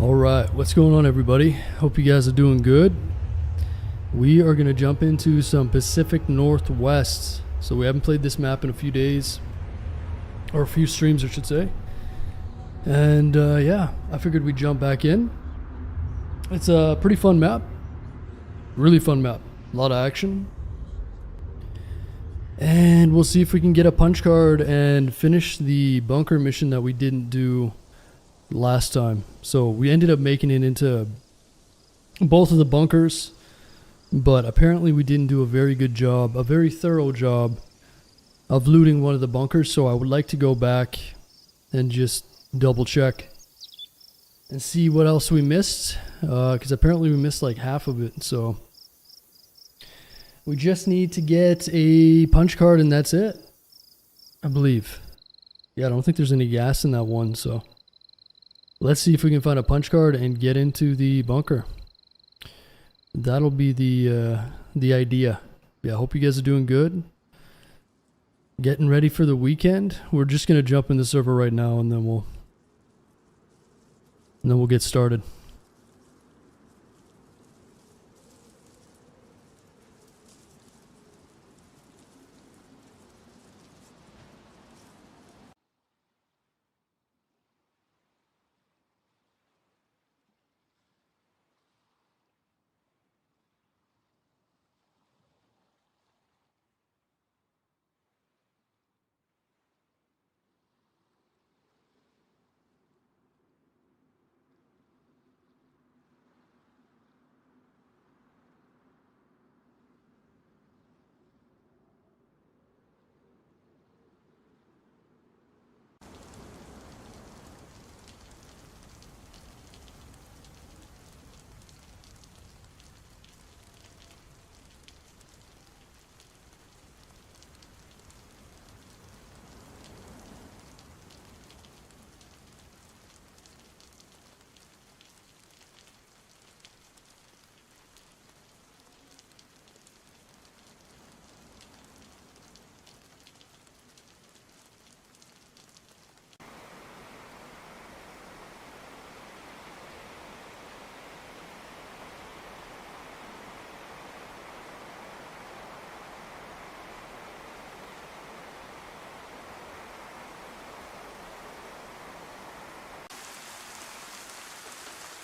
All right, what's going on, everybody? Hope you guys are doing good. We are going to jump into some Pacific Northwest. So we haven't played this map in a few days, or a few streams I should say. And yeah, I figured we'd jump back in. It's a pretty fun map. Really fun map. A lot of action. And we'll see if we can get a punch card and finish the bunker mission that we didn't do last time. So we ended up making it into both of the bunkers, but apparently we didn't do a very good job, a very thorough job of looting one of the bunkers. So I would like to go back and just double check and see what else we missed, because apparently we missed like half of it. So we just need to get a punch card and that's it, I believe. Yeah, I don't think there's any gas in that one, so let's see if we can find a punch card and get into the bunker. That'll be the idea. Yeah, I hope you guys are doing good. Getting ready for the weekend. We're just gonna jump in the server right now and then we'll get started.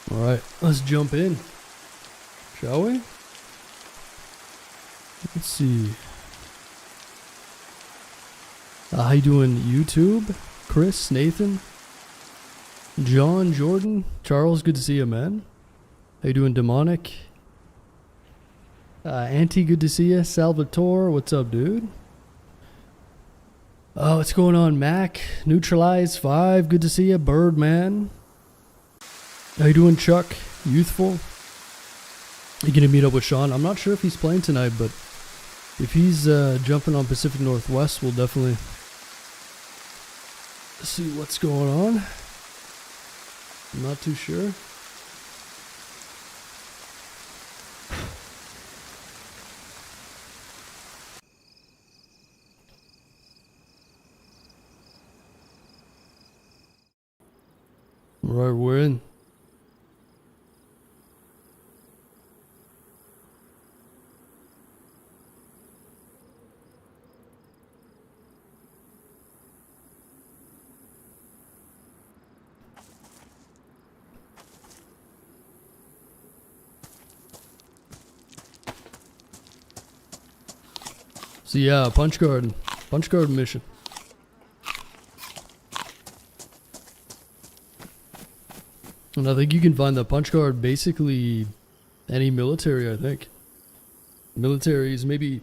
Alright, let's jump in, shall we? Let's see. How you doing, YouTube? Chris, Nathan, John, Jordan, Charles, good to see you, man. How you doing, Demonic? Auntie, good to see you. Salvatore, what's up, dude? Oh, what's going on, Mac? Neutralize 5, good to see you. Birdman. How you doing, Chuck? Youthful? You gonna meet up with Sean? I'm not sure if he's playing tonight, but if he's jumping on Pacific Northwest, we'll definitely see what's going on. I'm not too sure. Right, we're in. So yeah, punch card mission. And I think you can find the punch card basically any military, I think. Militaries, maybe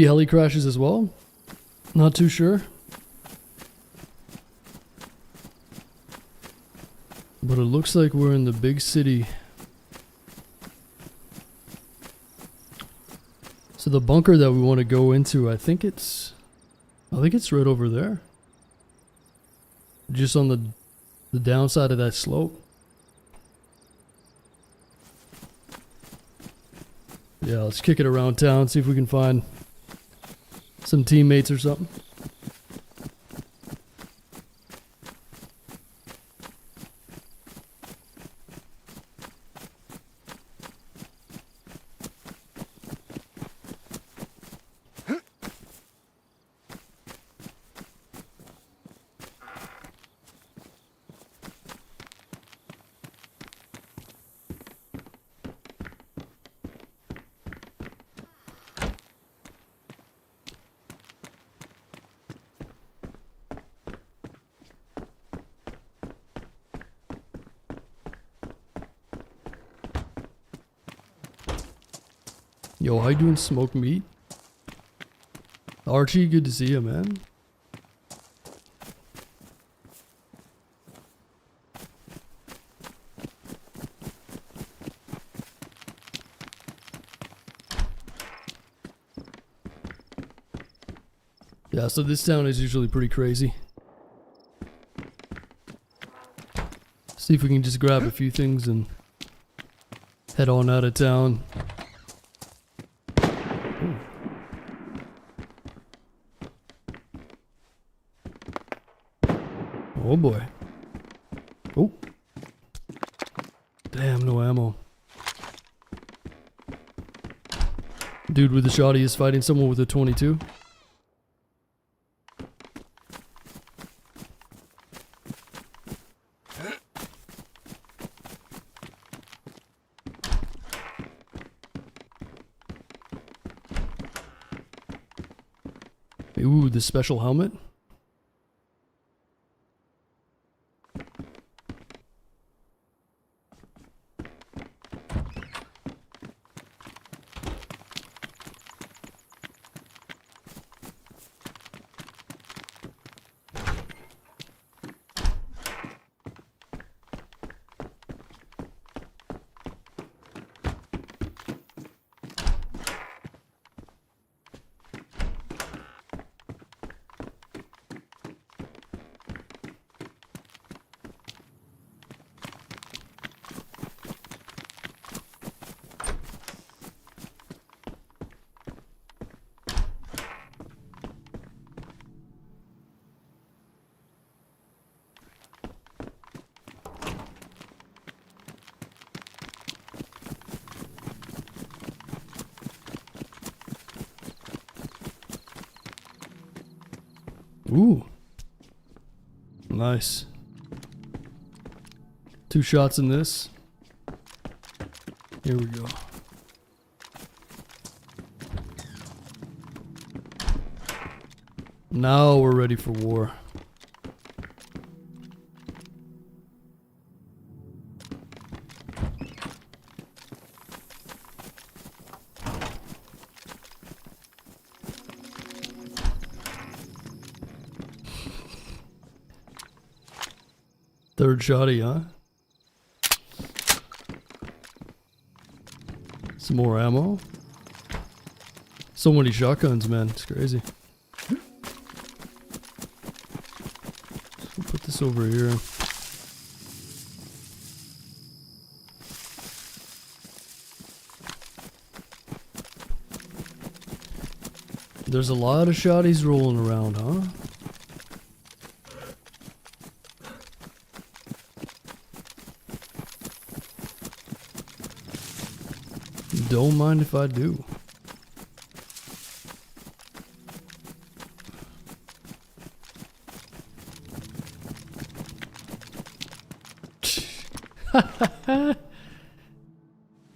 heli crashes as well. Not too sure. But it looks like we're in the big city. So the bunker that we want to go into, I think it's right over there. Just on the downside of that slope. Yeah, let's kick it around town, see if we can find some teammates or something. Yo, how you doing, smoked meat? Archie, good to see you, man. Yeah, so this town is usually pretty crazy. See if we can just grab a few things and head on out of town. Oh boy. Oh. Damn, no ammo. Dude with the shotty is fighting someone with a 22. Ooh, the special helmet. Ooh. Nice. 2 shots in this. Here we go. Now we're ready for war. Third shotty, huh? Some more ammo. So many shotguns, man. It's crazy. Put this over here. There's a lot of shotties rolling around, huh? Don't mind if I do.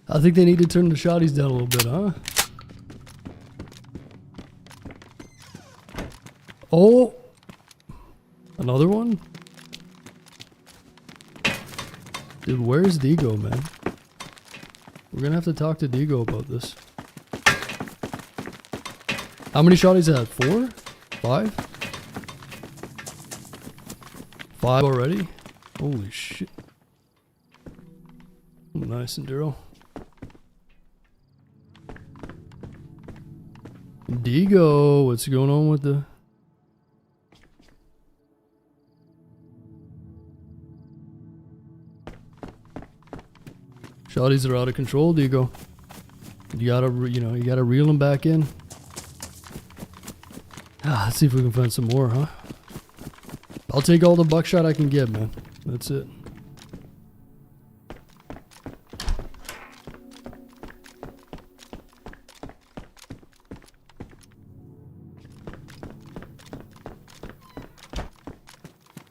I think they need to turn the shotties down a little bit, huh? Oh! Another one? Dude, where's Digo, man? We're gonna have to talk to Digo about this. How many shotties at? 4? 5? 5 already? Holy shit. Nice enduro. Digo, what's going on with the... Shotties are out of control, Digo. You gotta, you gotta reel them back in. Let's see if we can find some more, huh? I'll take all the buckshot I can get, man. That's it.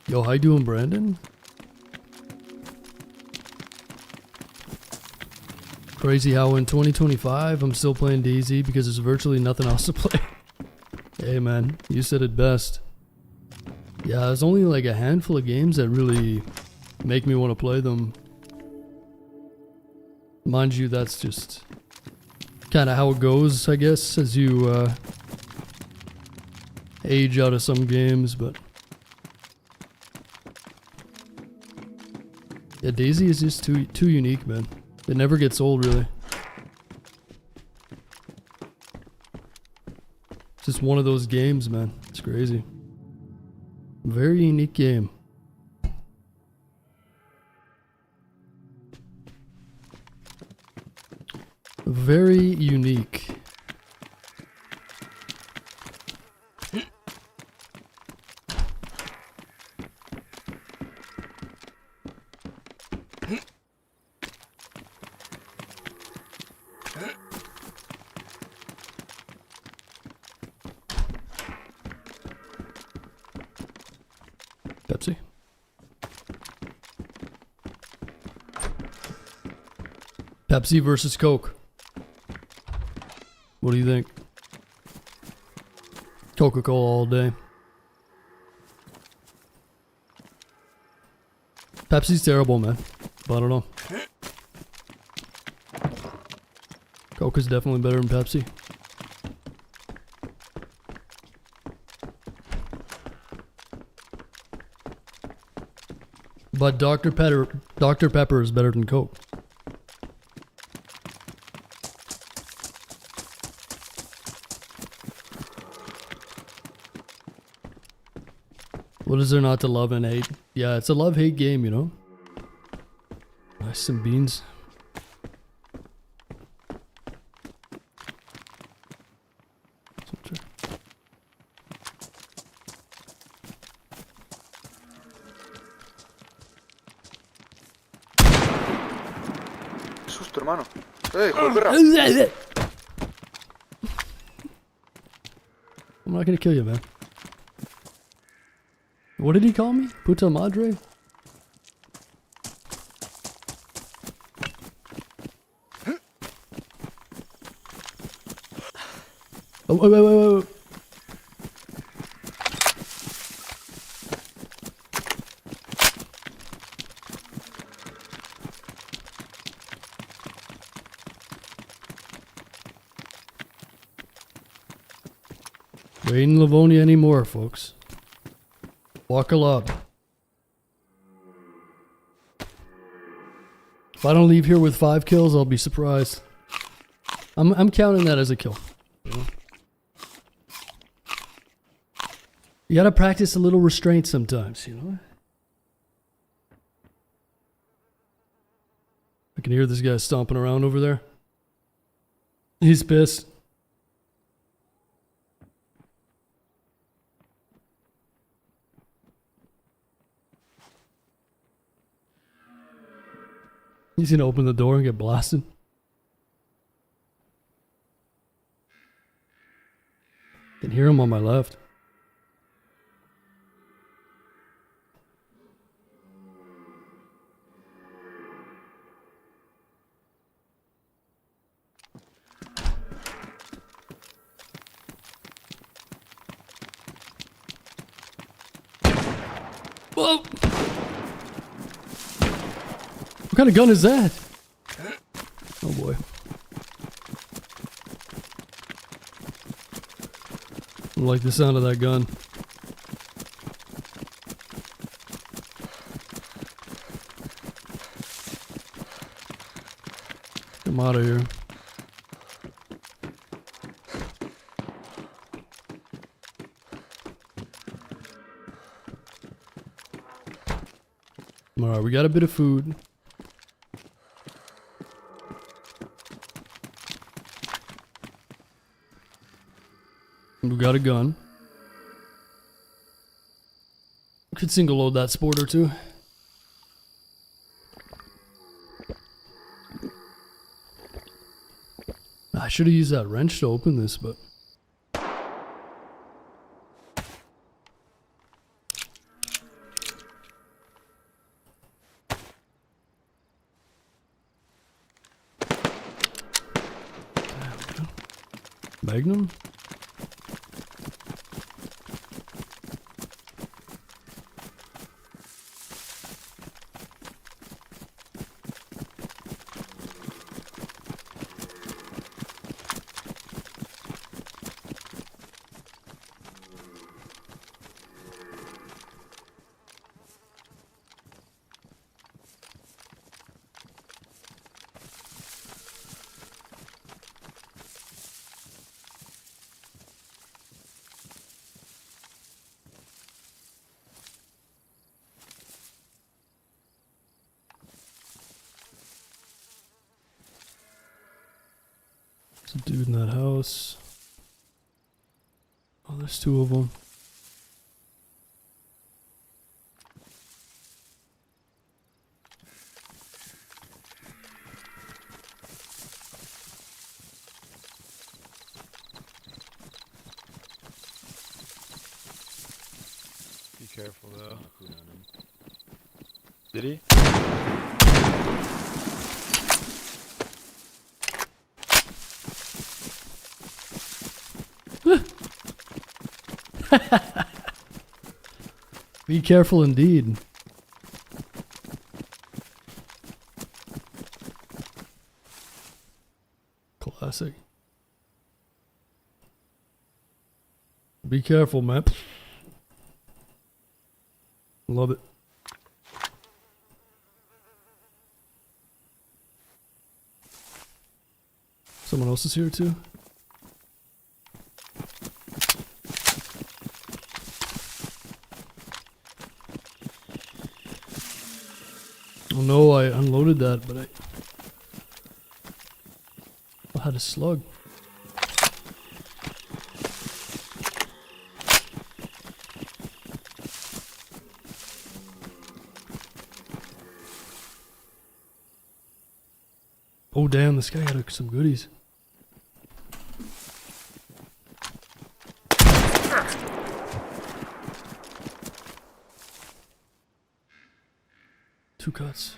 Yo, how you doing, Brandon? Crazy how in 2025 I'm still playing DayZ because there's virtually nothing else to play. Hey man, you said it best. Yeah, there's only like a handful of games that really make me want to play them. Mind you, that's just kind of how it goes, I guess, as you age out of some games, but yeah, DayZ is just too unique, man. It never gets old, really. It's just one of those games, man. It's crazy. Very unique game. Very unique. Pepsi. Pepsi versus Coke. What do you think? Coca-Cola all day. Pepsi's terrible, man. But I don't know. Coke is definitely better than Pepsi. But Dr. Pepper is better than Coke. What is there not to love and hate? Yeah, it's a love-hate game, you know? Nice, some beans. Qué susto, hermano. Hijo de perra. I'm not gonna kill you, man. What did he call me? Puta madre? Oh, wait. We ain't in Livonia anymore, folks. Walk a lot. If I don't leave here with 5 kills, I'll be surprised. I'm counting that as a kill. You know? You gotta practice a little restraint sometimes, you know? I can hear this guy stomping around over there. He's pissed. He's gonna open the door and get blasted. I can hear him on my left. Whoa! What kind of gun is that? Oh boy. I like the sound of that gun. Come out of here. Alright, we got a bit of food. We got a gun. Could single load that sport or two. I should have used that wrench to open this, but Magnum? There's a dude in that house. Oh, there's two of them. Be careful though. Did he? Be careful indeed. Classic. Be careful, man. Love it. Someone else is here too? Oh no, I unloaded that, but I had a slug. Oh damn, this guy got some goodies. Two cuts.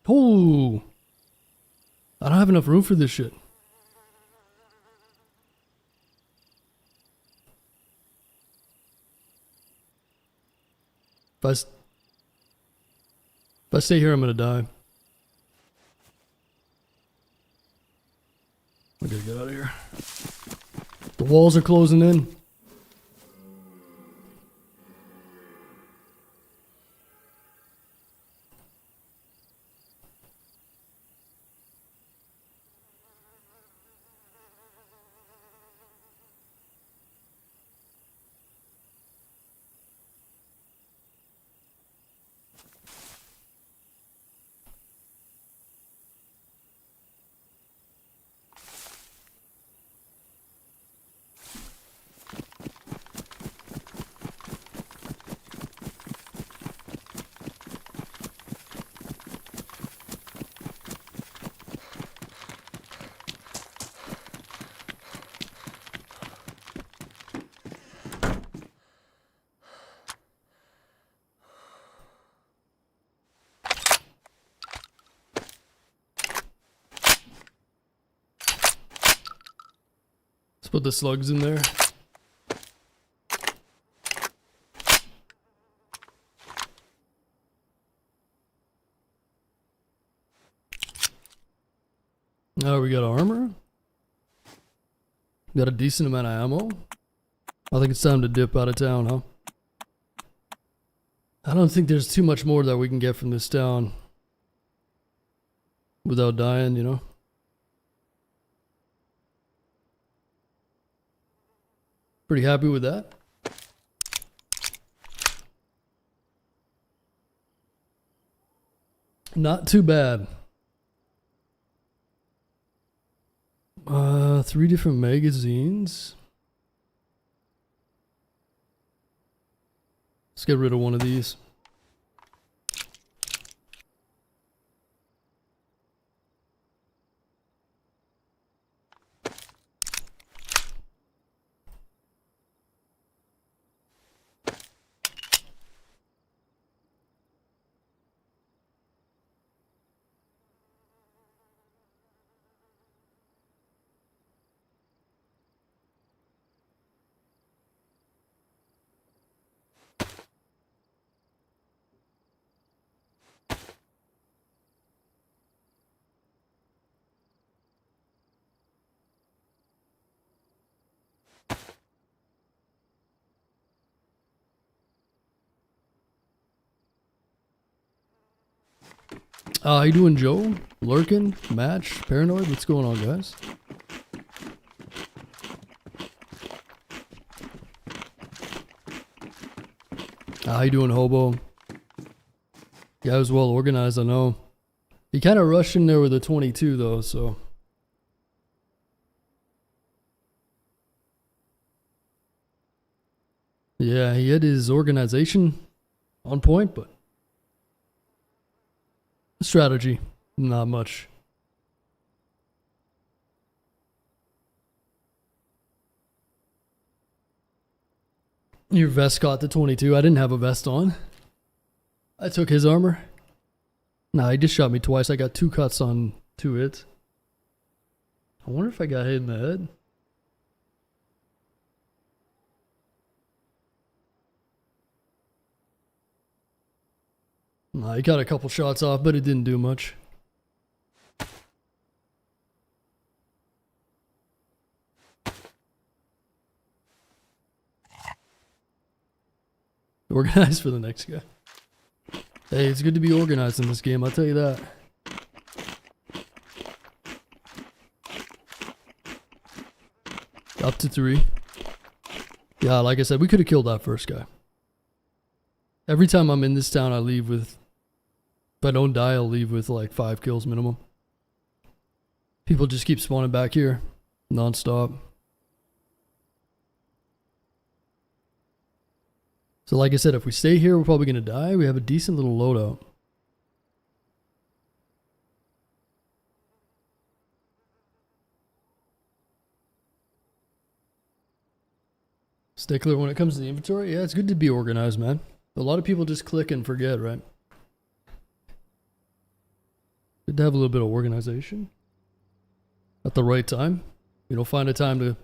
Oh, I don't have enough room for this shit. If I stay here, I'm gonna die. I gotta get out of here. The walls are closing in. Let's put the slugs in there. Now we got armor. Got a decent amount of ammo. I think it's time to dip out of town, huh? I don't think there's too much more that we can get from this town without dying, you know? Pretty happy with that. Not too bad. 3 different magazines. Let's get rid of one of these. How you doing, Joe? Lurkin? Match? Paranoid? What's going on, guys? How you doing, Hobo? Yeah, I was well organized, I know. He kind of rushed in there with a 22, though, so... Yeah, he had his organization on point, but... strategy, not much. Your vest got the 22. I didn't have a vest on. I took his armor. Nah, he just shot me twice. I got 2 cuts on 2 hits. I wonder if I got hit in the head. Nah, he got a couple shots off, but it didn't do much. Organized for the next guy. Hey, it's good to be organized in this game, I'll tell you that. Up to 3. Yeah, like I said, we could have killed that first guy. Every time I'm in this town, I leave with... If I don't die, I'll leave with like 5 kills minimum. People just keep spawning back here. Non-stop. So like I said, if we stay here, we're probably going to die. We have a decent little loadout. Stickler when it comes to the inventory? Yeah, it's good to be organized, man. A lot of people just click and forget, right? Good to have a little bit of organization. At the right time. You know, find a time to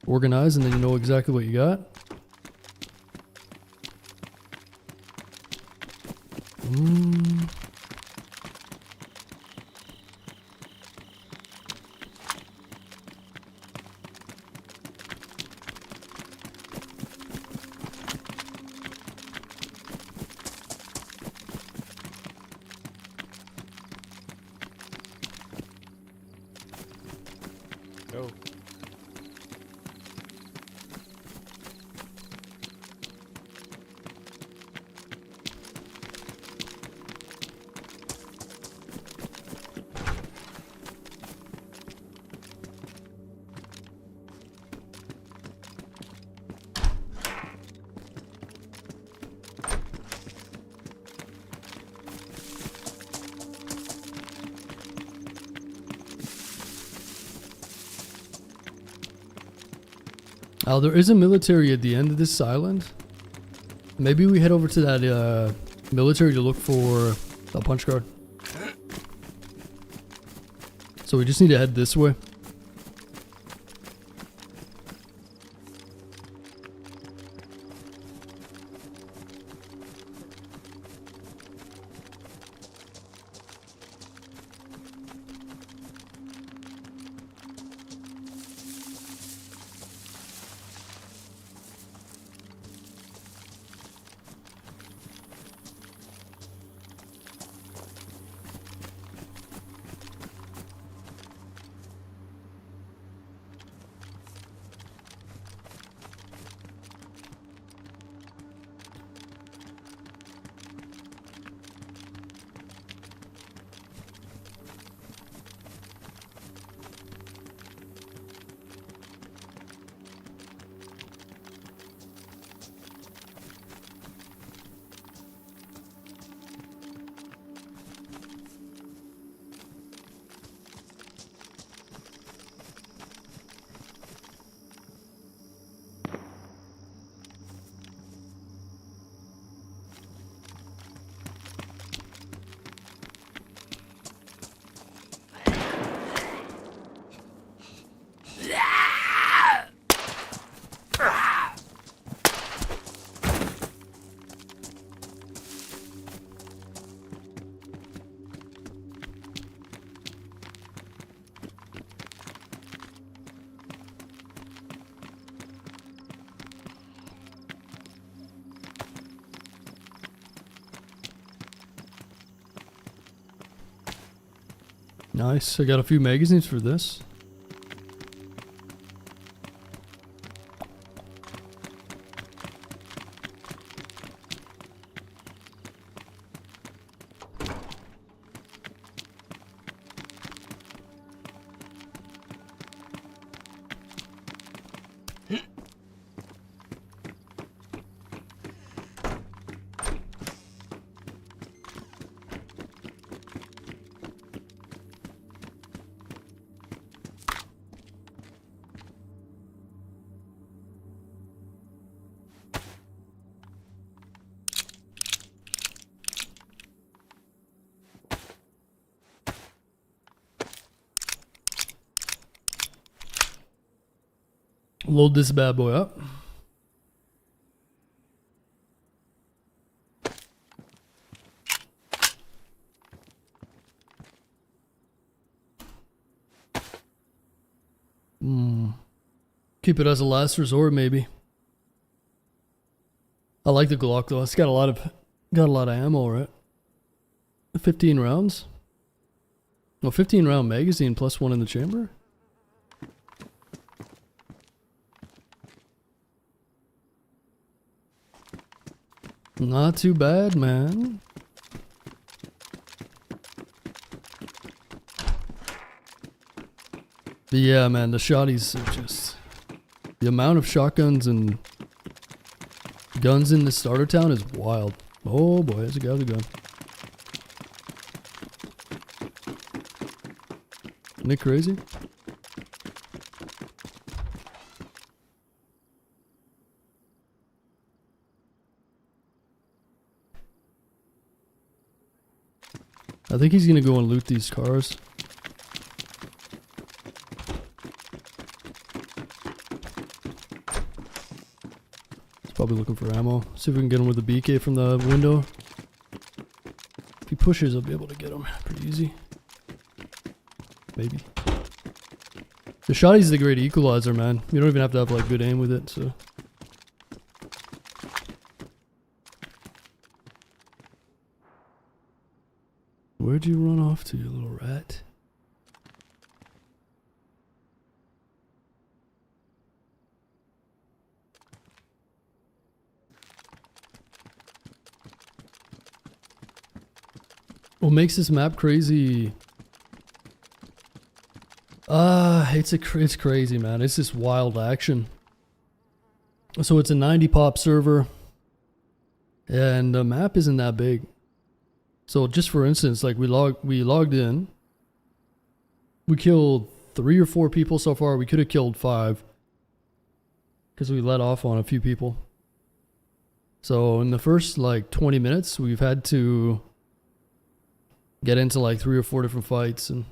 organize and then you know exactly what you got. Go. There is a military at the end of this island. Maybe we head over to that military to look for a punch card. So we just need to head this way. Nice. I got a few magazines for this. Load this bad boy up. Keep it as a last resort, maybe. I like the Glock though. It's got a lot of ammo, right? 15 rounds. Well, 15 round magazine plus one in the chamber. Not too bad, man. But yeah, man, the shotties are just... The amount of shotguns and guns in this starter town is wild. Oh boy, there's a guy with a gun. Isn't it crazy? I think he's gonna go and loot these cars. He's probably looking for ammo. See if we can get him with a BK from the window. If he pushes, I'll be able to get him pretty easy. Maybe. The shotty's the great equalizer, man. You don't even have to have like good aim with it, so. Where'd you run off to, you little rat? What makes this map crazy? It's crazy, man. It's just wild action. So it's a 90 pop server, and the map isn't that big. So just for instance, like we logged in. We killed 3 or 4 people so far. We could have killed 5 because we let off on a few people. So in the first like 20 minutes, we've had to get into like 3 or 4 different fights, and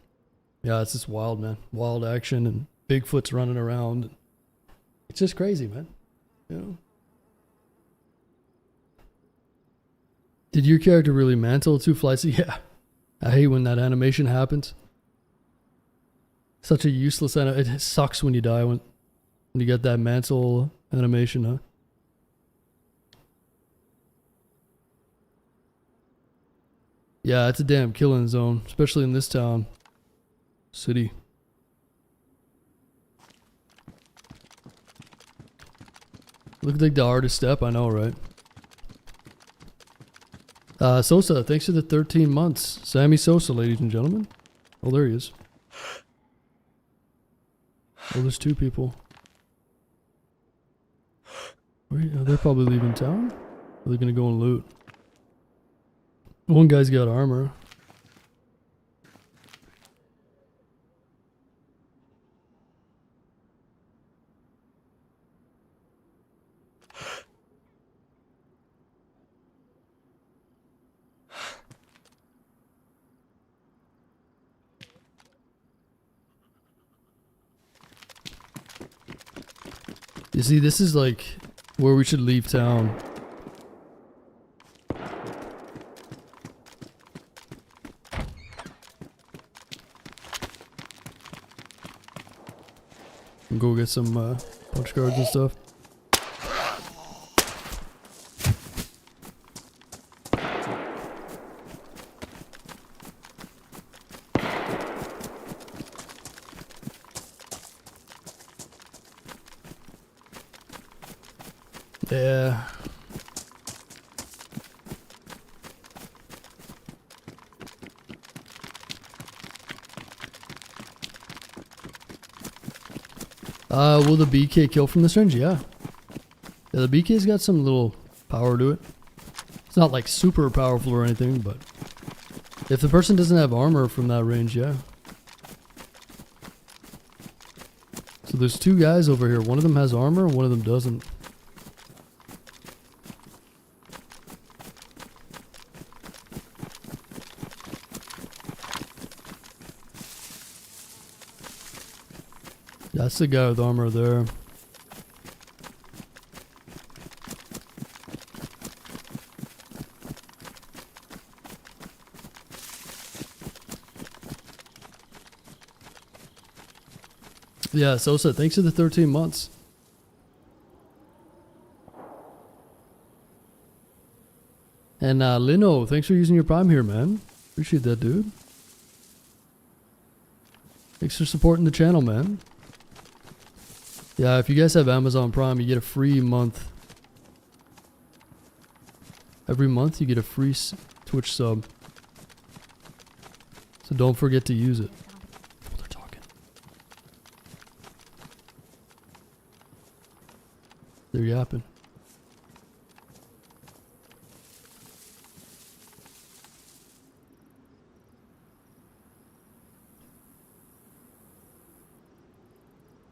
yeah, it's just wild, man. Wild action and Bigfoot's running around. It's just crazy, man. You know. Did your character really mantle 2 flights? Yeah. I hate when that animation happens. Such a useless it sucks when you die when you get that mantle animation, huh? Yeah, it's a damn killing zone, especially in this town. City. Looked like the hardest step, I know, right? Sosa, thanks for the 13 months. Sammy Sosa, ladies and gentlemen. Oh, there he is. Oh, there's 2 people. They're probably leaving town? Or are they gonna go and loot? One guy's got armor. You see, this is like where we should leave town. And go get some punch cards and stuff. Will the BK kill from the syringe? Yeah. Yeah, the BK's got some little power to it. It's not like super powerful or anything, but if the person doesn't have armor from that range, yeah. So there's two guys over here. One of them has armor and one of them doesn't. That's the guy with armor there. Yeah, Sosa, thanks for the 13 months. And Lino, thanks for using your Prime here, man. Appreciate that, dude. Thanks for supporting the channel, man. Yeah, if you guys have Amazon Prime, you get a free month. Every month you get a free Twitch sub. So don't forget to use it. Oh, they're talking. They're yapping.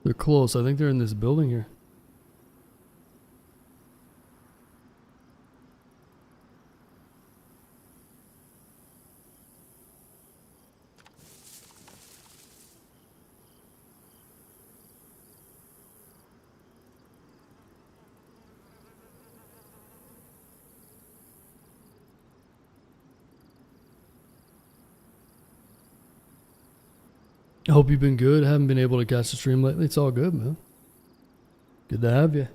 They're close. I think they're in this building here. I hope you've been good. I haven't been able to catch the stream lately. It's all good, man. Good to have you.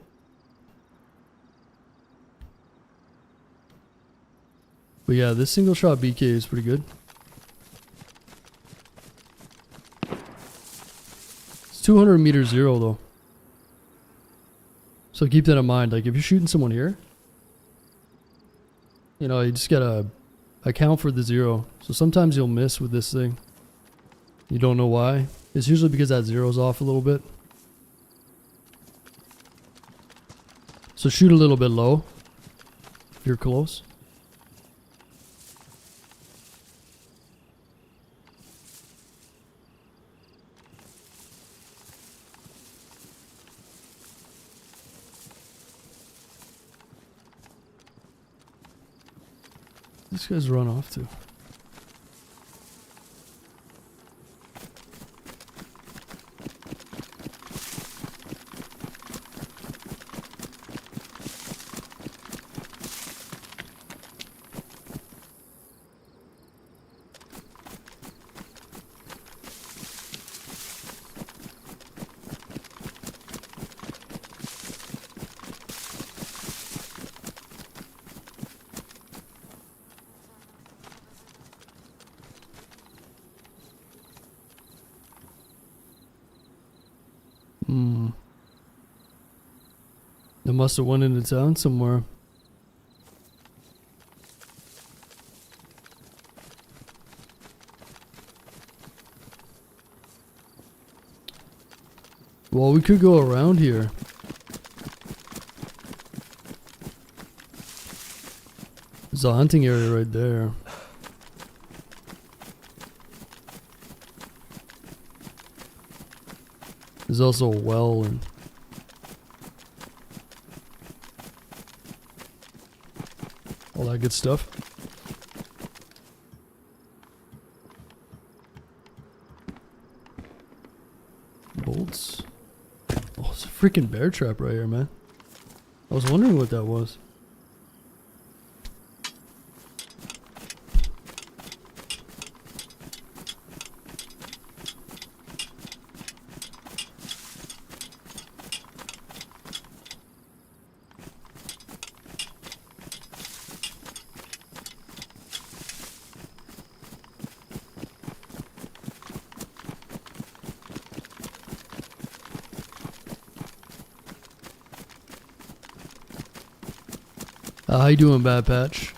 But yeah, this single shot BK is pretty good. It's 200 meter zero though. So keep that in mind. Like if you're shooting someone here, you know, you just gotta account for the zero. So sometimes you'll miss with this thing. You don't know why. It's usually because that zero's off a little bit. So shoot a little bit low if you're close. These guys run off too. They must have went into town somewhere. Well, we could go around here. There's a hunting area right there. There's also a well and all that good stuff. Bolts. Oh, it's a freaking bear trap right here, man. I was wondering what that was. How you doing, Bad Patch?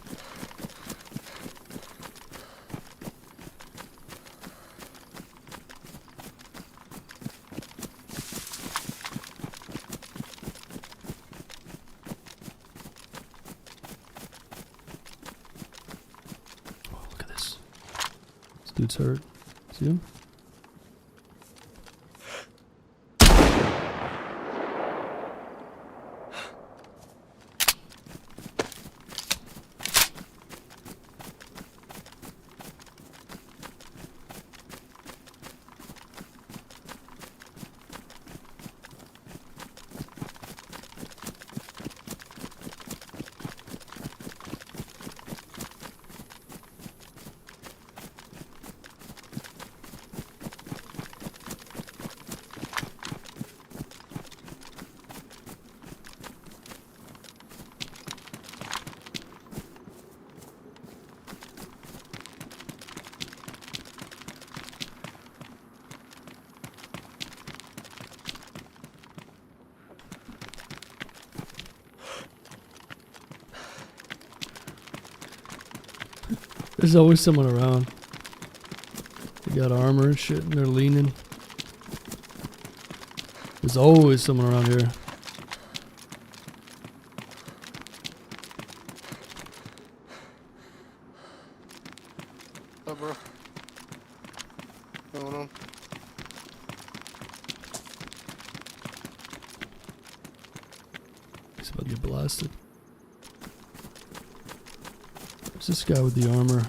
Dude's hurt. See him? There's always someone around. They got armor and shit and they're leaning. There's always someone around here. Oh, bro. What's going on? He's about to get blasted. There's this guy with the armor.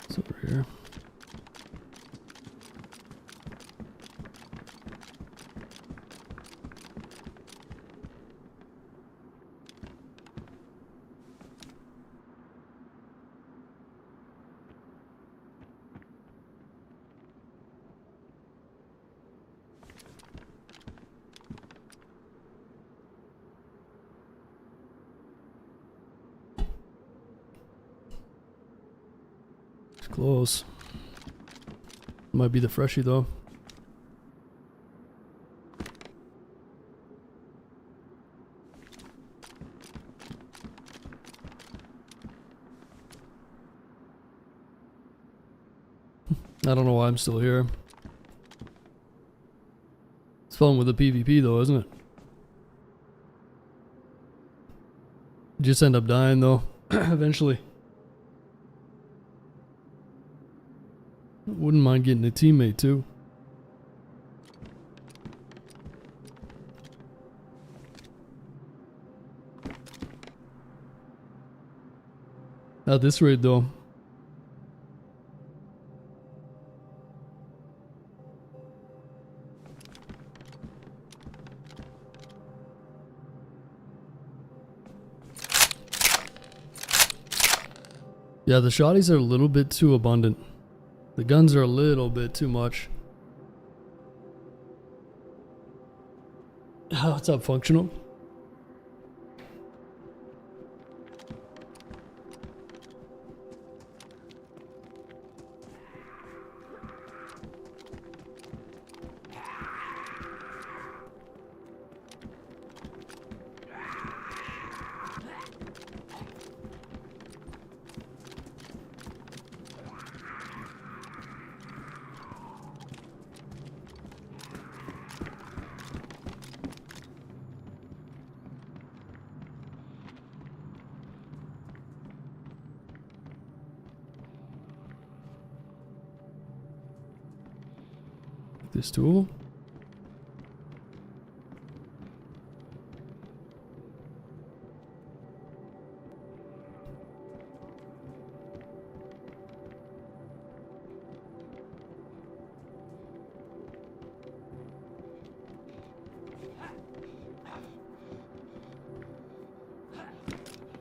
It's over here. It's close. Might be the freshie though. I don't know why I'm still here. It's fun with the PvP though, isn't it? Just end up dying though, eventually. Wouldn't mind getting a teammate too. At this rate though. Yeah, the shotties are a little bit too abundant. The guns are a little bit too much. What's up, functional? This tool?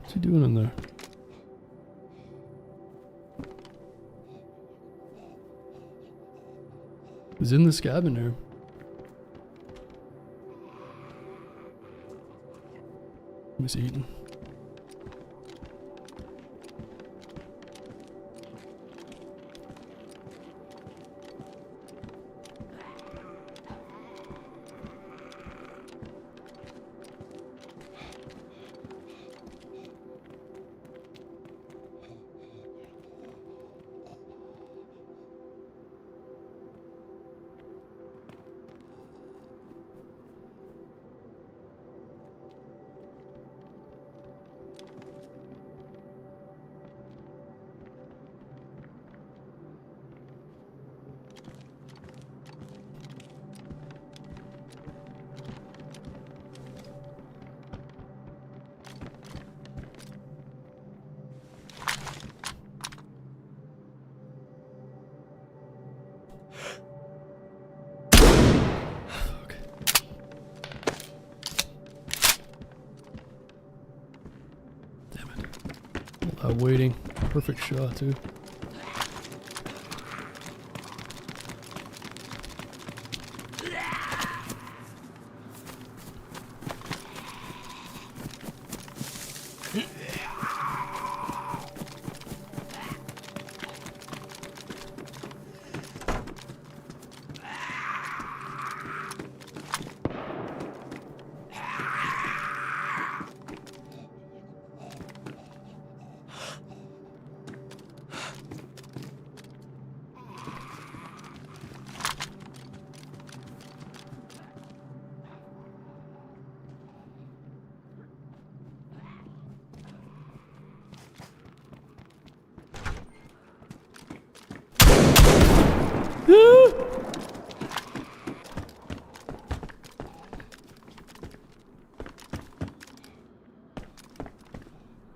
What's he doing in there? He's in this cabin here. He's eating. Waiting. Perfect shot, too.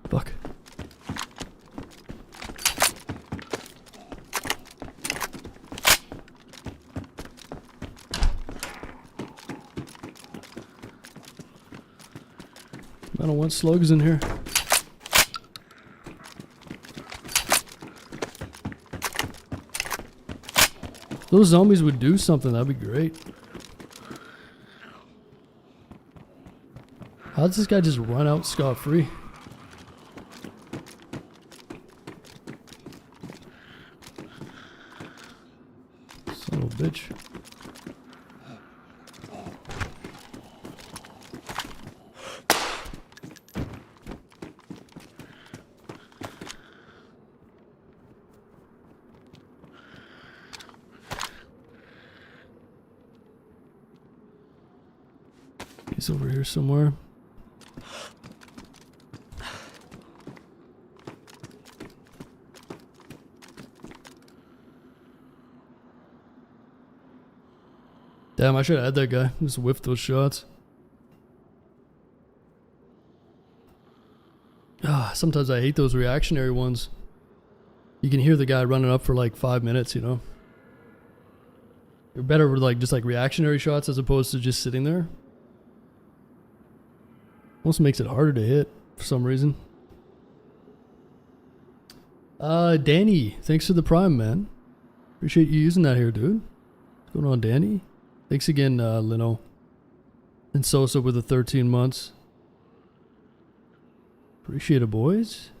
Fuck. I don't want slugs in here. If those zombies would do something, that'd be great. How does this guy just run out scot-free? Son of a bitch. He's over here somewhere. Damn, I should have had that guy. Just whiffed those shots. Ah, sometimes I hate those reactionary ones. You can hear the guy running up for like 5 minutes, you know? You're better with like just like reactionary shots as opposed to just sitting there. Almost makes it harder to hit for some reason. Danny, thanks for the prime, man. Appreciate you using that here, dude. What's going on, Danny? Thanks again, Lino. And Sosa with the 13 months. Appreciate it, boys.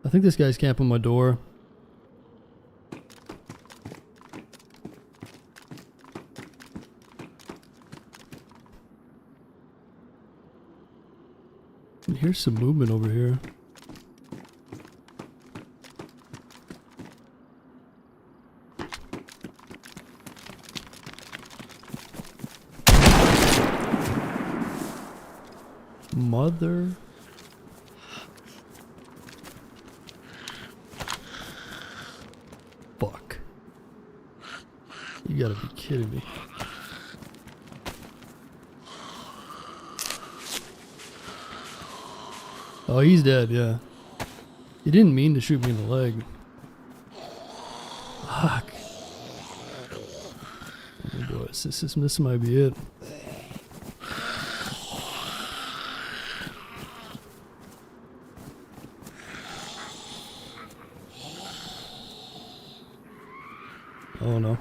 I think this guy's camping my door. And here's some movement over here. Mother. Fuck. You gotta be kidding me. Oh, he's dead, yeah. He didn't mean to shoot me in the leg. Fuck. Oh boy, this might be it. Oh no.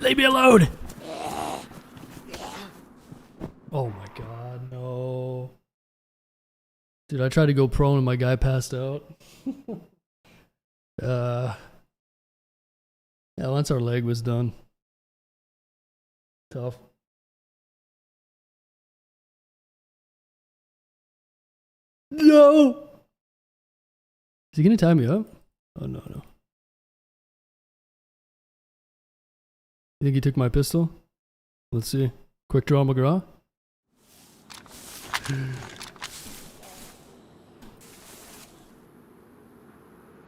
Leave me alone! Oh my god, no. Dude, I tried to go prone and my guy passed out. Yeah, once our leg was done. Tough. No! Is he gonna tie me up? Oh no, no. You think he took my pistol? Let's see. Quick draw McGraw.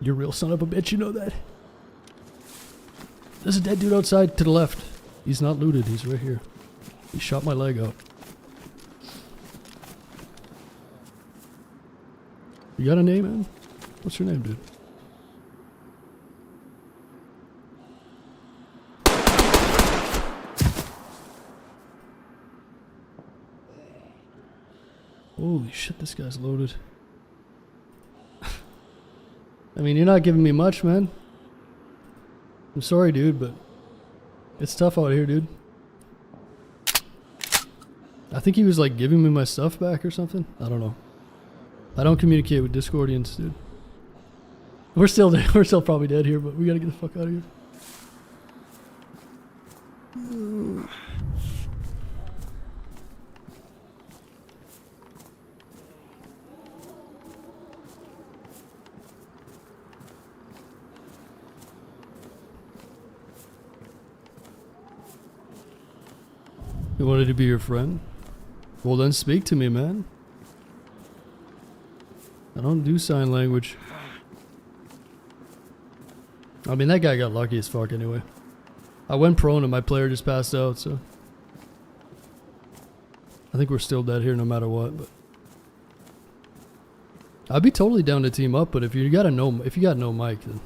You're a real son of a bitch, you know that. There's a dead dude outside to the left. He's not looted, he's right here. He shot my leg out. You got a name, man? What's your name, dude? Holy shit, this guy's loaded. I mean, you're not giving me much, man. I'm sorry, dude, but it's tough out here, dude. I think he was like giving me my stuff back or something. I don't know. I don't communicate with Discordians, dude. We're still there. We're still probably dead here, but we gotta get the fuck out of here. You wanted to be your friend? Well, then speak to me, man. I don't do sign language. I mean, that guy got lucky as fuck anyway. I went prone and my player just passed out, so I think we're still dead here no matter what, but I'd be totally down to team up, but if you got no mic, then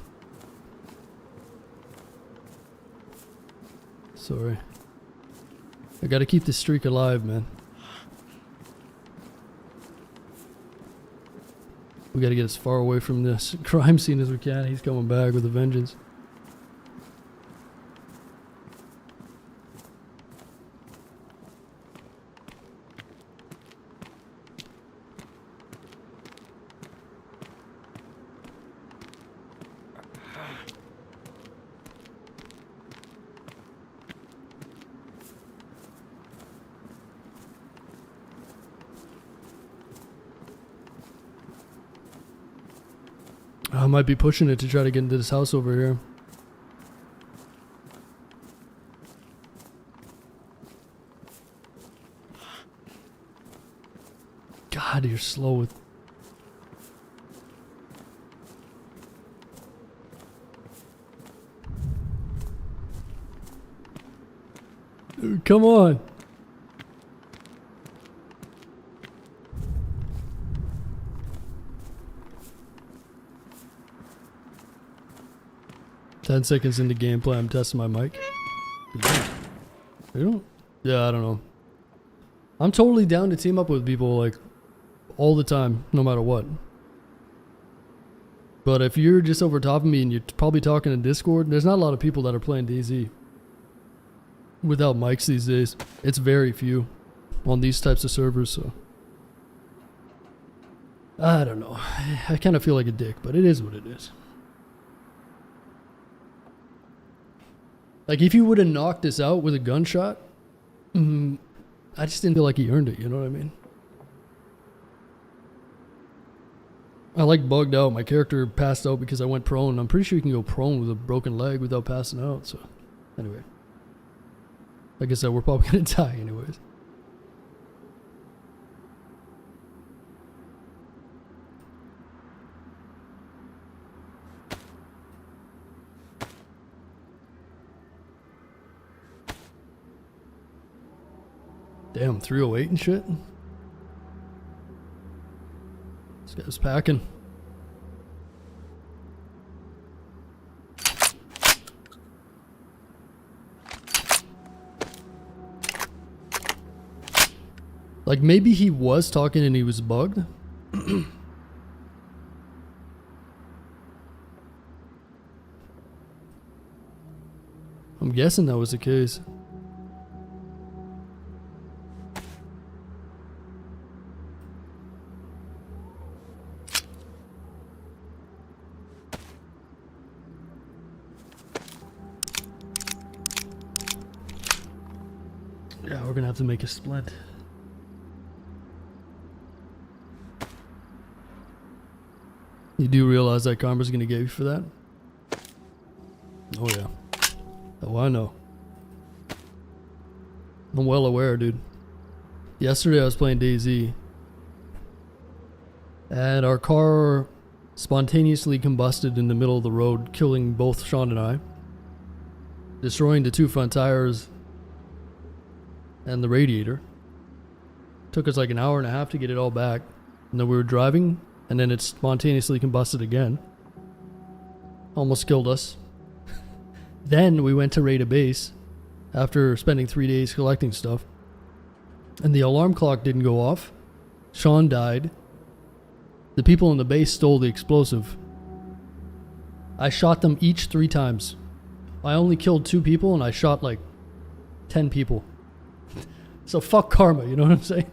sorry. I gotta keep this streak alive, man. We gotta get as far away from this crime scene as we can. He's coming back with a vengeance. I might be pushing it to try to get into this house over here. God, you're slow with... Dude, come on. Ten seconds into gameplay, I'm testing my mic. You don't? Yeah, I don't know. I'm totally down to team up with people like all the time, no matter what. But if you're just over top of me and you're probably talking in Discord, there's not a lot of people that are playing DayZ without mics these days. It's very few on these types of servers, so I don't know. I kind of feel like a dick, but it is what it is. Like, if you would have knocked this out with a gunshot, I just didn't feel like he earned it, you know what I mean? I like bugged out. My character passed out because I went prone. I'm pretty sure you can go prone with a broken leg without passing out, so anyway. Like I said, we're probably gonna die anyways. Damn, 308 and shit. This guy's packing. Like, maybe he was talking and he was bugged. I'm guessing that was the case. Yeah, we're gonna have to make a split. You do realize that karma's gonna get you for that? Oh yeah. Oh, I know. I'm well aware, dude. Yesterday I was playing DayZ, and our car spontaneously combusted in the middle of the road, killing both Sean and I, destroying the two front tires and the radiator. Took us like an hour and a half to get it all back, and then we were driving, and then it spontaneously combusted again. Almost killed us. Then we went to raid a base after spending 3 days collecting stuff, and the alarm clock didn't go off. Sean died. The people in the base stole the explosive. I shot them each 3 times. I only killed 2 people and I shot like 10 people. So fuck karma, you know what I'm saying?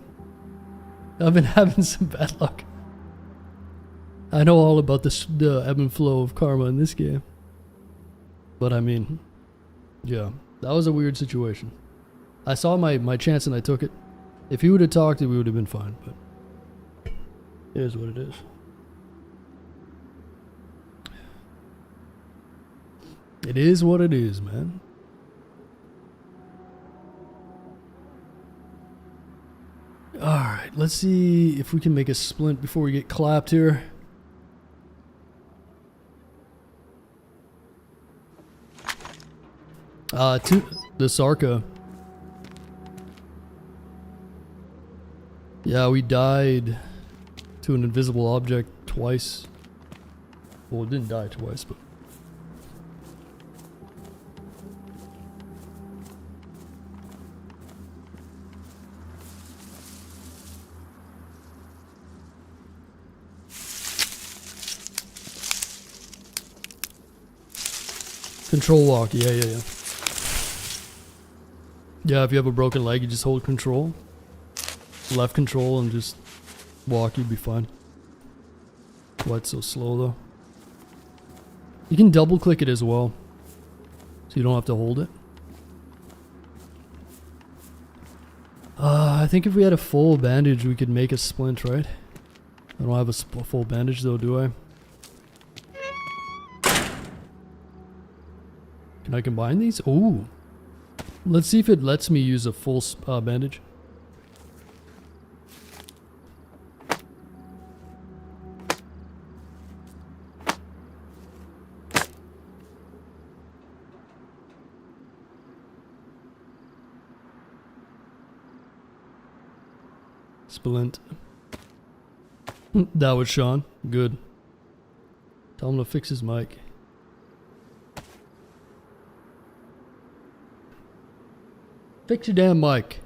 I've been having some bad luck. I know all about the ebb and flow of karma in this game. But I mean, yeah, that was a weird situation. I saw my chance and I took it. If he would have talked, we would have been fine, but it is what it is. It is what it is, man. Alright, let's see if we can make a splint before we get clapped here. To the Sarka. Yeah, we died to an invisible object twice. Well, it didn't die twice, but... Control walk, yeah. Yeah, if you have a broken leg, you just hold control. Left control and just walk, you'd be fine. Why it's so slow though? You can double click it as well. So you don't have to hold it. I think if we had a full bandage, we could make a splint, right? I don't have a full bandage though, do I? Can I combine these? Ooh. Let's see if it lets me use a full bandage. Splint. That was Sean. Good. Tell him to fix his mic. Fix your damn mic.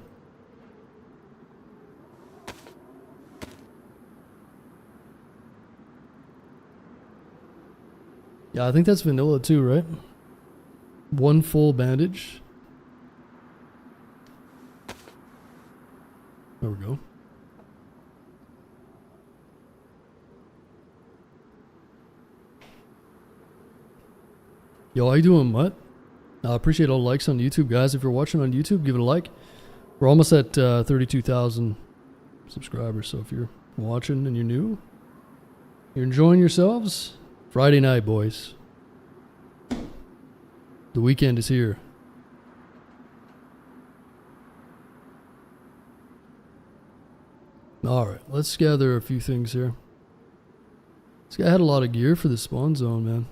Yeah, I think that's vanilla too, right? 1 full bandage. There we go. Yo, how you doing, Mutt? I appreciate all the likes on YouTube, guys. If you're watching on YouTube, give it a like. We're almost at 32,000 subscribers, so if you're watching and you're new, you're enjoying yourselves, Friday night, boys. The weekend is here. Alright, let's gather a few things here. This guy had a lot of gear for the spawn zone, man.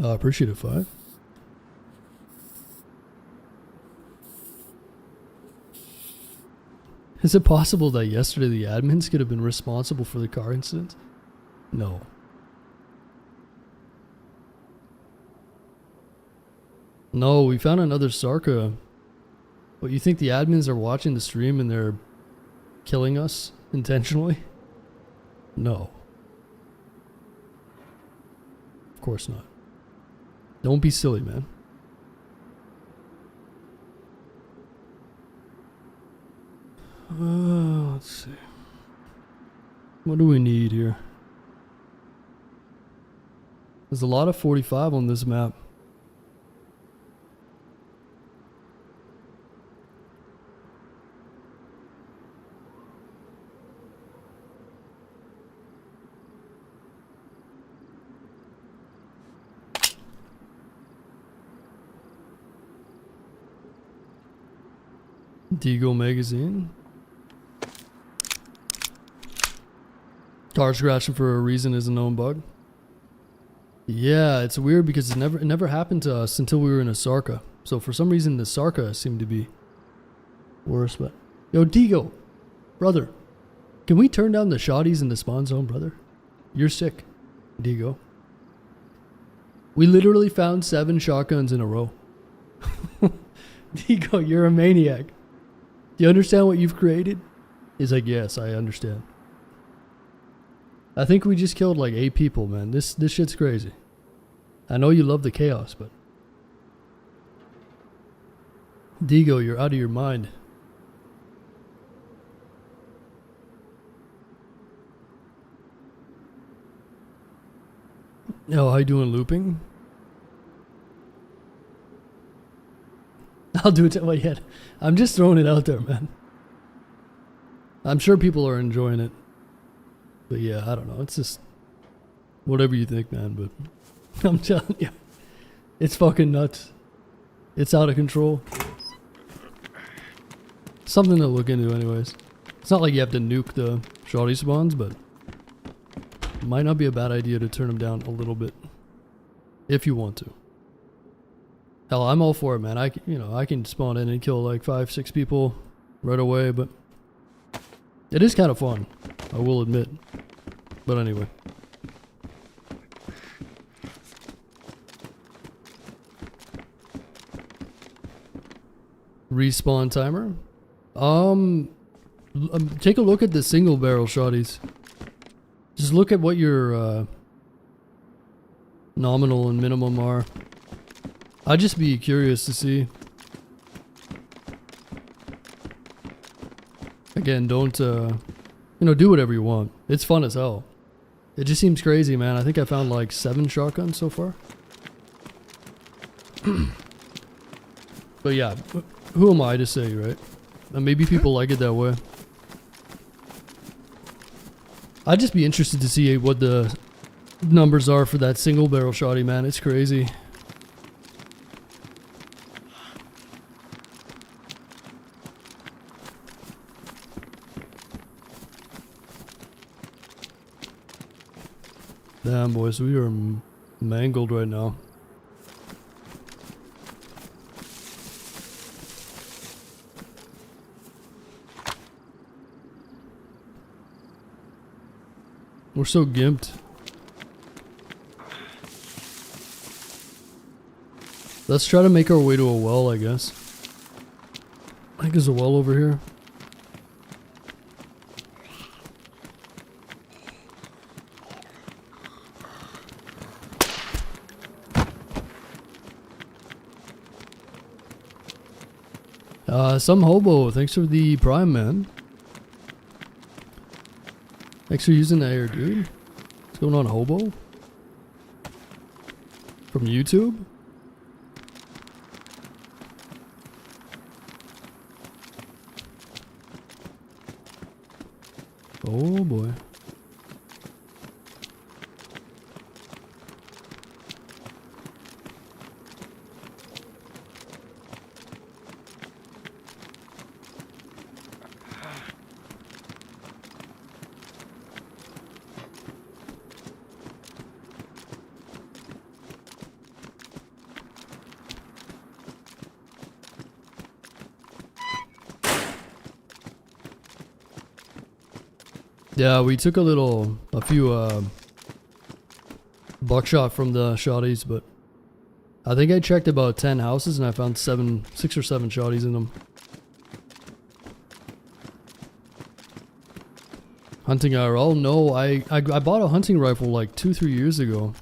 I appreciate it, 5. Is it possible that yesterday the admins could have been responsible for the car incident? No. No, we found another Sarka. What, you think the admins are watching the stream and they're killing us intentionally? No. Of course not. Don't be silly, man. Let's see. What do we need here? There's a lot of 45 on this map. Deagle magazine. Car scratching for a reason is a known bug. Yeah, it's weird because it never happened to us until we were in a Sarka. So for some reason the Sarka seemed to be worse. But yo, Deagle, brother, can we turn down the shotties in the spawn zone, brother? You're sick, Deagle. We literally found 7 shotguns in a row. Digo, you're a maniac. Do you understand what you've created? He's like, yes, I understand. I think we just killed like 8 people, man. This shit's crazy. I know you love the chaos, but Digo, you're out of your mind. Oh, how you doing, looping? I'll do it to my head. I'm just throwing it out there, man. I'm sure people are enjoying it. But yeah, I don't know. It's just whatever you think, man. But I'm telling you, it's fucking nuts. It's out of control. Something to look into anyways. It's not like you have to nuke the shoddy spawns, but it might not be a bad idea to turn them down a little bit. If you want to. Hell, I'm all for it, man. I can spawn in and kill like 5-6 people right away, but it is kind of fun, I will admit. But anyway. Respawn timer. Take a look at the single barrel shotties. Just look at what your nominal and minimum are. I'd just be curious to see. Again, don't do whatever you want. It's fun as hell. It just seems crazy, man. I think I found like 7 shotguns so far. But yeah, who am I to say, right? And maybe people like it that way. I'd just be interested to see what the numbers are for that single barrel shotty, man. It's crazy. Damn, boys, we are mangled right now. We're so gimped. Let's try to make our way to a well, I guess. I think there's a well over here. Some hobo, thanks for the prime, man. Thanks for using the air, dude. What's going on, hobo? From YouTube? Oh boy. Yeah, we took a few buckshot from the shotties, but I think I checked about 10 houses and I found 6 or 7 shotties in them. Hunting IRL? No, I bought a hunting rifle like 2-3 years ago.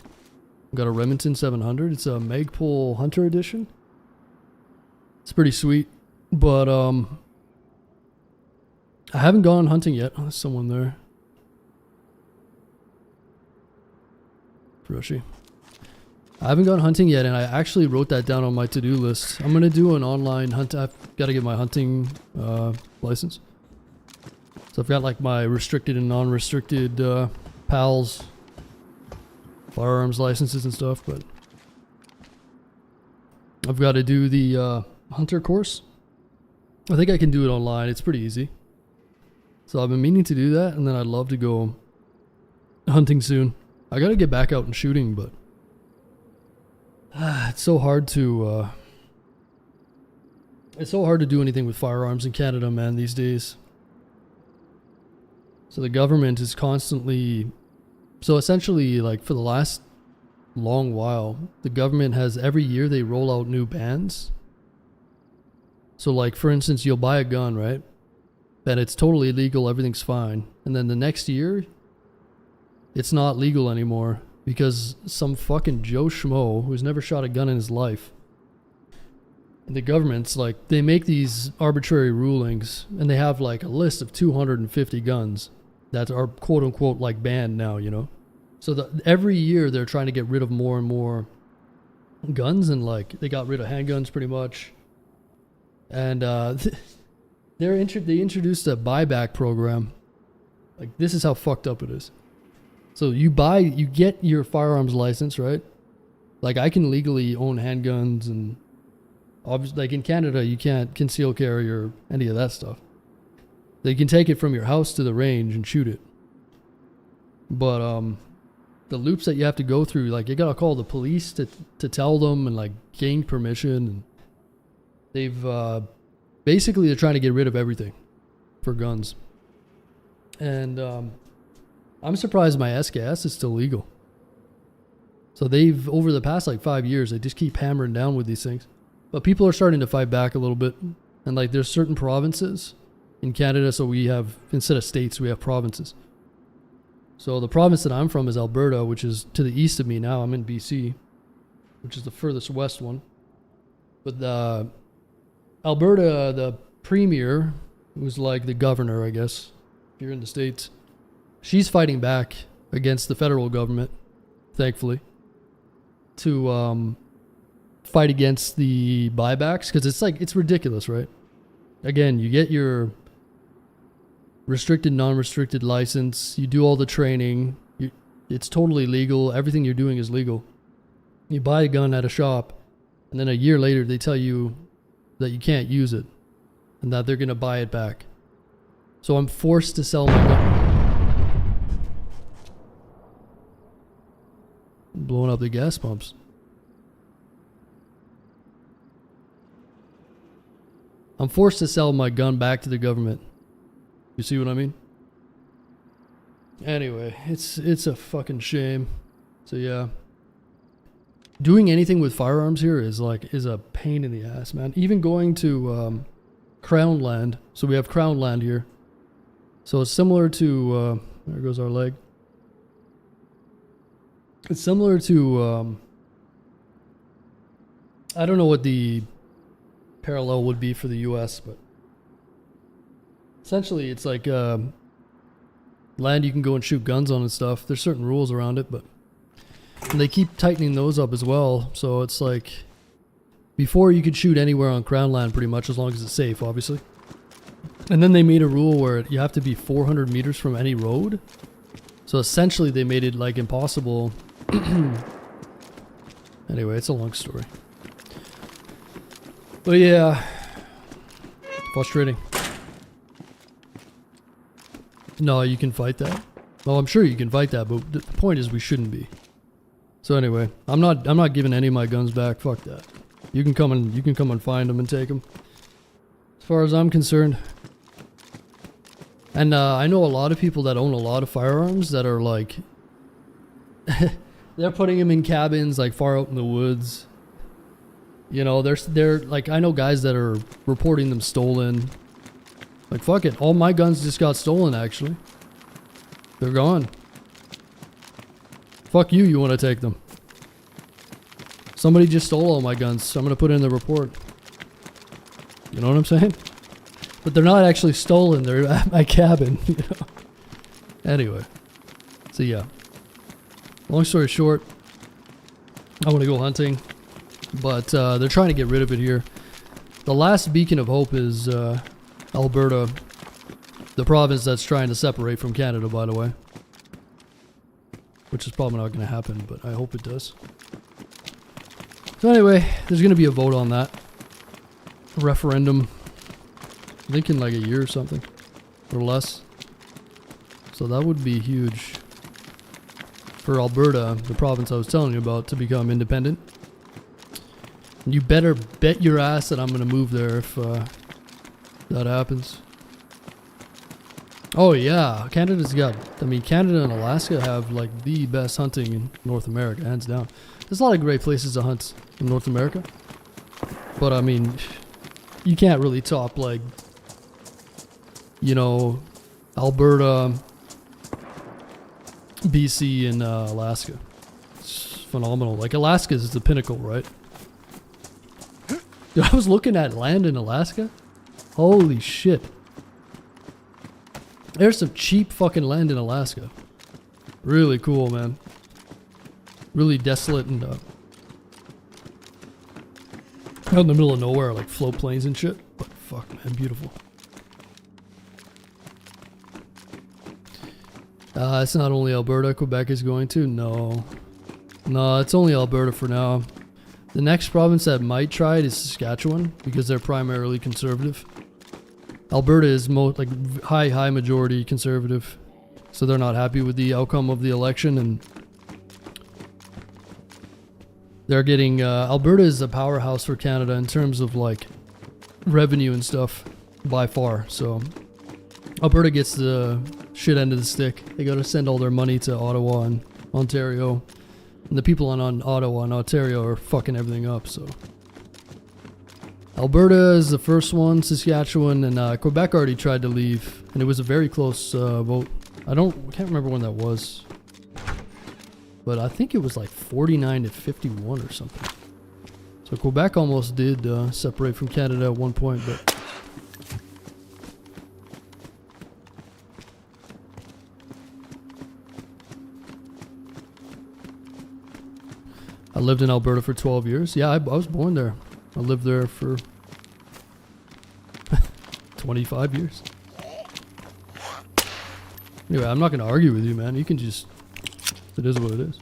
Got a Remington 700. It's a Magpul Hunter Edition. It's pretty sweet, but I haven't gone hunting yet. Oh, there's someone there. Rushy. I haven't gone hunting yet, and I actually wrote that down on my to-do list. I'm gonna do an online hunt. I've got to get my hunting license. So I've got like my restricted and non-restricted PALs, firearms licenses and stuff, but I've got to do the hunter course. I think I can do it online. It's pretty easy. So I've been meaning to do that, and then I'd love to go hunting soon. I gotta get back out and shooting, but it's so hard to do anything with firearms in Canada, man, these days. So the government is constantly, so essentially, like for the last long while. The government has, every year they roll out new bans. So like, for instance, you'll buy a gun, right? And it's totally legal, everything's fine. And then the next year, it's not legal anymore because some fucking Joe Schmo who's never shot a gun in his life, and the government's like, they make these arbitrary rulings and they have like a list of 250 guns that are quote unquote like banned now, you know? So every year they're trying to get rid of more and more guns, and like they got rid of handguns pretty much. And they introduced a buyback program. Like, this is how fucked up it is. So you get your firearms license, right? Like, I can legally own handguns, and obviously, like in Canada, you can't conceal carry or any of that stuff. They can take it from your house to the range and shoot it. But the loops that you have to go through, like, you gotta call the police to tell them and like gain permission. And they've basically they're trying to get rid of everything for guns. And I'm surprised my SKS is still legal. So they've, over the past like 5 years, they just keep hammering down with these things. But people are starting to fight back a little bit. And like, there's certain provinces in Canada, so we have, instead of states, we have provinces. So the province that I'm from is Alberta, which is to the east of me now. I'm in BC, which is the furthest west one. But Alberta, the premier, who's like the governor, I guess, if you're in the States, she's fighting back against the federal government, thankfully, to fight against the buybacks, because it's like, it's ridiculous, right? Again, you get your restricted, non-restricted license, you do all the training, it's totally legal, everything you're doing is legal. You buy a gun at a shop, and then a year later they tell you that you can't use it, and that they're going to buy it back. So I'm forced to sell my gun. Blowing up the gas pumps. I'm forced to sell my gun back to the government. You see what I mean? Anyway, it's a fucking shame. So yeah. Doing anything with firearms here is a pain in the ass, man. Even going to Crown Land. So we have Crown Land here. So it's similar to there goes our leg. It's similar to I don't know what the parallel would be for the US, but essentially it's like land you can go and shoot guns on and stuff. There's certain rules around it, but and they keep tightening those up as well. So it's like, before you could shoot anywhere on Crown Land pretty much, as long as it's safe, obviously. And then they made a rule where you have to be 400 meters from any road. So essentially they made it like impossible. Anyway, it's a long story. But yeah, frustrating. No, you can fight that. Well, I'm sure you can fight that, but the point is we shouldn't be. So anyway, I'm not giving any of my guns back. Fuck that. You can come and find them and take them. As far as I'm concerned. And I know a lot of people that own a lot of firearms that are like, they're putting them in cabins like far out in the woods. You know, they're like, I know guys that are reporting them stolen. Like, fuck it, all my guns just got stolen actually. They're gone. Fuck you, you want to take them. Somebody just stole all my guns, so I'm going to put in the report. You know what I'm saying? But they're not actually stolen, they're at my cabin, you know? Anyway. So yeah. Long story short, I want to go hunting, but they're trying to get rid of it here. The last beacon of hope is Alberta, the province that's trying to separate from Canada, by the way. Which is probably not going to happen, but I hope it does. So anyway, there's going to be a vote on that. A referendum. I think in like a year or something. Or less. So that would be huge. For Alberta, the province I was telling you about, to become independent. And you better bet your ass that I'm going to move there if that happens. Oh yeah, Canada's got. I mean, Canada and Alaska have like the best hunting in North America, hands down. There's a lot of great places to hunt in North America, but I mean, you can't really top like, you know, Alberta, BC, and Alaska. It's phenomenal. Like Alaska is the pinnacle, right? Dude, I was looking at land in Alaska. Holy shit. There's some cheap fucking land in Alaska. Really cool, man. Really desolate and out in the middle of nowhere, like float plains and shit. But fuck, man, beautiful. It's not only Alberta Quebec is going to. No, it's only Alberta for now. The next province that might try it is Saskatchewan because they're primarily conservative. Alberta is like high majority conservative, so they're not happy with the outcome of the election, and they're getting Alberta is a powerhouse for Canada in terms of like revenue and stuff by far. So Alberta gets the shit end of the stick. They got to send all their money to Ottawa and Ontario, and the people on Ottawa and Ontario are fucking everything up. So Alberta is the first one, Saskatchewan, and Quebec already tried to leave, and it was a very close vote. I can't remember when that was, but I think it was like 49 to 51 or something. So Quebec almost did separate from Canada at one point, but I lived in Alberta for 12 years. Yeah, I was born there. I lived there for 25 years. Anyway, I'm not going to argue with you, man. You can just... It is what it is.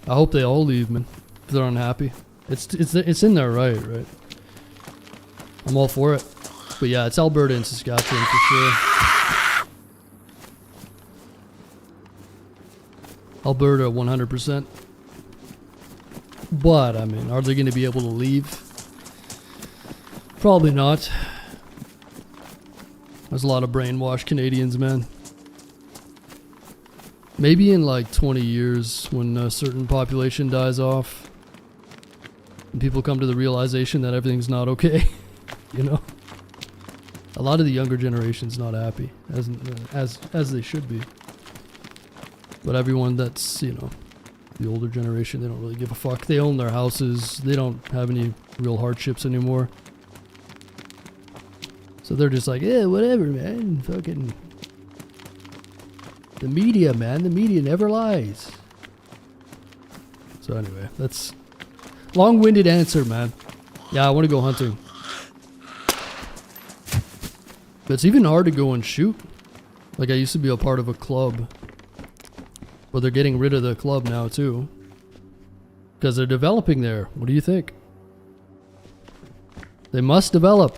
I hope they all leave, man. If they're unhappy. It's in their right? I'm all for it. But yeah, it's Alberta and Saskatchewan for sure. Alberta, 100%. But, I mean, are they going to be able to leave? Probably not. There's a lot of brainwashed Canadians, man. Maybe in like 20 years when a certain population dies off and people come to the realization that everything's not okay, you know? A lot of the younger generation's not happy, as they should be. But everyone that's, you know, the older generation, they don't really give a fuck. They own their houses. They don't have any real hardships anymore. So they're just like, yeah, whatever, man. Fucking... The media, man. The media never lies. So anyway, that's... Long-winded answer, man. Yeah, I want to go hunting. But it's even hard to go and shoot. Like, I used to be a part of a club. But they're getting rid of the club now, too. Because they're developing there. What do you think? They must develop.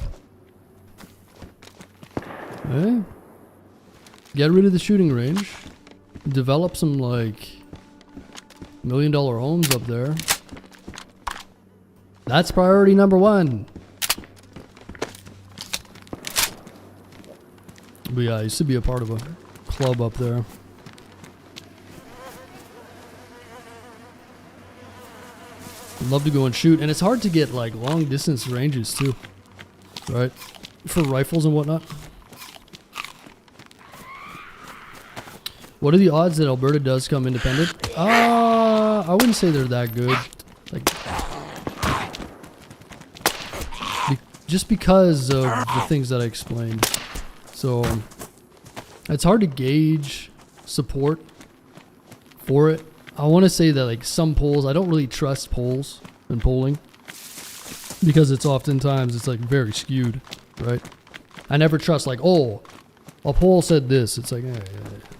Eh? Get rid of the shooting range. Develop some, like, $1 million homes up there. That's priority number one. But yeah, I used to be a part of a club up there. I'd love to go and shoot. And it's hard to get, like, long distance ranges, too. Right? For rifles and whatnot. What are the odds that Alberta does come independent? I wouldn't say they're that good. Like, just because of the things that I explained. So, it's hard to gauge support for it. I want to say that, like, some polls, I don't really trust polls and polling. Because it's oftentimes, it's like very skewed, right? I never trust, like, oh, a poll said this. It's like,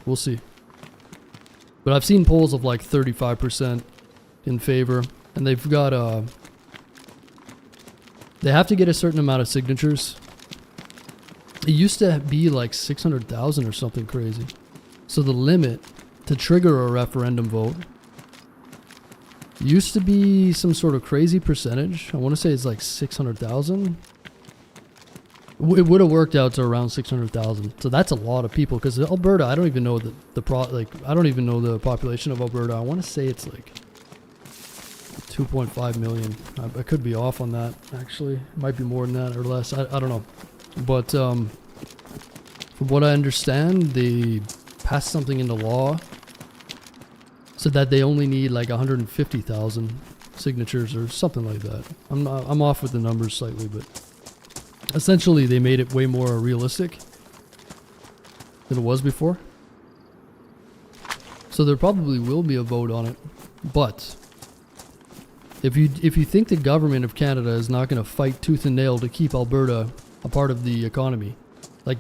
we'll see. But I've seen polls of like 35% in favor, and they've got they have to get a certain amount of signatures. It used to be like 600,000 or something crazy. So the limit to trigger a referendum vote used to be some sort of crazy percentage. I want to say it's like 600,000. It would have worked out to around 600,000. So that's a lot of people. Because Alberta, I don't even know I don't even know the population of Alberta. I want to say it's like 2.5 million. I could be off on that. Actually, it might be more than that or less. I don't know. But from what I understand, they passed something into law so that they only need like 150,000 signatures or something like that. I'm off with the numbers slightly, but essentially they made it way more realistic than it was before. So there probably will be a vote on it. But if you think the government of Canada is not going to fight tooth and nail to keep Alberta a part of the economy, like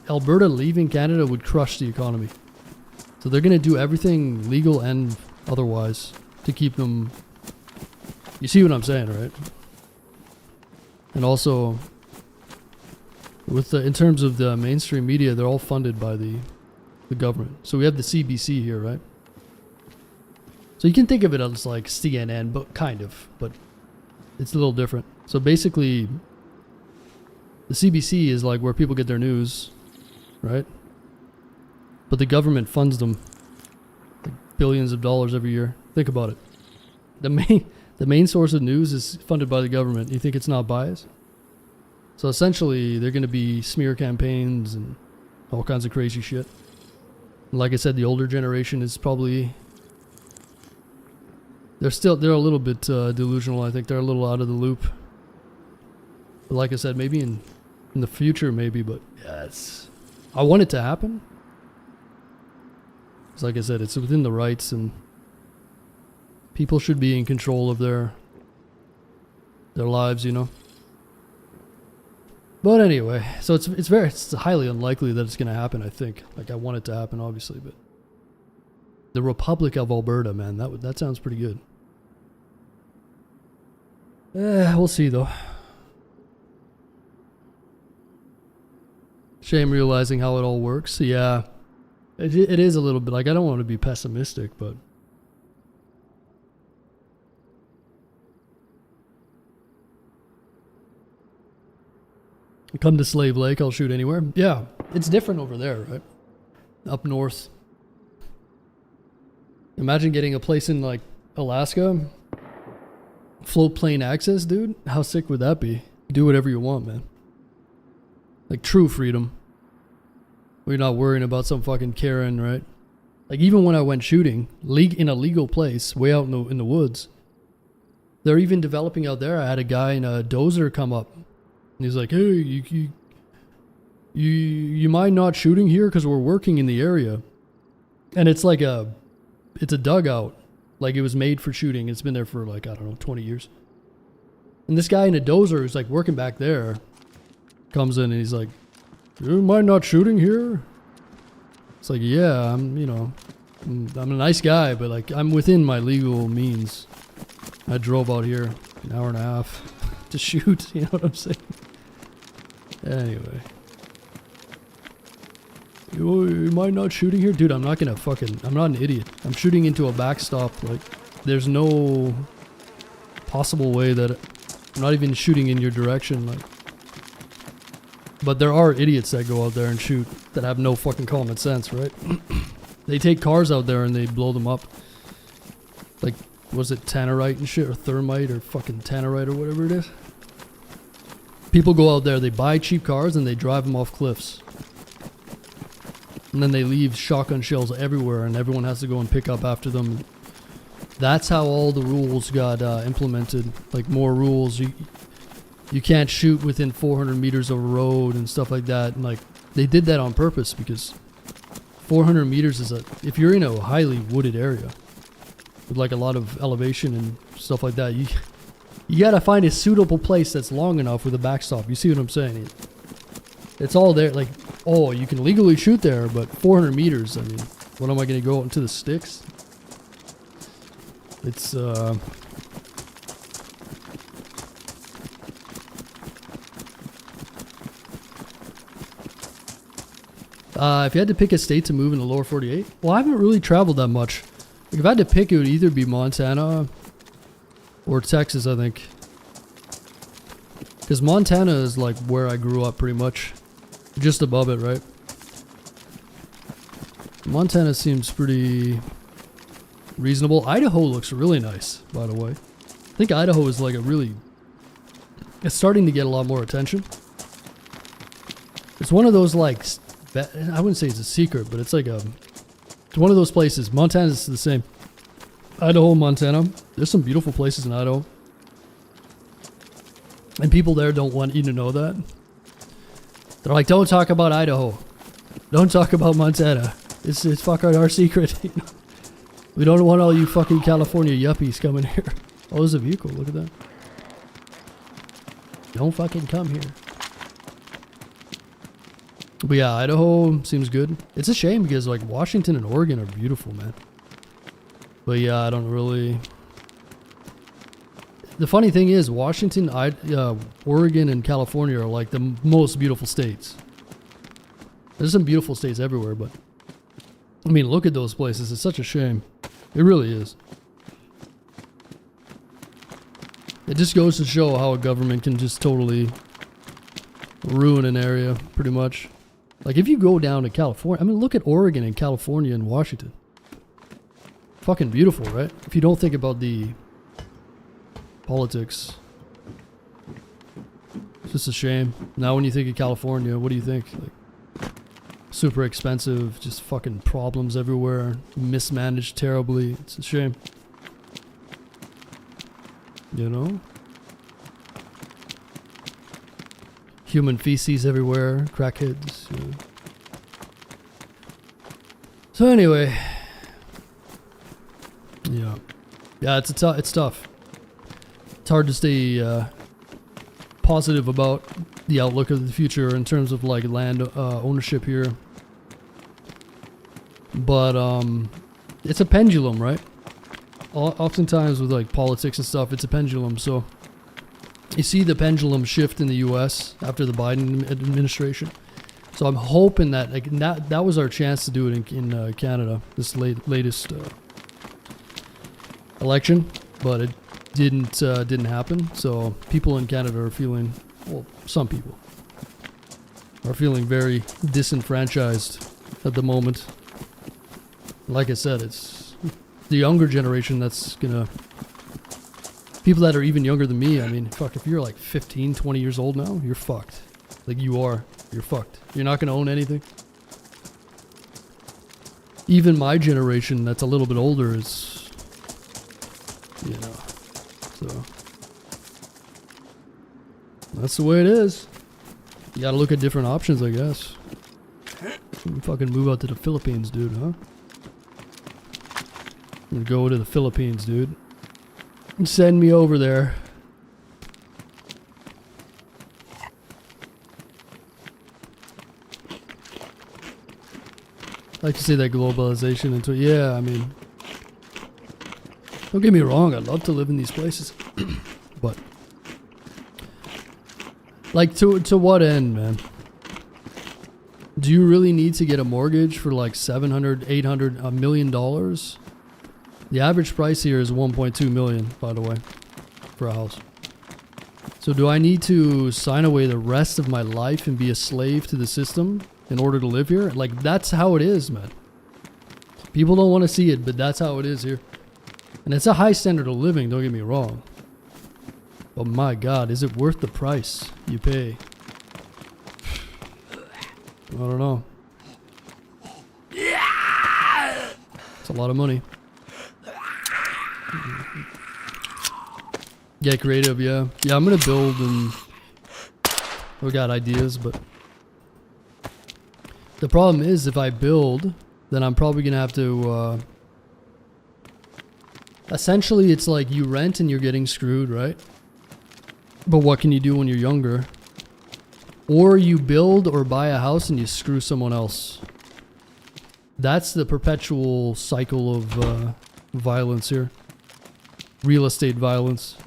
Alberta leaving Canada would crush the economy. So they're going to do everything legal and otherwise to keep them. You see what I'm saying, right? And also, in terms of the mainstream media, they're all funded by the government. So we have the CBC here, right? So you can think of it as like CNN, but kind of, but it's a little different. So basically, the CBC is like where people get their news, right? But the government funds them like billions of dollars every year. Think about it. The main source of news is funded by the government. You think it's not biased? So essentially, they're going to be smear campaigns and all kinds of crazy shit. And like I said, the older generation is probably they're a little bit delusional. I think they're a little out of the loop. But like I said, maybe in the future, maybe. But yeah, I want it to happen. Because like I said, it's within the rights, and people should be in control of their lives, you know. But anyway, so it's highly unlikely that it's going to happen. I think, like, I want it to happen, obviously, but the Republic of Alberta, man, that sounds pretty good. We'll see though. Shame realizing how it all works. Yeah, it is a little bit like, I don't want to be pessimistic, but come to Slave Lake, I'll shoot anywhere. Yeah, it's different over there, right? Up north. Imagine getting a place in like Alaska. Float plane access, dude. How sick would that be? Do whatever you want, man. Like true freedom. We're not worrying about some fucking Karen, right? Like even when I went shooting, in a legal place, way out in the woods, they're even developing out there. I had a guy in a dozer come up. And he's like, hey, you mind not shooting here? Because we're working in the area. And it's like it's a dugout. Like it was made for shooting. It's been there for like, I don't know, 20 years. And this guy in a dozer who's like working back there comes in and he's like, you mind not shooting here? It's like, yeah, I'm a nice guy, but like I'm within my legal means. I drove out here an hour and a half to shoot, you know what I'm saying? Anyway. You mind not shooting here? Dude, I'm not an idiot. I'm shooting into a backstop. Like, there's no possible way that I'm not even shooting in your direction. Like, but there are idiots that go out there and shoot that have no fucking common sense, right? They take cars out there and they blow them up. Like, was it tannerite and shit, or thermite, or fucking tannerite, or whatever it is? People go out there, they buy cheap cars and they drive them off cliffs. And then they leave shotgun shells everywhere and everyone has to go and pick up after them. That's how all the rules got implemented. Like more rules. You can't shoot within 400 meters of a road and stuff like that. And like they did that on purpose because 400 meters is if you're in a highly wooded area with like a lot of elevation and stuff like that, you gotta find a suitable place that's long enough with a backstop. You see what I'm saying? It's all there. Like, oh, you can legally shoot there, but 400 meters, I mean, what am I going to go out into the sticks? It's, if you had to pick a state to move in the lower 48, well, I haven't really traveled that much. Like, if I had to pick, it would either be Montana or Texas, I think. Because Montana is like where I grew up pretty much. Just above it, right? Montana seems pretty reasonable. Idaho looks really nice, by the way. I think Idaho is like a really... It's starting to get a lot more attention. It's one of those like... I wouldn't say it's a secret, but it's like a... It's one of those places. Montana's the same. Idaho, Montana. There's some beautiful places in Idaho. And people there don't want you to know that. They're like, don't talk about Idaho. Don't talk about Montana. It's fucking our secret. You know? We don't want all you fucking California yuppies coming here. Oh, there's a vehicle. Look at that. Don't fucking come here. But yeah, Idaho seems good. It's a shame because like Washington and Oregon are beautiful, man. But yeah, I don't really... The funny thing is, Washington, Oregon, and California are like the most beautiful states. There's some beautiful states everywhere, but... I mean, look at those places. It's such a shame. It really is. It just goes to show how a government can just totally ruin an area, pretty much. Like, if you go down to California... I mean, look at Oregon and California and Washington. Fucking beautiful, right? If you don't think about the... politics. It's just a shame. Now when you think of California, what do you think? Like, super expensive, just fucking problems everywhere, mismanaged terribly. It's a shame. You know? Human feces everywhere, crackheads. You know. So anyway. Yeah. Yeah, it's tough. It's hard to stay positive about the outlook of the future in terms of like land ownership here. But it's a pendulum, right? Oftentimes with like politics and stuff, it's a pendulum. So you see the pendulum shift in the U.S. after the Biden administration. So I'm hoping that like that was our chance to do it in Canada, this latest election, but it didn't happen. So people in Canada are feeling, well, some people are feeling very disenfranchised at the moment. Like I said, it's the younger generation that's gonna, people that are even younger than me. I mean, fuck, if you're like 15, 20 years old now, you're fucked. Like you're fucked. You're not gonna own anything. Even my generation that's a little bit older is, you know, so that's the way it is. You gotta look at different options, I guess. Fucking move out to the Philippines, dude, huh? I'm gonna go to the Philippines, dude. Send me over there. I like to say that globalization into, yeah, I mean, don't get me wrong, I'd love to live in these places. But like to what end, man? Do you really need to get a mortgage for like $700, $800, $1 million? The average price here is 1.2 million, by the way, for a house. So do I need to sign away the rest of my life and be a slave to the system in order to live here? Like, that's how it is, man. People don't want to see it, but that's how it is here. And it's a high standard of living, don't get me wrong. But my God, is it worth the price you pay? I don't know. It's a lot of money. Get creative, yeah. Yeah, I'm gonna build and we got ideas, but the problem is if I build, then I'm probably gonna have to essentially it's like you rent and you're getting screwed, right? But what can you do when you're younger? Or you build or buy a house and you screw someone else. That's the perpetual cycle of violence here. Real estate violence.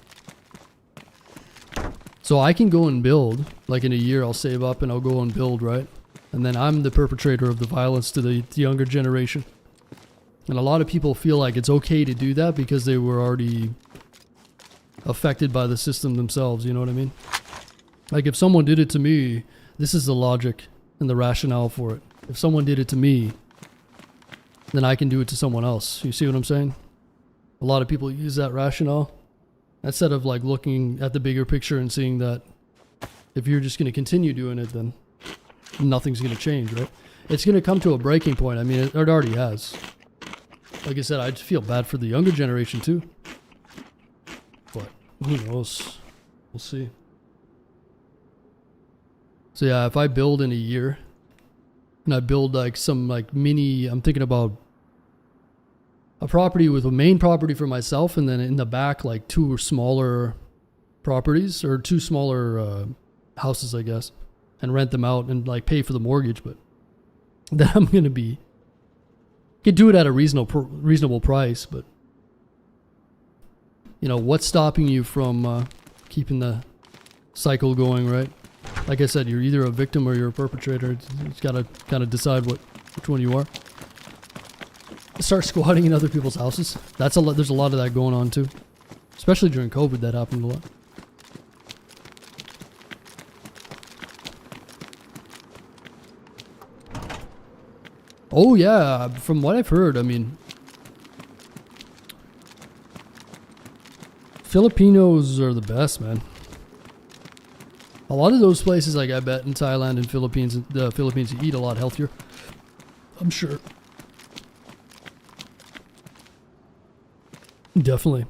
So I can go and build, like in a year I'll save up and I'll go and build, right? And then I'm the perpetrator of the violence to the younger generation. And a lot of people feel like it's okay to do that because they were already affected by the system themselves, you know what I mean? Like if someone did it to me, this is the logic and the rationale for it. If someone did it to me, then I can do it to someone else. You see what I'm saying? A lot of people use that rationale instead of like looking at the bigger picture and seeing that if you're just going to continue doing it, then nothing's going to change, right? It's going to come to a breaking point. I mean, it already has. Like I said, I feel bad for the younger generation too. But who knows? We'll see. So yeah, if I build in a year and I build like some like mini, I'm thinking about a property with a main property for myself and then in the back like 2 smaller properties or 2 smaller houses, I guess, and rent them out and like pay for the mortgage. But then I'm going to be, could do it at a reasonable price, but you know, what's stopping you from keeping the cycle going, right? Like I said, you're either a victim or you're a perpetrator. It's got to kind of decide which one you are. Start squatting in other people's houses. That's a lot. There's a lot of that going on too, especially during COVID. That happened a lot. Oh yeah, from what I've heard, I mean, Filipinos are the best, man. A lot of those places, like I bet in Thailand and the Philippines, you eat a lot healthier. I'm sure. Definitely.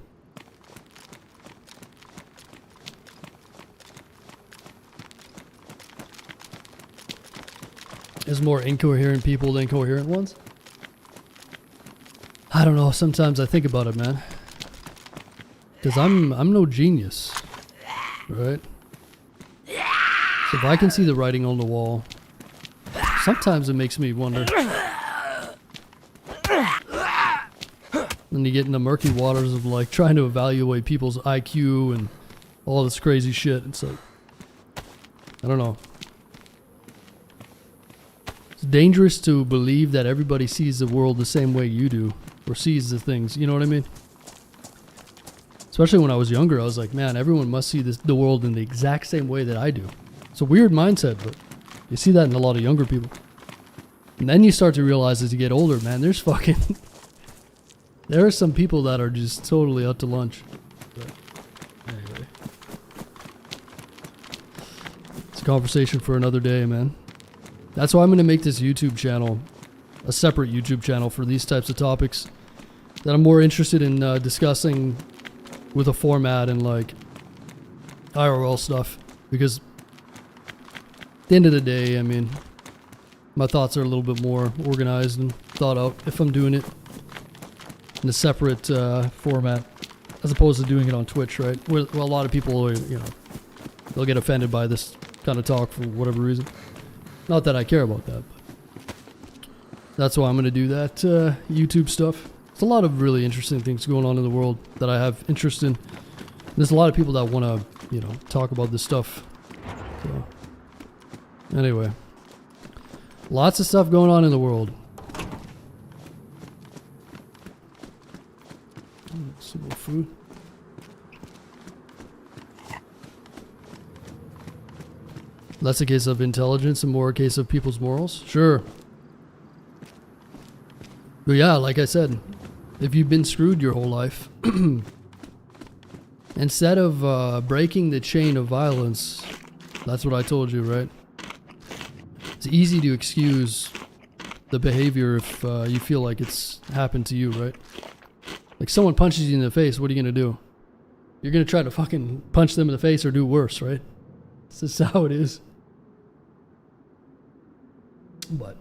There's more incoherent people than coherent ones. I don't know. Sometimes I think about it, man. Because I'm no genius, right? So if I can see the writing on the wall, sometimes it makes me wonder. Then you get in the murky waters of like trying to evaluate people's IQ and all this crazy shit. It's like, I don't know. It's dangerous to believe that everybody sees the world the same way you do, or sees the things, you know what I mean? Especially when I was younger, I was like, man, everyone must see the world in the exact same way that I do. It's a weird mindset, but you see that in a lot of younger people. And then you start to realize as you get older, man, there's fucking... there are some people that are just totally out to lunch. But anyway. It's a conversation for another day, man. That's why I'm going to make this YouTube channel a separate YouTube channel for these types of topics that I'm more interested in discussing with a format and like IRL stuff. Because at the end of the day, I mean, my thoughts are a little bit more organized and thought out if I'm doing it in a separate format as opposed to doing it on Twitch, right? Where a lot of people, you know, they'll get offended by this kind of talk for whatever reason. Not that I care about that, but that's why I'm going to do that YouTube stuff. There's a lot of really interesting things going on in the world that I have interest in. There's a lot of people that want to, you know, talk about this stuff. So, anyway, lots of stuff going on in the world. Some more food. Less a case of intelligence and more a case of people's morals? Sure. But yeah, like I said, if you've been screwed your whole life, instead of breaking the chain of violence, that's what I told you, right? It's easy to excuse the behavior if you feel like it's happened to you, right? Like someone punches you in the face, what are you going to do? You're going to try to fucking punch them in the face or do worse, right? This is how it is. But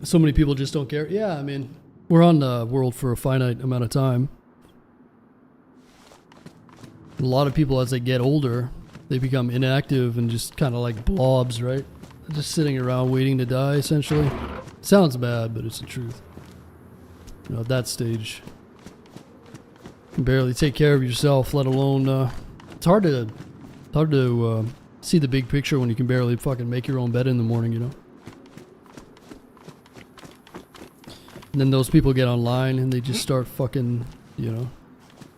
so many people just don't care. Yeah, I mean, we're on the world for a finite amount of time. A lot of people, as they get older, they become inactive and just kind of like blobs, right? Just sitting around waiting to die, essentially. Sounds bad, but it's the truth. You know, at that stage, you can barely take care of yourself, let alone, it's hard to see the big picture when you can barely fucking make your own bed in the morning, you know? And then those people get online and they just start fucking, you know,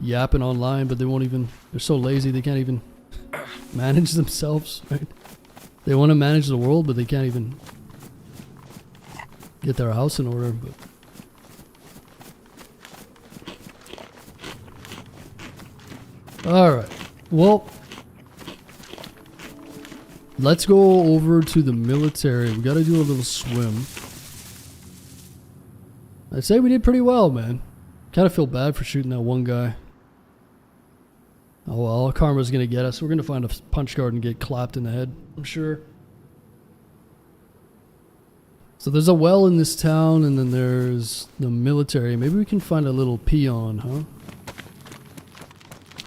yapping online, but they won't even, they're so lazy they can't even manage themselves, right? They want to manage the world, but they can't even get their house in order. But alright, well, let's go over to the military. We gotta do a little swim. I'd say we did pretty well, man. Kind of feel bad for shooting that one guy. Oh well, karma's gonna get us. We're gonna find a punch card and get clapped in the head, I'm sure. So there's a well in this town, and then there's the military. Maybe we can find a little peon, huh?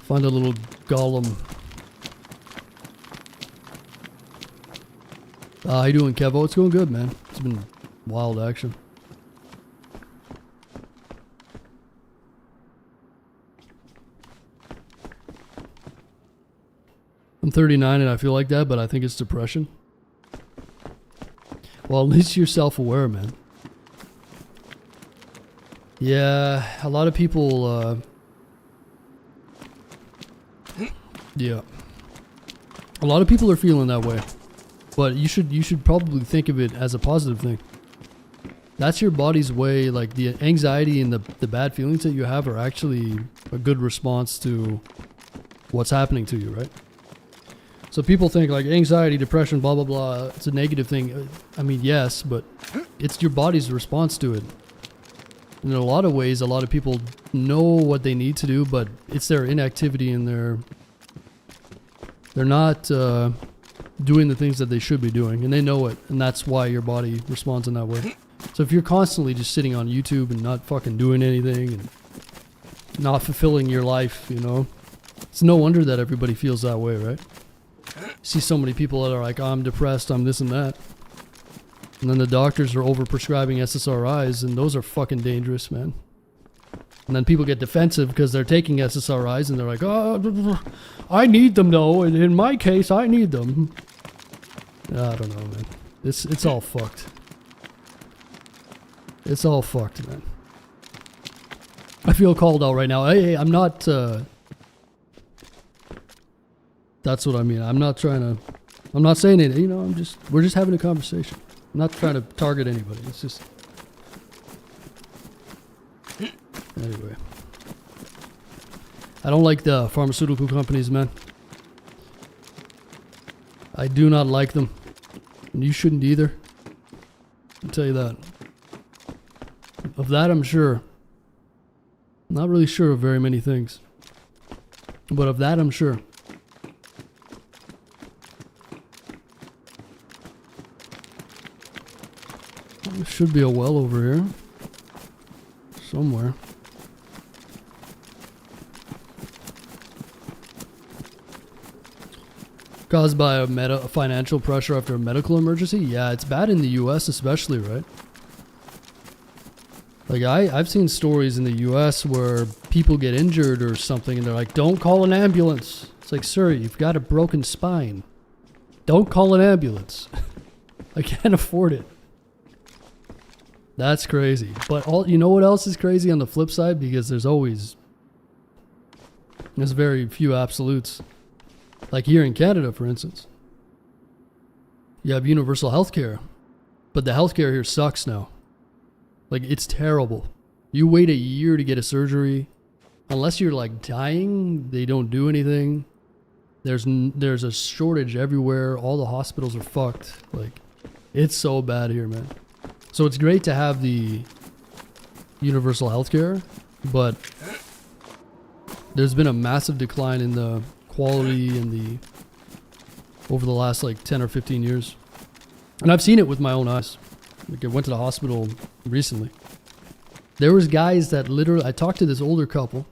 Find a little golem. How you doing, Kevo? It's going good, man. It's been wild action. I'm 39 and I feel like that, but I think it's depression. Well, at least you're self-aware, man. Yeah, a lot of people, yeah. A lot of people are feeling that way. But you should probably think of it as a positive thing. That's your body's way, like the anxiety and the bad feelings that you have are actually a good response to what's happening to you, right? So people think like anxiety, depression, blah, blah, blah, it's a negative thing. I mean, yes, but it's your body's response to it. In a lot of ways, a lot of people know what they need to do, but it's their inactivity and they're not doing the things that they should be doing, and they know it, and that's why your body responds in that way. So if you're constantly just sitting on YouTube and not fucking doing anything and not fulfilling your life, you know, it's no wonder that everybody feels that way, right? See so many people that are like, oh, I'm depressed, I'm this and that. And then the doctors are over prescribing SSRIs, and those are fucking dangerous, man. And then people get defensive because they're taking SSRIs and they're like, oh, I need them though. And in my case, I need them. I don't know, man. It's all fucked. It's all fucked, man. I feel called out right now. Hey, I'm not, that's what I mean. I'm not saying it, you know, we're just having a conversation. I'm not trying to target anybody. It's just, anyway. I don't like the pharmaceutical companies, man. I do not like them. And you shouldn't either. I'll tell you that. Of that, I'm sure. Not really sure of very many things. But of that, I'm sure. There should be a well over here. Somewhere. Caused by a financial pressure after a medical emergency? Yeah, it's bad in the US especially, right? Like I've seen stories in the US where people get injured or something and they're like, don't call an ambulance. It's like, sir, you've got a broken spine. Don't call an ambulance. I can't afford it. That's crazy. But you know what else is crazy on the flip side? Because there's very few absolutes. Like here in Canada, for instance. You have universal healthcare. But the healthcare here sucks now. Like, it's terrible. You wait a year to get a surgery. Unless you're like dying, they don't do anything. There's a shortage everywhere. All the hospitals are fucked. Like, it's so bad here, man. So it's great to have the universal healthcare, but there's been a massive decline in the quality and over the last like 10 or 15 years. And I've seen it with my own eyes. Like I went to the hospital recently. There was guys that literally, I talked to this older couple.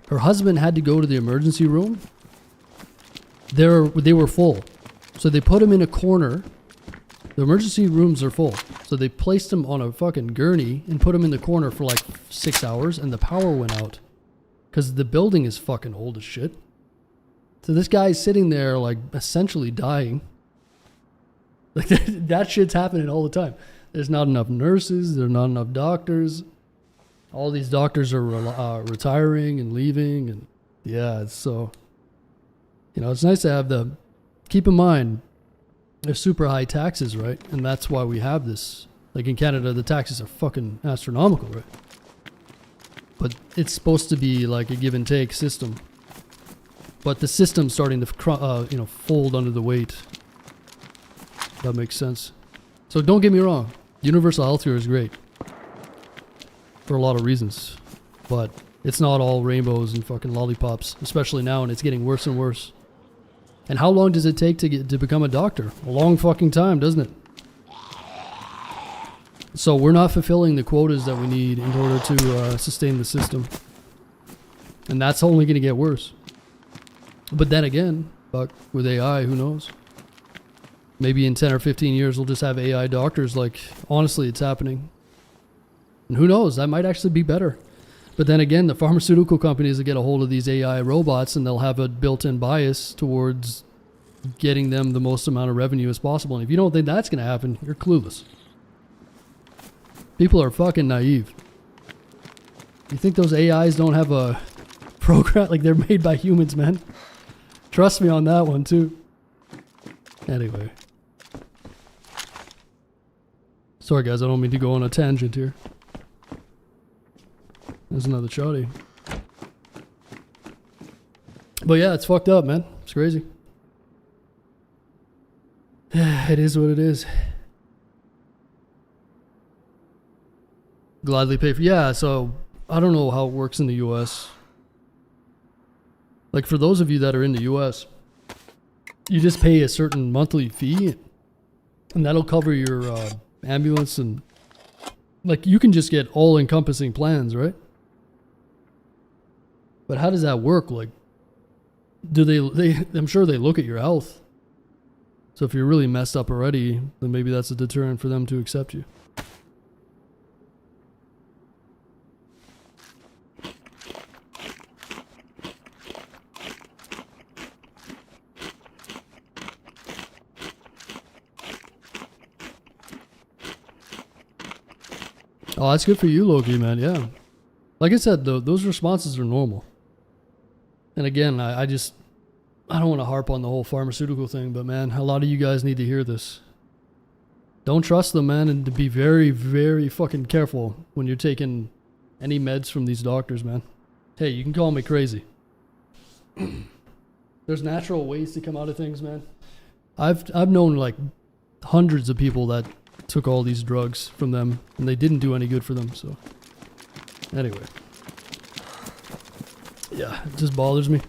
Her husband had to go to the emergency room. They were full. So they put him in a corner. The emergency rooms are full. So they placed him on a fucking gurney and put him in the corner for like 6 hours, and the power went out. Because the building is fucking old as shit. So this guy's sitting there like essentially dying. Like that shit's happening all the time. There's not enough nurses. There's not enough doctors. All these doctors are retiring and leaving, and yeah, it's so, it's nice to have the, keep in mind, there's super high taxes, right? And that's why we have this. Like in Canada, the taxes are fucking astronomical, right? But it's supposed to be like a give and take system. But the system's starting to, fold under the weight. That makes sense. So don't get me wrong. Universal healthcare is great. For a lot of reasons. But it's not all rainbows and fucking lollipops. Especially now, and it's getting worse and worse. And how long does it take to become a doctor? A long fucking time, doesn't it? So we're not fulfilling the quotas that we need in order to sustain the system. And that's only going to get worse. But then again, fuck, with AI, who knows? Maybe in 10 or 15 years we'll just have AI doctors. Like, honestly, it's happening. And who knows, that might actually be better. But then again, the pharmaceutical companies will get a hold of these AI robots and they'll have a built-in bias towards getting them the most amount of revenue as possible. And if you don't think that's going to happen, you're clueless. People are fucking naive. You think those AIs don't have a program? Like, they're made by humans, man. Trust me on that one, too. Anyway. Sorry, guys, I don't mean to go on a tangent here. There's another shotty. But yeah, it's fucked up, man. It's crazy. It is what it is. Gladly pay for... Yeah, so I don't know how it works in the US. Like, for those of you that are in the US, you just pay a certain monthly fee, and that'll cover your ambulance, and like, you can just get all-encompassing plans, right? But how does that work? Like, do they I'm sure they look at your health. So if you're really messed up already, then maybe that's a deterrent for them to accept you. Oh, that's good for you, Loki, man. Yeah. Like I said, though, those responses are normal. And again, I don't want to harp on the whole pharmaceutical thing, but man, a lot of you guys need to hear this. Don't trust them, man, and to be very, very fucking careful when you're taking any meds from these doctors, man. Hey, you can call me crazy. There's natural ways to come out of things, man. I've known like hundreds of people that took all these drugs from them, and they didn't do any good for them, so... Anyway. Yeah, it just bothers me.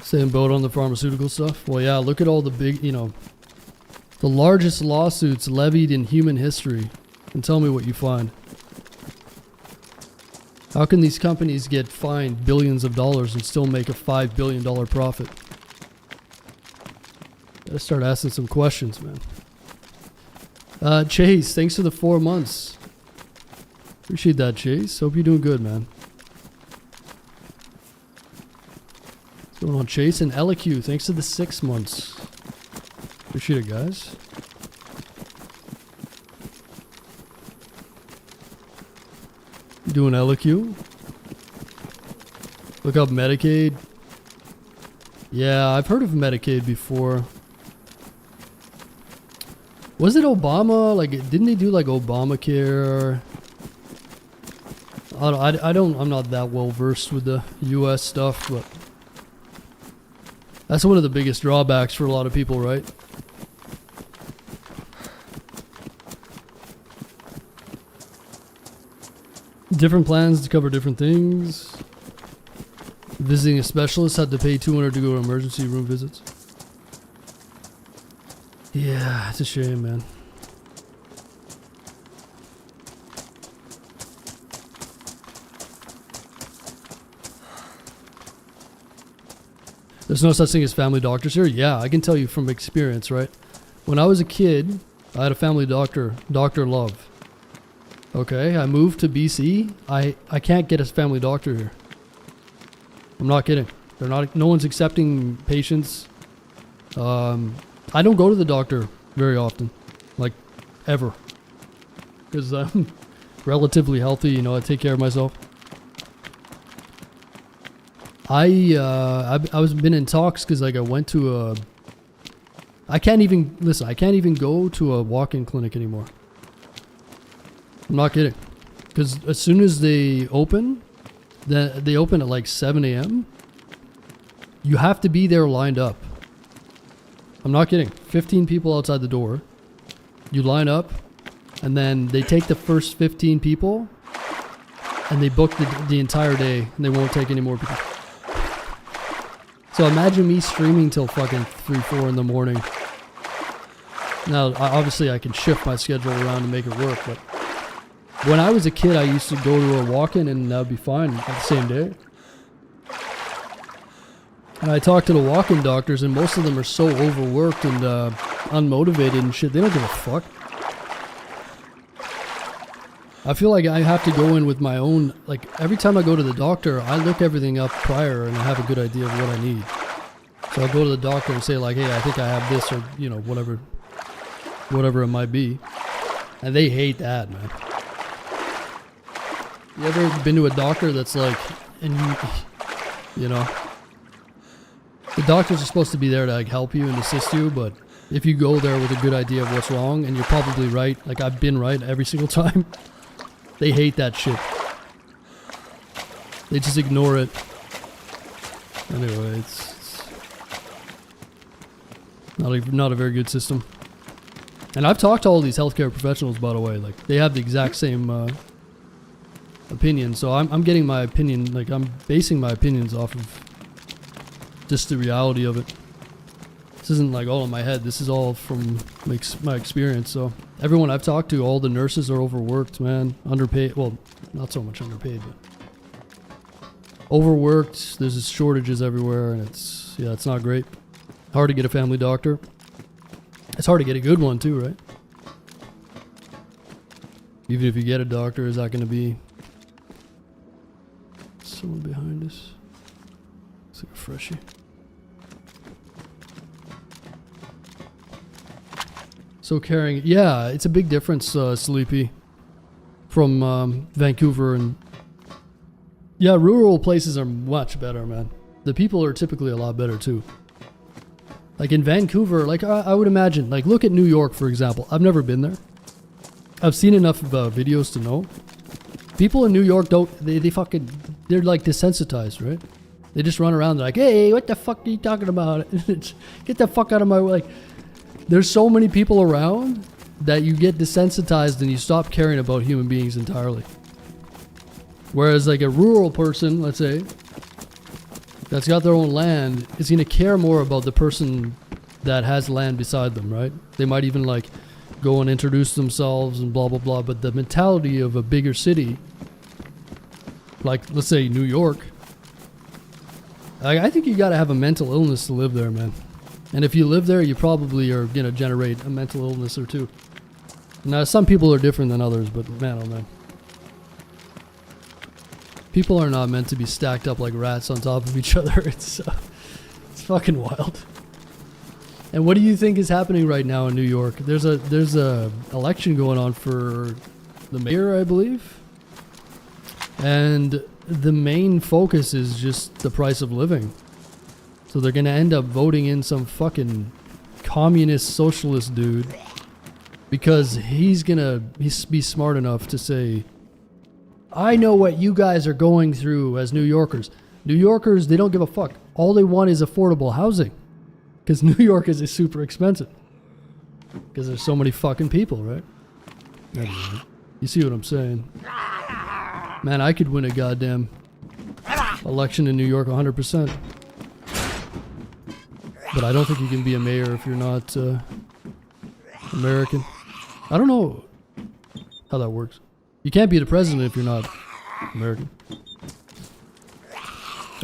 Same boat on the pharmaceutical stuff? Well, yeah, look at all the big, the largest lawsuits levied in human history, and tell me what you find. How can these companies get fined billions of dollars and still make a $5 billion profit? Gotta start asking some questions, man. Chase, thanks for the 4 months. Appreciate that, Chase. Hope you're doing good, man. What's going on, Chase? And LQ, thanks for the 6 months. Appreciate it, guys. You doing LQ? Look up Medicaid. Yeah, I've heard of Medicaid before. Was it Obama? Like, didn't they do like Obamacare? I'm not that well versed with the US stuff, but that's one of the biggest drawbacks for a lot of people, right? Different plans to cover different things. Visiting a specialist had to pay $200 to go to emergency room visits. Yeah, it's a shame, man. There's no such thing as family doctors here? Yeah, I can tell you from experience, right? When I was a kid, I had a family doctor, Dr. Love. Okay, I moved to BC. I can't get a family doctor here. I'm not kidding. They're not. No one's accepting patients. I don't go to the doctor very often, like ever, because I'm relatively healthy. You know, I take care of myself. I was been in talks because like I went to a. I can't even listen. I can't even go to a walk-in clinic anymore. I'm not kidding, because as soon as they open, they open at like 7 a.m. You have to be there lined up. I'm not kidding. 15 people outside the door. You line up, and then they take the first 15 people, and they book the entire day, and they won't take any more people. So imagine me streaming till fucking 3, 4 in the morning. Now, obviously I can shift my schedule around to make it work, but when I was a kid, I used to go to a walk-in and that would be fine on the same day. And I talked to the walk-in doctors, and most of them are so overworked and unmotivated and shit. They don't give a fuck. I feel like I have to go in with my own, like every time I go to the doctor, I look everything up prior and I have a good idea of what I need. So I go to the doctor and say like, hey, I think I have this, or you know, whatever it might be. And they hate that, man. You ever been to a doctor that's like, and you know, the doctors are supposed to be there to like help you and assist you, but if you go there with a good idea of what's wrong, and you're probably right, like I've been right every single time, they hate that shit. They just ignore it. Anyway, it's not a very good system. And I've talked to all these healthcare professionals, by the way, like they have the exact same opinion. So I'm getting my opinion, like I'm basing my opinions off of just the reality of it. This isn't like all in my head. This is all from my experience. So everyone I've talked to, all the nurses are overworked, man. Underpaid. Well, not so much underpaid, but overworked. There's shortages everywhere, and it's not great. Hard to get a family doctor. It's hard to get a good one too, right? Even if you get a doctor, is that going to be someone behind us? It's like a freshie. So caring, yeah, it's a big difference, Sleepy, from Vancouver. And yeah, rural places are much better, man. The people are typically a lot better too. Like in Vancouver, like I would imagine, like look at New York, for example. I've never been there. I've seen enough videos to know. People in New York they're like desensitized, right? They just run around, they're like, hey, what the fuck are you talking about? Get the fuck out of my way. Like, there's so many people around that you get desensitized and you stop caring about human beings entirely. Whereas like a rural person, let's say, that's got their own land, is going to care more about the person that has land beside them, right? They might even like go and introduce themselves and blah, blah, blah. But the mentality of a bigger city, like let's say New York, I think you got to have a mental illness to live there, man. And if you live there, you probably are going to generate a mental illness or two. Now, some people are different than others, but man, oh man. People are not meant to be stacked up like rats on top of each other. It's fucking wild. And what do you think is happening right now in New York? There's a election going on for the mayor, I believe. And the main focus is just the price of living. So they're going to end up voting in some fucking communist socialist dude because he's going to be smart enough to say, I know what you guys are going through as New Yorkers. New Yorkers, they don't give a fuck. All they want is affordable housing because New York is super expensive because there's so many fucking people, right? Anyway, you see what I'm saying? Man, I could win a goddamn election in New York 100%. But I don't think you can be a mayor if you're not American. I don't know how that works. You can't be the president if you're not American.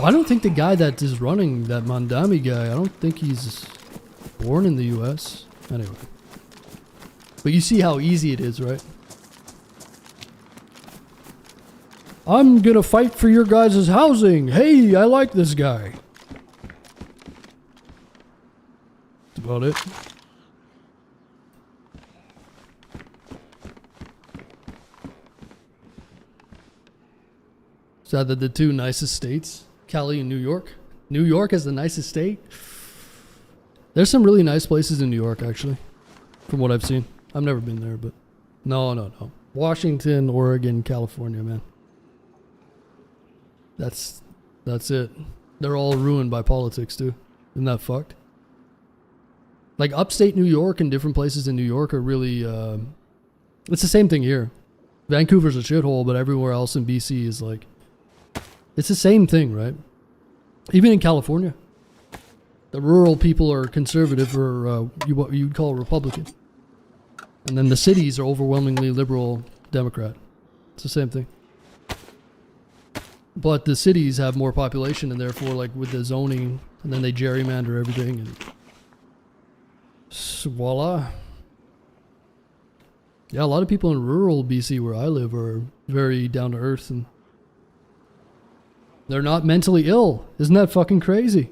I don't think the guy that is running, that Mandami guy, I don't think he's born in the US. Anyway. But you see how easy it is, right? I'm gonna fight for your guys' housing. Hey, I like this guy. That's about it. So that the two nicest states, Cali and New York. New York is the nicest state. There's some really nice places in New York, actually, from what I've seen. I've never been there, but no. Washington, Oregon, California, man. That's it. They're all ruined by politics too. Isn't that fucked? Like upstate New York and different places in New York are really. It's the same thing here. Vancouver's a shithole, but everywhere else in BC is like. It's the same thing, right? Even in California, the rural people are conservative or what you'd call Republican, and then the cities are overwhelmingly liberal Democrat. It's the same thing. But the cities have more population, and therefore, like with the zoning, and then they gerrymander everything, and voila. Yeah, a lot of people in rural BC where I live are very down to earth, and they're not mentally ill. Isn't that fucking crazy?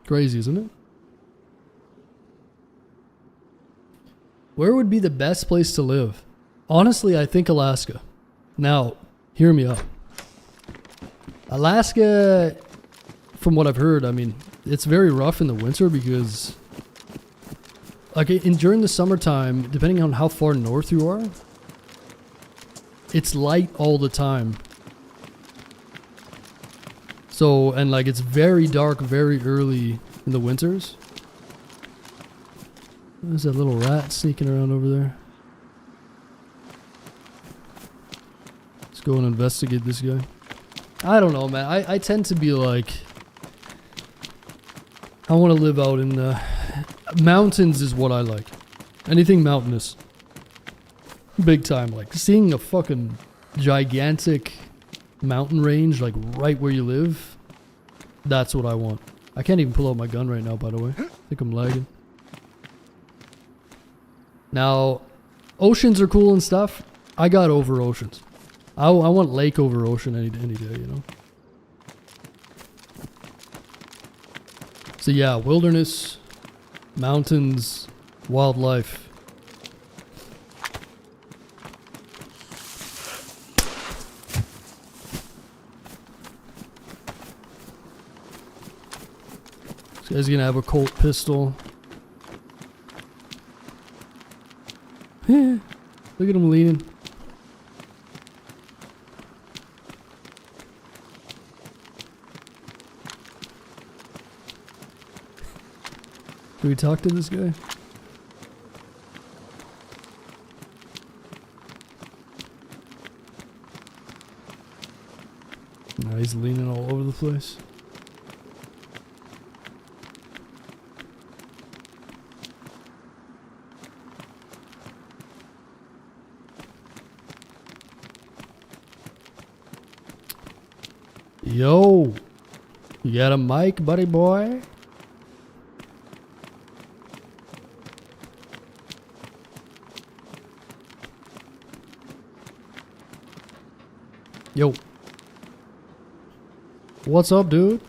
Crazy, isn't it? Where would be the best place to live? Honestly, I think Alaska. Now, hear me out. Alaska, from what I've heard, I mean, it's very rough in the winter because like during the summertime, depending on how far north you are, it's light all the time. So, and like it's very dark very early in the winters. There's that little rat sneaking around over there. Let's go and investigate this guy. I don't know, man. I tend to be like, I want to live out in the mountains is what I like. Anything mountainous. Big time. Like seeing a fucking gigantic mountain range like right where you live. That's what I want. I can't even pull out my gun right now, by the way. I think I'm lagging. Now, oceans are cool and stuff. I got over oceans. I want lake over ocean any day, you know? So yeah, wilderness, mountains, wildlife. This guy's gonna have a Colt pistol. Look at him leaning. Do we talk to this guy? No, he's leaning all over the place. Yo, you got a mic, buddy boy? Yo. What's up, dude?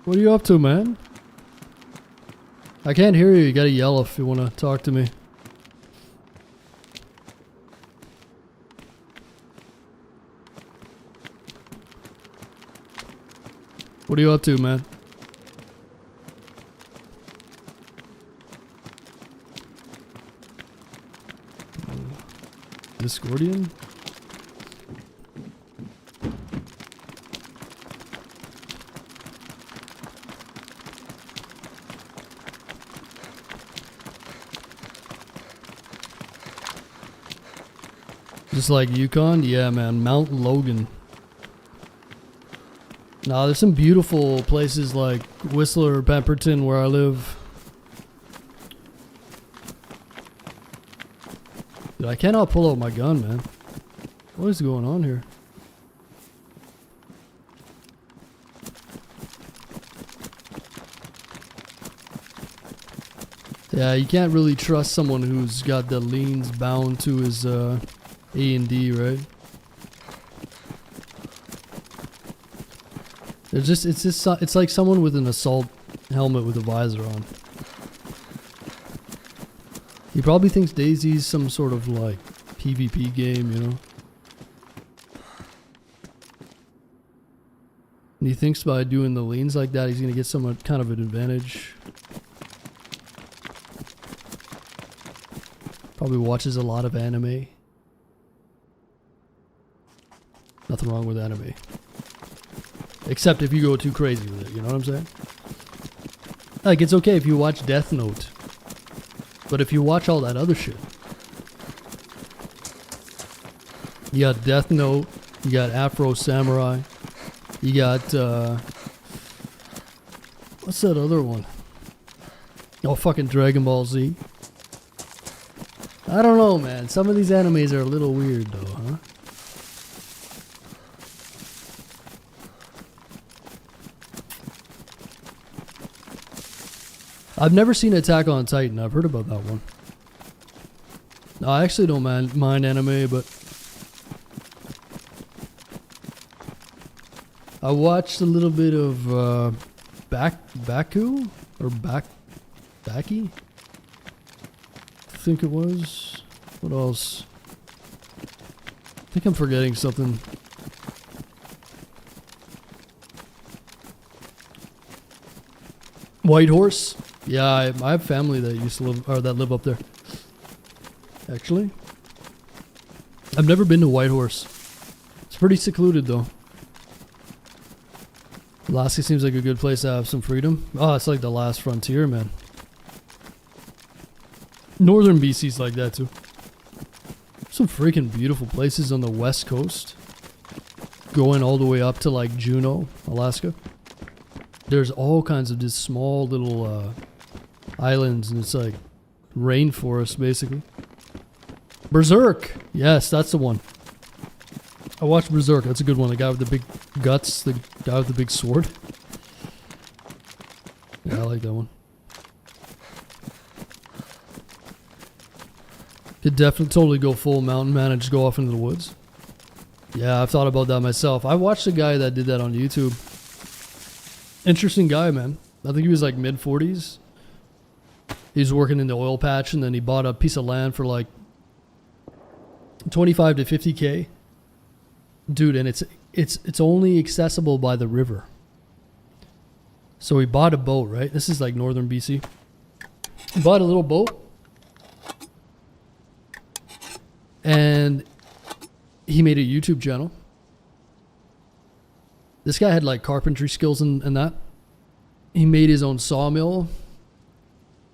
What are you up to, man? I can't hear you. You gotta yell if you wanna talk to me. What are you up to, man? Discordian? Just like Yukon? Yeah, man. Mount Logan. Nah, there's some beautiful places like Whistler or Pemberton where I live. Dude, I cannot pull out my gun, man. What is going on here? Yeah, you can't really trust someone who's got the leans bound to his A&D, right? It's like someone with an assault helmet with a visor on. He probably thinks DayZ's some sort of like PvP game, you know? And he thinks by doing the leans like that, he's gonna get some kind of an advantage. Probably watches a lot of anime. Nothing wrong with anime. Except if you go too crazy with it, you know what I'm saying? Like, it's okay if you watch Death Note. But if you watch all that other shit. You got Death Note, you got Afro Samurai, you got, what's that other one? Oh, fucking Dragon Ball Z. I don't know, man. Some of these animes are a little weird, though, huh? I've never seen Attack on Titan. I've heard about that one. No, I actually don't mind anime, but I watched a little bit of Baku or Baki. I think it was. What else? I think I'm forgetting something. Whitehorse. Yeah, I have family that used to live or that live up there. Actually, I've never been to Whitehorse. It's pretty secluded though. Alaska seems like a good place to have some freedom. Oh, it's like the last frontier, man. Northern BC's like that too. Some freaking beautiful places on the west coast. Going all the way up to like Juneau, Alaska. There's all kinds of just small little islands, and it's like rainforest basically. Berserk! Yes, that's the one. I watched Berserk. That's a good one. The guy with the big guts, the guy with the big sword. Yeah, I like that one. Could definitely totally go full mountain man and just go off into the woods. Yeah, I've thought about that myself. I watched a guy that did that on YouTube. Interesting guy, man. I think he was like mid-40s. He was working in the oil patch, and then he bought a piece of land for like 25 to 50K. Dude, and it's only accessible by the river. So he bought a boat, right? This is like northern BC. He bought a little boat. And he made a YouTube channel. This guy had like carpentry skills and that. He made his own sawmill.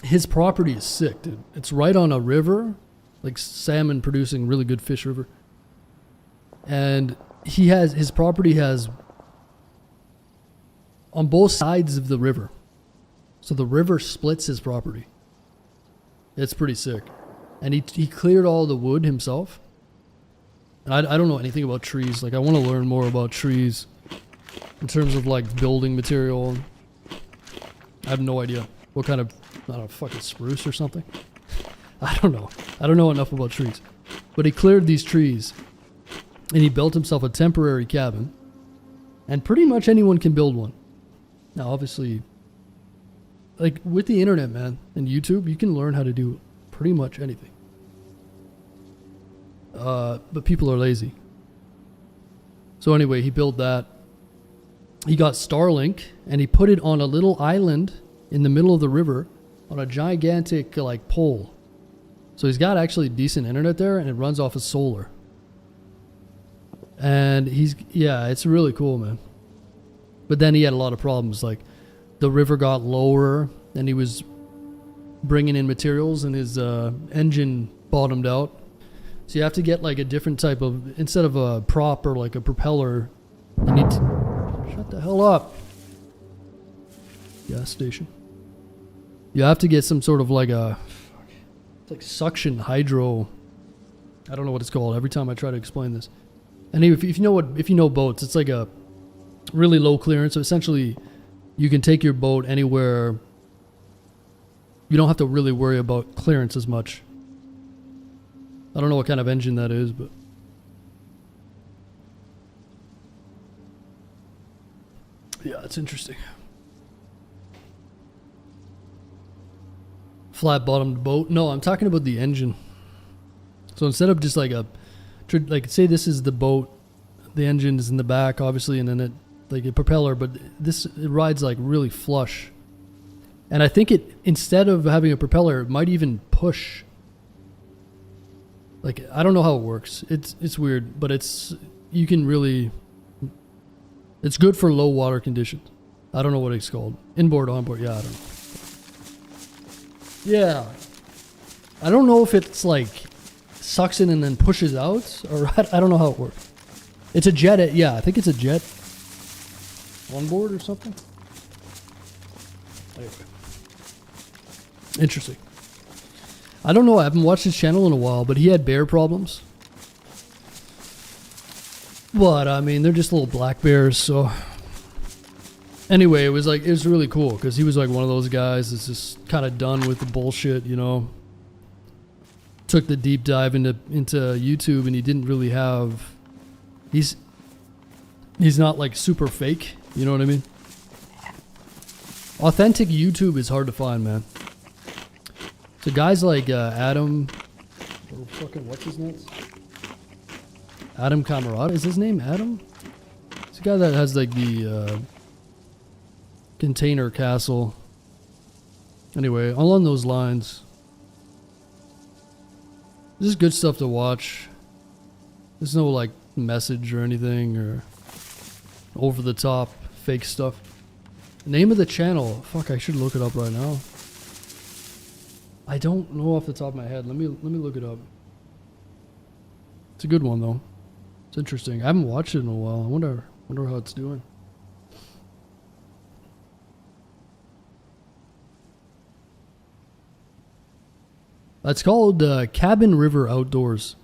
His property is sick, dude. It's right on a river, like salmon producing really good fish river. And his property has on both sides of the river. So the river splits his property. It's pretty sick. And he cleared all the wood himself. And I don't know anything about trees. Like, I want to learn more about trees in terms of like building material. I have no idea what kind of, I don't know, fucking spruce or something. I don't know. I don't know enough about trees. But he cleared these trees and he built himself a temporary cabin. And pretty much anyone can build one. Now, obviously, like with the internet, man, and YouTube, you can learn how to do pretty much anything. But people are lazy. So anyway, he built that. He got Starlink and he put it on a little island in the middle of the river on a gigantic like pole. So he's got actually decent internet there, and it runs off of solar. And it's really cool, man. But then he had a lot of problems. Like the river got lower and he was bringing in materials and his engine bottomed out. So you have to get like a different type of, instead of a prop or like a propeller, you need to, shut the hell up. Gas station. You have to get some sort of like a, it's like suction hydro. I don't know what it's called every time I try to explain this. And if you know boats, it's like a really low clearance. So essentially you can take your boat anywhere You don't have to really worry about clearance as much. I don't know what kind of engine that is, but yeah, it's interesting. Flat bottomed boat. No, I'm talking about the engine. So instead of just like like say this is the boat, the engine is in the back obviously, and then it like a propeller, but it rides like really flush. And I think it, instead of having a propeller, it might even push. Like, I don't know how it works. It's weird, but it's good for low water conditions. I don't know what it's called. Inboard, onboard, yeah, I don't know. Yeah. I don't know if it's like sucks in and then pushes out, or I don't know how it works. It's a jet, yeah, I think it's a jet. Onboard or something? Anyway. Interesting. I don't know, I haven't watched his channel in a while, but he had bear problems. But, I mean, they're just little black bears, so... Anyway, it was really cool, because he was like one of those guys that's just kind of done with the bullshit, you know? Took the deep dive into YouTube, and he didn't really have... He's not, like, super fake, you know what I mean? Authentic YouTube is hard to find, man. So guys like Adam, or fucking what's his name? Adam Camarada, is his name Adam? It's a guy that has like the container castle. Anyway, along those lines, this is good stuff to watch. There's no like message or anything or over the top fake stuff. Name of the channel, fuck, I should look it up right now. I don't know off the top of my head. Let me look it up. It's a good one though. It's interesting. I haven't watched it in a while. I wonder how it's doing. It's called Cabin River Outdoors.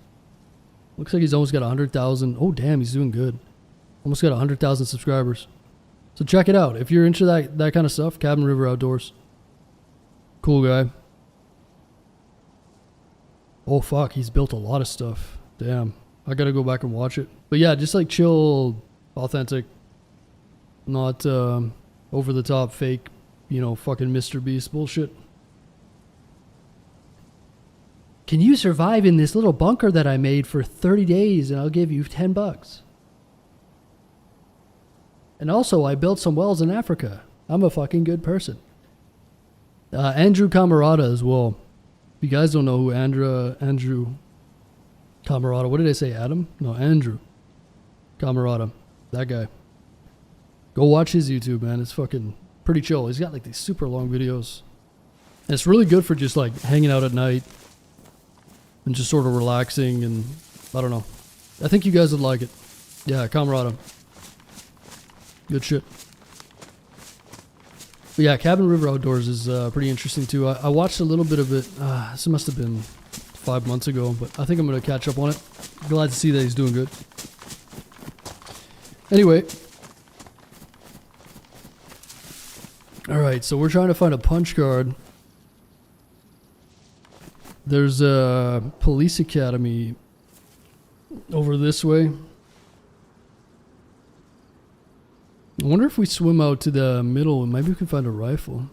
Looks like he's almost got 100,000. Oh damn, he's doing good. Almost got 100,000 subscribers. So check it out if you're into that kind of stuff. Cabin River Outdoors. Cool guy. Oh fuck, he's built a lot of stuff. Damn. I gotta go back and watch it. But yeah, just like chill, authentic, not over the top, fake, you know, fucking Mr. Beast bullshit. Can you survive in this little bunker that I made for 30 days and I'll give you $10? And also, I built some wells in Africa. I'm a fucking good person. Andrew Camarada as well. If you guys don't know who Andrew Camarada, what did I say, Adam? No, Andrew Camarada. That guy. Go watch his YouTube, man. It's fucking pretty chill. He's got like these super long videos. And it's really good for just like hanging out at night and just sort of relaxing and I don't know. I think you guys would like it. Yeah, Camarada. Good shit. But yeah, Cabin River Outdoors is pretty interesting too. I watched a little bit of it. This must have been 5 months ago, but I think I'm going to catch up on it. Glad to see that he's doing good. Anyway. Alright, so we're trying to find a punch card. There's a police academy over this way. I wonder if we swim out to the middle and maybe we can find a rifle.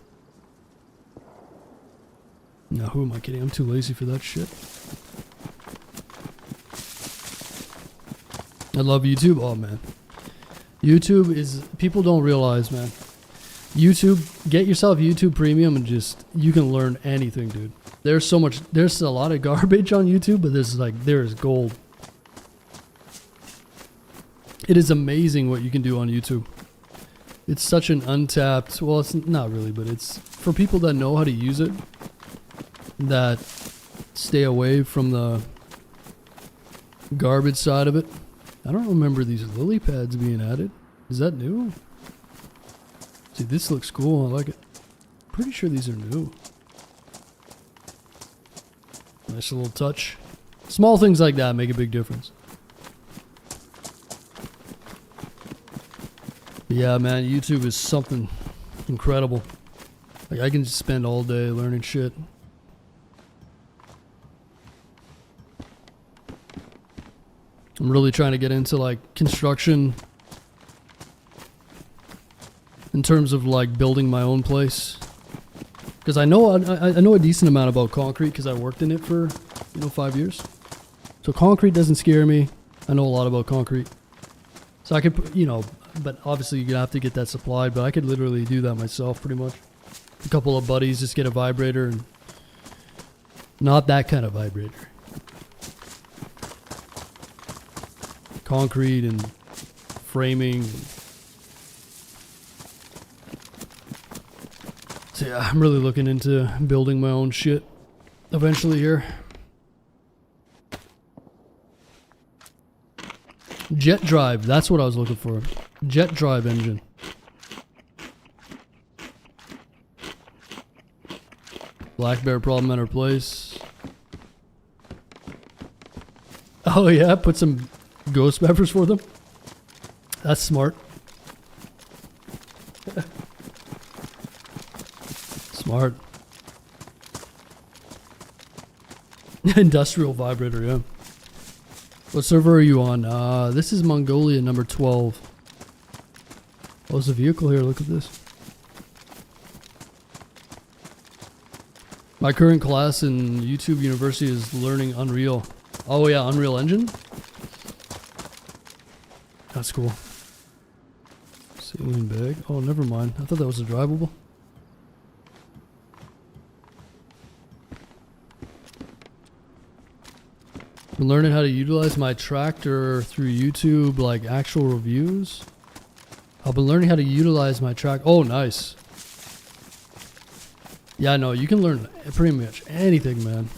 No, who am I kidding? I'm too lazy for that shit. I love YouTube. Oh man. YouTube is, people don't realize, man. YouTube, get yourself YouTube Premium and just, you can learn anything, dude. There's a lot of garbage on YouTube, but there is gold. It is amazing what you can do on YouTube. It's such an untapped, well, it's not really, but it's for people that know how to use it, that stay away from the garbage side of it. I don't remember these lily pads being added. Is that new? See, this looks cool. I like it. Pretty sure these are new. Nice little touch. Small things like that make a big difference. But yeah, man, YouTube is something incredible. Like I can just spend all day learning shit. I'm really trying to get into like construction in terms of like building my own place. Because I know a decent amount about concrete because I worked in it for 5 years. So concrete doesn't scare me. I know a lot about concrete. So I could but obviously you're gonna have to get that supplied. But I could literally do that myself pretty much. A couple of buddies just get a vibrator and not that kind of vibrator. Concrete and framing. So yeah, I'm really looking into building my own shit eventually here. Jet drive, that's what I was looking for. Jet drive engine. Black bear problem at our place. Oh yeah, put some ghost peppers for them. That's smart. Smart. Industrial vibrator, yeah. What server are you on? This is Mongolia number 12. Oh, there's a vehicle here, look at this. My current class in YouTube University is learning Unreal. Oh yeah, Unreal Engine? That's cool. Saline bag. Oh, never mind. I thought that was a drivable. Been learning how to utilize my tractor through YouTube, like actual reviews. I've been learning how to utilize my track. Oh, nice. Yeah, no, you can learn pretty much anything, man.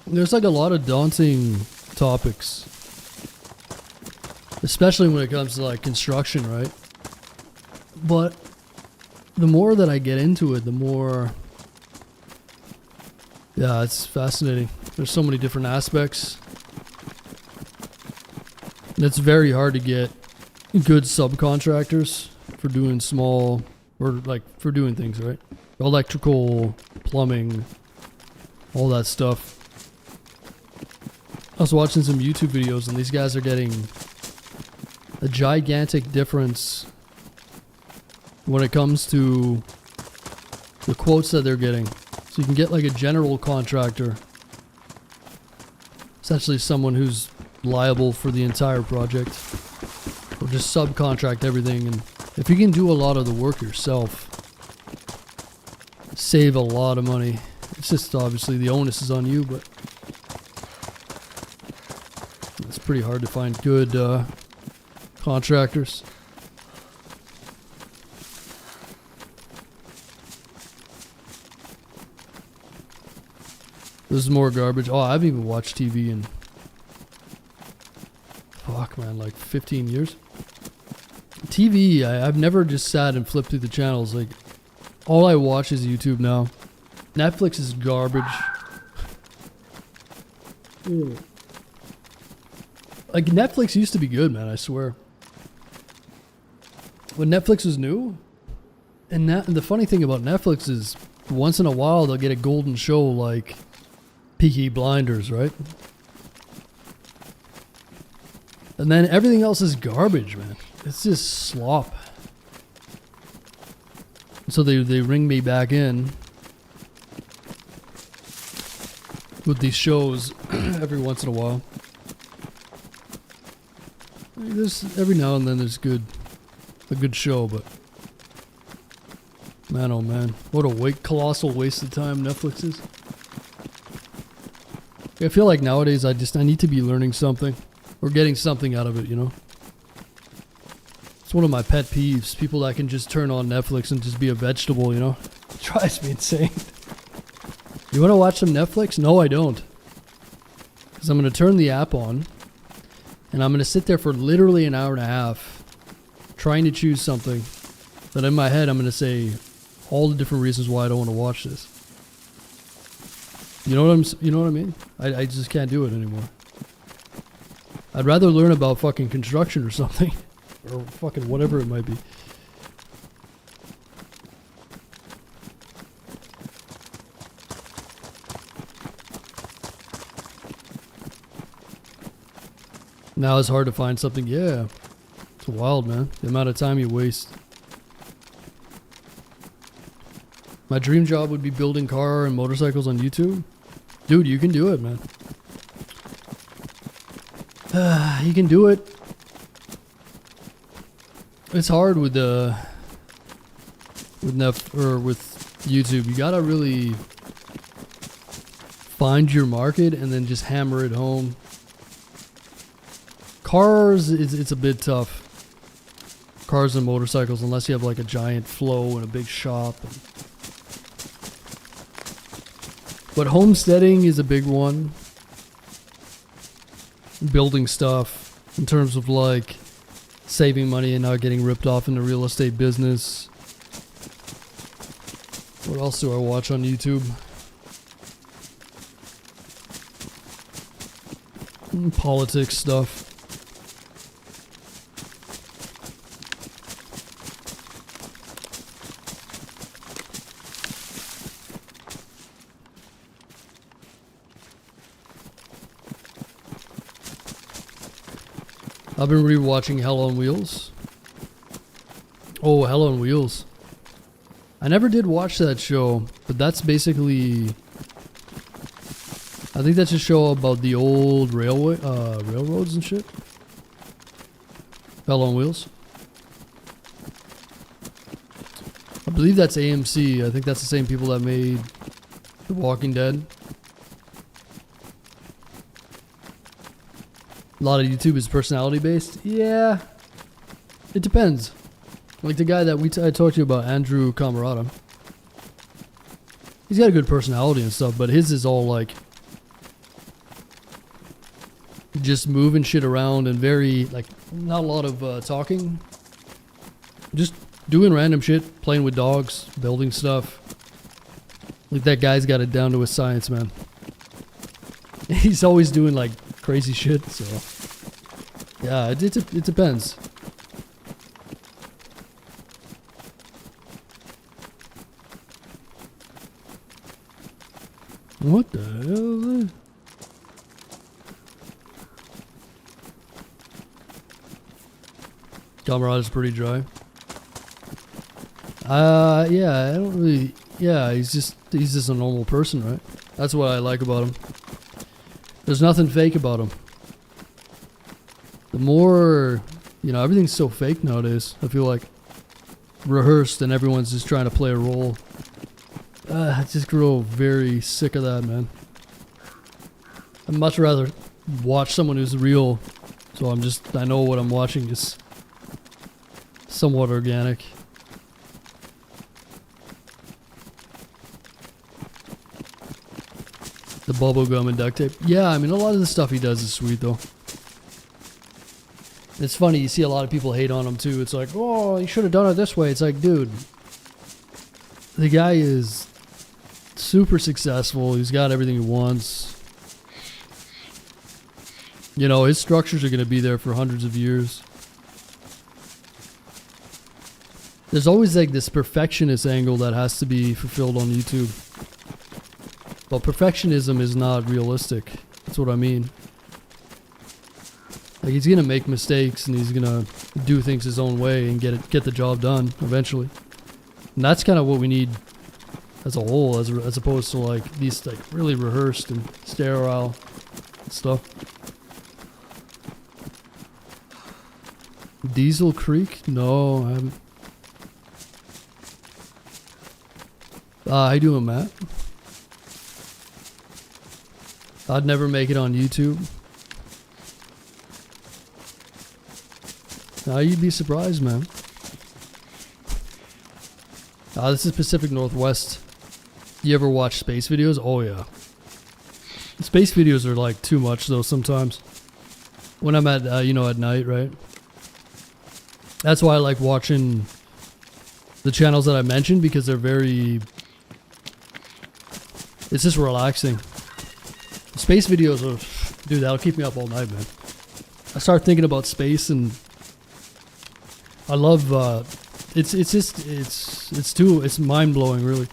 There's like a lot of daunting topics. Especially when it comes to like construction, right? But the more that I get into it, the more... Yeah, it's fascinating. There's so many different aspects. And it's very hard to get good subcontractors for doing small, or like for doing things, right? Electrical, plumbing, all that stuff. I was watching some YouTube videos and these guys are getting a gigantic difference when it comes to the quotes that they're getting. So you can get like a general contractor, essentially someone who's liable for the entire project, or just subcontract everything. And if you can do a lot of the work yourself, save a lot of money. It's just obviously the onus is on you, but it's pretty hard to find good contractors. This is more garbage. Oh, I haven't even watched TV in, fuck man, like 15 years. TV, I've never just sat and flipped through the channels. Like, all I watch is YouTube now. Netflix is garbage. Like, Netflix used to be good, man, I swear. When Netflix was new, and the funny thing about Netflix is once in a while they'll get a golden show like Peaky Blinders, right? And then everything else is garbage, man. It's just slop. So they ring me back in with these shows every once in a while. There's every now and then there's a good show, but man, oh man, what a colossal waste of time Netflix is. I feel like nowadays I need to be learning something or getting something out of it, you know? It's one of my pet peeves, people that can just turn on Netflix and just be a vegetable, you know? It drives me insane. You want to watch some Netflix? No, I don't. Because I'm going to turn the app on and I'm going to sit there for literally an hour and a half trying to choose something that in my head I'm going to say all the different reasons why I don't want to watch this. You know what I mean? I just can't do it anymore. I'd rather learn about fucking construction or something. Or fucking whatever it might be. Now it's hard to find something. Yeah. It's wild, man. The amount of time you waste. My dream job would be building car and motorcycles on YouTube. Dude, you can do it, man. You can do it. It's hard with YouTube. You gotta really find your market and then just hammer it home. Cars, it's a bit tough. Cars and motorcycles, unless you have like a giant flow and a big shop. But homesteading is a big one. Building stuff in terms of like saving money and not getting ripped off in the real estate business. What else do I watch on YouTube? Politics stuff. I've been rewatching Hell on Wheels. Oh, Hell on Wheels. I never did watch that show, but that's basically... I think that's a show about the old railroads and shit. Hell on Wheels. I believe that's AMC. I think that's the same people that made The Walking Dead. A lot of YouTube is personality based. Yeah, it depends. Like the guy that I talked to you about, Andrew Camarada. He's got a good personality and stuff, but his is all like just moving shit around and very like not a lot of talking. Just doing random shit, playing with dogs, building stuff. Like that guy's got it down to a science, man. He's always doing like crazy shit, so yeah, it depends. What the hell is that? Camarada's pretty dry. Yeah, I don't really. Yeah, he's just a normal person, right? That's what I like about him. There's nothing fake about him. The more, everything's so fake nowadays. I feel like rehearsed and everyone's just trying to play a role. I just grow very sick of that, man. I'd much rather watch someone who's real. So I know what I'm watching is somewhat organic. The bubble gum and duct tape. Yeah, I mean, a lot of the stuff he does is sweet, though. It's funny, you see a lot of people hate on him, too. It's like, oh, you should have done it this way. It's like, dude, the guy is super successful. He's got everything he wants. His structures are going to be there for hundreds of years. There's always like this perfectionist angle that has to be fulfilled on YouTube. But perfectionism is not realistic. That's what I mean. Like he's gonna make mistakes and he's gonna do things his own way and get the job done eventually. And that's kind of what we need as a whole, as opposed to like these like really rehearsed and sterile stuff. Diesel Creek? No, I haven't. How you doing, Matt? I'd never make it on YouTube. You'd be surprised, man. This is Pacific Northwest. You ever watch space videos? Oh, yeah. Space videos are like too much, though, sometimes. When I'm at, at night, right? That's why I like watching the channels that I mentioned, because they're very... It's just relaxing. Space videos are... Dude, that'll keep me up all night, man. I start thinking about space and... I love... It's mind-blowing, really.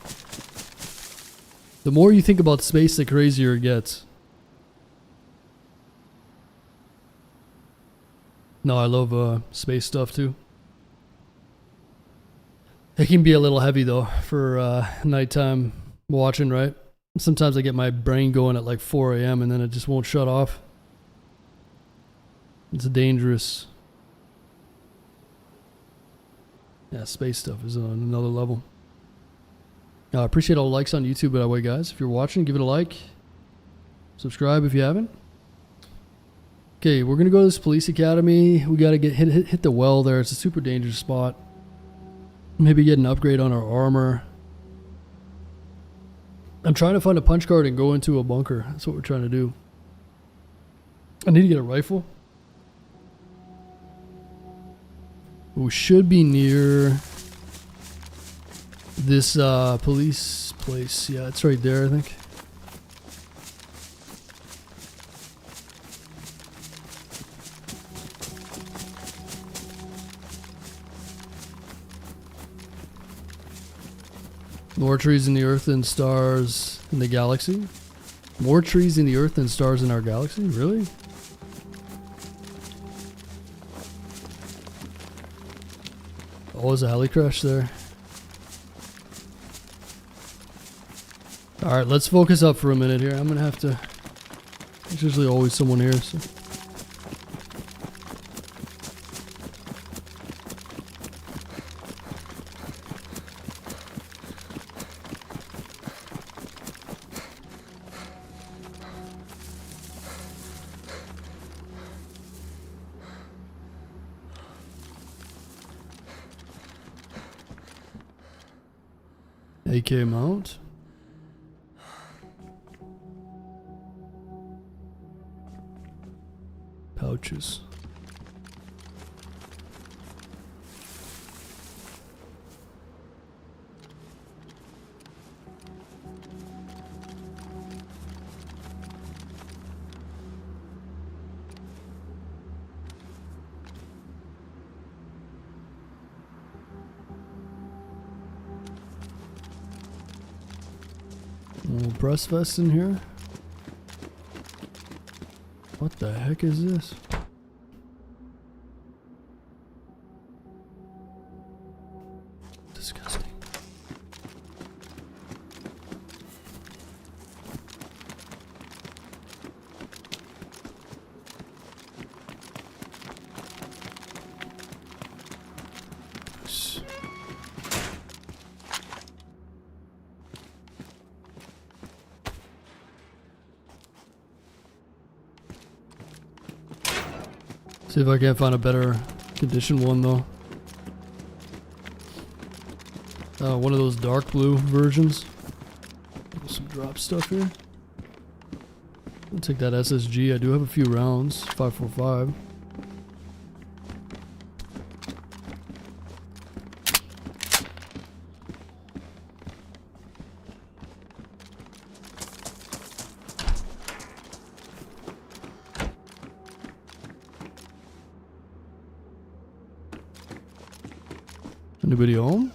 The more you think about space, the crazier it gets. No, I love space stuff too. It can be a little heavy though for nighttime watching, right? Sometimes I get my brain going at like 4 a.m. and then it just won't shut off. It's dangerous. Yeah, space stuff is on another level. I appreciate all the likes on YouTube, by the way, guys. If you're watching, give it a like. Subscribe if you haven't. Okay, we're gonna go to this police academy. We gotta get hit the well there. It's a super dangerous spot. Maybe get an upgrade on our armor. I'm trying to find a punch card and go into a bunker. That's what we're trying to do. I need to get a rifle. We should be near this police place. Yeah, it's right there, I think. More trees in the earth than stars in the galaxy. More trees in the earth than stars in our galaxy? Really? Oh, there's a heli crash there. Alright, let's focus up for a minute here. I'm gonna have to... There's usually always someone here, so... AK mount. Pouches. Little breast vest in here. What the heck is this? Disgusting. See if I can't find a better condition one though. One of those dark blue versions. Some drop stuff here. I'll take that SSG. I do have a few rounds. 545. Anybody home?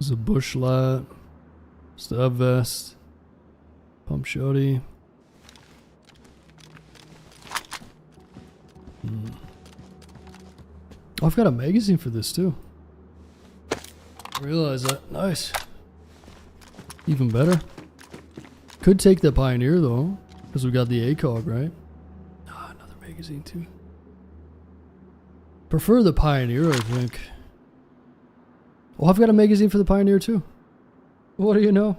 There's a bush light, stab vest, pump shotty. Oh, I've got a magazine for this too. Realize that. Nice. Even better. Could take the Pioneer though, because we got the ACOG, right? Ah, another magazine too. Prefer the Pioneer, I think. Oh, I've got a magazine for the Pioneer too. What do you know?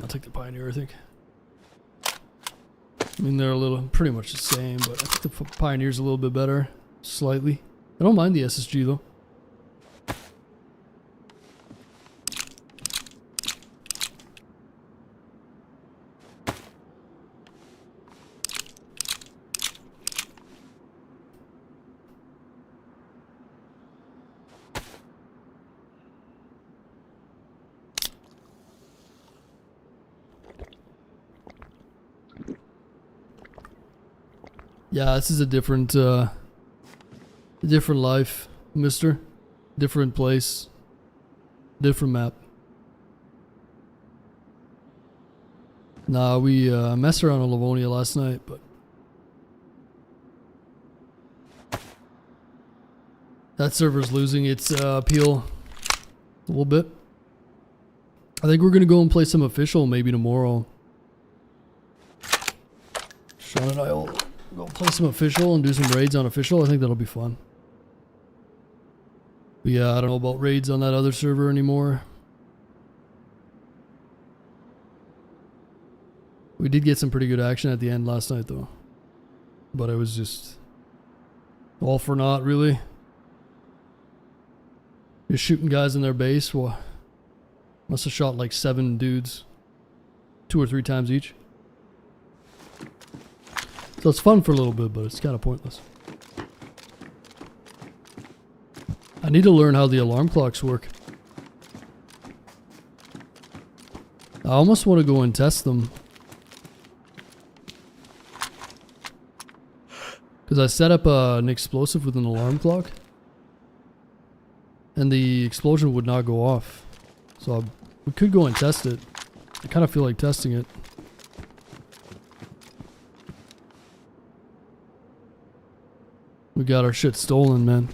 I'll take the Pioneer, I think. I mean, they're a little, pretty much the same, but I think the Pioneer's a little bit better, slightly. I don't mind the SSG though. Yeah, this is a different life, mister. different place, different map. Nah, we messed around on Livonia last night, but that server's losing its appeal a little bit. I think we're gonna go and play some official maybe tomorrow. Sean and I will go play some official and do some raids on official. I think that'll be fun. But yeah, I don't know about raids on that other server anymore. We did get some pretty good action at the end last night though. But it was just all for naught really. Just shooting guys in their base. Well, must have shot like 7 dudes 2 or 3 times each. So it's fun for a little bit, but it's kind of pointless. I need to learn how the alarm clocks work. I almost want to go and test them. Because I set up an explosive with an alarm clock. And the explosion would not go off. So we could go and test it. I kind of feel like testing it. We got our shit stolen, man.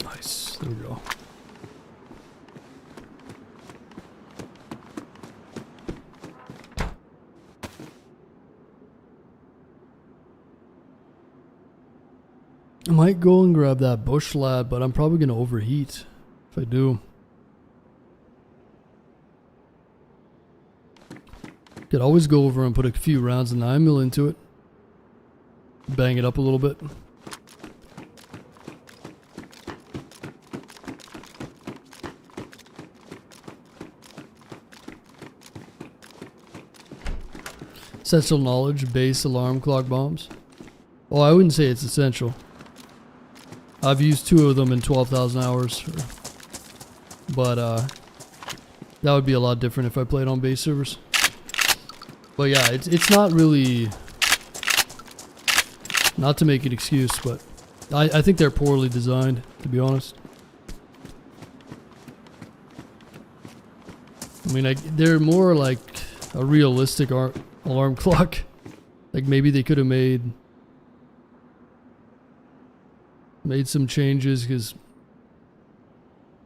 Nice. There we go. I might go and grab that bush lab, but I'm probably going to overheat if I do. Could always go over and put a few rounds of 9mm into it. Bang it up a little bit. Essential knowledge, base alarm clock bombs. Oh, I wouldn't say it's essential. I've used 2 of them in 12,000 hours. But that would be a lot different if I played on base servers. But yeah, it's not really, not to make an excuse, but I think they're poorly designed, to be honest. I mean, they're more like a realistic alarm clock. Like maybe they could have made some changes, because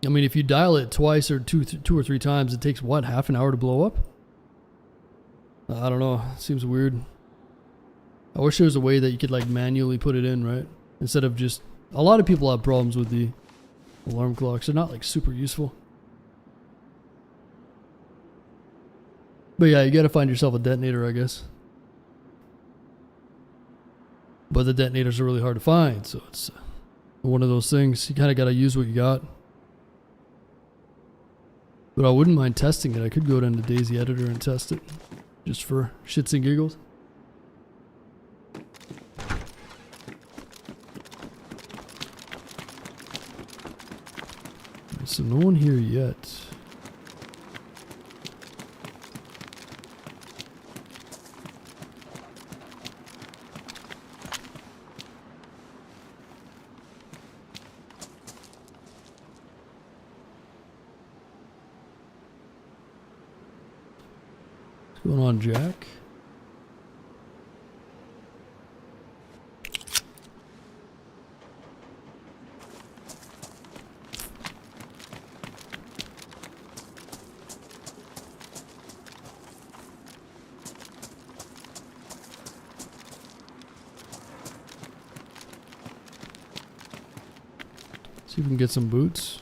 I mean, if you dial it twice or two or three times, it takes what, half an hour to blow up? I don't know. It seems weird. I wish there was a way that you could like manually put it in, right? Instead of just, a lot of people have problems with the alarm clocks. They're not like super useful. But yeah, you gotta find yourself a detonator, I guess. But the detonators are really hard to find, so it's one of those things. You kind of gotta use what you got. But I wouldn't mind testing it. I could go down to DayZ editor and test it, just for shits and giggles. So no one here yet. What's going on, Jack? See if we can get some boots.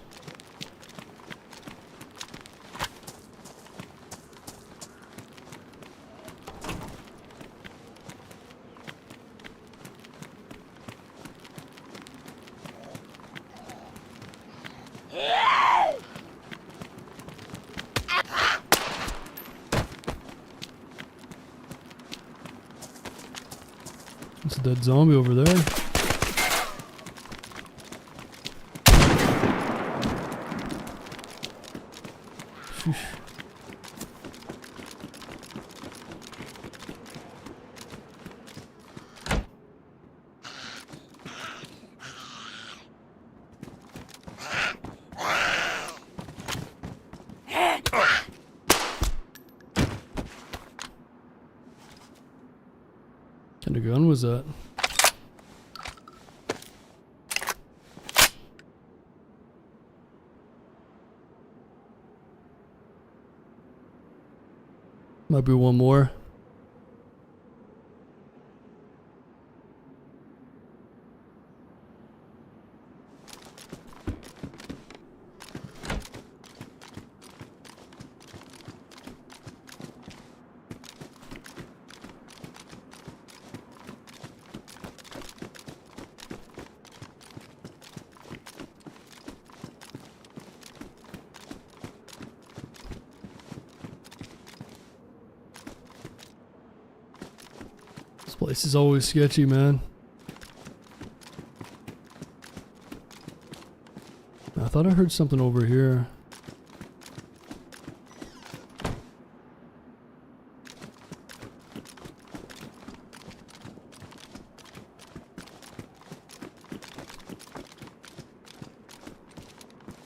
It's a dead zombie over there. Sheesh. What kind of gun was that? Might be one more. This place is always sketchy, man. I thought I heard something over here.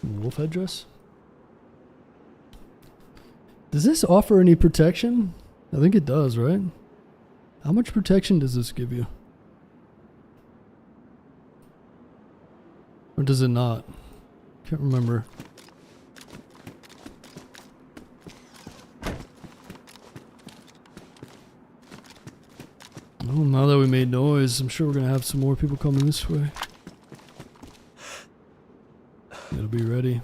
Wolf headdress? Does this offer any protection? I think it does, right? How much protection does this give you? Or does it not? Can't remember. Well, now that we made noise, I'm sure we're gonna have some more people coming this way. It'll be ready.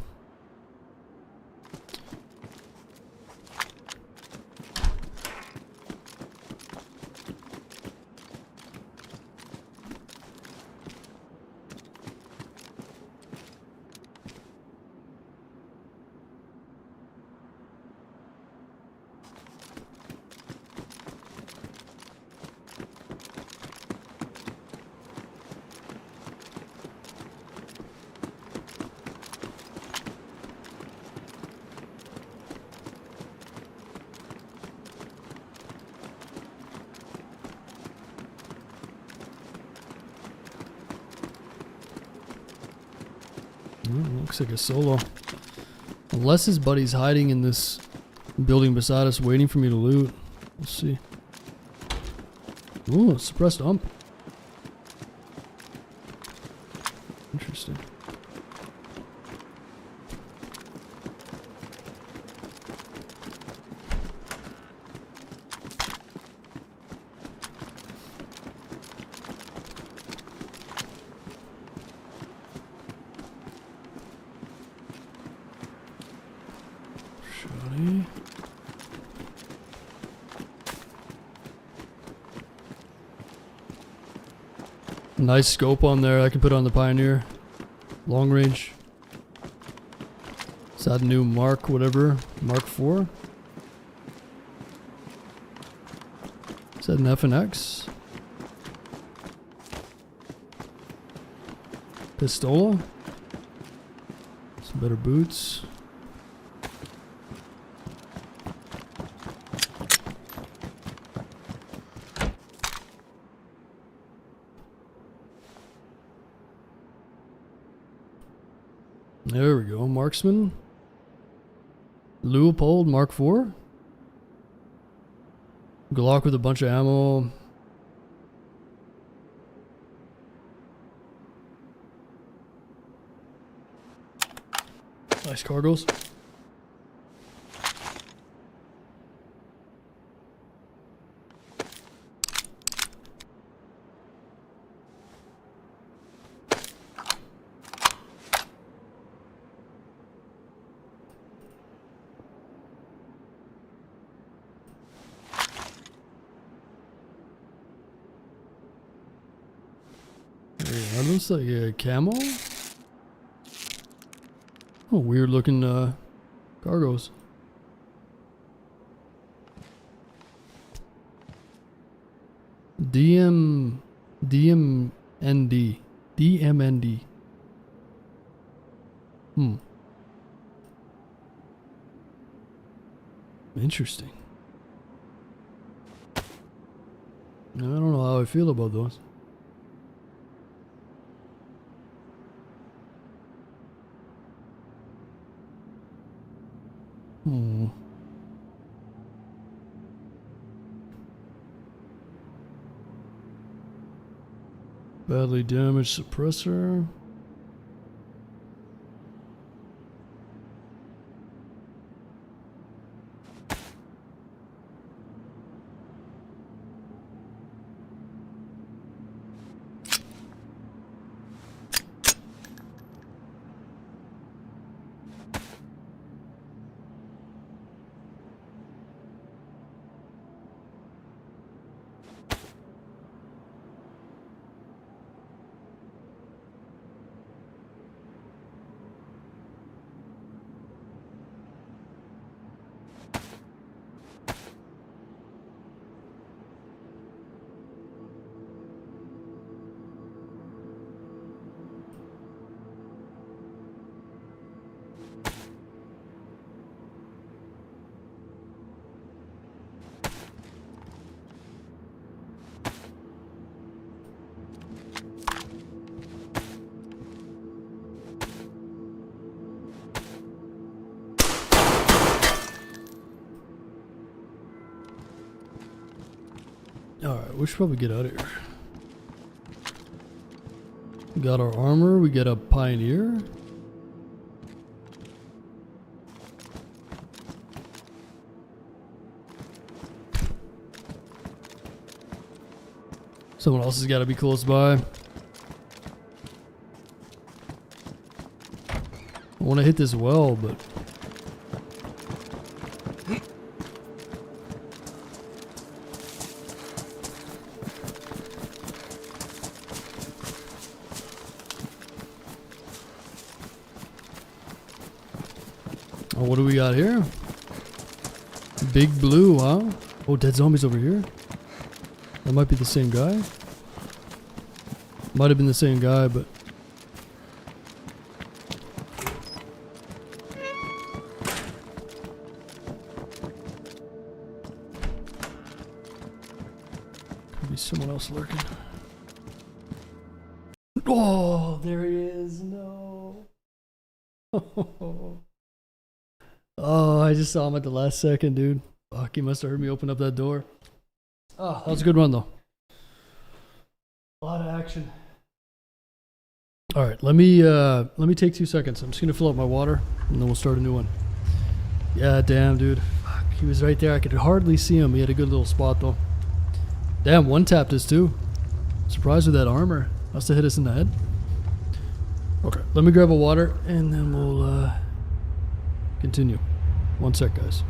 Looks like a solo. Unless his buddy's hiding in this building beside us waiting for me to loot. We'll see. Ooh, suppressed ump. Interesting. Shoddy. Nice scope on there. I can put on the Pioneer. Long range. Is that new Mark whatever? Mark 4? Is that an FNX? Pistola? Some better boots. There we go. Marksman. Leupold Mark 4. Glock with a bunch of ammo. Nice cargoes. looks like a camo. Oh, weird looking cargos. DMND. DMND. Interesting. I don't know how I feel about those. Badly damaged suppressor. Alright, we should probably get out of here. We got our armor, we get a pioneer. Someone else has got to be close by. I want to hit this well, but... Oh, what do we got here? Big blue, huh? Oh, dead zombies over here. That might be the same guy. Might have been the same guy, but... Could be someone else lurking. Oh, there he is. No. Oh, I just saw him at the last second, dude. Fuck, he must have heard me open up that door. Oh, that was a good run, though. A lot of action. All right, let me take 2 seconds. I'm just gonna fill up my water, and then we'll start a new one. Yeah, damn, dude. Fuck, he was right there. I could hardly see him. He had a good little spot, though. Damn, one tapped us too. Surprised with that armor. Must have hit us in the head. Okay, let me grab a water, and then we'll continue. 1 sec, guys.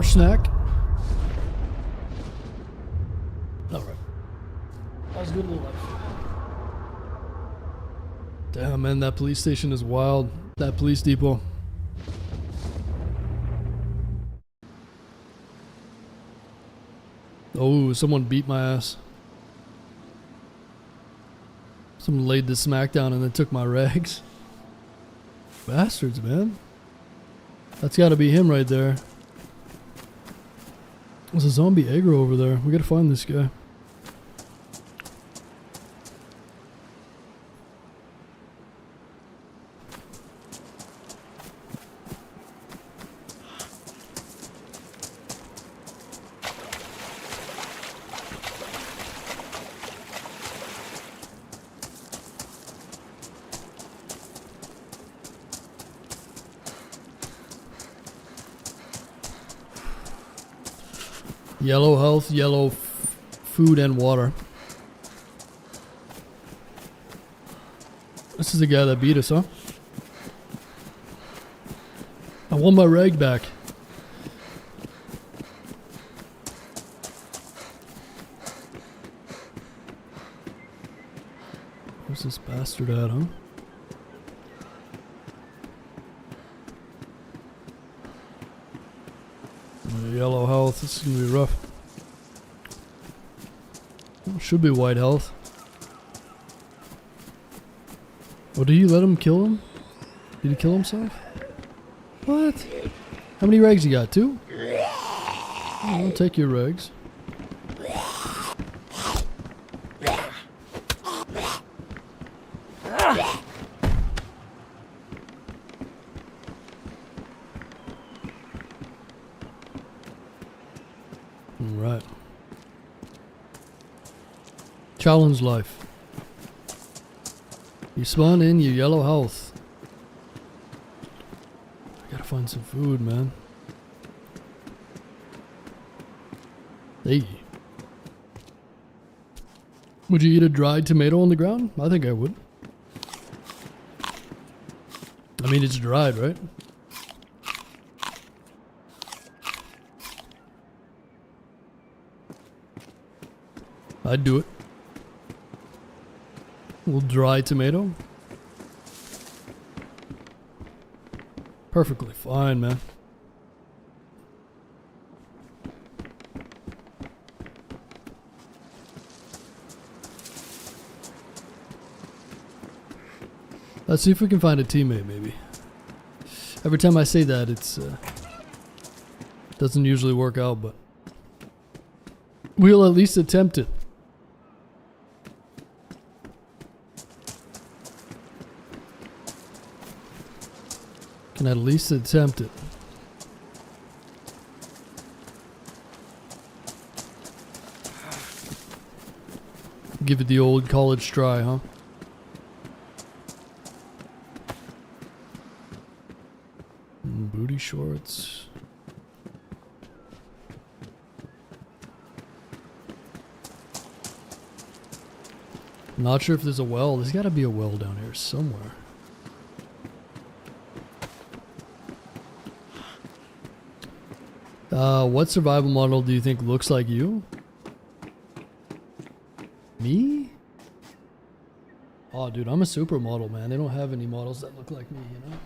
more snack. Alright. That was a good little episode. Damn, man, that police station is wild. That police depot. Oh, someone beat my ass. Someone laid the smack down and then took my rags. Bastards, man. That's gotta be him right there. There's a zombie aggro over there. We gotta find this guy. Yellow health, yellow food and water. This is the guy that beat us, huh? I want my rag back. Where's this bastard at, huh? Yellow health, this is gonna be rough. Oh, should be white health. Oh, did he let him kill him? Did he kill himself? What? How many rags you got? 2? Oh, I'll take your rags. Alright. Challenge life. You spawn in your yellow health. I gotta find some food, man. Hey. Would you eat a dried tomato on the ground? I think I would. I mean, it's dried, right? I'd do it. A little dry tomato. Perfectly fine, man. Let's see if we can find a teammate, maybe. Every time I say that, it's doesn't usually work out, but we'll at least attempt it. Can at least attempt it. Give it the old college try, huh? Booty shorts. Not sure if there's a well. There's gotta be a well down here somewhere. What survival model do you think looks like you? Me? Oh, dude, I'm a supermodel, man. They don't have any models that look like me, you know?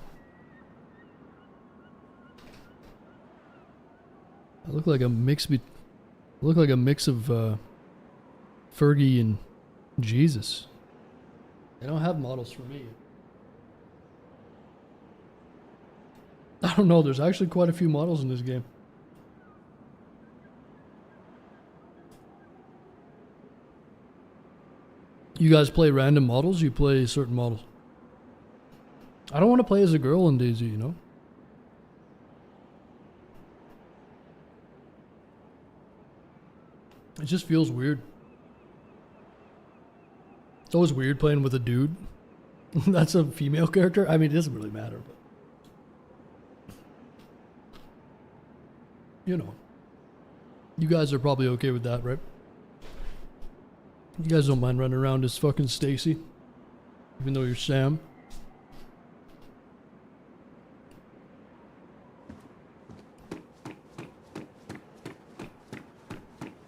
I look like a mix of Fergie and Jesus. They don't have models for me. I don't know, there's actually quite a few models in this game. You guys play random models? You play certain models? I don't want to play as a girl in DayZ, you know? It just feels weird. It's always weird playing with a dude. That's a female character? I mean, it doesn't really matter, but... You know. You guys are probably okay with that, right? You guys don't mind running around as fucking Stacy, even though you're Sam.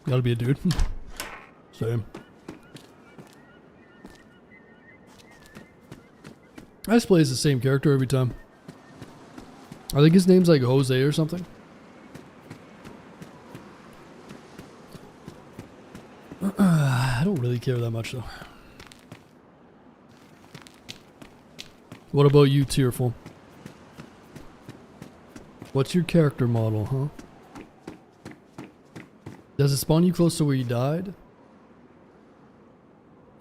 Gotta be a dude. Same. I just play as the same character every time. I think his name's like Jose or something. I don't really care that much though. What about you, Tearful? What's your character model, huh? Does it spawn you close to where you died?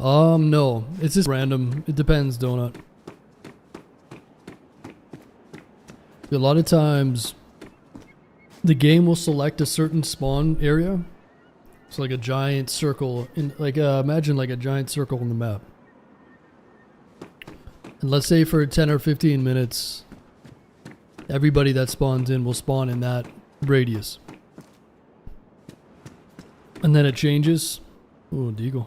No. It's just random. It depends, Donut. A lot of times, the game will select a certain spawn area. It's like a giant circle, in like imagine like a giant circle on the map. And let's say for 10 or 15 minutes, everybody that spawns in will spawn in that radius. And then it changes. Ooh, Deagle.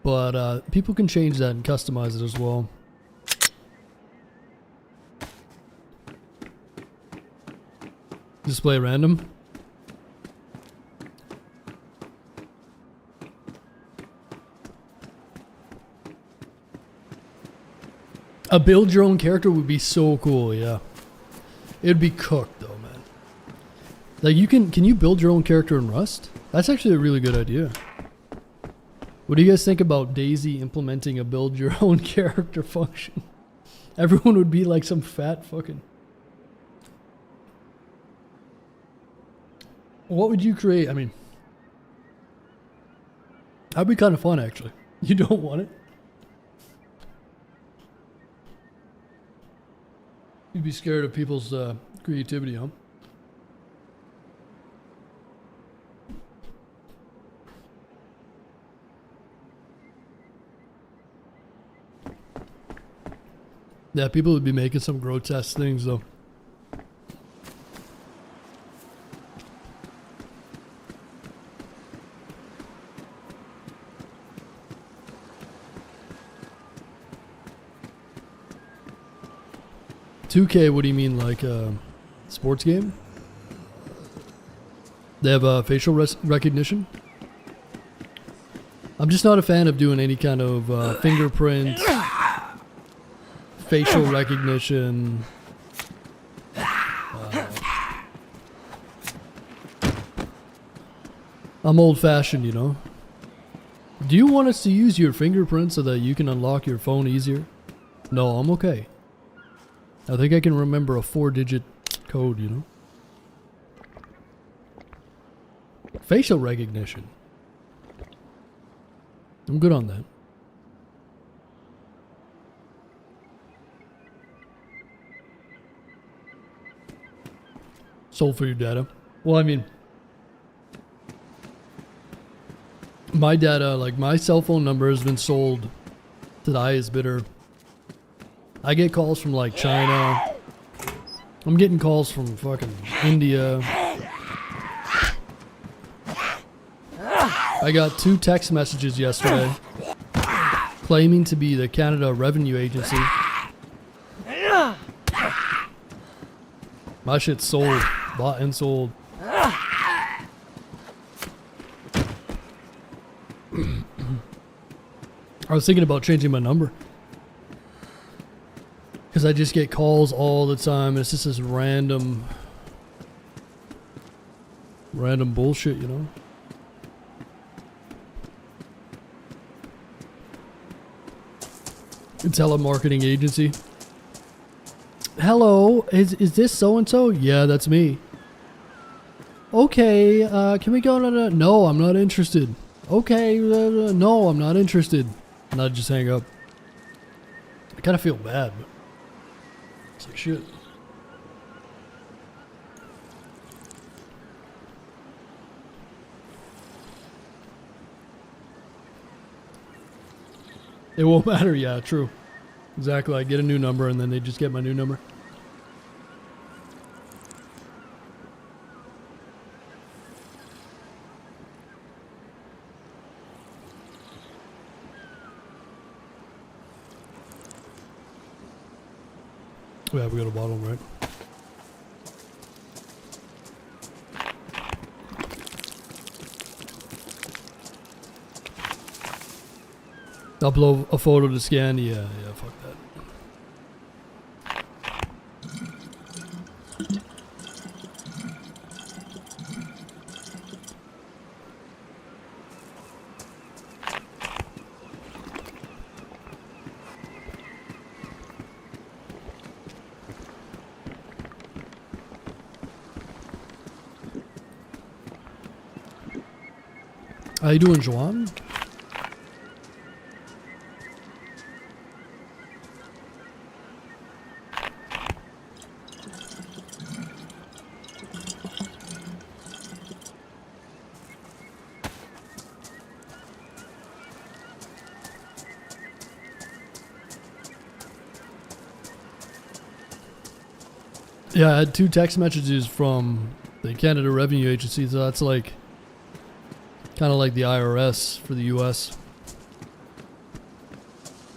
But people can change that and customize it as well. Display random. A build your own character would be so cool, yeah. It'd be cooked though, man. Like can you build your own character in Rust? That's actually a really good idea. What do you guys think about DayZ implementing a build your own character function? Everyone would be like some fat fucking... What would you create? I mean, that'd be kind of fun actually. You don't want it? You'd be scared of people's creativity, huh? Yeah, people would be making some grotesque things though. $2K, what do you mean, like a sports game? They have facial recognition? I'm just not a fan of doing any kind of fingerprint, facial recognition. I'm old-fashioned, you know? Do you want us to use your fingerprint so that you can unlock your phone easier? No, I'm okay. I think I can remember a 4-digit code, you know? Facial recognition. I'm good on that. Sold for your data. Well, I mean, my data, like my cell phone number has been sold to the highest bidder. I get calls from like China. I'm getting calls from fucking India. I got 2 text messages yesterday claiming to be the Canada Revenue Agency. My shit's sold. Bought and sold. I was thinking about changing my number. Because I just get calls all the time. It's just this random bullshit, you know? A telemarketing agency. Hello, is this so-and-so? Yeah, that's me. Okay, can we go to... No, I'm not interested. Okay, no, I'm not interested. And I'd just hang up. I kind of feel bad, but... It's like shit. It won't matter, yeah, true. Exactly, I get a new number and then they just get my new number. Yeah, we got a bottle, right? Upload a photo to scan. Yeah, fuck that. How you doing, Joan? Yeah, I had 2 text messages from the Canada Revenue Agency, so that's like kind of like the IRS for the US,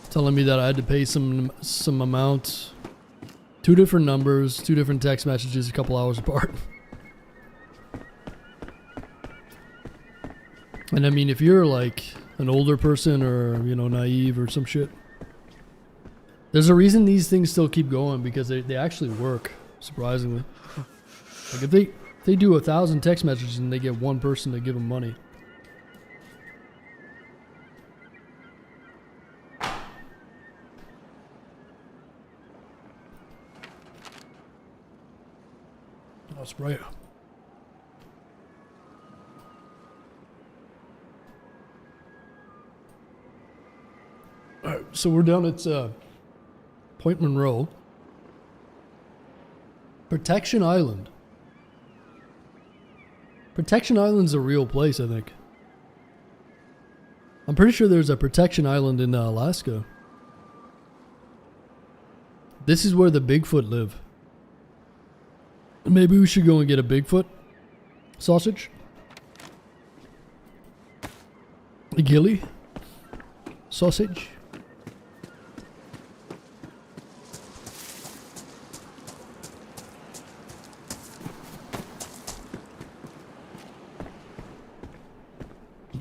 telling me that I had to pay some amount. 2 different numbers, 2 different text messages, a couple hours apart. And I mean, if you're like an older person or, you know, naive or some shit, there's a reason these things still keep going, because they actually work, surprisingly. Like if they do 1,000 text messages and they get one person to give them money. That's right. Alright, so we're down at Point Monroe. Protection Island. Protection Island's a real place, I think. I'm pretty sure there's a Protection Island in Alaska. This is where the Bigfoot live. Maybe we should go and get a Bigfoot sausage. A ghillie sausage.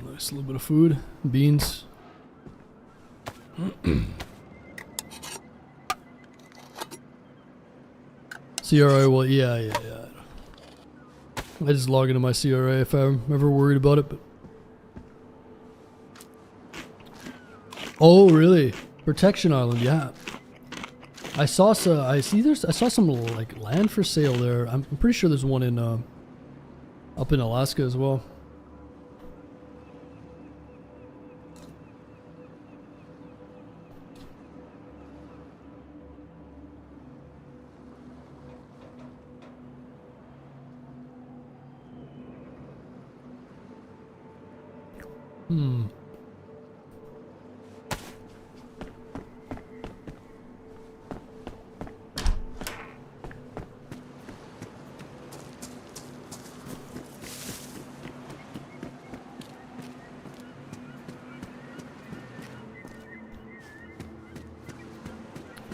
Nice little bit of food, beans. CRA, well, yeah. I just log into my CRA if I'm ever worried about it. But oh, really? Protection Island, yeah. I saw some like land for sale there. I'm pretty sure there's one in up in Alaska as well.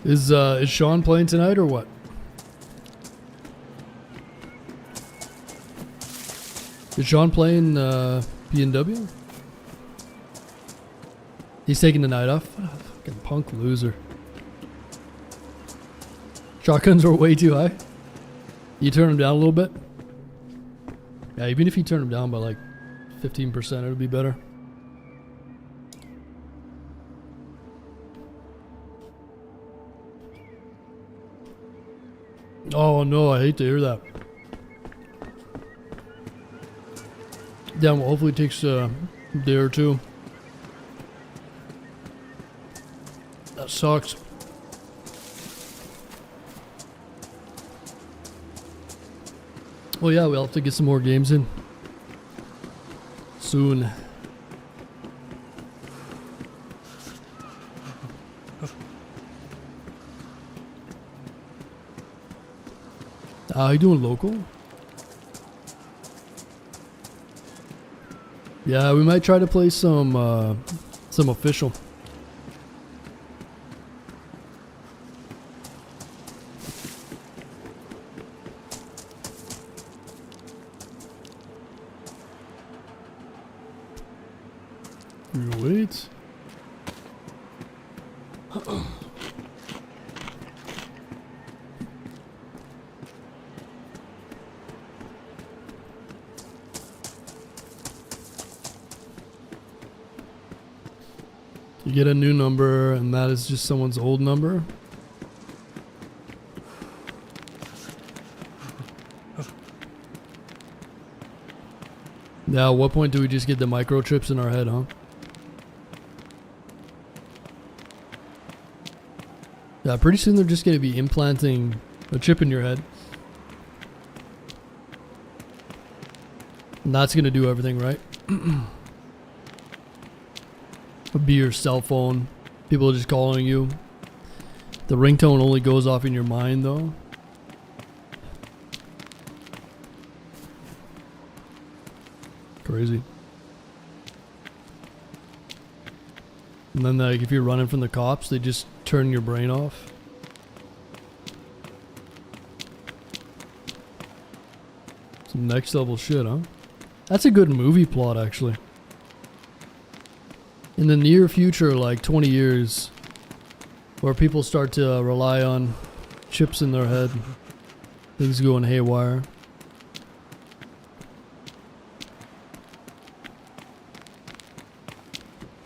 Is Sean playing tonight or what? Is Sean playing B&W? He's taking the night off? Fucking punk loser. Shotguns are way too high. You turn them down a little bit? Yeah, even if you turn them down by like 15%, it'll be better. Oh no, I hate to hear that. Yeah, well, hopefully it takes a day or two. That sucks. Well, yeah, we'll have to get some more games in soon. How you doing, local? Yeah, we might try to play some official. Wait. You get a new number, and that is just someone's old number. Now, at what point do we just get the microchips in our head, huh? Yeah, pretty soon they're just going to be implanting a chip in your head. And that's going to do everything, right? It'll be your cell phone. People are just calling you. The ringtone only goes off in your mind, though. Crazy. And then, like, if you're running from the cops, they just turn your brain off. Some next level shit, huh? That's a good movie plot, actually. In the near future, like 20 years, where people start to rely on chips in their head, things going haywire.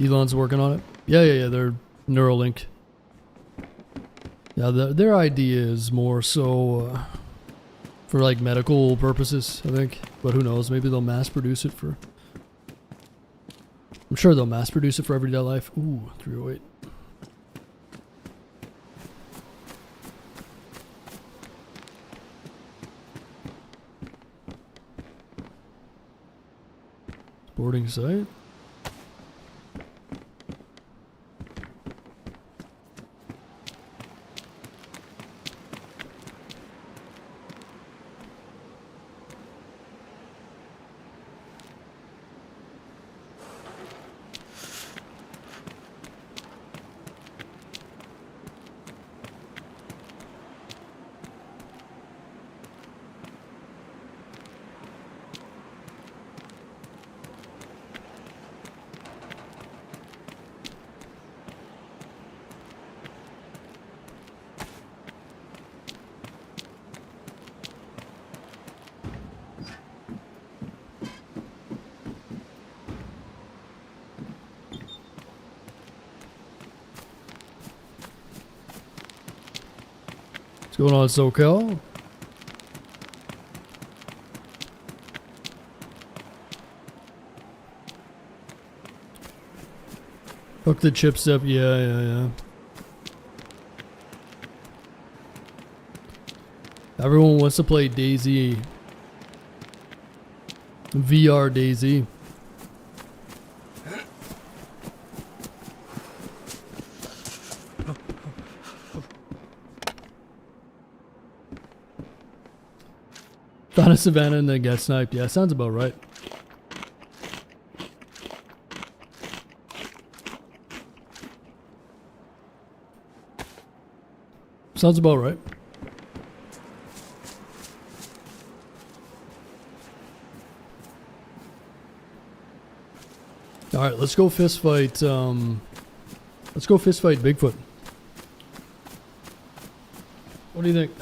Elon's working on it. Yeah. They're Neuralink. Yeah, their idea is more so for like medical purposes, I think. But who knows? Maybe they'll mass produce it for. I'm sure they'll mass produce it for everyday life. Ooh, 308. Boarding site. What's going on, SoCal? Hook the chips up. Yeah. Everyone wants to play DayZ. VR DayZ. Found a savannah and then got sniped. Yeah, sounds about right. Sounds about right. All right, let's go fist fight. Let's go fist fight Bigfoot. What do you think?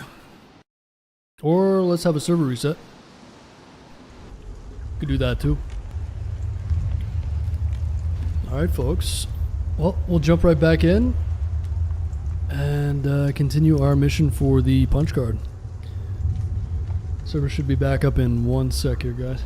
Or let's have a server reset. Could do that too. All right, folks. Well, we'll jump right back in and continue our mission for the punch card. Server should be back up in 1 sec here, guys.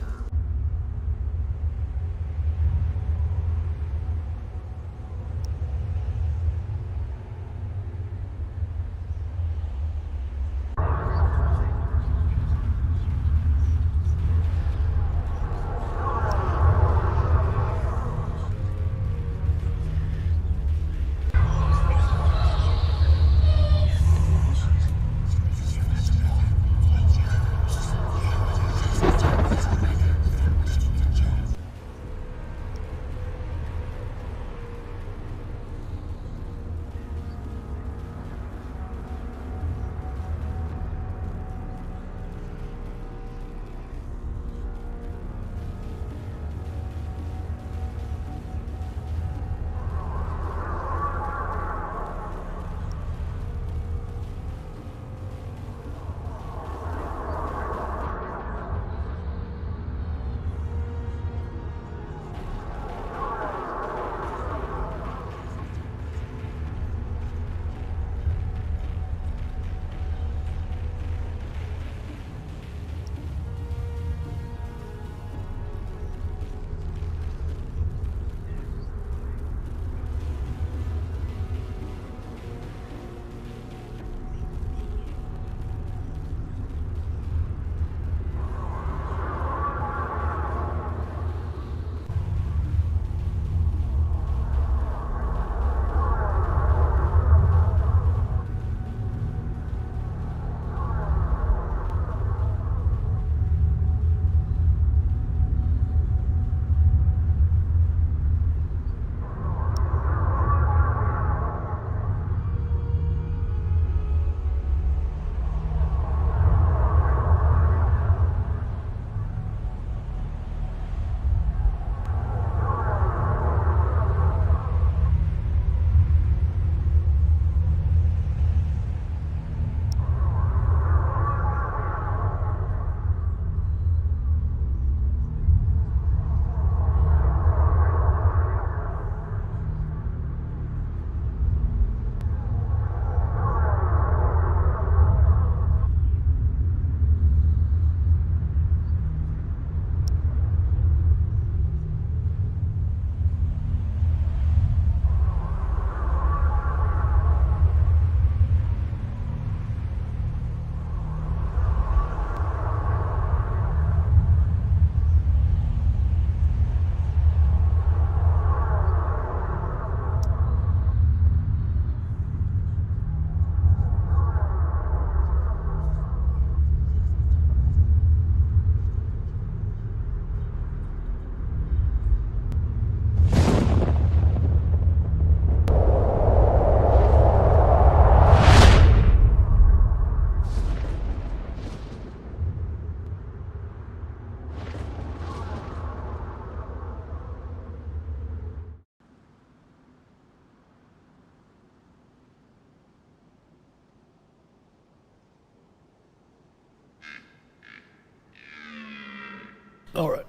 All right.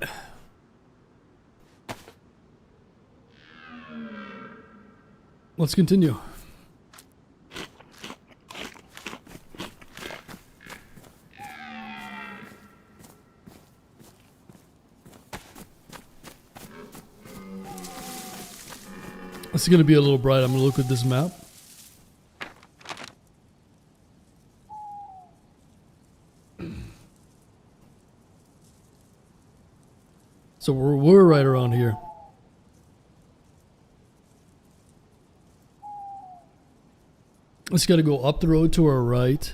Let's continue. It's going to be a little bright. I'm going to look at this map. So we're right around here. It's got to go up the road to our right.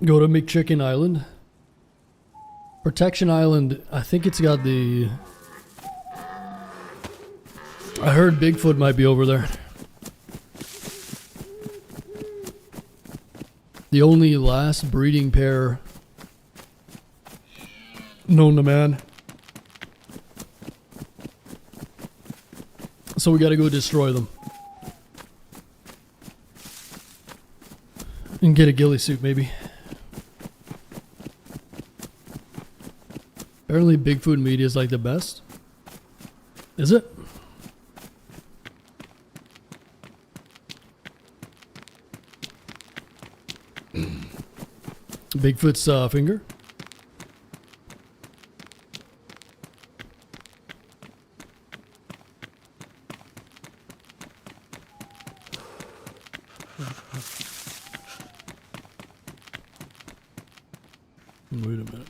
Go to McChicken Island. Protection Island, I think it's got the... I heard Bigfoot might be over there. The only last breeding pair known to man. So we gotta go destroy them. And get a ghillie suit, maybe. Apparently Bigfoot media is like the best. Is it? Bigfoot's finger. Wait a minute.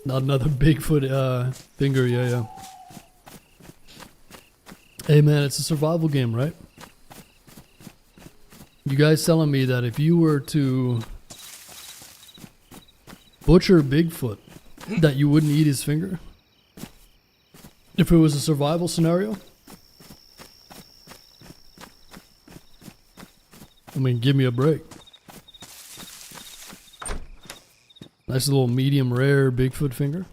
Not another Bigfoot finger, yeah. Hey man, it's a survival game, right? You guys telling me that if you were to butcher Bigfoot, that you wouldn't eat his finger? If it was a survival scenario? I mean, give me a break. Nice little medium rare Bigfoot finger.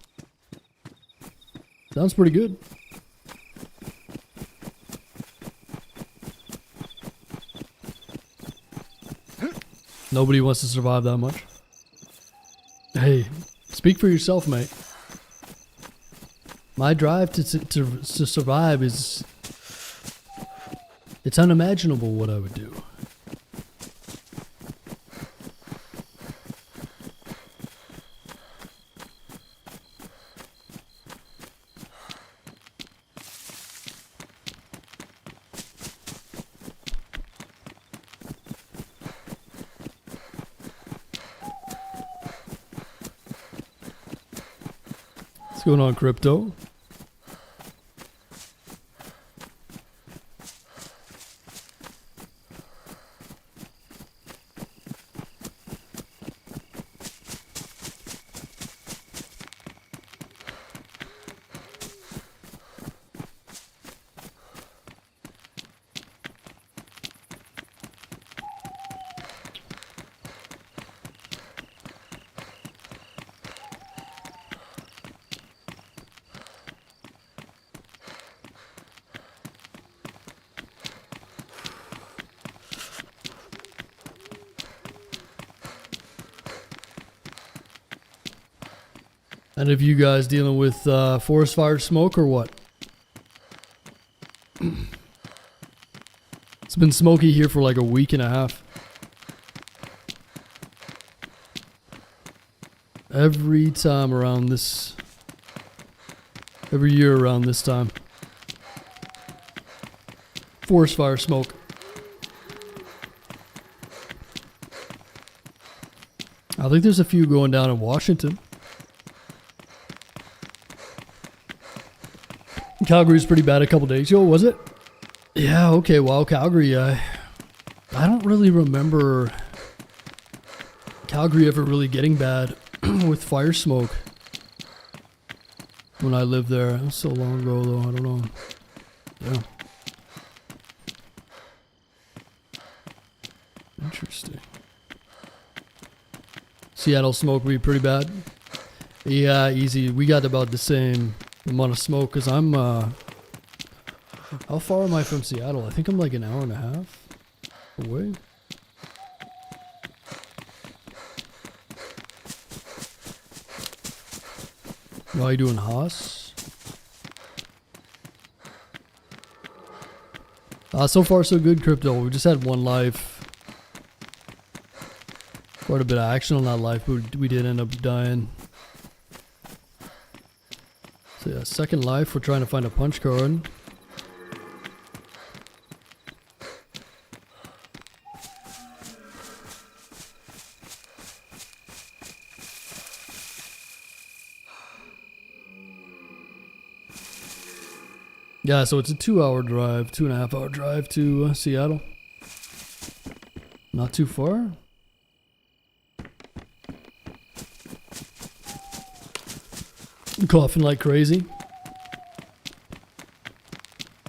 Sounds pretty good. Nobody wants to survive that much. Hey, speak for yourself, mate. My drive to survive is... It's unimaginable what I would do. What's going on, Crypto? And have you guys dealing with forest fire smoke or what? It's been smoky here for like a week and a half. Every time around this... Every year around this time. Forest fire smoke. I think there's a few going down in Washington. Calgary's pretty bad a couple days ago, was it? Yeah, okay, well, Calgary, I don't really remember Calgary ever really getting bad with fire smoke when I lived there. That was so long ago, though, I don't know. Yeah. Seattle smoke would be pretty bad. Yeah, easy. We got about the same amount of smoke because I'm, how far am I from Seattle? I think I'm like an hour and a half away. How are you doing, Haas? So far so good, Crypto. We just had one life. Quite a bit of action on that life, but we did end up dying. So yeah, second life, we're trying to find a punch card. Yeah, so it's a 2-hour drive, 2.5-hour drive to Seattle. Not too far. Coughing like crazy.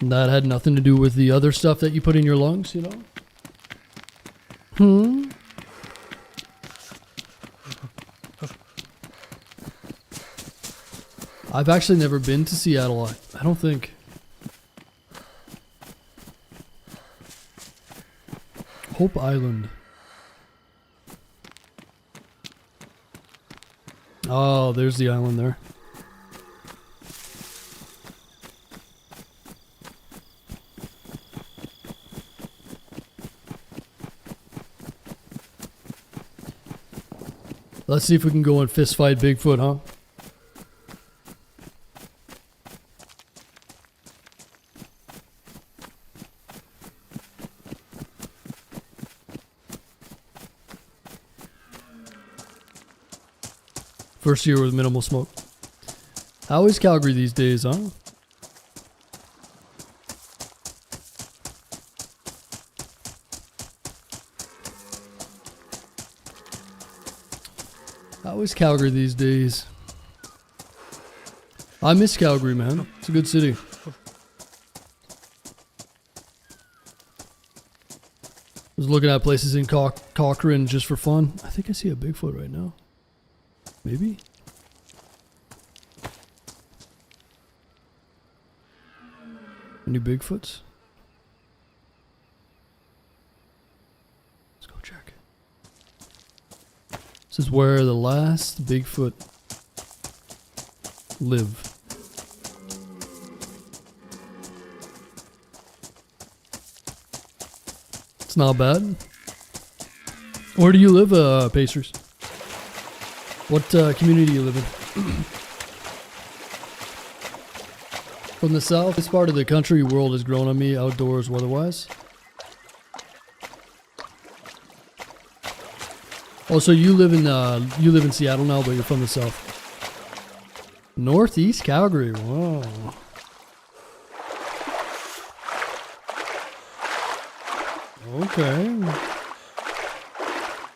And that had nothing to do with the other stuff that you put in your lungs, you know? I've actually never been to Seattle, I don't think. Hope Island. Oh, there's the island there. Let's see if we can go and fist fight Bigfoot, huh? First year with minimal smoke. How is Calgary these days, huh? How is Calgary these days? I miss Calgary, man. It's a good city. Was looking at places in Cochrane just for fun. I think I see a Bigfoot right now. Maybe? Any Bigfoots? Let's go check. This is where the last Bigfoot live. It's not bad. Where do you live, Pacers? What community do you live in? From the south, this part of the country world has grown on me, outdoors, weather-wise. Oh, so you live in Seattle now, but you're from the south. Northeast Calgary. Wow. Okay.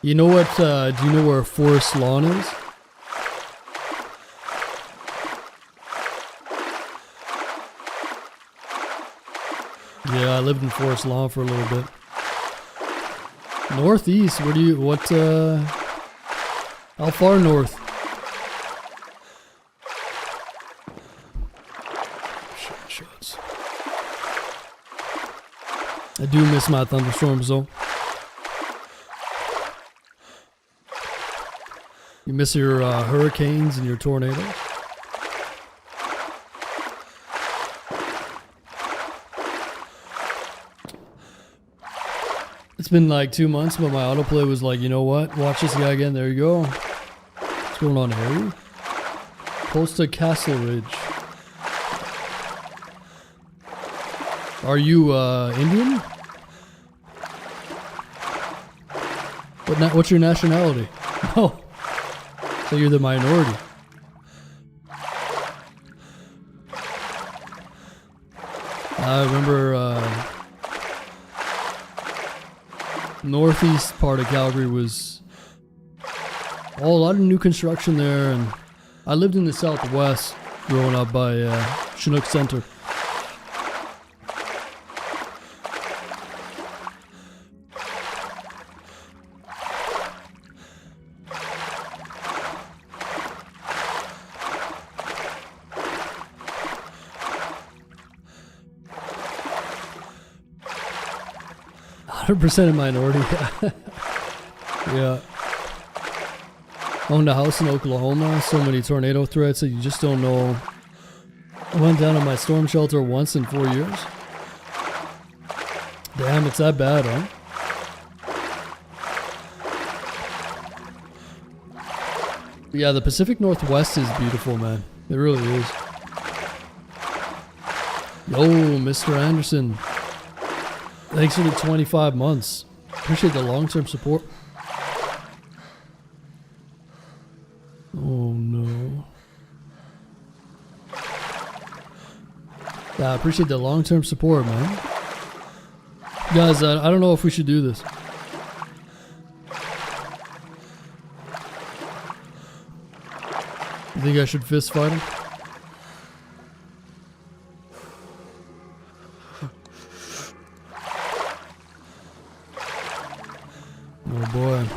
You know what? Do you know where Forest Lawn is? Yeah, I lived in Forest Lawn for a little bit. Northeast, where do you, how far north? Shots. I do miss my thunderstorms though. You miss your hurricanes and your tornadoes? It's been like 2 months, but my autoplay was like, you know what? Watch this guy again. There you go. What's going on, Harry? Close to Castle Ridge. Are you Indian? What's your nationality? Oh, so you're the minority. I remember northeast part of Calgary was a lot of new construction there, and I lived in the southwest growing up by Chinook Center. 100% a minority. Yeah. Owned a house in Oklahoma. So many tornado threats that you just don't know. I went down to my storm shelter once in 4 years. Damn, it's that bad, huh? Yeah, the Pacific Northwest is beautiful, man. It really is. Yo, Mr. Anderson. Thanks for the 25 months. Appreciate the long-term support. Oh, no. Yeah, I appreciate the long-term support, man. Guys, I don't know if we should do this. You think I should fist fight him? Oh boy.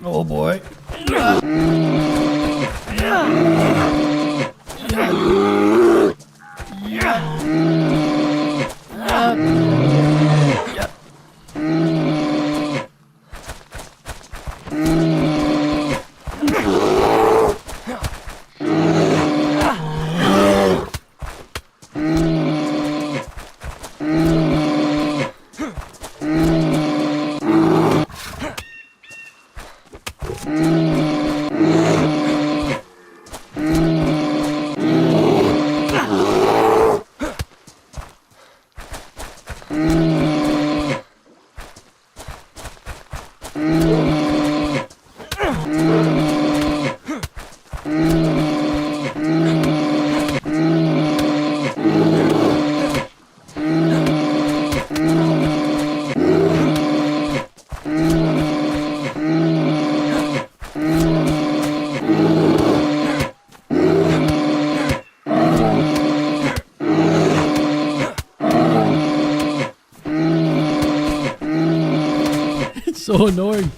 Oh boy. It's so annoying.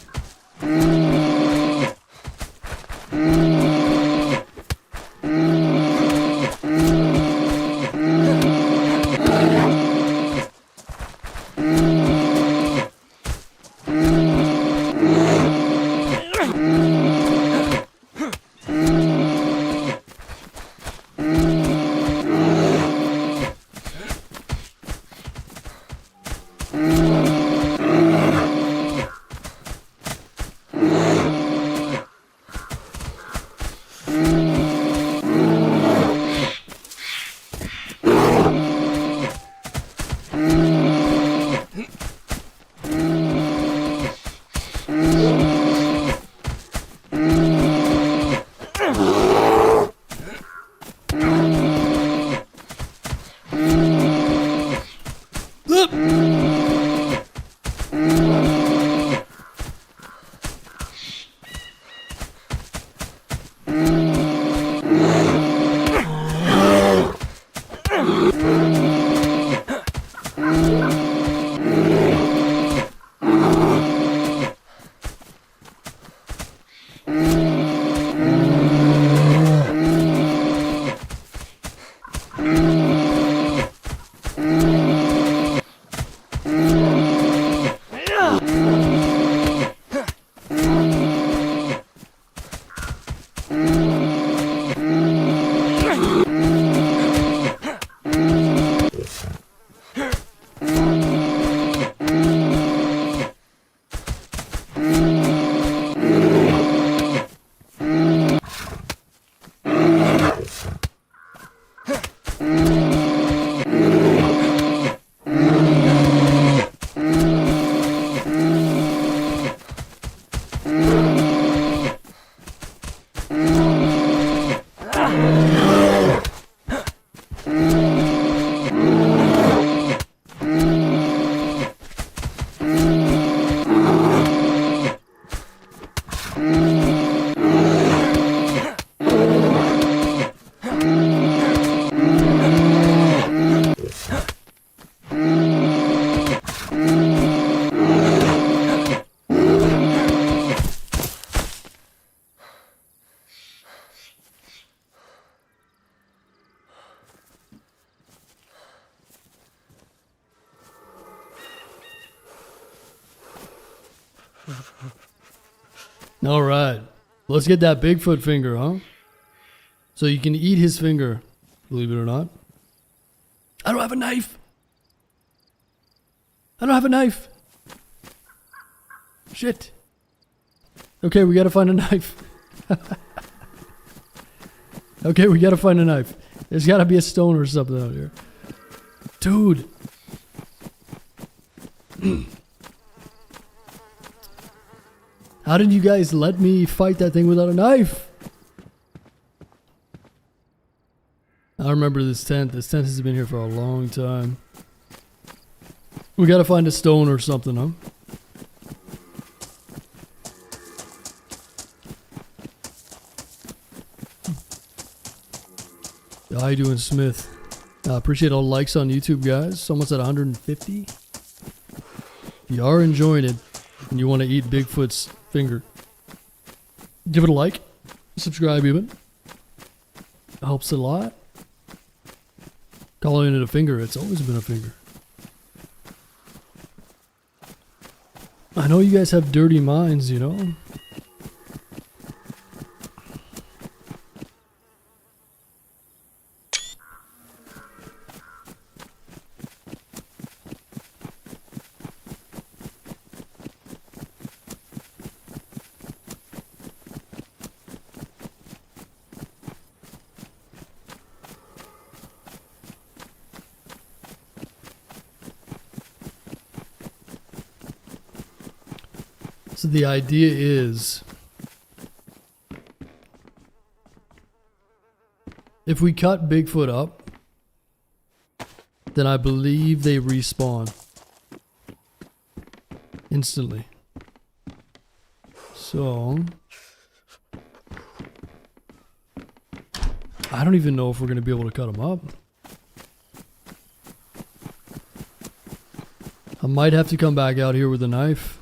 All right. Let's get that Bigfoot finger, huh? So you can eat his finger, believe it or not. I don't have a knife. I don't have a knife. Shit. Okay, we gotta find a knife. Okay, we gotta find a knife. There's gotta be a stone or something out here. Dude. How did you guys let me fight that thing without a knife? I remember this tent. This tent has been here for a long time. We gotta find a stone or something, huh? How you doing, Smith? Appreciate all the likes on YouTube, guys. Almost at 150. If you are enjoying it and you want to eat Bigfoot's finger, give it a like. Subscribe even. Helps a lot. Calling it a finger, it's always been a finger. I know you guys have dirty minds, you know? So the idea is, if we cut Bigfoot up, then I believe they respawn instantly. So I don't even know if we're going to be able to cut them up. I might have to come back out here with a knife.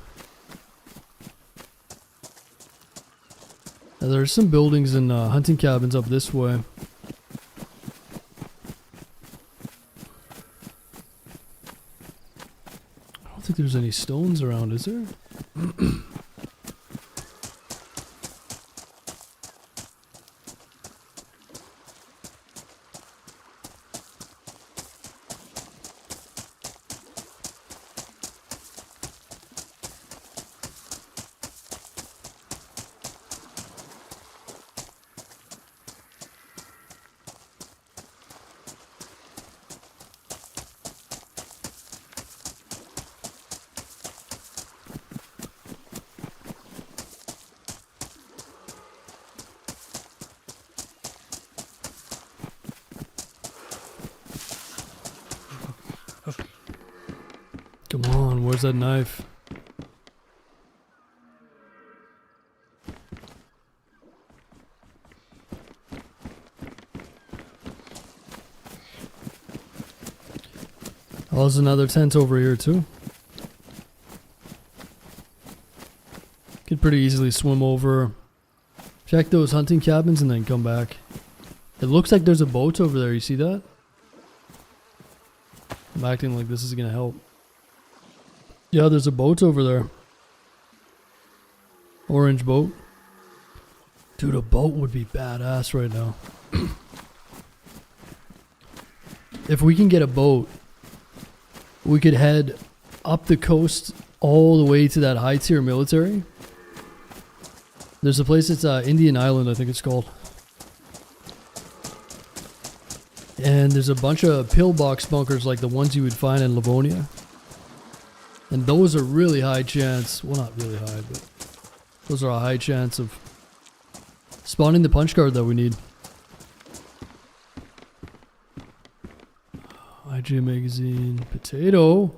Now, there's some buildings and hunting cabins up this way. I don't think there's any stones around, is there? Come on, where's that knife? Oh, there's another tent over here too. Could pretty easily swim over, check those hunting cabins and then come back. It looks like there's a boat over there, you see that? I'm acting like this is gonna help. Yeah, there's a boat over there. Orange boat. Dude, a boat would be badass right now. If we can get a boat, we could head up the coast all the way to that high tier military. There's a place, it's Indian Island, I think it's called. And there's a bunch of pillbox bunkers like the ones you would find in Livonia. And those are really high chance, well not really high, but those are a high chance of spawning the punch card that we need. IJ magazine, potato.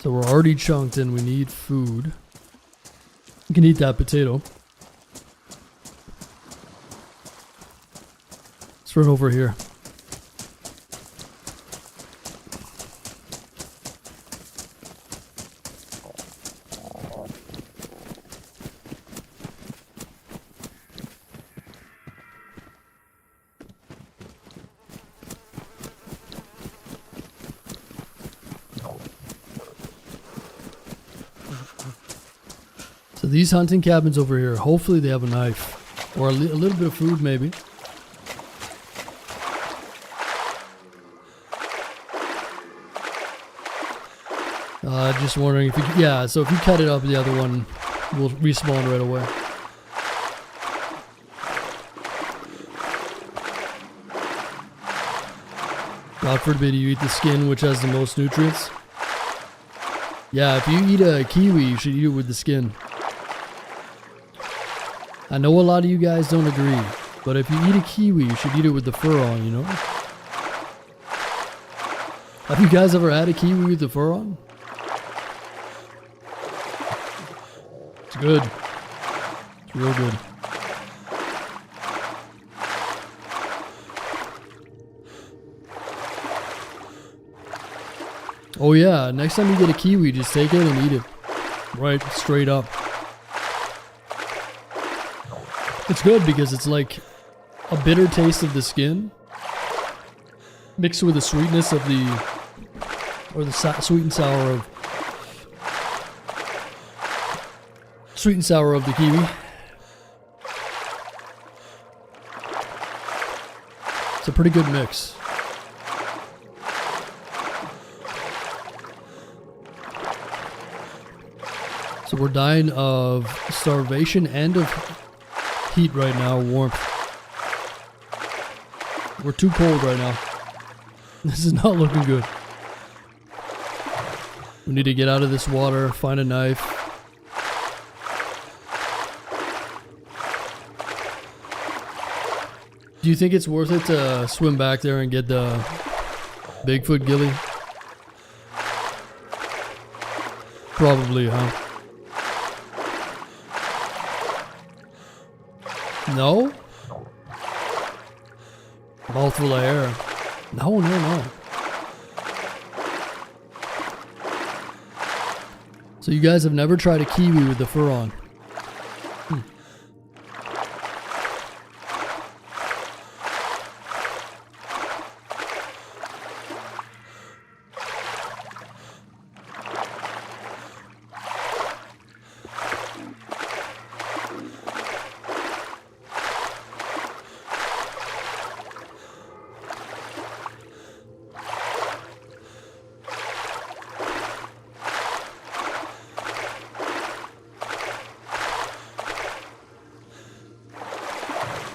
So we're already chunked and we need food. You can eat that potato. Let's run over here. So these hunting cabins over here, hopefully they have a knife. Or a little bit of food maybe. Just wondering if you, yeah, so if you cut it up, the other one will respawn right away. God forbid you eat the skin, which has the most nutrients. Yeah, if you eat a kiwi, you should eat it with the skin. I know a lot of you guys don't agree, but if you eat a kiwi, you should eat it with the fur on, you know? Have you guys ever had a kiwi with the fur on? It's good. It's real good. Oh yeah, next time you get a kiwi, just take it and eat it. Right, straight up. It's good because it's like a bitter taste of the skin mixed with the sweetness of the, or the sweet and sour of the kiwi. It's a pretty good mix. So we're dying of starvation and of heat right now, warmth. We're too cold right now. This is not looking good. We need to get out of this water, find a knife. Do you think it's worth it to swim back there and get the Bigfoot ghillie? Probably, huh? No? Mouthful of air. No, no, no. So you guys have never tried a kiwi with the fur on?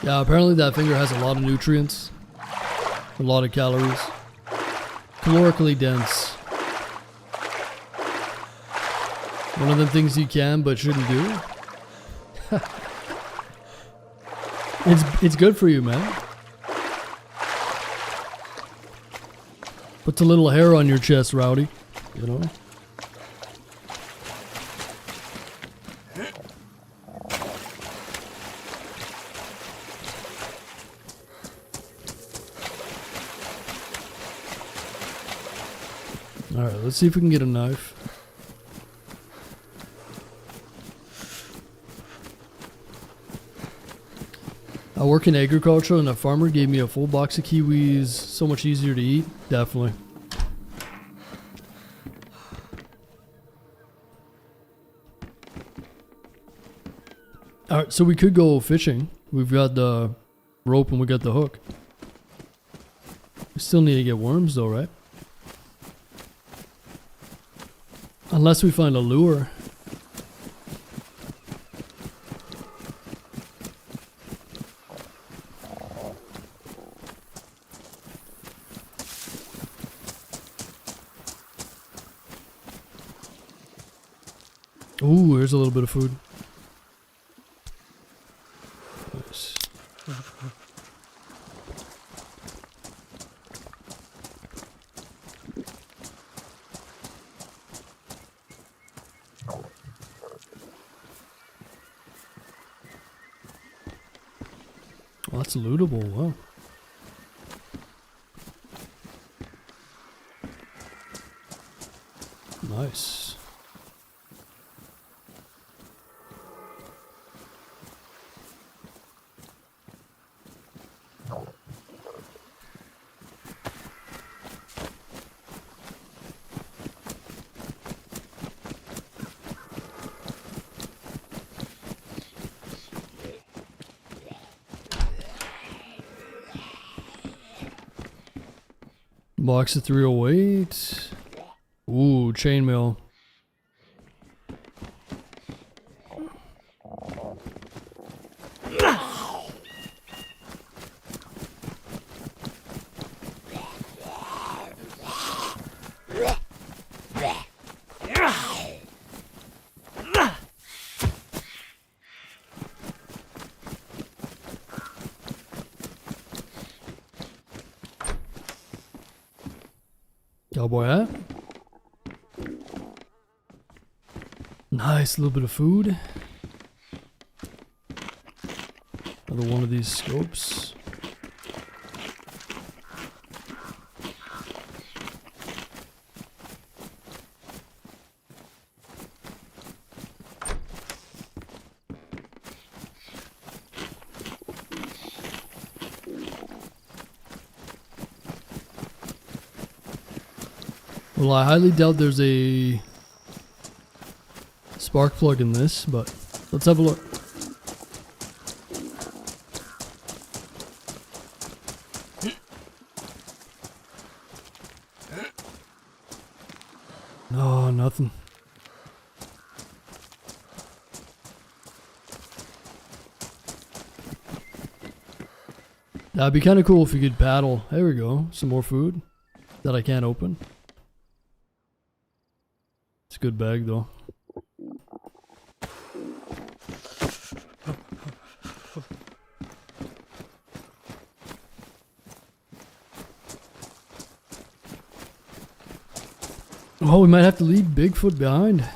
Yeah, apparently that finger has a lot of nutrients, a lot of calories, calorically dense. One of them things you can but shouldn't do. It's good for you, man. Puts a little hair on your chest, Rowdy. You know? Alright, let's see if we can get a knife. I work in agriculture and a farmer gave me a full box of kiwis. So much easier to eat. Definitely. Alright, so we could go fishing. We've got the rope and we got the hook. We still need to get worms though, right? Unless we find a lure. Ooh, here's a little bit of food. Nice. Well, that's lootable, wow. Nice. Box of 308. Ooh, chainmail. Cowboy hat. Nice, little bit of food. Another one of these scopes. Well, I highly doubt there's a spark plug in this, but let's have a look. No, nothing. That'd be kind of cool if you could paddle. There we go. Some more food that I can't open. It's a good bag though. Oh, we might have to leave Bigfoot behind.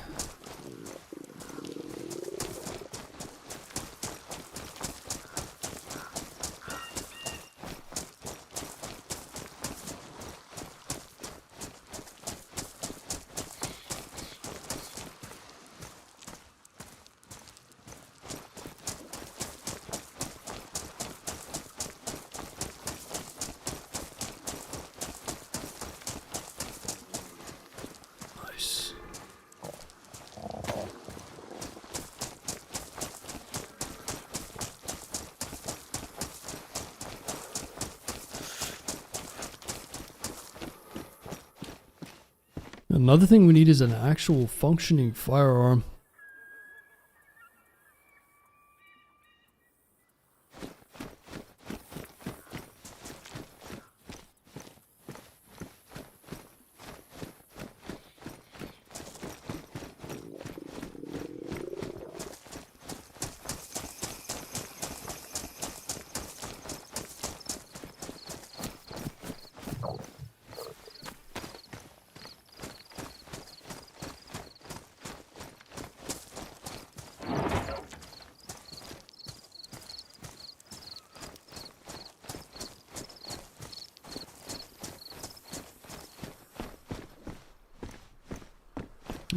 Nice. Another thing we need is an actual functioning firearm.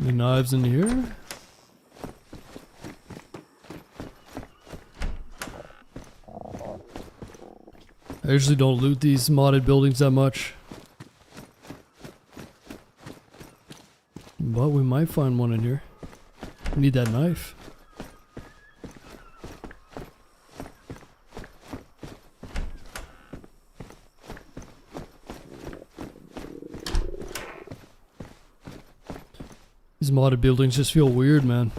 Any knives in here? I usually don't loot these modded buildings that much. But we might find one in here. We need that knife. These modded buildings just feel weird, man.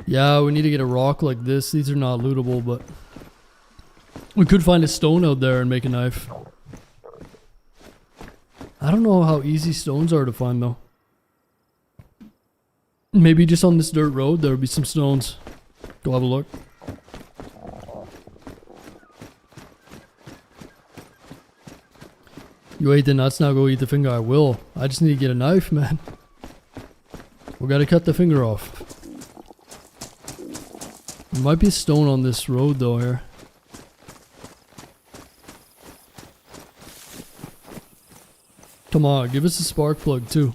Yeah, we need to get a rock like this. These are not lootable, but we could find a stone out there and make a knife. I don't know how easy stones are to find though. Maybe just on this dirt road there would be some stones. Go have a look. You ate the nuts, now go eat the finger. I will. I just need to get a knife, man. We gotta cut the finger off. There might be a stone on this road though here. Come on, give us a spark plug too.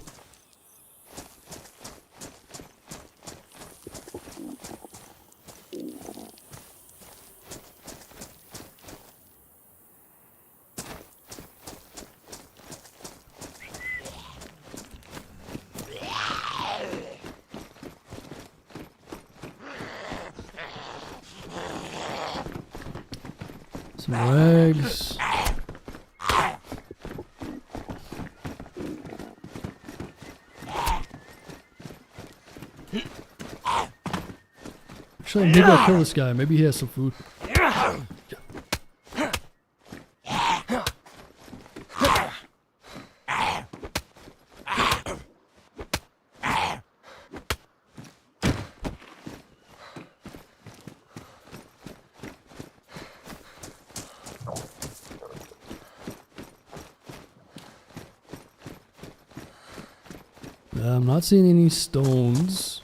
Some rags. Actually, maybe I'll kill this guy. Maybe he has some food. I'm not seeing any stones.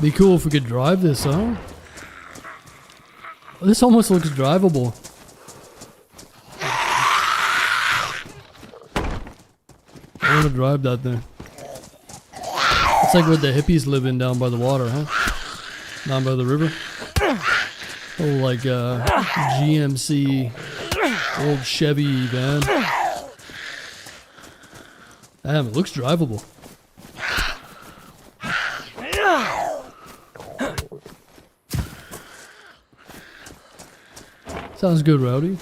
Be cool if we could drive this, huh? This almost looks drivable. I want to drive that thing. It's like where the hippies live in down by the water, huh? Down by the river. Oh, like GMC old Chevy van. Damn, it looks drivable. Sounds good, Rowdy.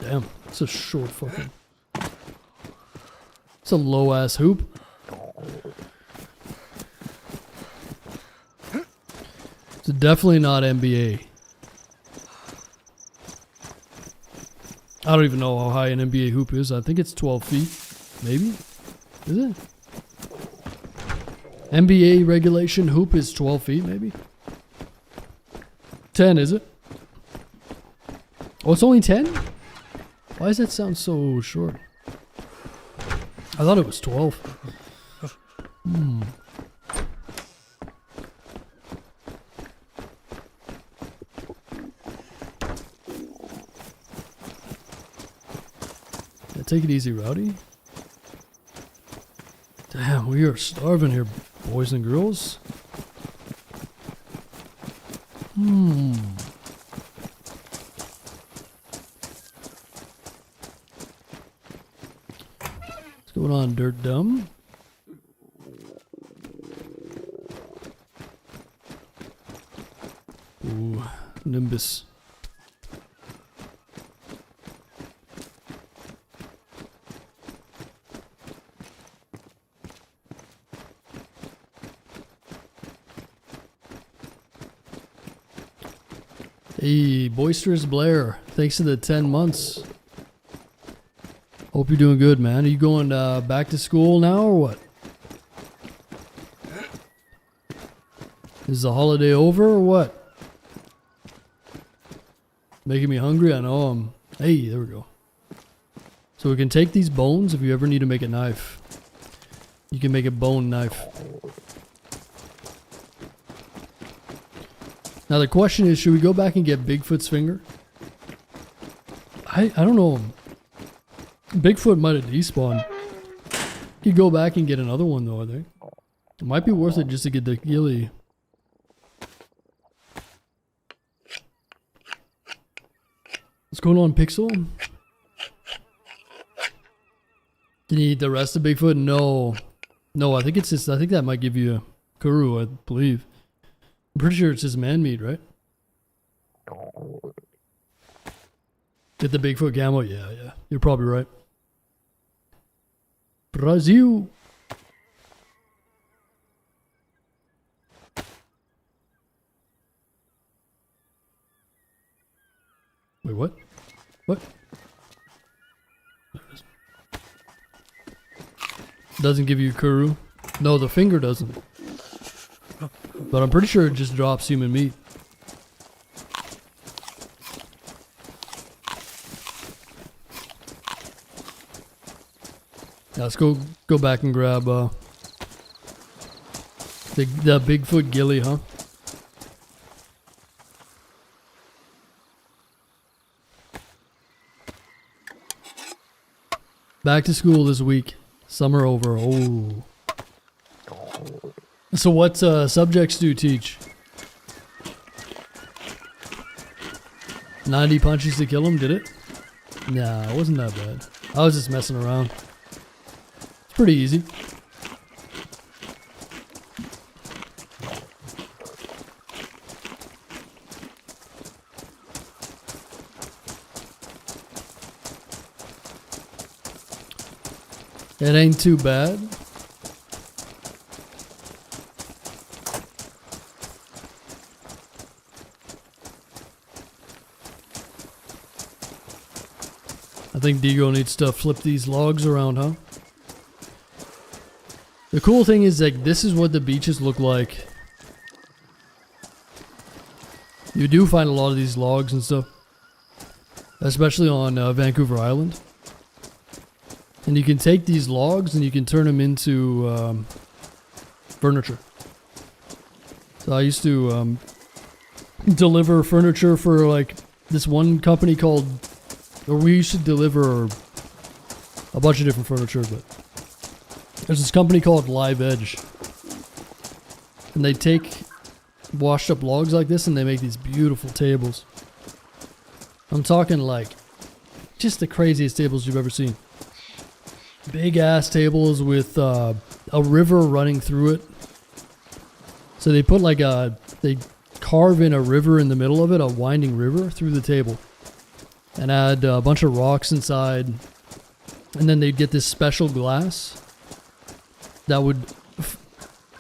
Damn, it's a short fucking... It's a low ass hoop. It's definitely not NBA. I don't even know how high an NBA hoop is. I think it's 12 feet. Maybe? Is it? NBA regulation hoop is 12 feet, maybe? 10, is it? Oh, it's only 10? Why does that sound so short? I thought it was 12. Yeah, take it easy, Rowdy. Damn, we are starving here, boys and girls. What's going on, Dirt Dumb? Ooh, Nimbus. Hey, Boisterous Blair, thanks to the 10 months. Hope you're doing good, man. Are you going back to school now or what? Is the holiday over or what? Making me hungry? I know I'm... Hey, there we go. So we can take these bones if you ever need to make a knife. You can make a bone knife. Now the question is, should we go back and get Bigfoot's finger? I don't know. Bigfoot might have despawned. You could go back and get another one though, I think. It might be worth it just to get the ghillie. What's going on, Pixel? Can you eat the rest of Bigfoot? No. No, I think it's just, I think that might give you a kuru, I believe. I'm pretty sure it's just man meat, right? Get the Bigfoot camo? Yeah. You're probably right. Brazil. Wait, what? What? There it is. Doesn't give you kuru? No, the finger doesn't. But I'm pretty sure it just drops human meat. Yeah, let's go back and grab the Bigfoot ghillie, huh? Back to school this week. Summer over. Oh. So what subjects do you teach? 90 punches to kill him, did it? Nah, it wasn't that bad. I was just messing around. It's pretty easy. It ain't too bad. I think Digo needs to flip these logs around, huh? The cool thing is, like, this is what the beaches look like. You do find a lot of these logs and stuff. Especially on Vancouver Island. And you can take these logs and you can turn them into furniture. So I used to deliver furniture for like this one company called, or we used to deliver a bunch of different furniture, but there's this company called Live Edge. And they take washed up logs like this and they make these beautiful tables. I'm talking like just the craziest tables you've ever seen. Big ass tables with a river running through it. So they put like they carve in a river in the middle of it, a winding river through the table. And add a bunch of rocks inside. And then they'd get this special glass that would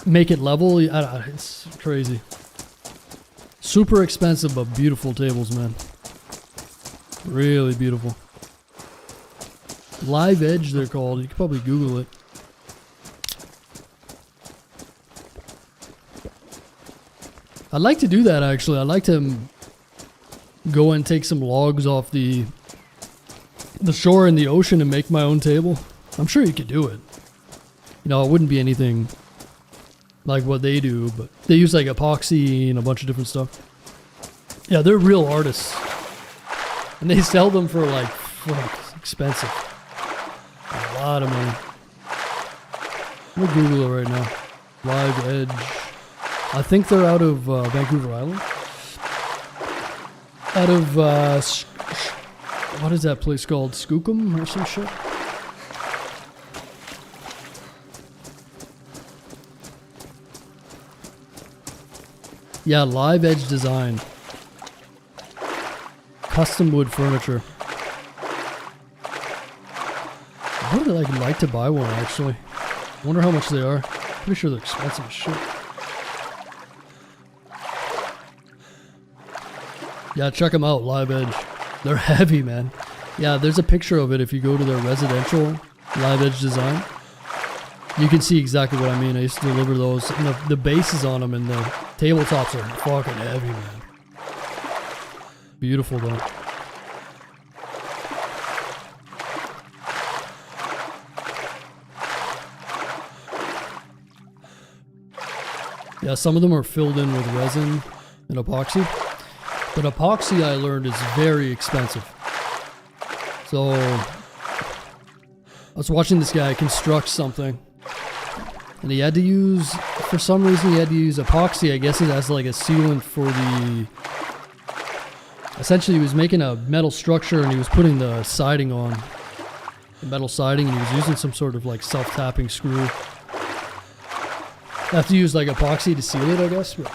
make it level. I don't know, it's crazy. Super expensive, but beautiful tables, man. Really beautiful. Live Edge, they're called. You can probably Google it. I'd like to do that, actually. I'd like to go and take some logs off the shore in the ocean and make my own table. I'm sure you could do it. You know, it wouldn't be anything like what they do, but they use like epoxy and a bunch of different stuff. Yeah, they're real artists. And they sell them for like, fuck, expensive. A lot of money. I'm gonna Google it right now. Live Edge. I think they're out of Vancouver Island. Out of, what is that place called? Skookum or some shit? Yeah, Live Edge Design. Custom wood furniture. I would like to buy one, actually. I wonder how much they are. Pretty sure they're expensive as shit. Yeah, check them out, Live Edge. They're heavy, man. Yeah, there's a picture of it if you go to their residential Live Edge Design. You can see exactly what I mean. I used to deliver those. And the bases on them and the tabletops are fucking heavy, man. Beautiful, though. Yeah, some of them are filled in with resin and epoxy. But epoxy, I learned, is very expensive. So, I was watching this guy construct something. And he had to use, for some reason, he had to use epoxy, I guess, as like a sealant for the... Essentially, he was making a metal structure and he was putting the siding on. The metal siding, and he was using some sort of like self-tapping screw. You have to use like epoxy to seal it, I guess. But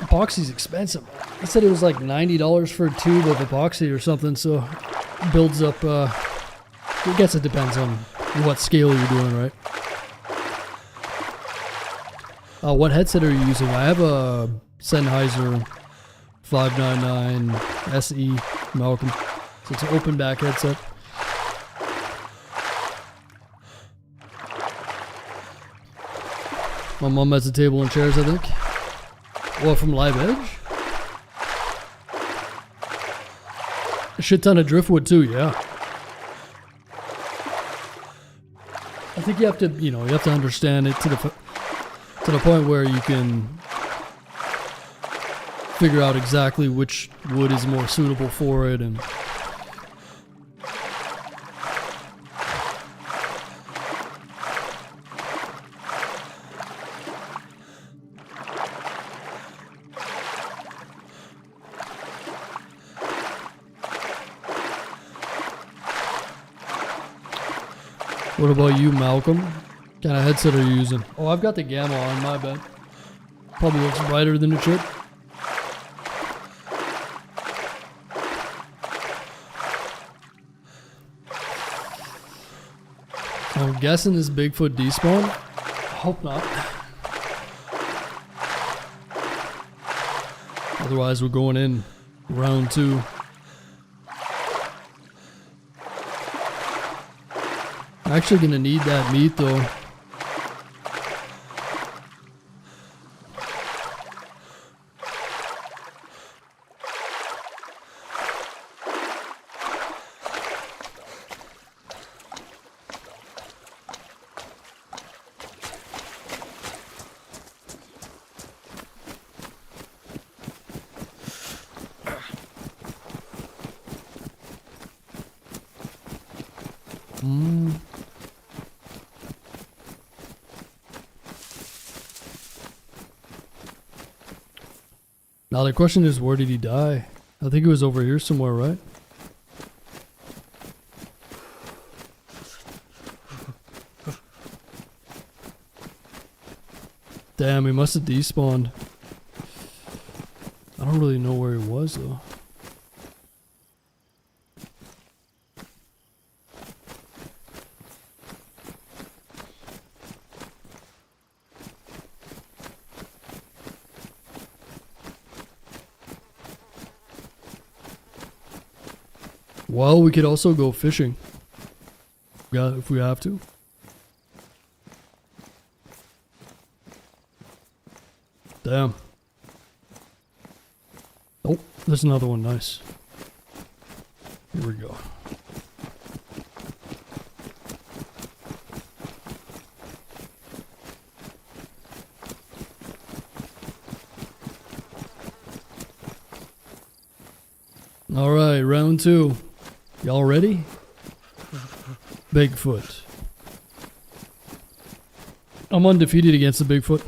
epoxy's expensive. He said it was like $90 for a tube of epoxy or something, so it builds up, I guess it depends on what scale you're doing, right? What headset are you using? I have a Sennheiser 599 SE Malcolm. So it's an open back headset. My mom has a table and chairs, I think. What, from Live Edge? A shit ton of driftwood too, yeah. I think you have to, you have to understand it to the point where you can figure out exactly which wood is more suitable for it, and What about you, Malcolm? What kind of headset are you using? Oh, I've got the Gamma on, my bad. Probably looks brighter than it should. I'm guessing this Bigfoot despawn. Hope not. Otherwise, we're going in round 2. I'm actually gonna need that meat though. Now the question is, where did he die? I think it was over here somewhere, right? Damn, he must have despawned. I don't really know where he was though. Well, we could also go fishing. Yeah, if we have to. Damn. Oh, there's another one. Nice. Here we go. All right, round 2. Y'all ready? Bigfoot. I'm undefeated against the Bigfoot.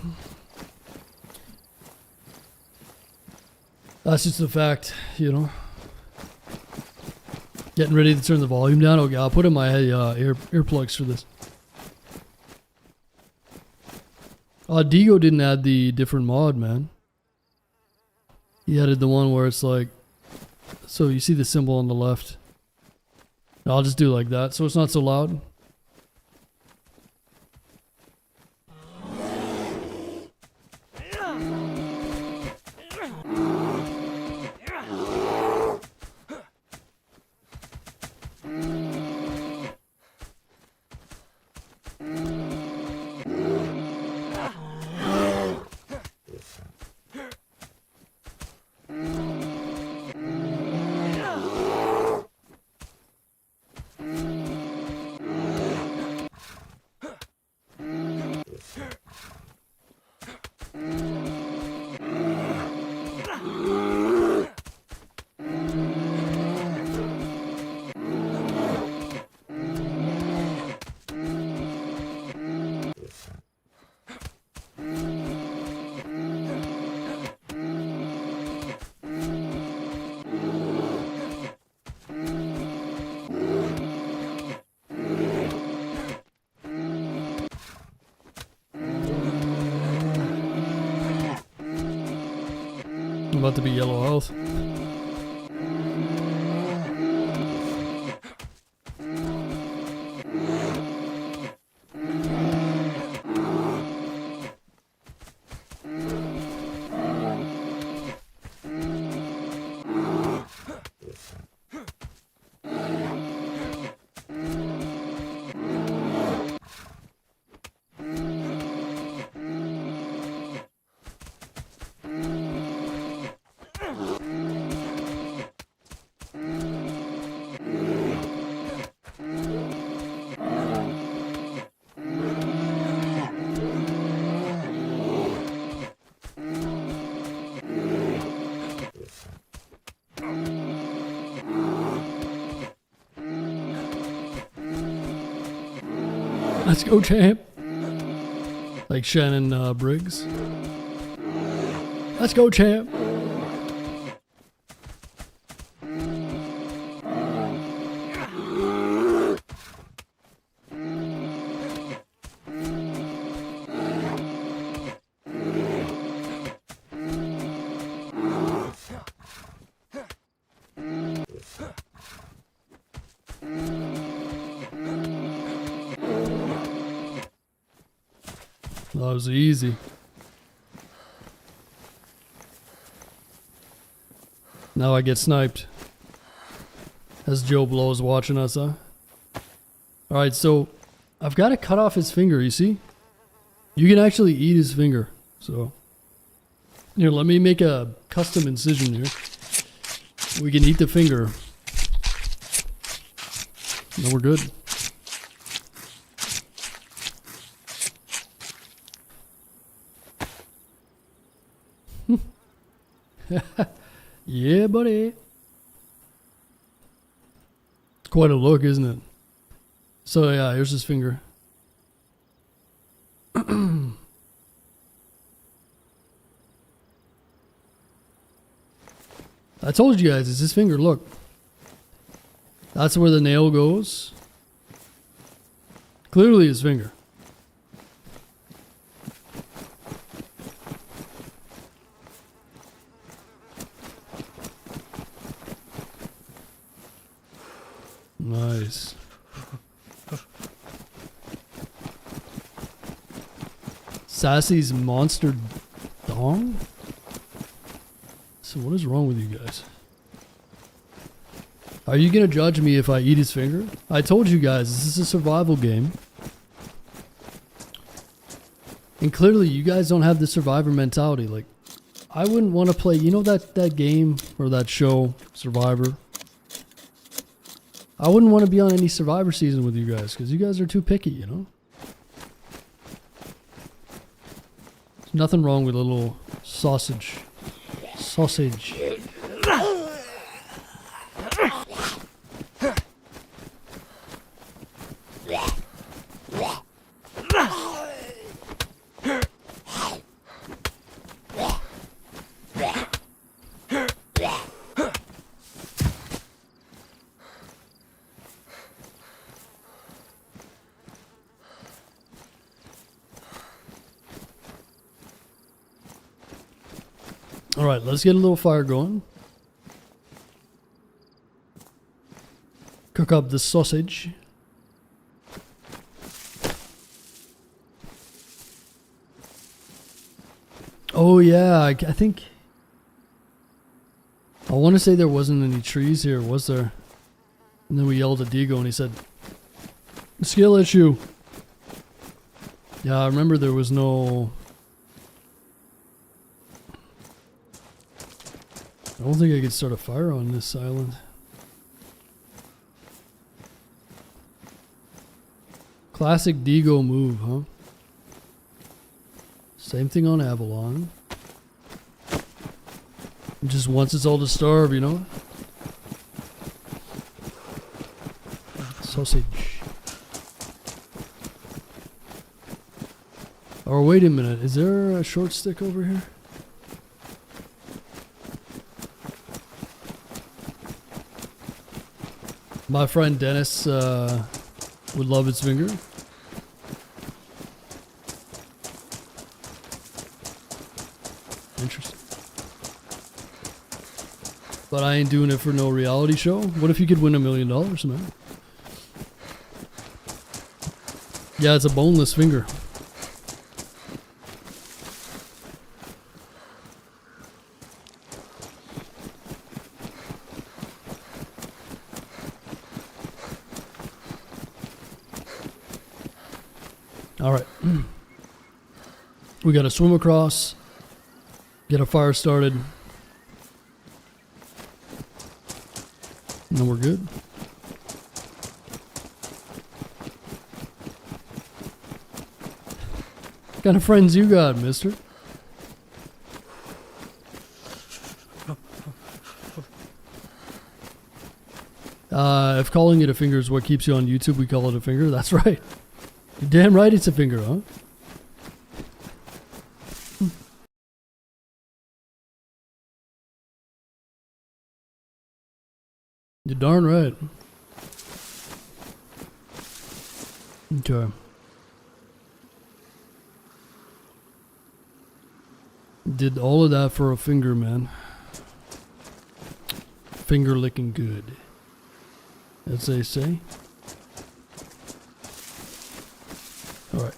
That's just a fact, you know. Getting ready to turn the volume down. Okay, I'll put in my earplugs for this. Digo didn't add the different mod, man. He added the one where it's like, so you see the symbol on the left. I'll just do it like that, so it's not so loud. I'm about to be yellow health. Let's go, champ. Like Shannon Briggs. Let's go, champ. That was easy. Now I get sniped. As Joe Blow is watching us, huh? Alright, so I've got to cut off his finger, you see? You can actually eat his finger. So here, let me make a custom incision here. We can eat the finger. No, we're good. Yeah, buddy. Quite a look, isn't it? So yeah, here's his finger. I told you guys, it's his finger, look. That's where the nail goes. Clearly his finger. Nice. Sassy's monster dong? So what is wrong with you guys? Are you gonna judge me if I eat his finger? I told you guys, this is a survival game. And clearly you guys don't have the survivor mentality. Like, I wouldn't want to play, you know that game or that show, Survivor? I wouldn't want to be on any Survivor season with you guys because you guys are too picky, you know? There's nothing wrong with a little sausage. Sausage. Alright, let's get a little fire going. Cook up the sausage. Oh yeah, I think... I want to say there wasn't any trees here, was there? And then we yelled at Diego and he said, skill issue. Yeah, I remember there was no... I don't think I could start a fire on this island. Classic Diego move, huh? Same thing on Avalon. Just wants us all to starve, you know? Sausage. Oh, wait a minute. Is there a short stick over here? My friend Dennis would love his finger. Interesting. But I ain't doing it for no reality show. What if you could win $1 million, man? Yeah, it's a boneless finger. Alright. We gotta swim across, get a fire started, and then we're good. What kind of friends you got, mister? If calling it a finger is what keeps you on YouTube, we call it a finger. That's right. You're damn right it's a finger, huh? You're darn right. Okay. Did all of that for a finger, man. Finger licking good, as they say. Alright.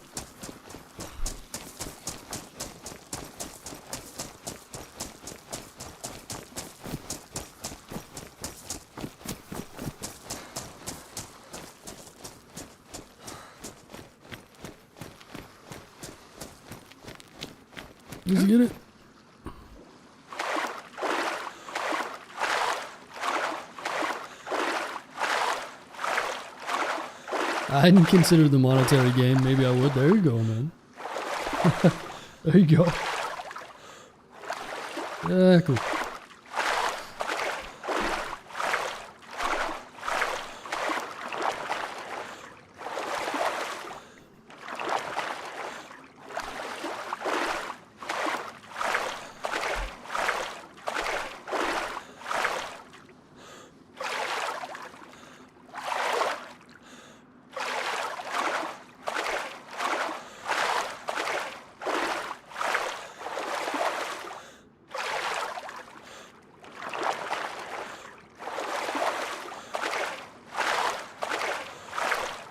Let's get it. I hadn't considered the monetary gain. Maybe I would. There you go, man. There you go. Yeah, cool.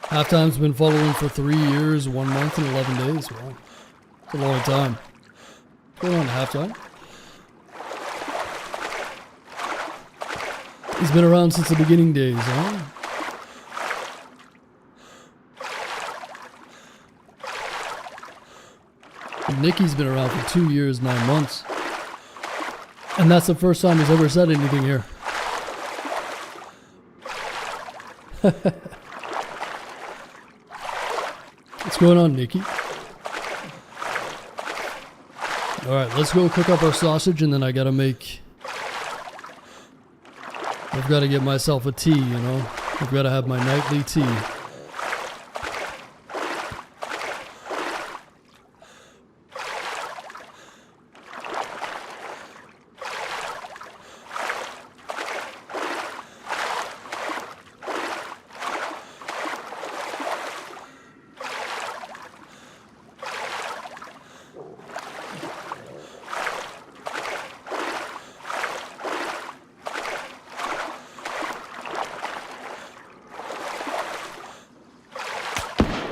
Halftime's been following for 3 years, 1 month, and 11 days. Wow. It's a long time. What's going on at halftime? He's been around since the beginning days, huh? And Nikki's been around for 2 years, 9 months. And that's the first time he's ever said anything here. What's going on, Nikki? Alright, let's go cook up our sausage and then I've got to get myself a tea, you know? I've got to have my nightly tea.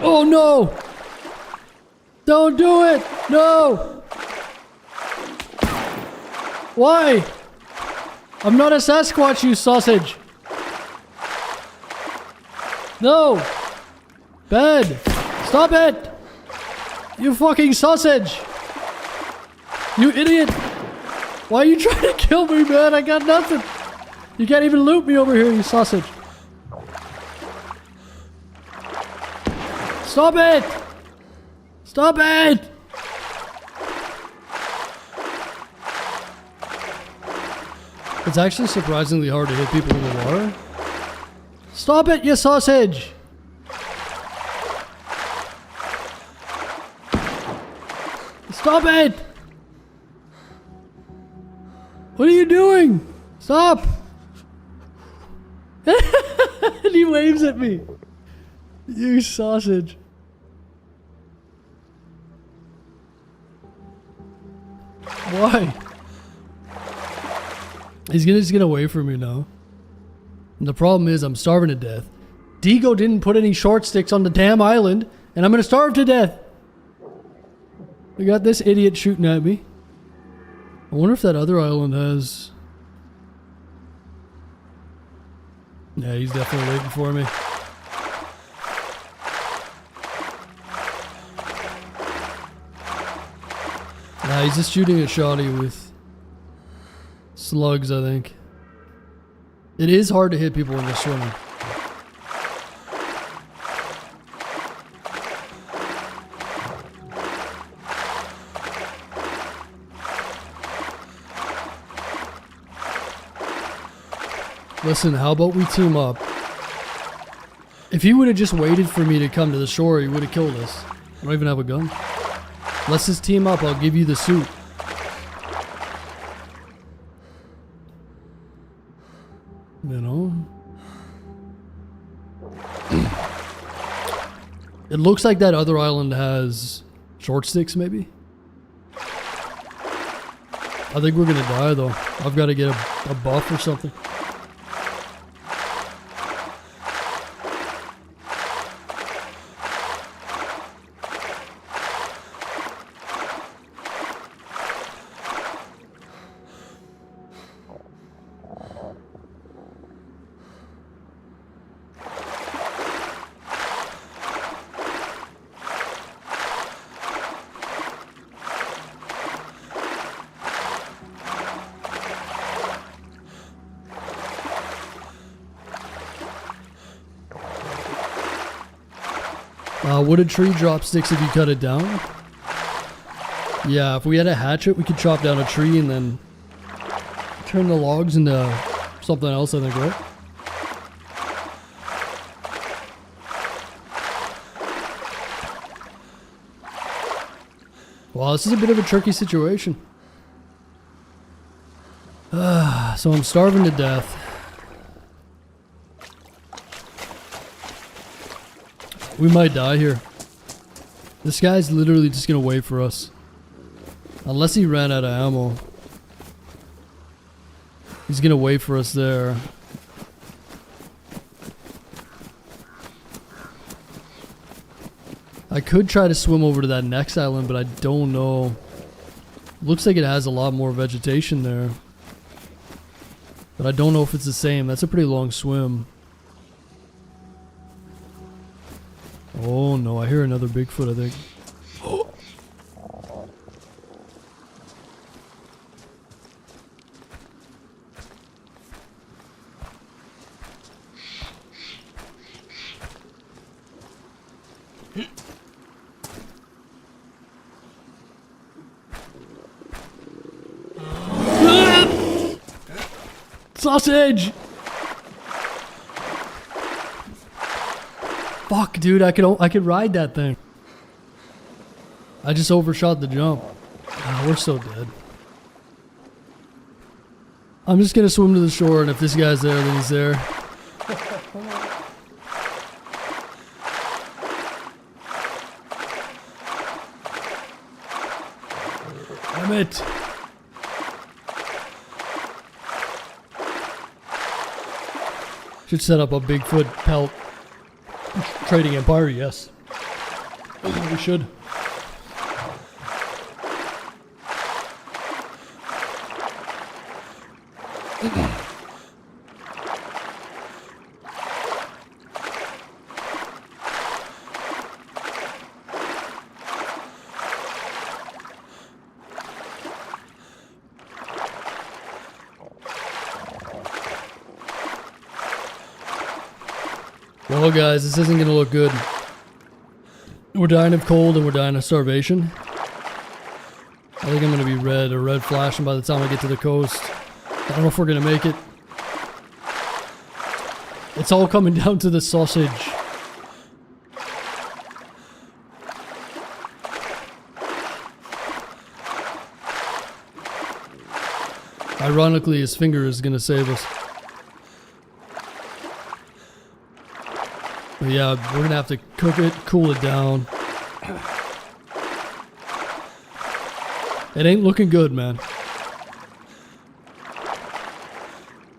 Oh no! Don't do it! No! Why? I'm not a Sasquatch, you sausage! No! Bad! Stop it! You fucking sausage! You idiot! Why are you trying to kill me, man? I got nothing! You can't even loot me over here, you sausage! Stop it! Stop it! It's actually surprisingly hard to hit people in the water. Stop it, you sausage! Stop it! What are you doing? Stop! And he waves at me. You sausage. Why? He's just gonna wait for me now. And the problem is I'm starving to death. Digo didn't put any short sticks on the damn island, and I'm gonna starve to death. We got this idiot shooting at me. I wonder if that other island has... Yeah, he's definitely waiting for me. Nah, he's just shooting a shotty with slugs, I think. It is hard to hit people when they're swimming. Listen, how about we team up? If he would have just waited for me to come to the shore, he would have killed us. I don't even have a gun. Let's just team up, I'll give you the suit. You know? It looks like that other island has short sticks, maybe? I think we're gonna die, though. I've got to get a buff or something. Would a tree drop sticks if you cut it down? Yeah, if we had a hatchet, we could chop down a tree and then turn the logs into something else, I think, right? Well, this is a bit of a tricky situation. So I'm starving to death. We might die here. This guy's literally just gonna wait for us. Unless he ran out of ammo. He's gonna wait for us there. I could try to swim over to that next island, but I don't know. Looks like it has a lot more vegetation there. But I don't know if it's the same. That's a pretty long swim. Oh no, I hear another Bigfoot, I think. Sausage! Fuck, dude, I could ride that thing. I just overshot the jump. Ah, we're so dead. I'm just gonna swim to the shore, and if this guy's there, then he's there. Damn it! Should set up a Bigfoot pelt trading empire, yes. We should. Well, guys, this isn't gonna look good. We're dying of cold and we're dying of starvation. I think I'm gonna be red or red flashing by the time I get to the coast. I don't know if we're gonna make it. It's all coming down to the sausage. Ironically, his finger is gonna save us. But yeah, we're gonna have to cook it, cool it down. It ain't looking good, man.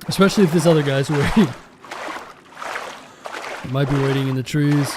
Especially if this other guy's waiting. He might be waiting in the trees.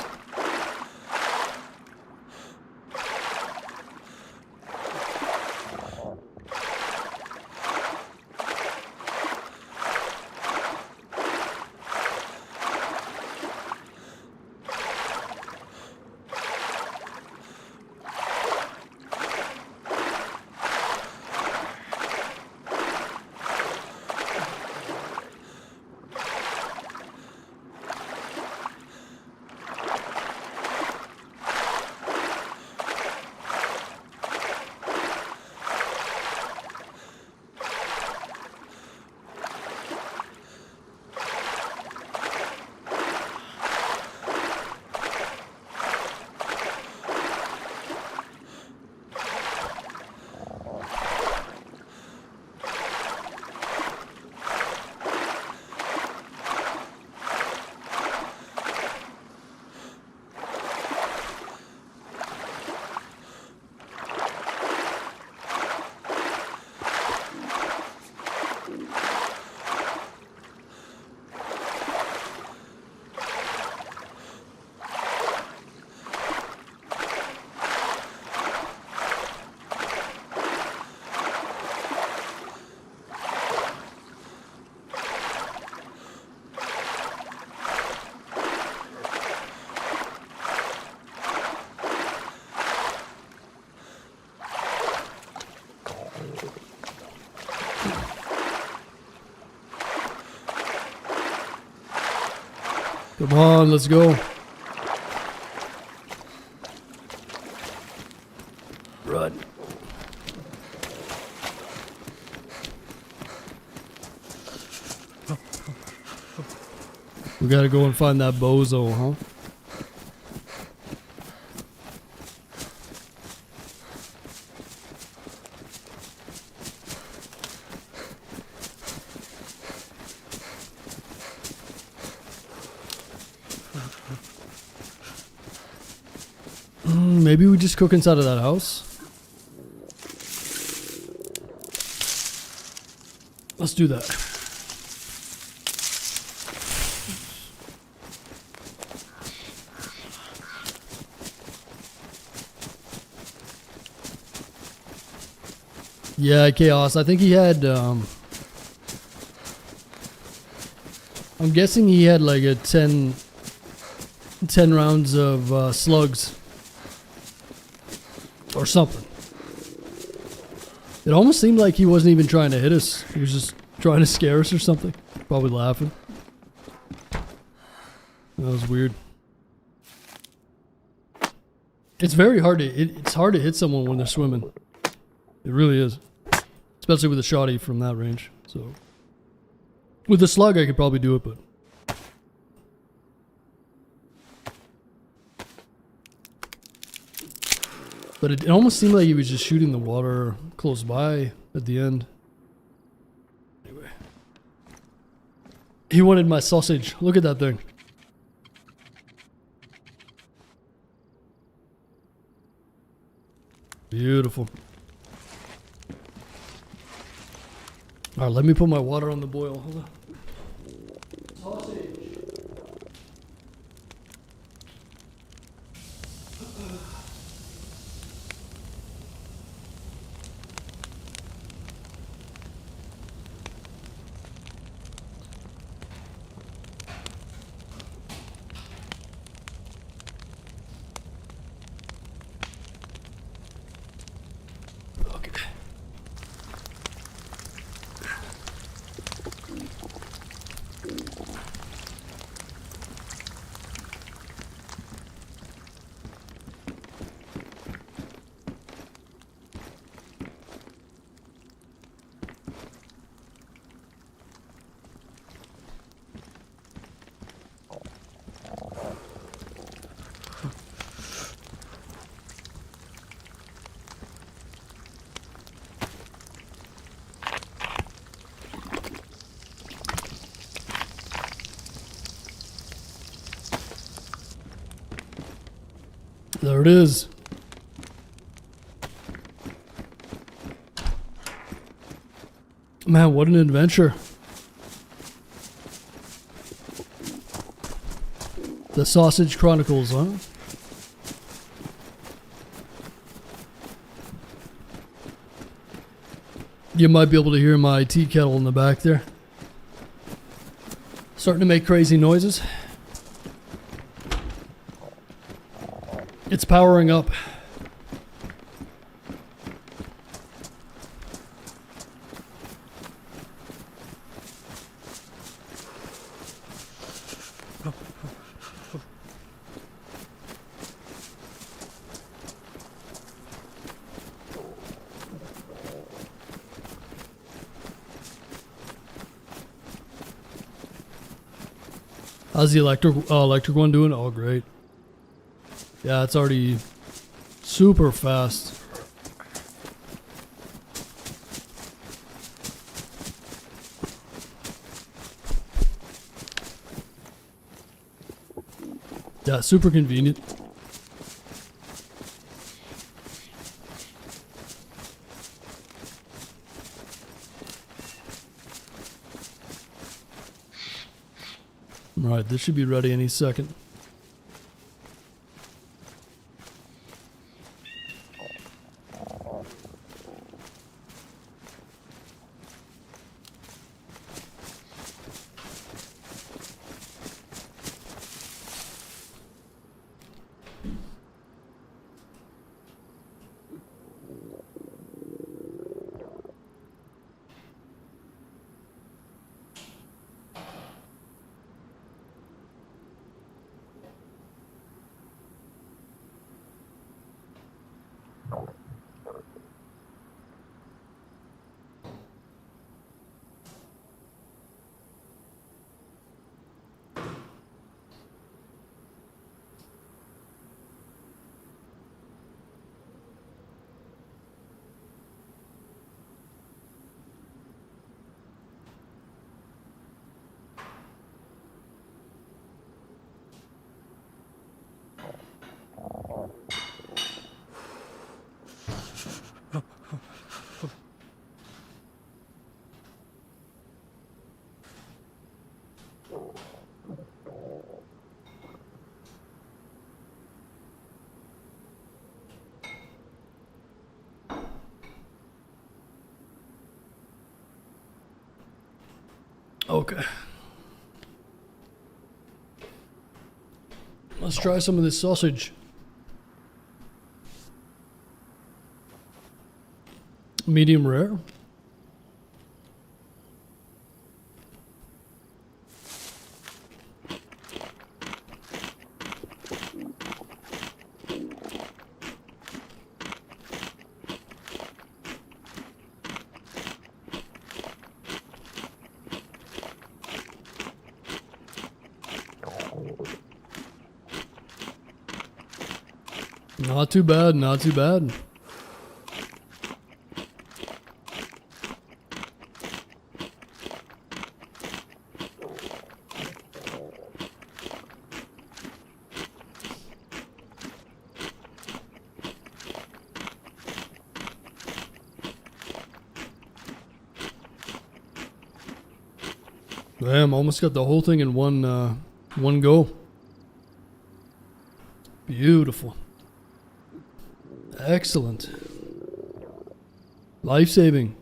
Come on, let's go. Run. We gotta go and find that bozo, huh? Maybe we just cook inside of that house. Let's do that. Yeah, Chaos. I think he had, I'm guessing he had like a 10 rounds of slugs. Or something. It almost seemed like he wasn't even trying to hit us. He was just trying to scare us or something. Probably laughing. That was weird. It's very hard to it's hard to hit someone when they're swimming. It really is. Especially with a shotty from that range. So with a slug I could probably do it, but it almost seemed like he was just shooting the water close by at the end. Anyway. He wanted my sausage. Look at that thing. Beautiful. Alright, let me put my water on the boil. Hold on. Sausage. There it is. Man, what an adventure. The Sausage Chronicles, huh? You might be able to hear my tea kettle in the back there. Starting to make crazy noises. It's powering up. How's the electric one doing? Oh, great. Yeah, it's already super fast. Yeah, super convenient. Right, this should be ready any second. Okay. Let's try some of this sausage. Medium rare. Not too bad, not too bad. Damn, almost got the whole thing in one go. Beautiful. Excellent. Life-saving.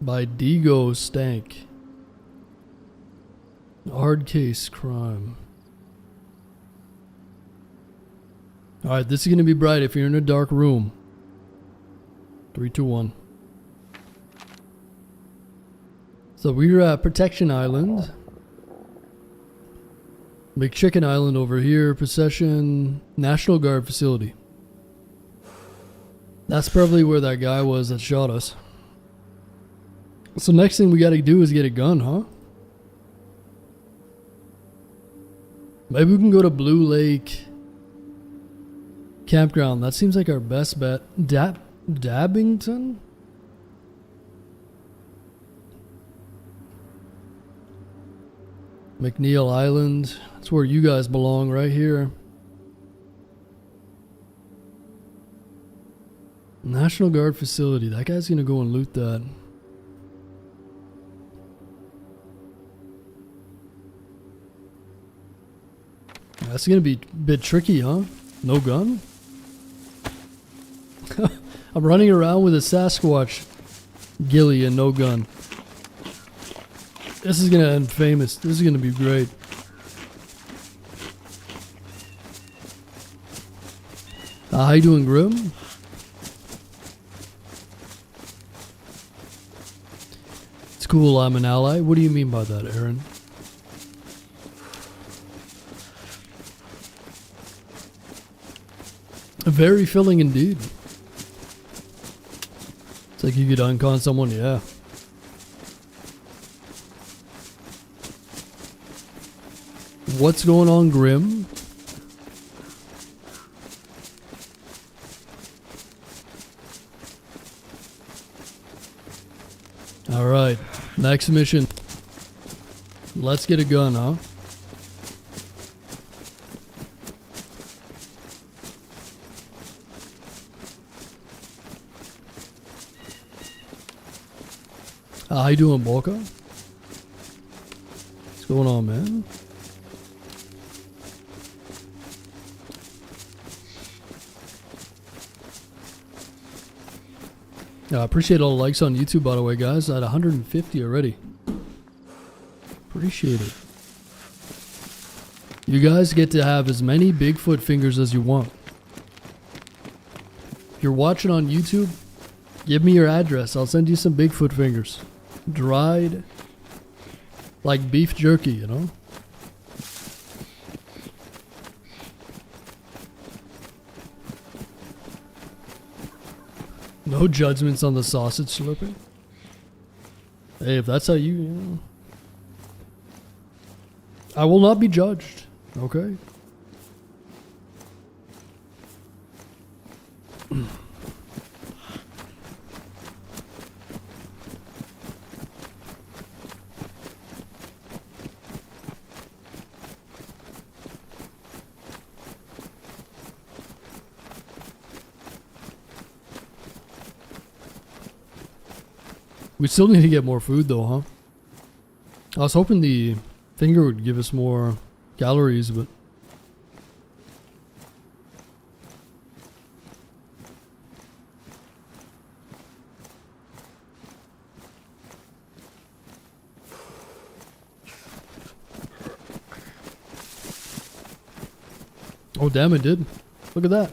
By Digo Stank. Hard case crime. Alright, this is going to be bright if you're in a dark room. 3, 2, 1. So we're at Protection Island. Big Chicken Island over here. Possession. National Guard facility. That's probably where that guy was that shot us. So next thing we gotta do is get a gun, huh? Maybe we can go to Blue Lake Campground. That seems like our best bet. Dabbington? McNeil Island. That's where you guys belong, right here. National Guard facility. That guy's gonna go and loot that. That's gonna be a bit tricky, huh? No gun? I'm running around with a Sasquatch ghillie and no gun. This is gonna end famous. This is gonna be great. How you doing, Grim? It's cool I'm an ally. What do you mean by that, Aaron? Very filling indeed. It's like you could uncon someone, yeah. What's going on, Grim? Alright, next mission. Let's get a gun, huh? How you doing, Boca? What's going on, man? I appreciate all the likes on YouTube, by the way, guys. At 150 already. Appreciate it. You guys get to have as many Bigfoot fingers as you want. If you're watching on YouTube, give me your address. I'll send you some Bigfoot fingers. Dried. Like beef jerky, you know? No judgments on the sausage slurping. Hey, if that's how you know. I will not be judged, okay? We still need to get more food though, huh? I was hoping the finger would give us more calories, but... Oh, damn, it did. Look at that.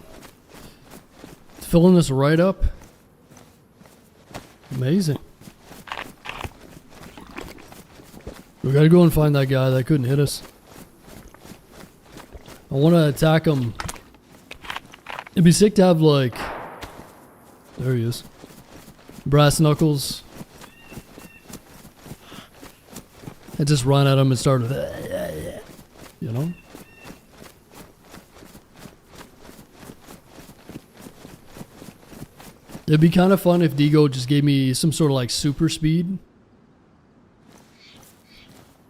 It's filling this right up. Amazing. We gotta go and find that guy that couldn't hit us. I want to attack him. It'd be sick to have, like... There he is. Brass knuckles. And just run at him and start... You know? It'd be kind of fun if Digo just gave me some sort of like super speed.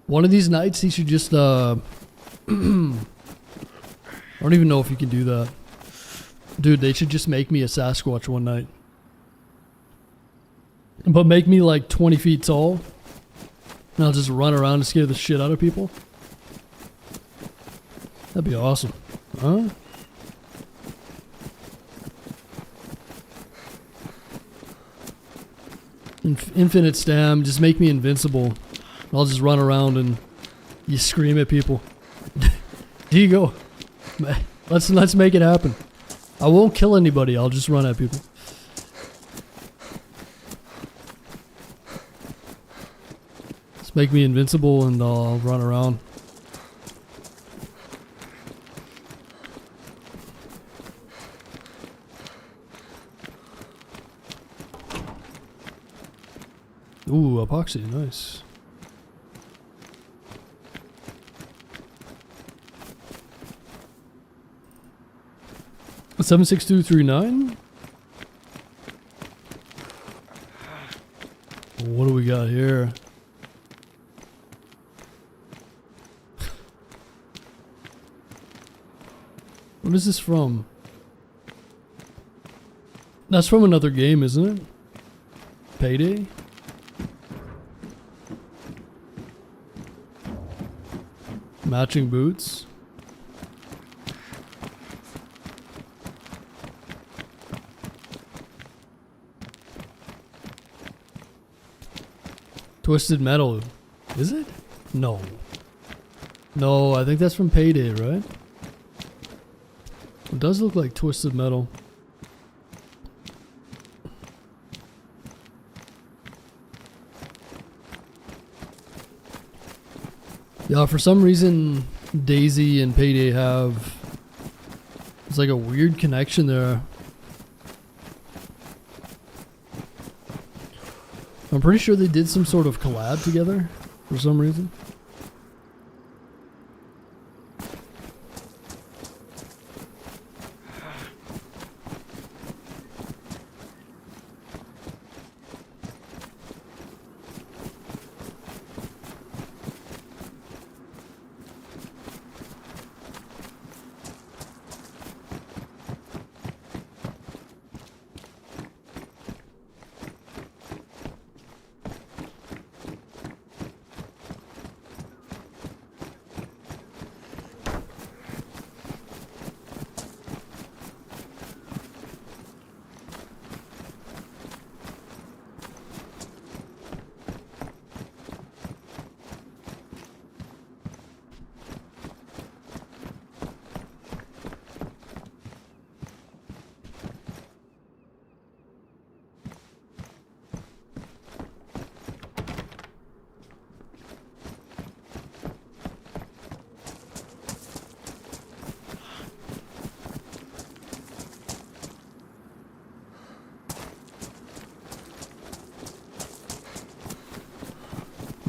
One of these nights he should just I don't even know if you can do that. Dude, they should just make me a Sasquatch one night. But make me like 20 feet tall. And I'll just run around and scare the shit out of people. That'd be awesome. Huh? Infinite stam, just make me invincible. I'll just run around and you scream at people. Digo, let's make it happen. I won't kill anybody, I'll just run at people. Just make me invincible and I'll run around. Ooh, epoxy, nice. A 76239? What do we got here? What is this from? That's from another game, isn't it? Payday? Matching boots. Twisted Metal. Is it? No. No, I think that's from Payday, right? It does look like Twisted Metal. Yeah, for some reason, DayZ and Payday have... It's like a weird connection there. I'm pretty sure they did some sort of collab together for some reason.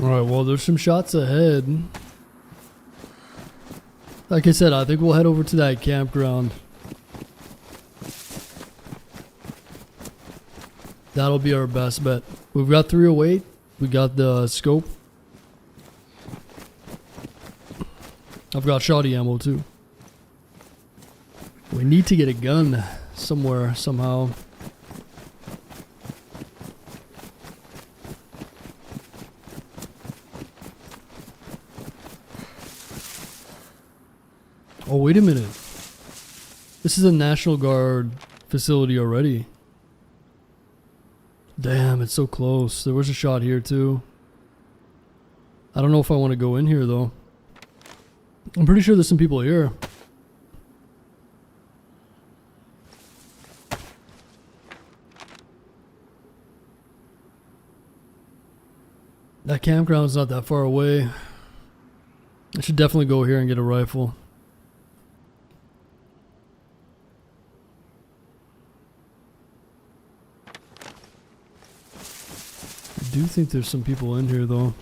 Alright, well, there's some shots ahead. Like I said, I think we'll head over to that campground. That'll be our best bet. We've got 308. We got the scope. I've got shoddy ammo too. We need to get a gun somewhere, somehow. Oh, wait a minute. This is a National Guard facility already. Damn, it's so close. There was a shot here too. I don't know if I want to go in here though. I'm pretty sure there's some people here. That campground's not that far away. I should definitely go here and get a rifle. I do think there's some people in here though.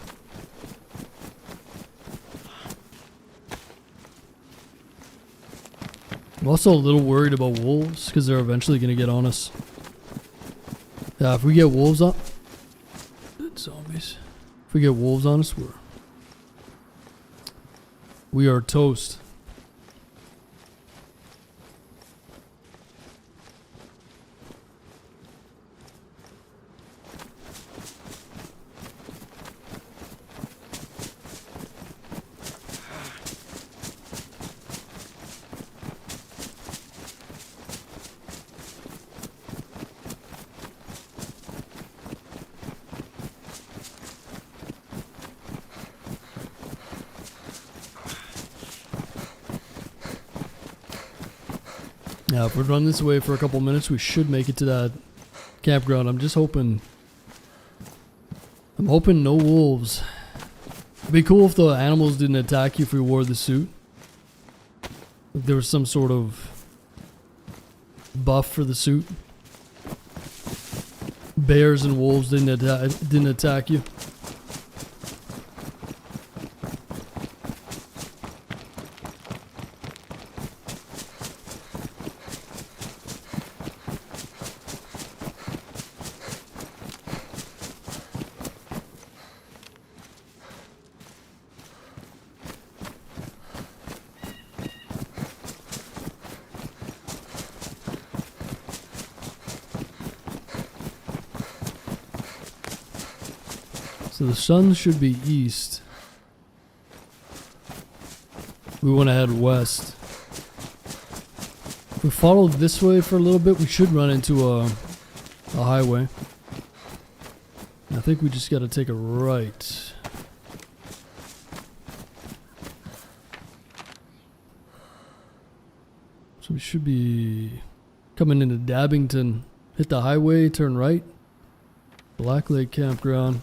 I'm also a little worried about wolves because they're eventually going to get on us. Yeah, if we get wolves on... Zombies. If we get wolves on us, we are toast. Now, if we run this way for a couple minutes, we should make it to that campground. I'm just hoping... I'm hoping no wolves. It'd be cool if the animals didn't attack you if we wore the suit. If there was some sort of buff for the suit. Bears and wolves didn't attack you. So the sun should be east. We want to head west. If we follow this way for a little bit, we should run into a highway. I think we just got to take a right. So we should be coming into Dabbington. Hit the highway, turn right. Black Lake Campground.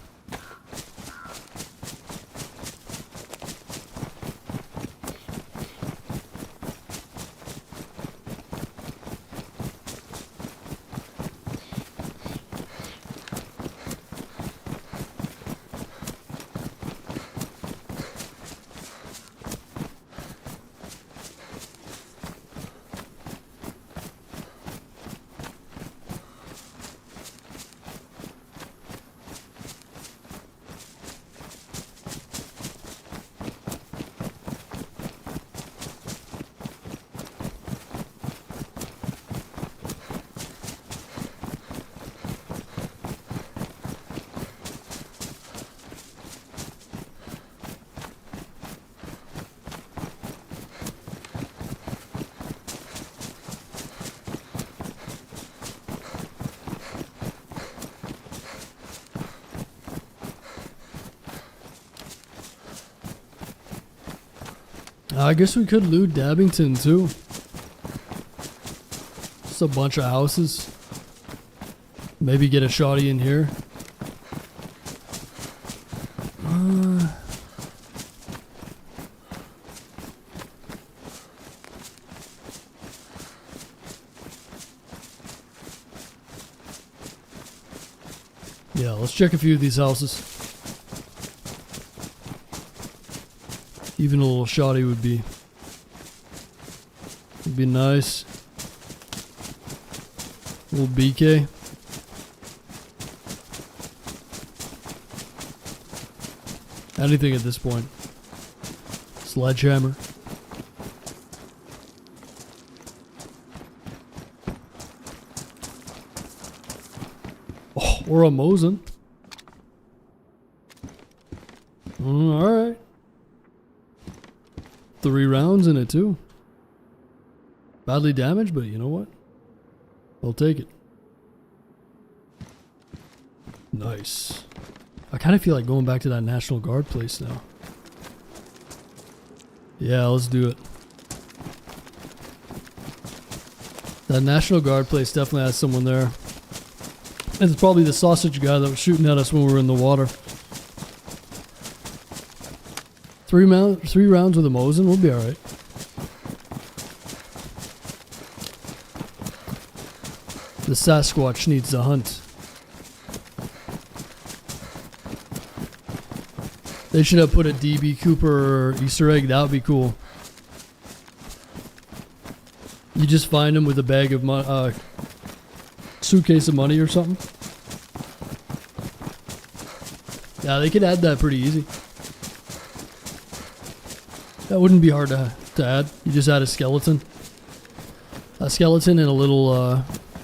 I guess we could loot Dabbington too. Just a bunch of houses. Maybe get a shotty in here. Yeah, let's check a few of these houses. Even a little shoddy would be nice. A little BK. Anything at this point. Sledgehammer. Oh, or a Mosin. Alright. 3 rounds in it too. Badly damaged, but you know what? I'll take it. Nice. I kind of feel like going back to that National Guard place now. Yeah, let's do it. That National Guard place definitely has someone there. And it's probably the sausage guy that was shooting at us when we were in the water. Three rounds with a Mosin, we'll be alright. The Sasquatch needs to hunt. They should have put a DB Cooper Easter egg. That would be cool. You just find him with a bag of suitcase of money or something. Yeah, they could add that pretty easy. That wouldn't be hard to add. You just add a skeleton. A skeleton in a little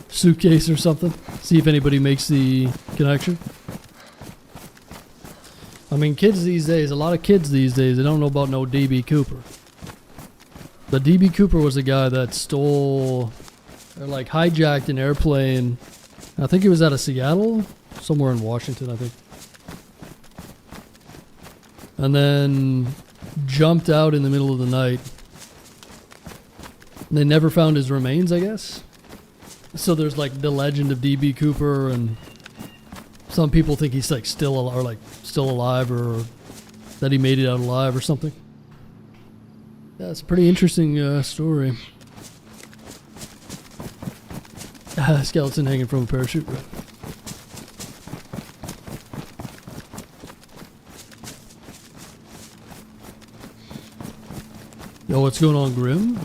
suitcase or something. See if anybody makes the connection. I mean, kids these days, a lot of kids these days, they don't know about no DB Cooper. But DB Cooper was a guy that stole, or like hijacked an airplane. I think he was out of Seattle, somewhere in Washington, I think. And then jumped out in the middle of the night. And they never found his remains, I guess. So there's like the legend of DB Cooper, and some people think he's like still alive, or that he made it out alive or something. Yeah, it's a pretty interesting story. Skeleton hanging from a parachute. Yo, what's going on, Grim?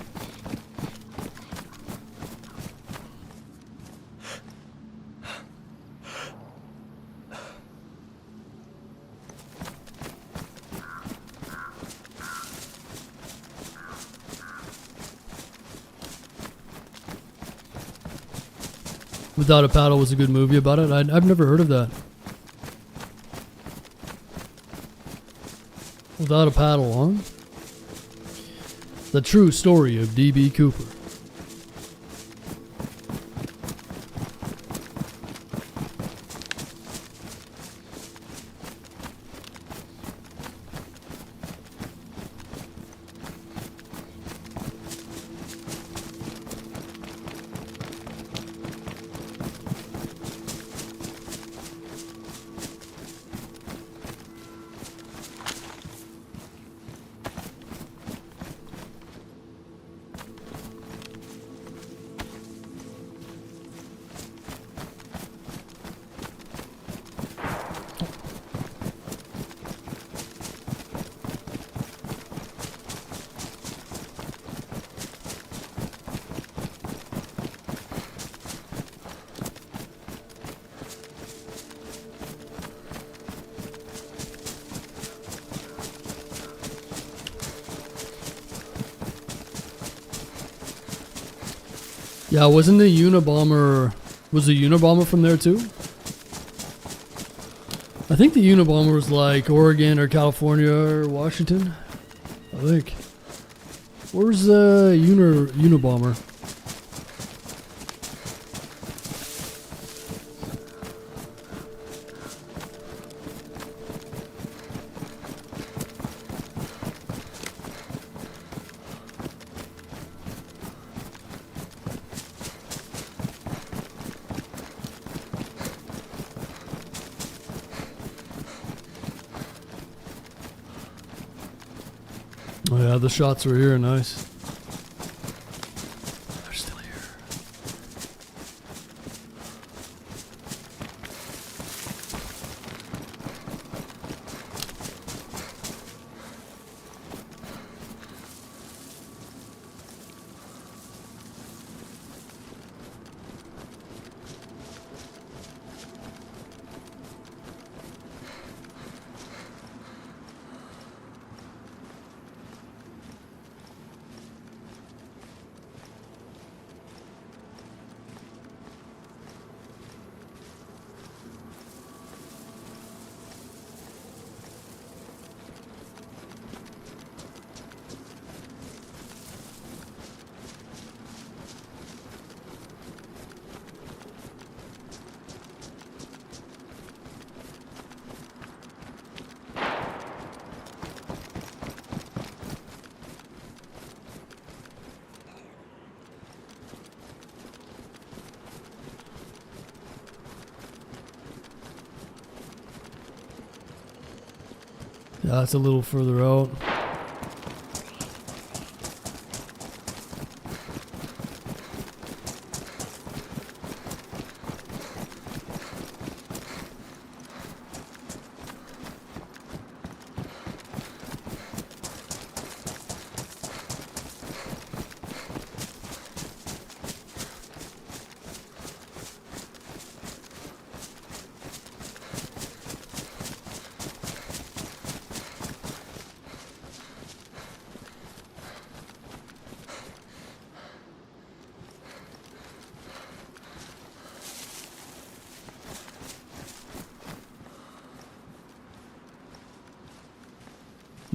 Without a Paddle was a good movie about it. I've never heard of that. Without a Paddle, huh? The true story of DB Cooper. Yeah, wasn't the Unabomber... Was the Unabomber from there too? I think the Unabomber was like Oregon or California or Washington. I think. Where's the Unabomber? Oh yeah, the shots were here, nice. They're still here. Yeah, it's a little further out.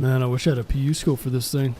Man, I wish I had a PU scope for this thing.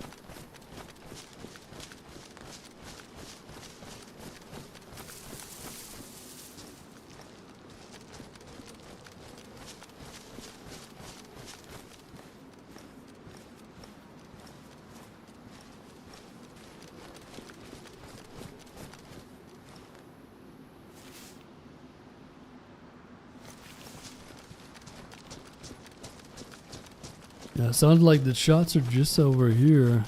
Yeah, it sounded like the shots are just over here.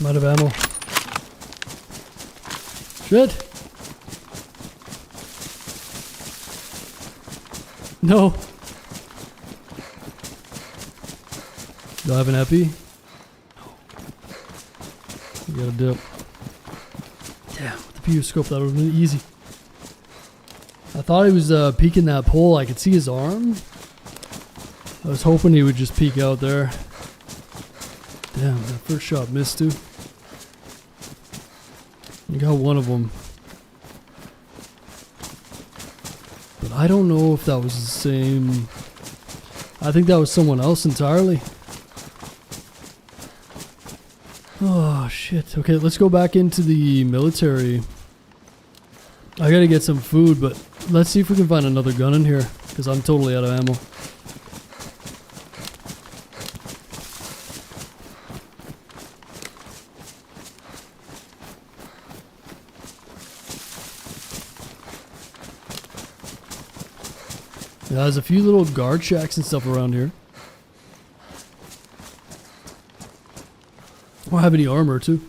I'm out of ammo. Shit! No! Do I have an epi? You got a dip. Damn, with the PU scope that would have been easy. I thought he was peeking that pole. I could see his arm. I was hoping he would just peek out there. Damn, that first shot missed too. You got one of them. But I don't know if that was the same. I think that was someone else entirely. Oh shit. Okay, let's go back into the military. I gotta get some food, but let's see if we can find another gun in here, because I'm totally out of ammo. Yeah, there's a few little guard shacks and stuff around here. I don't have any armor too.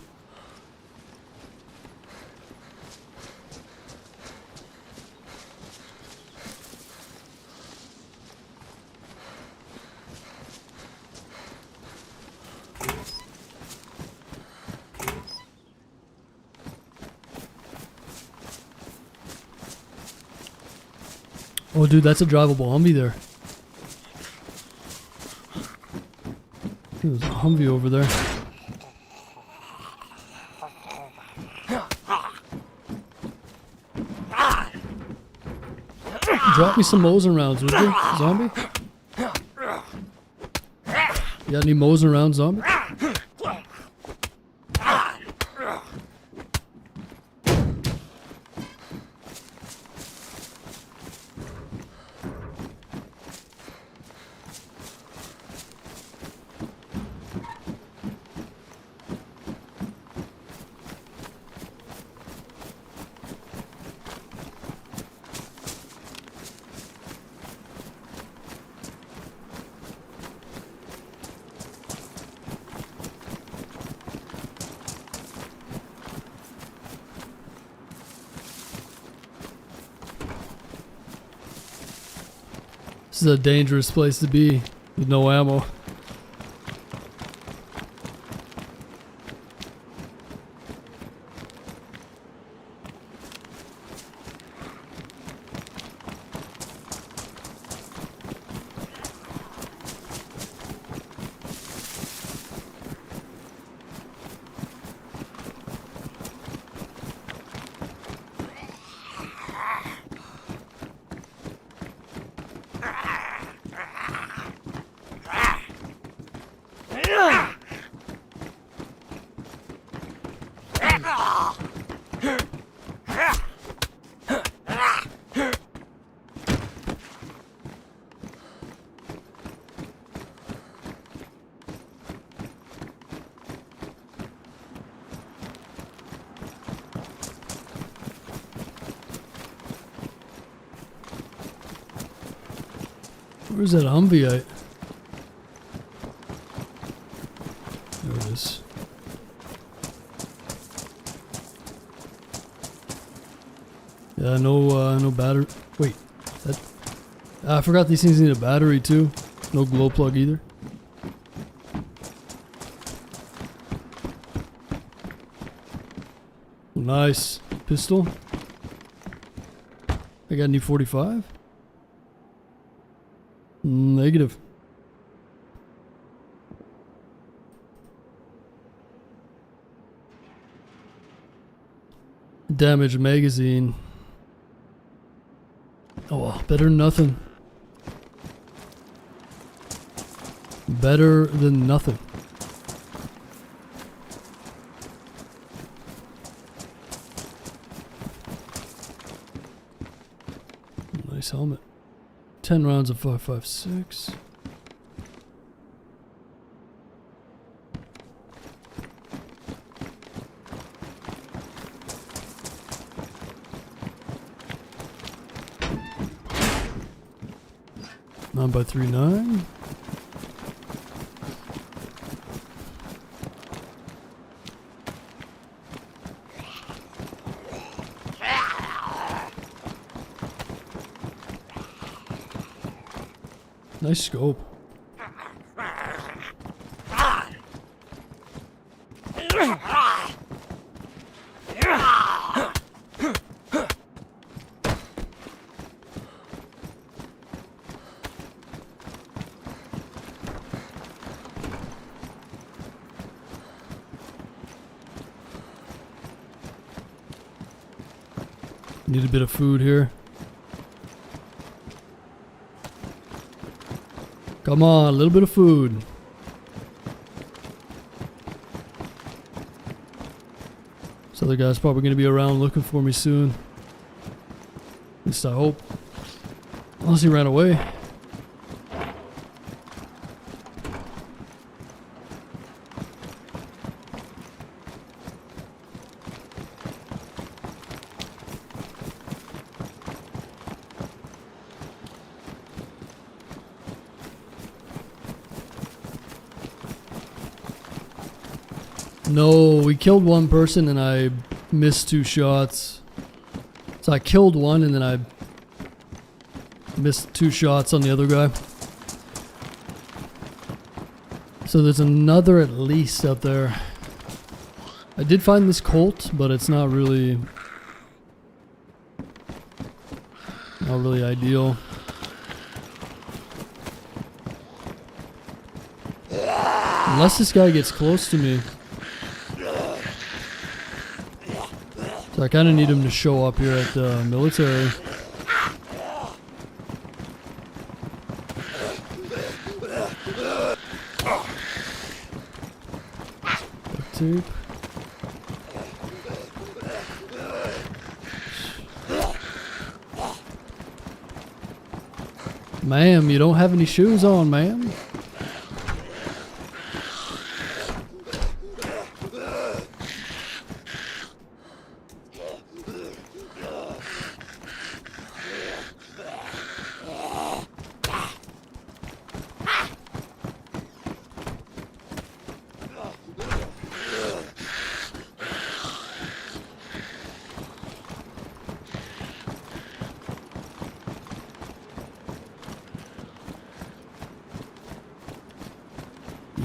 Oh dude, that's a drivable Humvee there. There's a Humvee over there. Drop me some Mosin rounds, would you, zombie? You got any Mosin rounds, zombie? This is a dangerous place to be with no ammo. Where's that Humvee at? There it is. Yeah, no battery. Wait, that. I forgot these things need a battery too. No glow plug either. Nice pistol. I got any 45? Negative. Damaged magazine. Oh well, better than nothing. Better than nothing. Nice helmet. 10 rounds of 5.56. Nine by 3.9. Nice scope. Need a bit of food here. Come on, a little bit of food. This other guy's probably going to be around looking for me soon. At least I hope. Unless he ran away. No, we killed one person and I missed 2 shots. So I killed one and then I missed 2 shots on the other guy. So there's another at least out there. I did find this Colt, but it's not really ideal. Unless this guy gets close to me. So I kind of need him to show up here at the military. Duct tape. Ma'am, you don't have any shoes on, ma'am?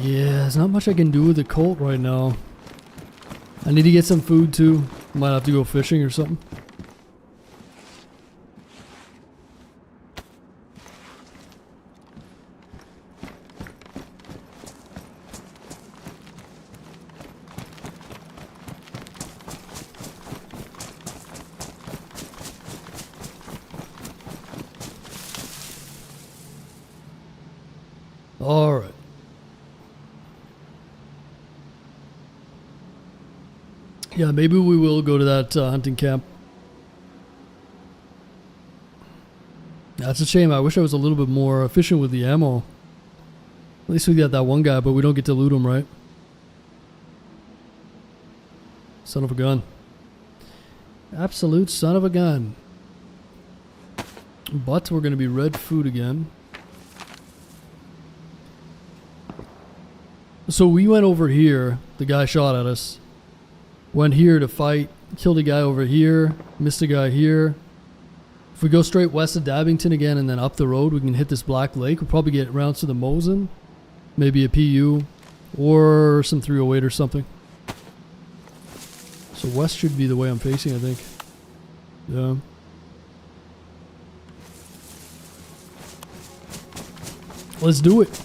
Yeah, there's not much I can do with the Colt right now. I need to get some food too. Might have to go fishing or something. All right. Yeah, maybe we will go to that hunting camp. That's a shame. I wish I was a little bit more efficient with the ammo. At least we got that one guy, but we don't get to loot him, right? Son of a gun. Absolute son of a gun. But we're going to be red food again. So we went over here. The guy shot at us. Went here to fight. Killed a guy over here. Missed a guy here. If we go straight west of Dabbington again and then up the road, we can hit this Black Lake. We'll probably get rounds to the Mosen. Maybe a PU. Or some 308 or something. So west should be the way I'm facing, I think. Yeah. Let's do it.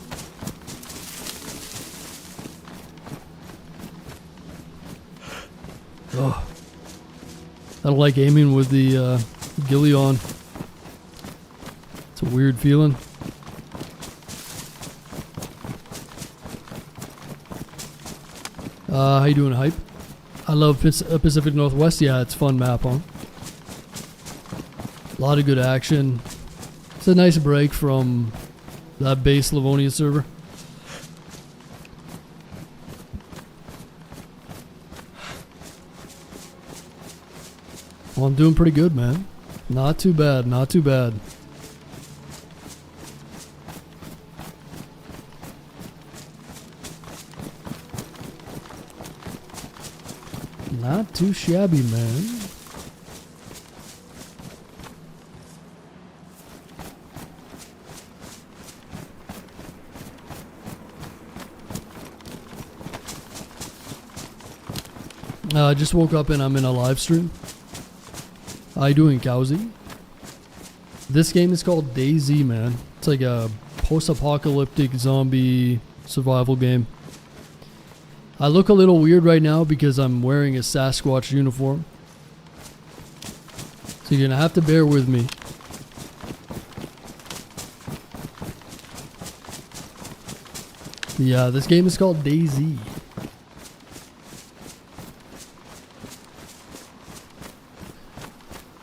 Oh. I don't like aiming with the ghillie on. It's a weird feeling. How you doing, Hype? I love Pacific Northwest. Yeah, it's a fun map, huh? A lot of good action. It's a nice break from that base Livonia server. Well, I'm doing pretty good, man. Not too bad, not too bad. Not too shabby, man. I just woke up and I'm in a live stream. How you doing, Cowsy? This game is called DayZ, man. It's like a post-apocalyptic zombie survival game. I look a little weird right now because I'm wearing a Sasquatch uniform. So you're gonna have to bear with me. Yeah, this game is called DayZ.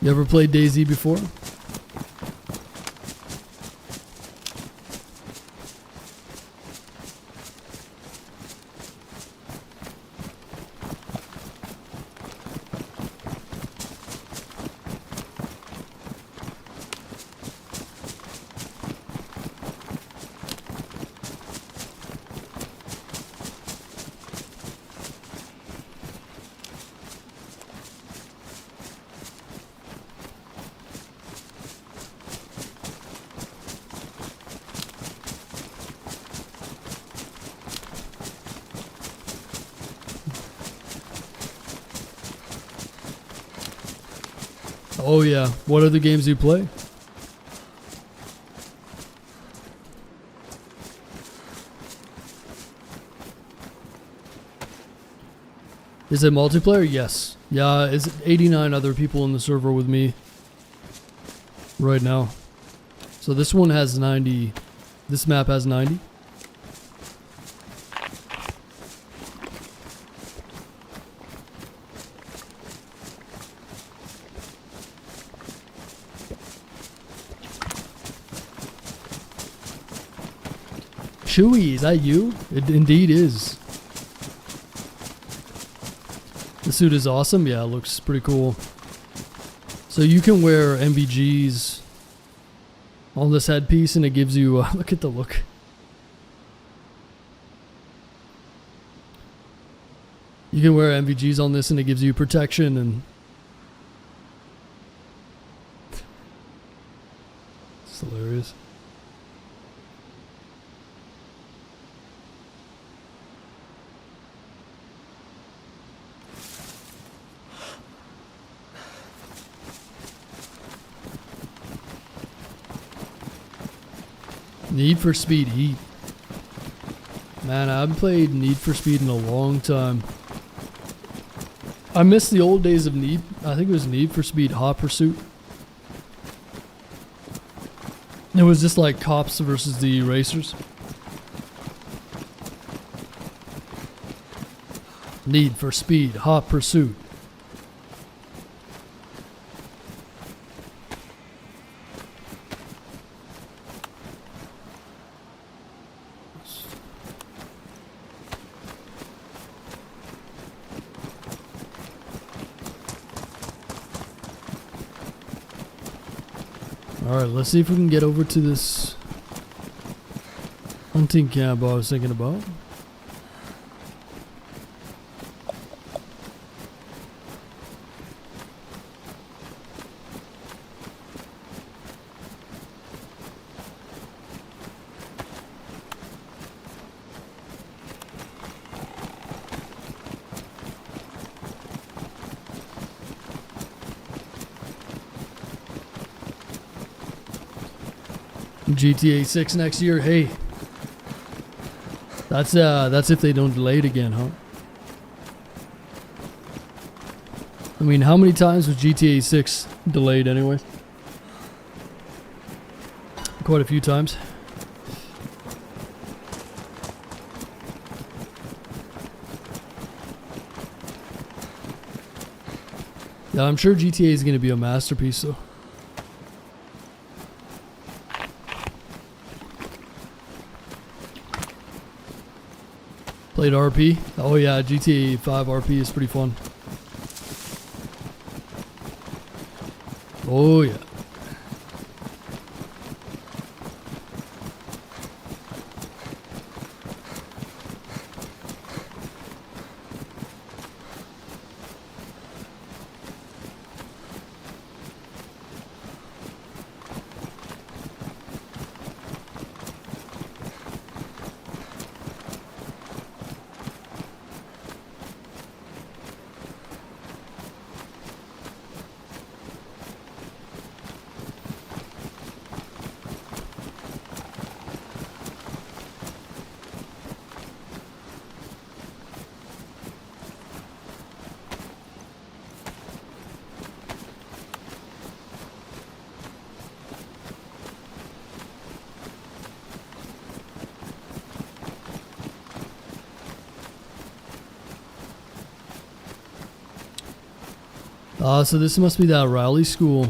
You ever played DayZ before? Oh yeah, what other games do you play? Is it multiplayer? Yes. Yeah, it's 89 other people in the server with me right now. So this one has 90. This map has 90. Chewy, is that you? It indeed is. The suit is awesome. Yeah, it looks pretty cool. So you can wear MVGs on this headpiece and it gives you, look at the look. You can wear MVGs on this and it gives you protection and it's hilarious. Need for Speed Heat. Man, I haven't played Need for Speed in a long time. I miss the old days of Need. I think it was Need for Speed Hot Pursuit. It was just like cops versus the racers. Need for Speed Hot Pursuit. Alright, let's see if we can get over to this hunting camp I was thinking about. GTA 6 next year. Hey, that's if they don't delay it again, huh? I mean, how many times was GTA 6 delayed anyway? Quite a few times. Yeah, I'm sure GTA is going to be a masterpiece though. Played RP? Oh yeah, GTA 5 RP is pretty fun. Oh yeah. So this must be that rally school.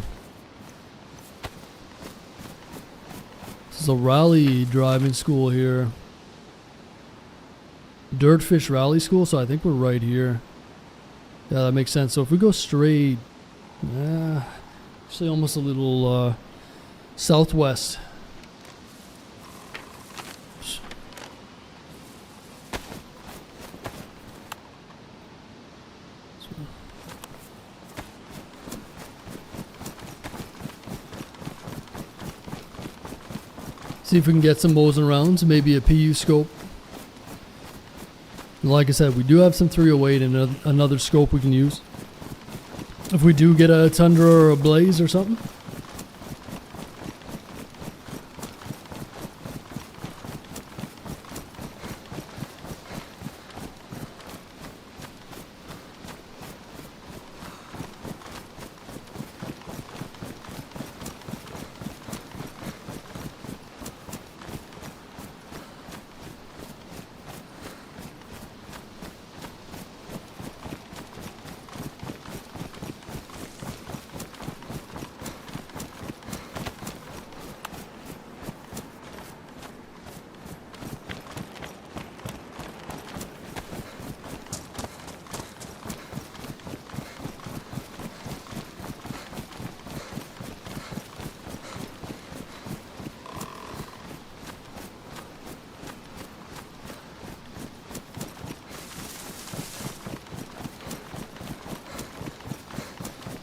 This is a rally driving school here. Dirtfish Rally School, so I think we're right here. Yeah, that makes sense. So if we go straight, actually almost a little southwest. See if we can get some bows and rounds, maybe a PU scope. And like I said, we do have some 308 and another scope we can use. If we do get a Tundra or a Blaze or something.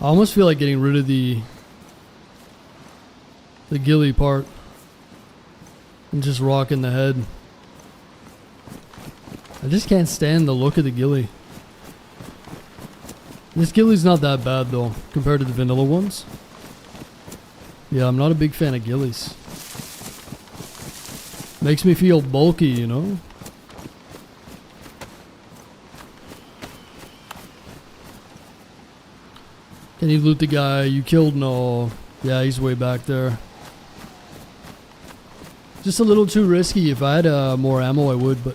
I almost feel like getting rid of the ghillie part and just rocking the head. I just can't stand the look of the ghillie. This ghillie's not that bad though compared to the vanilla ones. Yeah, I'm not a big fan of ghillies. Makes me feel bulky, you know? Can you loot the guy you killed? No. Yeah, he's way back there. Just a little too risky. If I had more ammo, I would, but...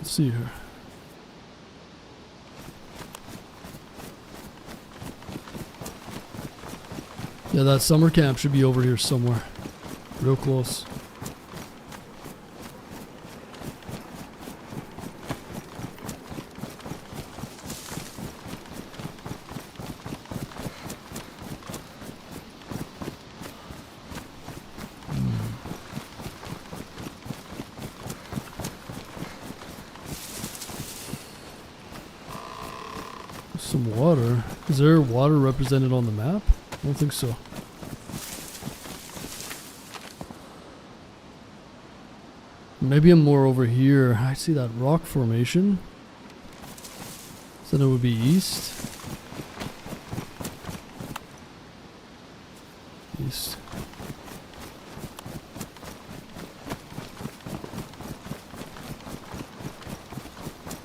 Let's see here. Yeah, that summer camp should be over here somewhere. Real close. some water. Is there water represented on the map? I don't think so. Maybe I'm more over here. I see that rock formation. So then it would be east. East.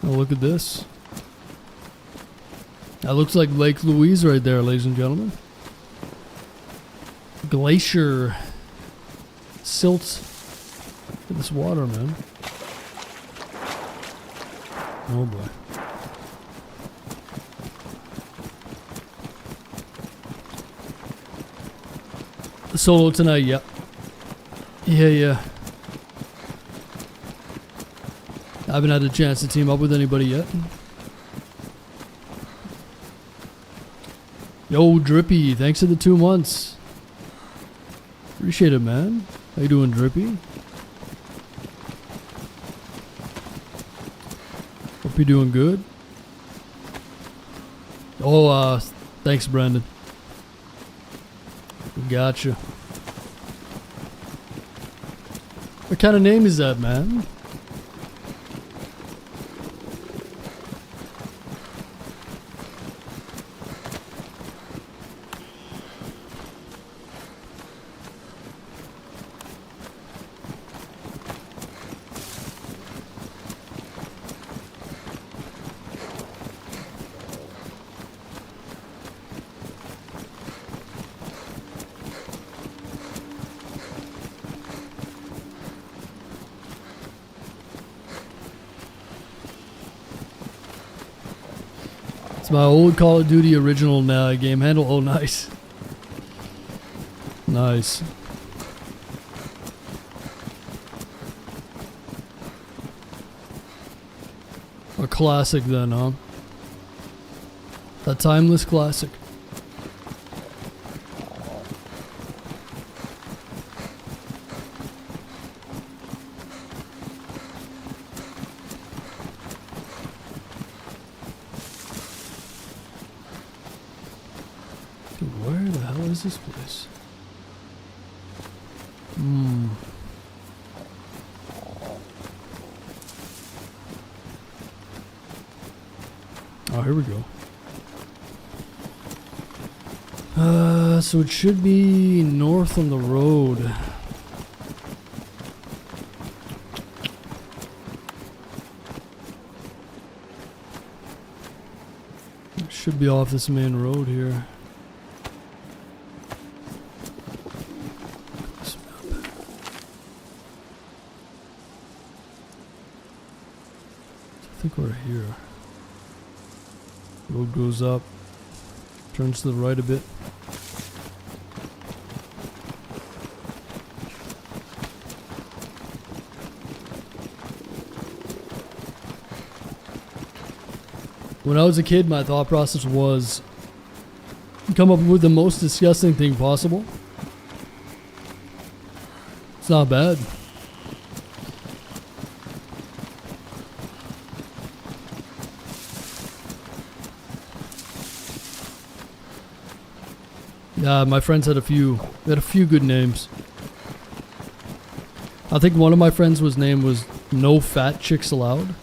Oh, look at this. That looks like Lake Louise right there, ladies and gentlemen. Glacier. Silt. Look at this water, man. Oh boy. Solo tonight, yep. Yeah. I haven't had a chance to team up with anybody yet. Yo, Drippy, thanks for the 2 months. Appreciate it, man. How you doing, Drippy? Hope you're doing good. Oh, thanks, Brandon. Gotcha. What kind of name is that, man? It's my old Call of Duty original game handle. Oh, nice. Nice. A classic then, huh? A timeless classic. Dude, where the hell is this place? Oh, here we go. So it should be north on the road. It should be off this main road here. This map. I think we're here. Road goes up, turns to the right a bit. When I was a kid, my thought process was come up with the most disgusting thing possible. It's not bad. Yeah, my friends had a few good names. I think one of my friends' name was No Fat Chicks Allowed.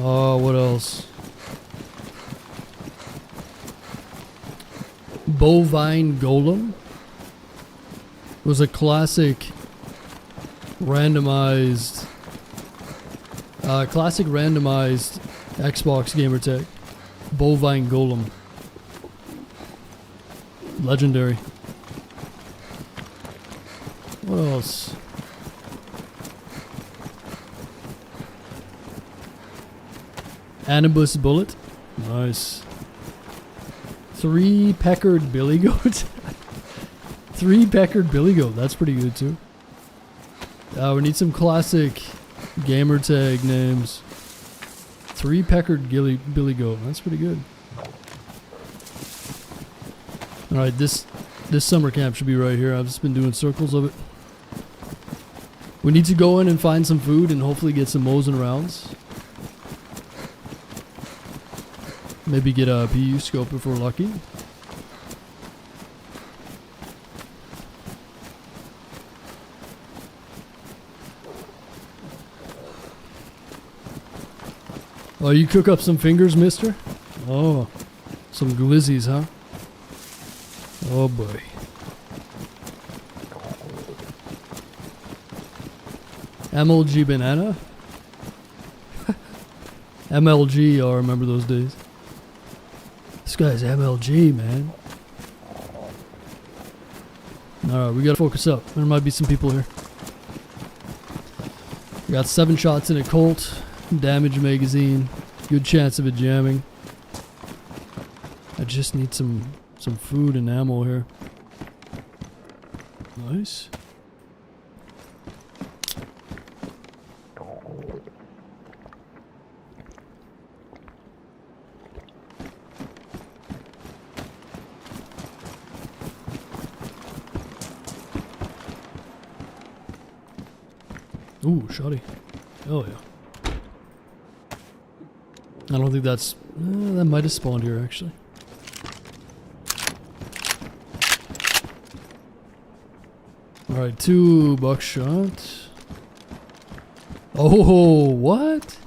Oh, what else? Bovine Golem was a classic randomized Xbox gamer tag. Bovine Golem. Legendary. What else? Anibus Bullet. Nice. 3 Peckered Billy Goat. 3 Peckered Billy Goat. That's pretty good too. We need some classic gamer tag names. 3 Peckered Billy Goat. That's pretty good. Alright, this summer camp should be right here. I've just been doing circles of it. We need to go in and find some food and hopefully get some mows and rounds. Maybe get a PU scope if we're lucky. Oh, you cook up some fingers, mister? Oh, some glizzies, huh? Oh boy. MLG banana? MLG, I remember those days. This guy's MLG, man. Alright, we gotta focus up. There might be some people here. We got 7 shots in a Colt. Damage magazine. Good chance of it jamming. I just need some food and ammo here. Nice. Ooh, shoddy. Hell yeah. I don't think that's... that might have spawned here, actually. Alright, 2 buckshot. Oh, what?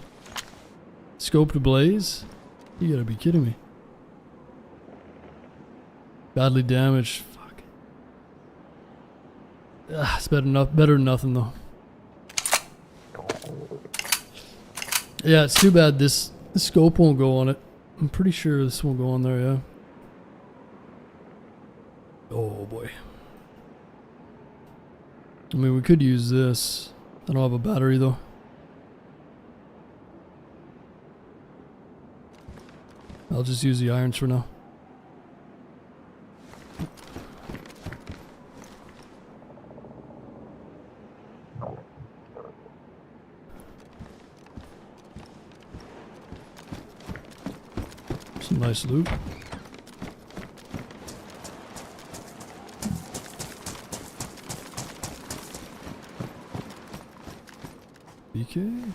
Scoped blaze? You gotta be kidding me. Badly damaged. Fuck. Ah, it's better than nothing, though. Yeah, it's too bad this scope won't go on it. I'm pretty sure this won't go on there, yeah. Oh boy. I mean, we could use this. I don't have a battery though. I'll just use the irons for now. Some nice loot. BK.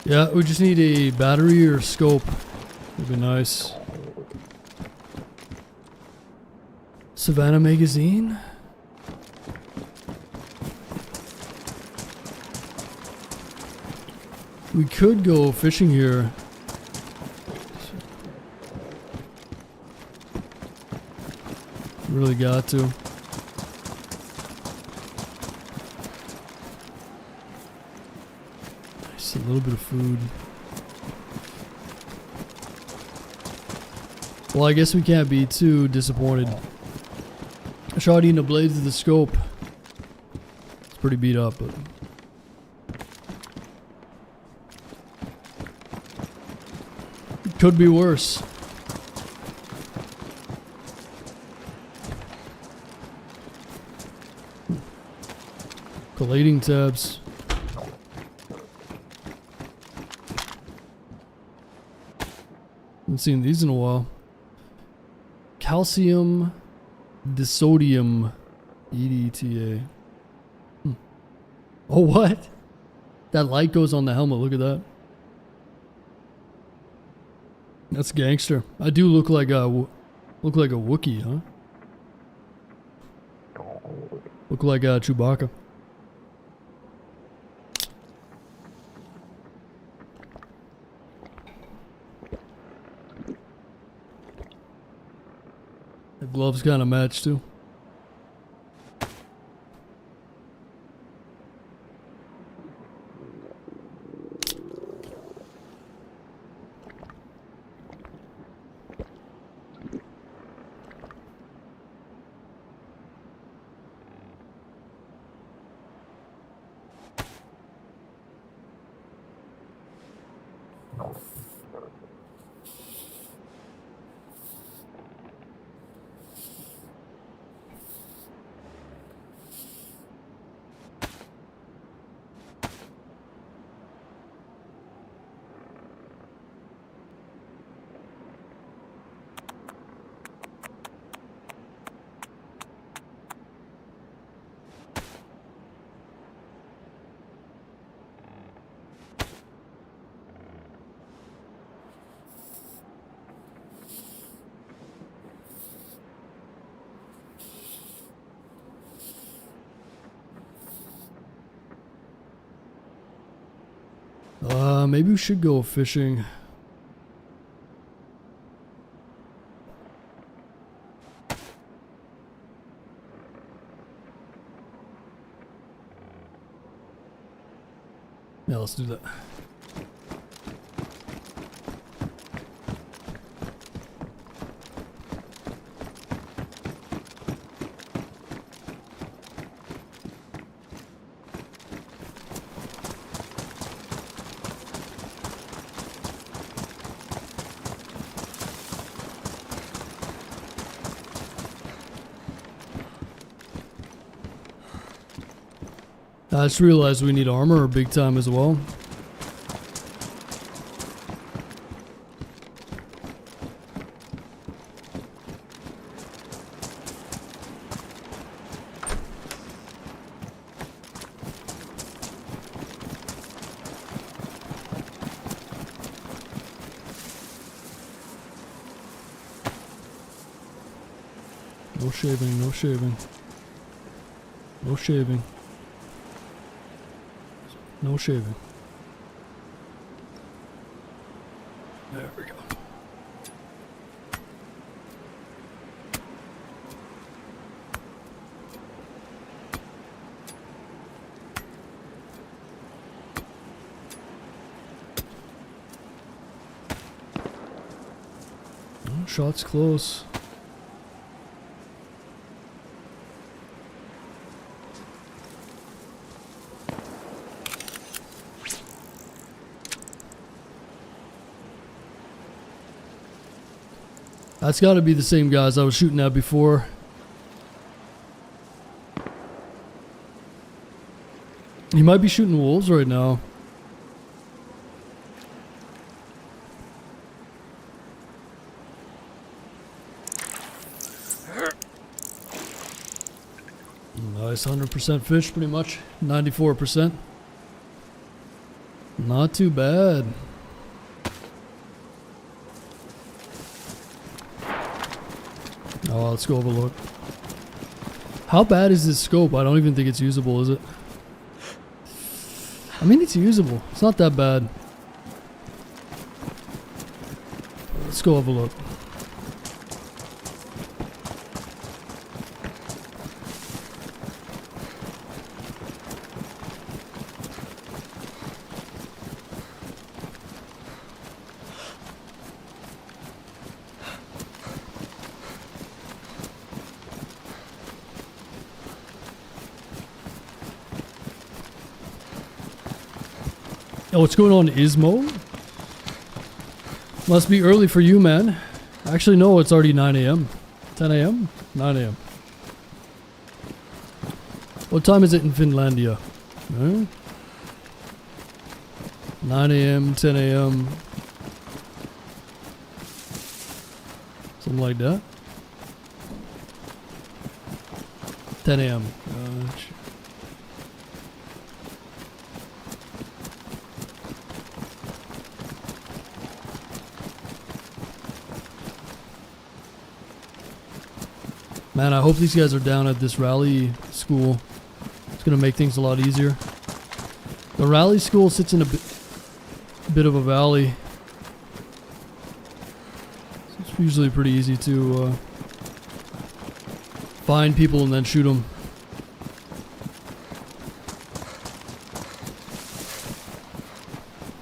Yeah, we just need a battery or scope. Would be nice. Savannah magazine? We could go fishing here. Really got to. a little bit of food. Well, I guess we can't be too disappointed. I tried eating a blades of the scope. It's pretty beat up, but it could be worse. Collating tabs. Haven't seen these in a while. Calcium disodium EDTA. Oh, what? That light goes on the helmet. Look at that. That's gangster. I do look like a Wookiee, huh? Look like Chewbacca. The gloves kind of match too. Maybe we should go fishing. Yeah, let's do that. I just realized we need armor big time as well. No shaving, no shaving. No shaving. No shaving. There we go. Oh, shot's close. That's got to be the same guys I was shooting at before. He might be shooting wolves right now. Nice 100% fish, pretty much. 94%. Not too bad. Oh, let's go have a look. How bad is this scope? I don't even think it's usable, is it? I mean, it's usable. It's not that bad. Let's go have a look. Oh, what's going on, Ismo? Must be early for you, man. Actually, no, it's already 9 a.m. 10 a.m.? 9 a.m. What time is it in Finlandia? Huh? 9 a.m., 10 a.m. Something like that. 10 a.m. Man, I hope these guys are down at this rally school. It's gonna make things a lot easier. The rally school sits in a bit of a valley. So it's usually pretty easy to find people and then shoot them.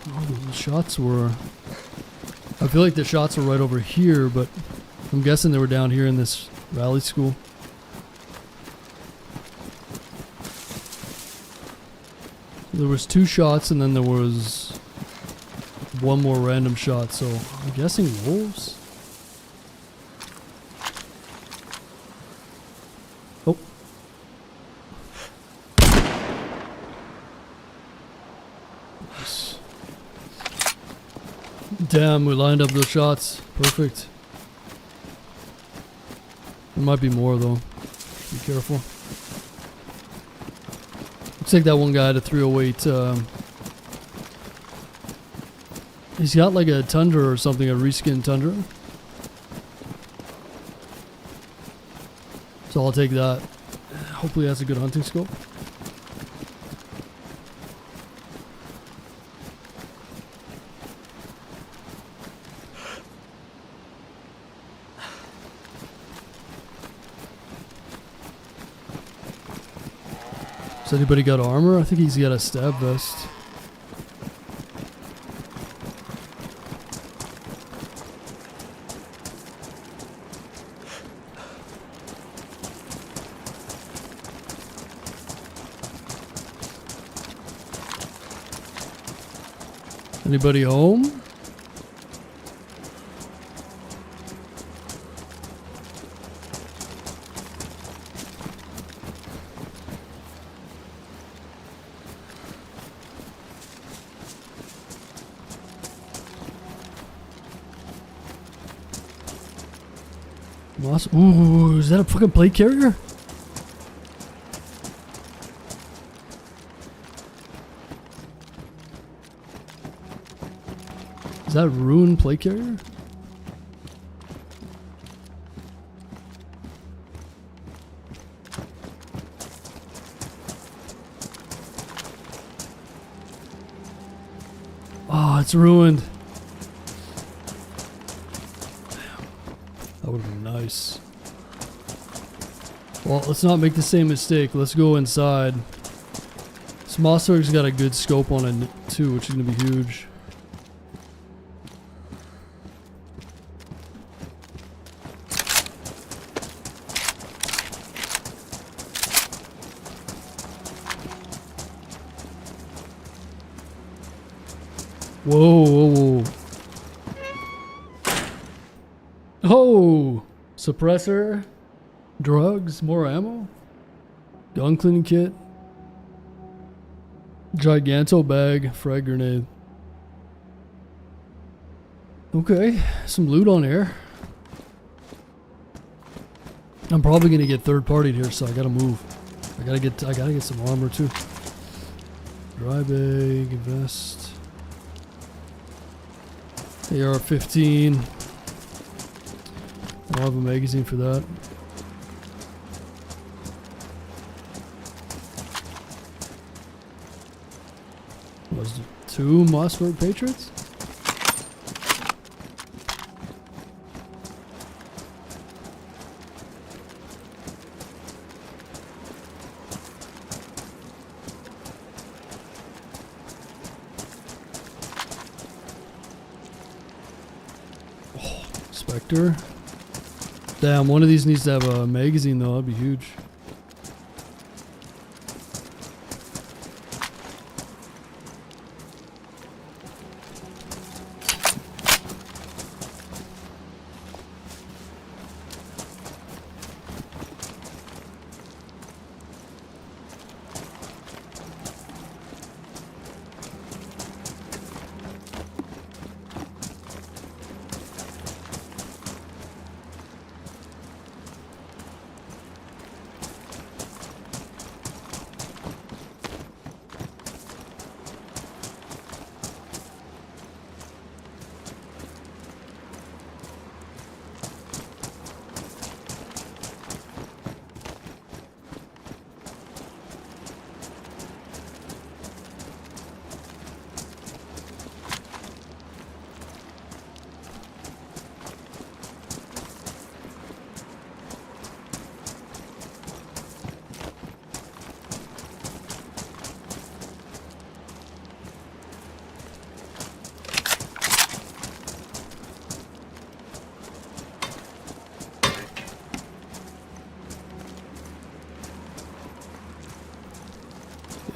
Oh, the shots were... I feel like the shots were right over here, but I'm guessing they were down here in this rally school. There was 2 shots and then there was one more random shot, so I'm guessing wolves? Oh. Nice. Damn, we lined up those shots. Perfect. There might be more though. Be careful. Looks like that one guy had a 308. He's got like a Tundra or something, a reskin Tundra. So I'll take that. Hopefully that's a good hunting scope. Has anybody got armor? I think he's got a stab vest. Anybody home? Ooh, is that a fucking plate carrier? Is that ruined plate carrier? Oh, it's ruined. That would have been nice. Well, let's not make the same mistake. Let's go inside. Smossberg's got a good scope on it too, which is going to be huge. Whoa, whoa, whoa. Oh! Suppressor. Drugs. More ammo. Gun cleaning kit. Giganto bag. Frag grenade. Okay. Some loot on here. I'm probably gonna get third partied here, so I gotta move. I gotta get some armor too. Dry bag, vest. AR-15. I don't have a magazine for that. Was it 2 Mossberg Patriots? Oh, Spectre. Damn, one of these needs to have a magazine though, that'd be huge.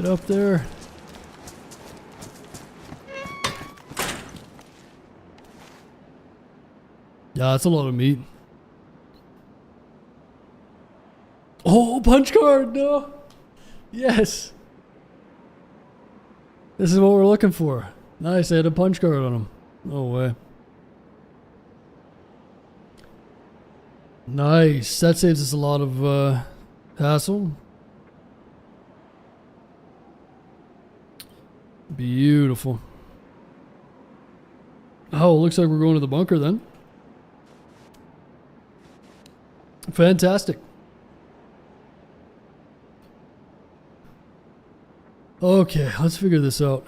up there. Yeah, that's a lot of meat. Oh, punch card, no. Yes. This is what we're looking for. Nice, I had a punch card on him. No way. Nice. That saves us a lot of hassle. Beautiful. Oh, looks like we're going to the bunker then. Fantastic. Okay, let's figure this out.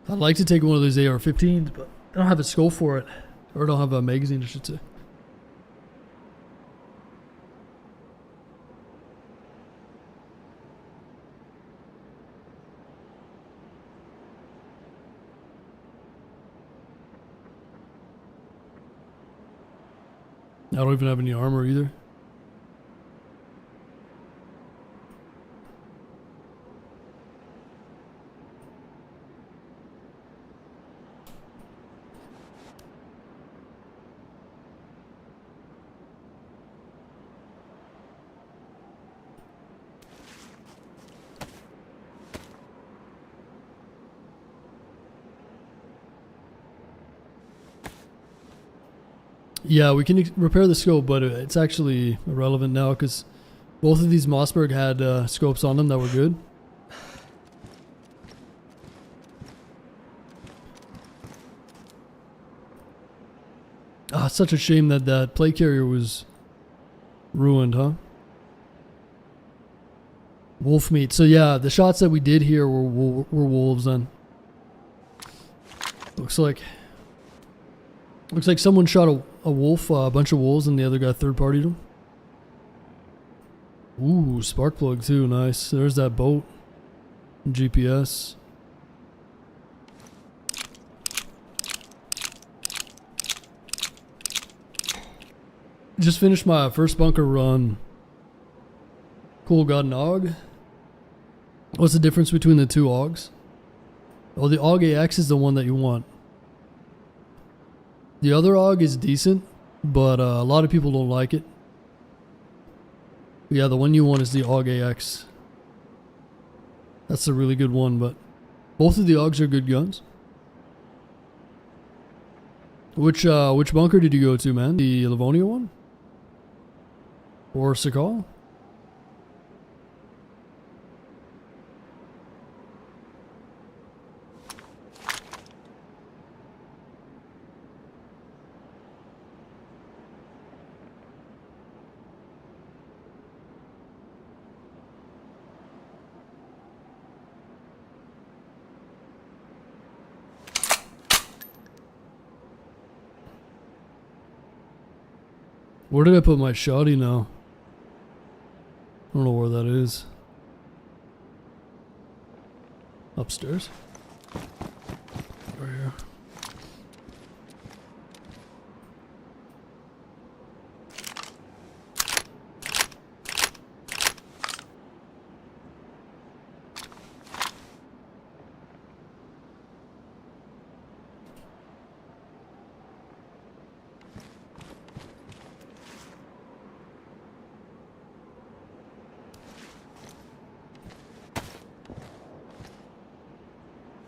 I'd like to take one of those AR-15s, but I don't have a scope for it. Or I don't have a magazine, I should say. I don't even have any armor either. Yeah, we can repair the scope, but it's actually irrelevant now because both of these Mossberg had scopes on them that were good. Ah, it's such a shame that that plate carrier was ruined, huh? Wolf meat. So yeah, the shots that we did here were wolves then. Looks like someone shot a wolf, a bunch of wolves, and the other guy third-partied them. Ooh, spark plug too, nice. There's that boat. GPS. Just finished my first bunker run. Cool, got an AUG. What's the difference between the two AUGs? Well, the AUG AX is the one that you want. The other AUG is decent, but a lot of people don't like it. Yeah, the one you want is the AUG AX. That's a really good one, but both of the AUGs are good guns. Which bunker did you go to, man? The Livonia one? Or Sakal? Where did I put my shoddy now? I don't know where that is. Upstairs? Right here.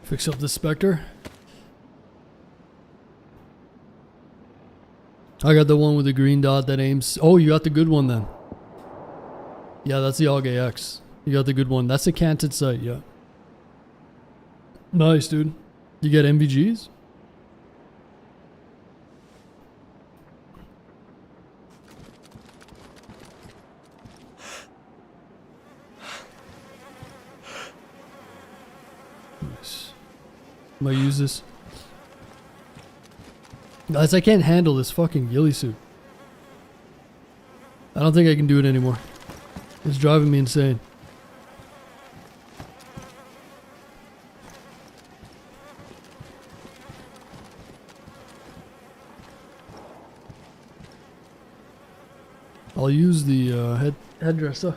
Fix up the Spectre. I got the one with the green dot that aims. Oh, you got the good one then. Yeah, that's the AUG AX. You got the good one. That's a canted sight, yeah. Nice, dude. You get MVGs? Nice. Might use this. Guys, I can't handle this fucking ghillie suit. I don't think I can do it anymore. It's driving me insane. I'll use the headdresser.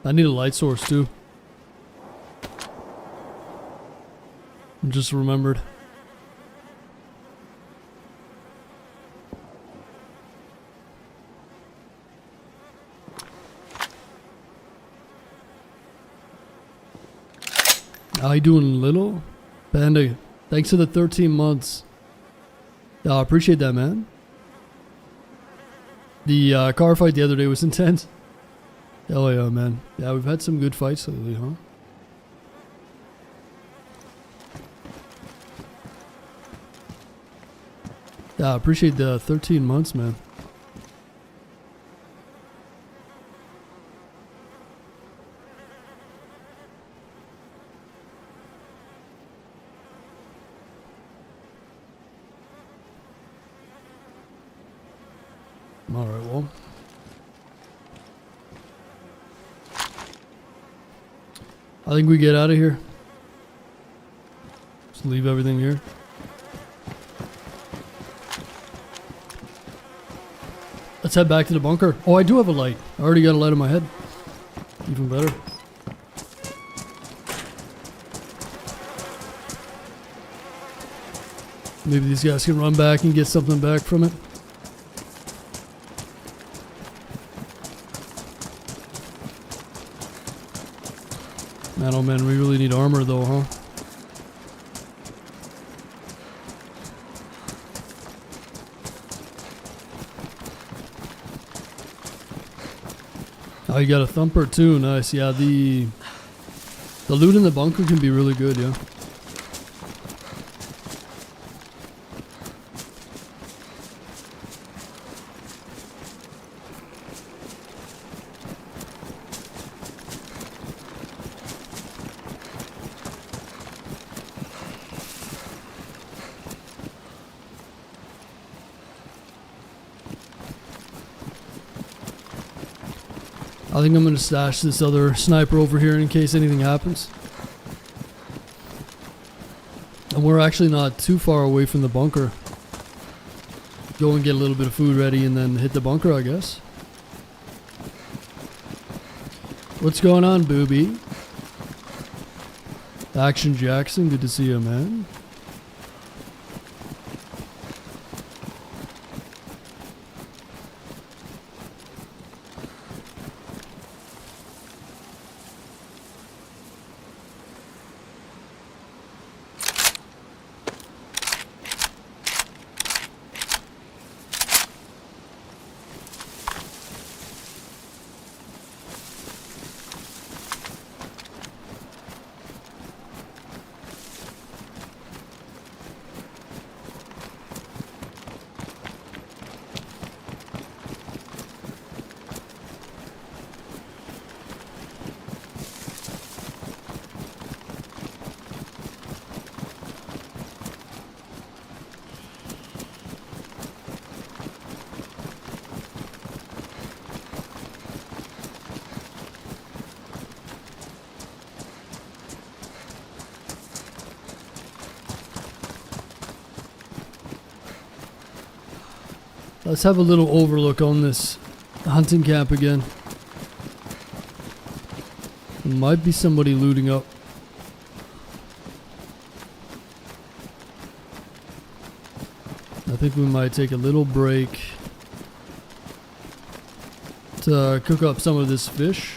I need a light source too. I just remembered. How you doing, little? Panda, thanks for the 13 months. Yeah, I appreciate that, man. The car fight the other day was intense. Hell yeah, man. Yeah, we've had some good fights lately, huh? Yeah, I appreciate the 13 months, man. Alright, well. I think we get out of here. Just leave everything here. Let's head back to the bunker. Oh, I do have a light. I already got a light in my head. Even better. Maybe these guys can run back and get something back from it. Man, oh man, we really need armor though, huh? Oh, you got a thumper too, nice. Yeah, the loot in the bunker can be really good, yeah. I think I'm going to stash this other sniper over here in case anything happens. And we're actually not too far away from the bunker. Go and get a little bit of food ready and then hit the bunker, I guess. What's going on, booby? Action Jackson, good to see you, man. Let's have a little overlook on this hunting camp again. There might be somebody looting up. I think we might take a little break to cook up some of this fish.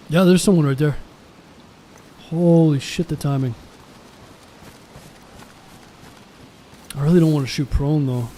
Yeah, there's someone right there. Holy shit, the timing. I really don't want to shoot prone though.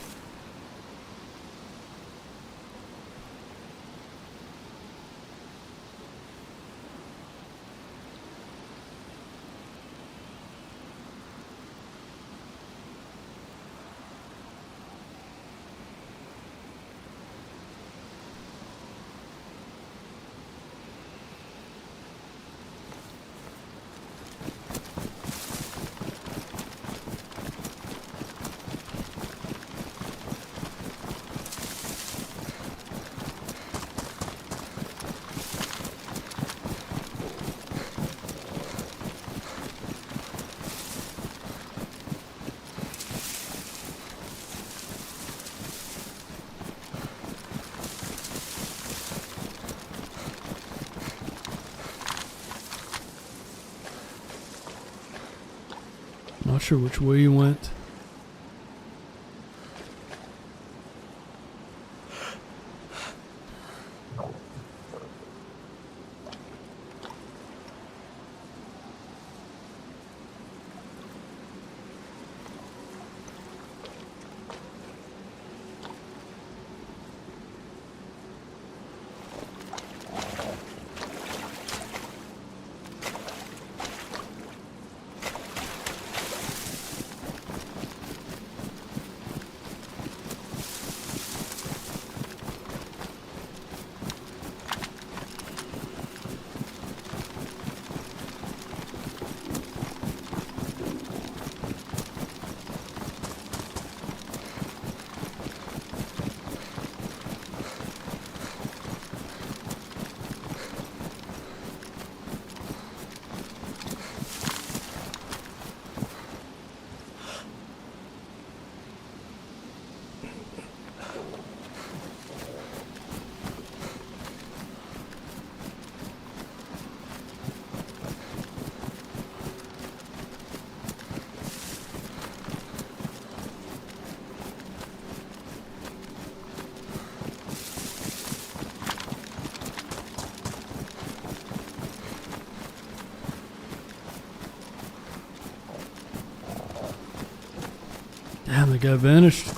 Not sure which way he went. Damn, the guy vanished.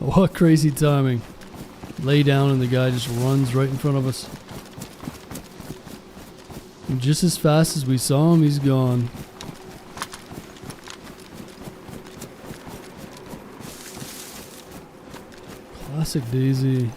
What crazy timing. Lay down and the guy just runs right in front of us. And just as fast as we saw him, he's gone. Classic DayZ.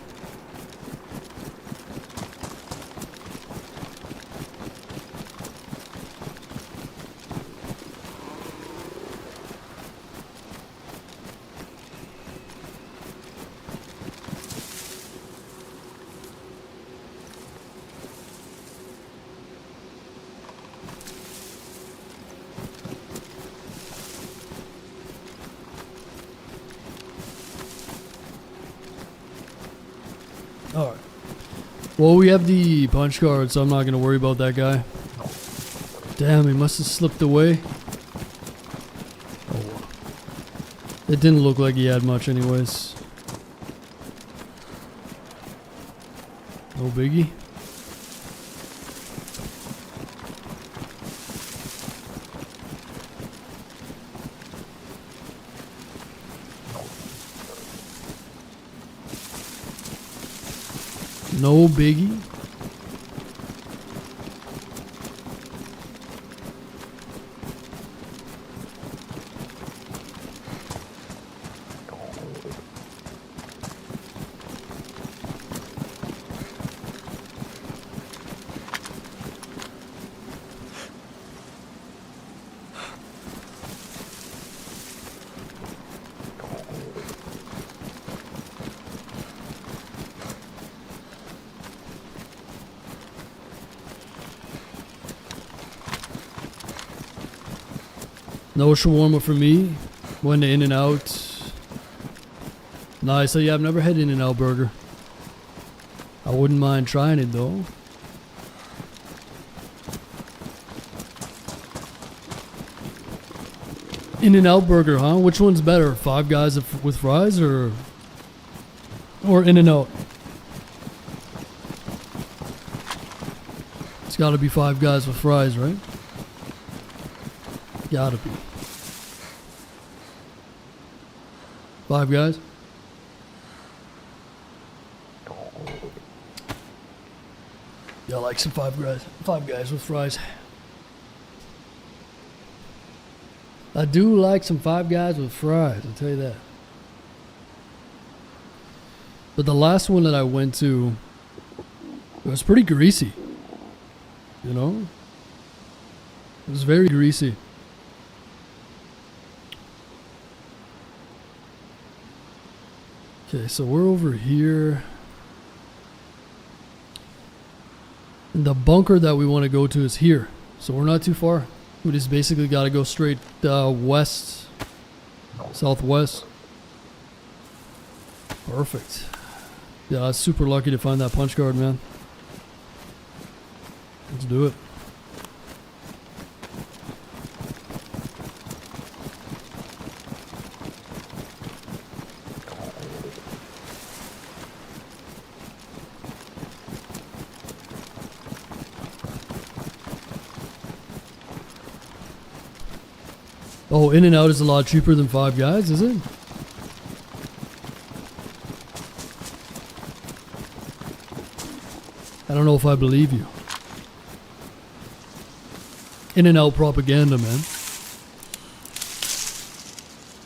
Alright. Well, we have the punch card, so I'm not going to worry about that guy. Damn, he must have slipped away. Oh, well. It didn't look like he had much anyways. No biggie. No biggie. No shawarma for me. Went to In-N-Out. Nice. So yeah, I've never had In-N-Out burger. I wouldn't mind trying it though. In-N-Out burger, huh? Which one's better? Five Guys with fries or In-N-Out? It's gotta be Five Guys with fries, right? Gotta be. Five Guys? Yeah, I like some Five Guys with fries. I do like some Five Guys with fries, I'll tell you that. But the last one that I went to, it was pretty greasy. You know? It was very greasy. Okay, so we're over here. And the bunker that we want to go to is here. So we're not too far. We just basically got to go straight west, southwest. Perfect. Yeah, I was super lucky to find that punch card, man. Let's do it. Oh, In and Out is a lot cheaper than Five Guys, is it? I don't know if I believe you. In and Out propaganda, man.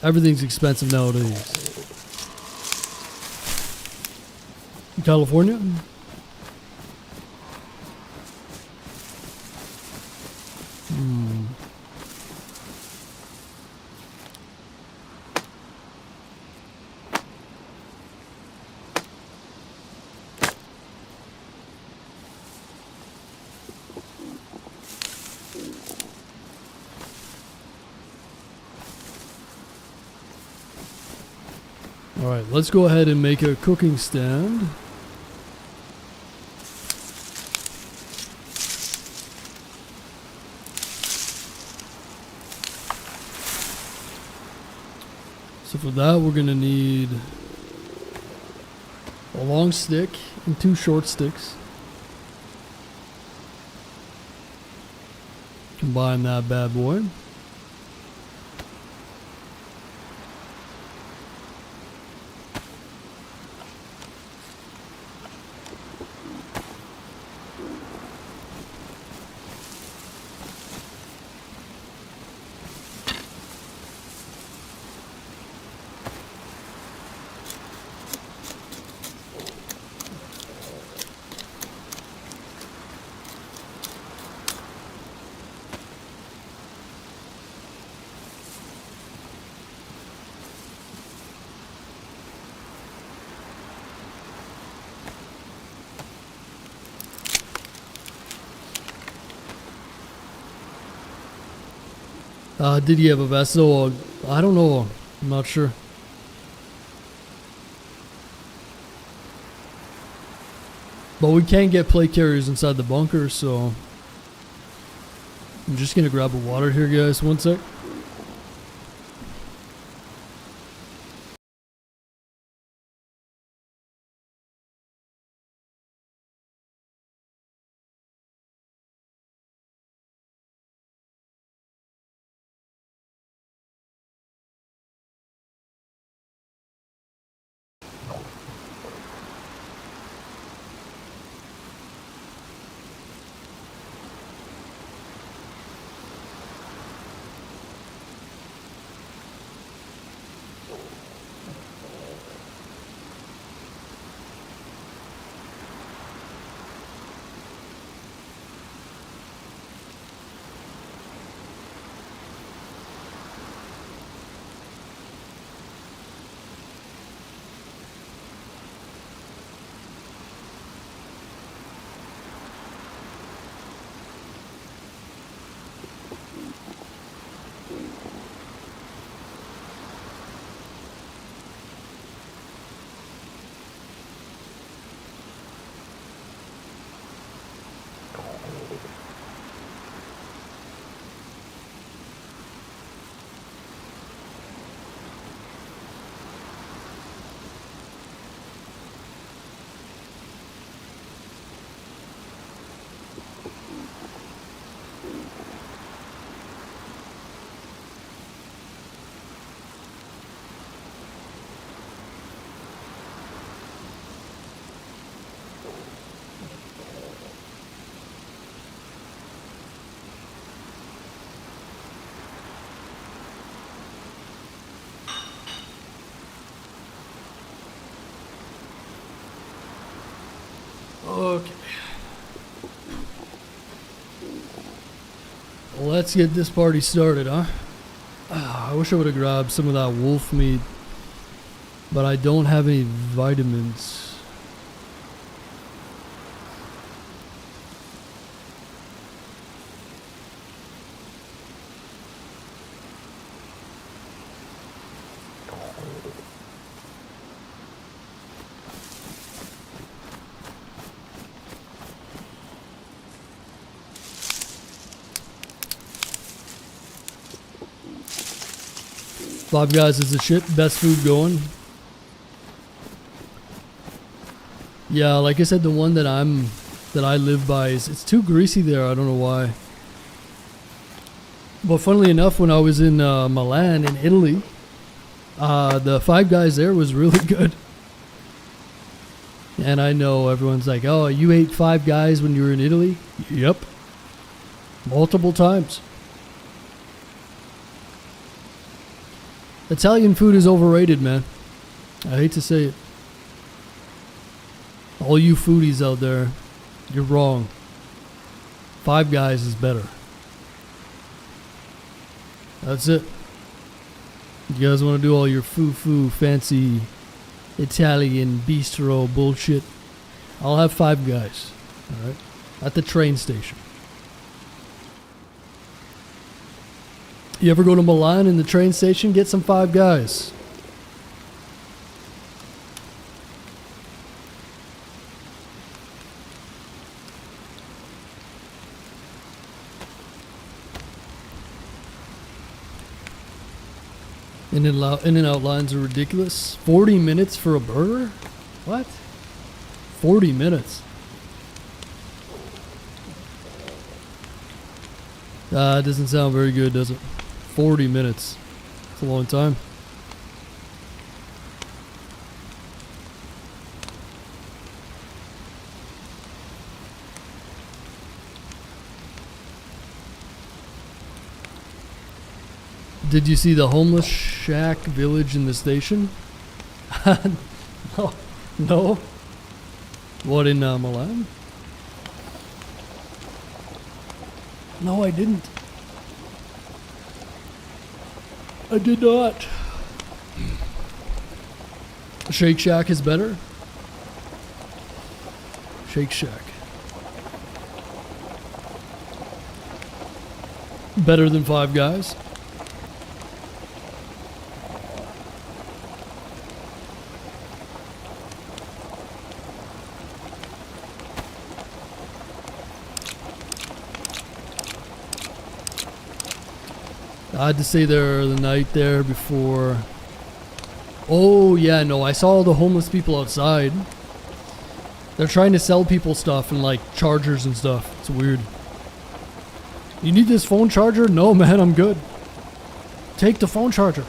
Everything's expensive nowadays. California? Alright, let's go ahead and make a cooking stand. So for that we're gonna need a long stick and 2 short sticks. Combine that bad boy. Did he have a vessel? I don't know. I'm not sure. But we can't get plate carriers inside the bunker, so I'm just gonna grab a water here, guys. One sec. Okay. Let's get this party started, huh? I wish I would have grabbed some of that wolf meat, but I don't have any vitamins. Five Guys is the shit. Best food going. Yeah, like I said, the one that I live by is it's too greasy there. I don't know why. But funnily enough, when I was in Milan in Italy, the Five Guys there was really good. And I know everyone's like, "Oh, you ate Five Guys when you were in Italy?" Yep, multiple times. Italian food is overrated, man. I hate to say it. All you foodies out there, you're wrong. Five Guys is better. That's it. You guys want to do all your foo-foo, fancy Italian bistro bullshit? I'll have Five Guys. Alright? At the train station. You ever go to Milan in the train station? Get some Five Guys. In-N-Out lines are ridiculous. 40 minutes for a burger? What? 40 minutes. It doesn't sound very good, does it? 40 minutes. It's a long time. Did you see the homeless shack village in the station? No. No. What, in Milan? No, I didn't. I did not. Shake Shack is better? Shake Shack. Better than Five Guys? I had to stay there the night there before. Oh yeah, no, I saw all the homeless people outside. They're trying to sell people stuff and like chargers and stuff. It's weird. You need this phone charger? No man, I'm good. Take the phone charger.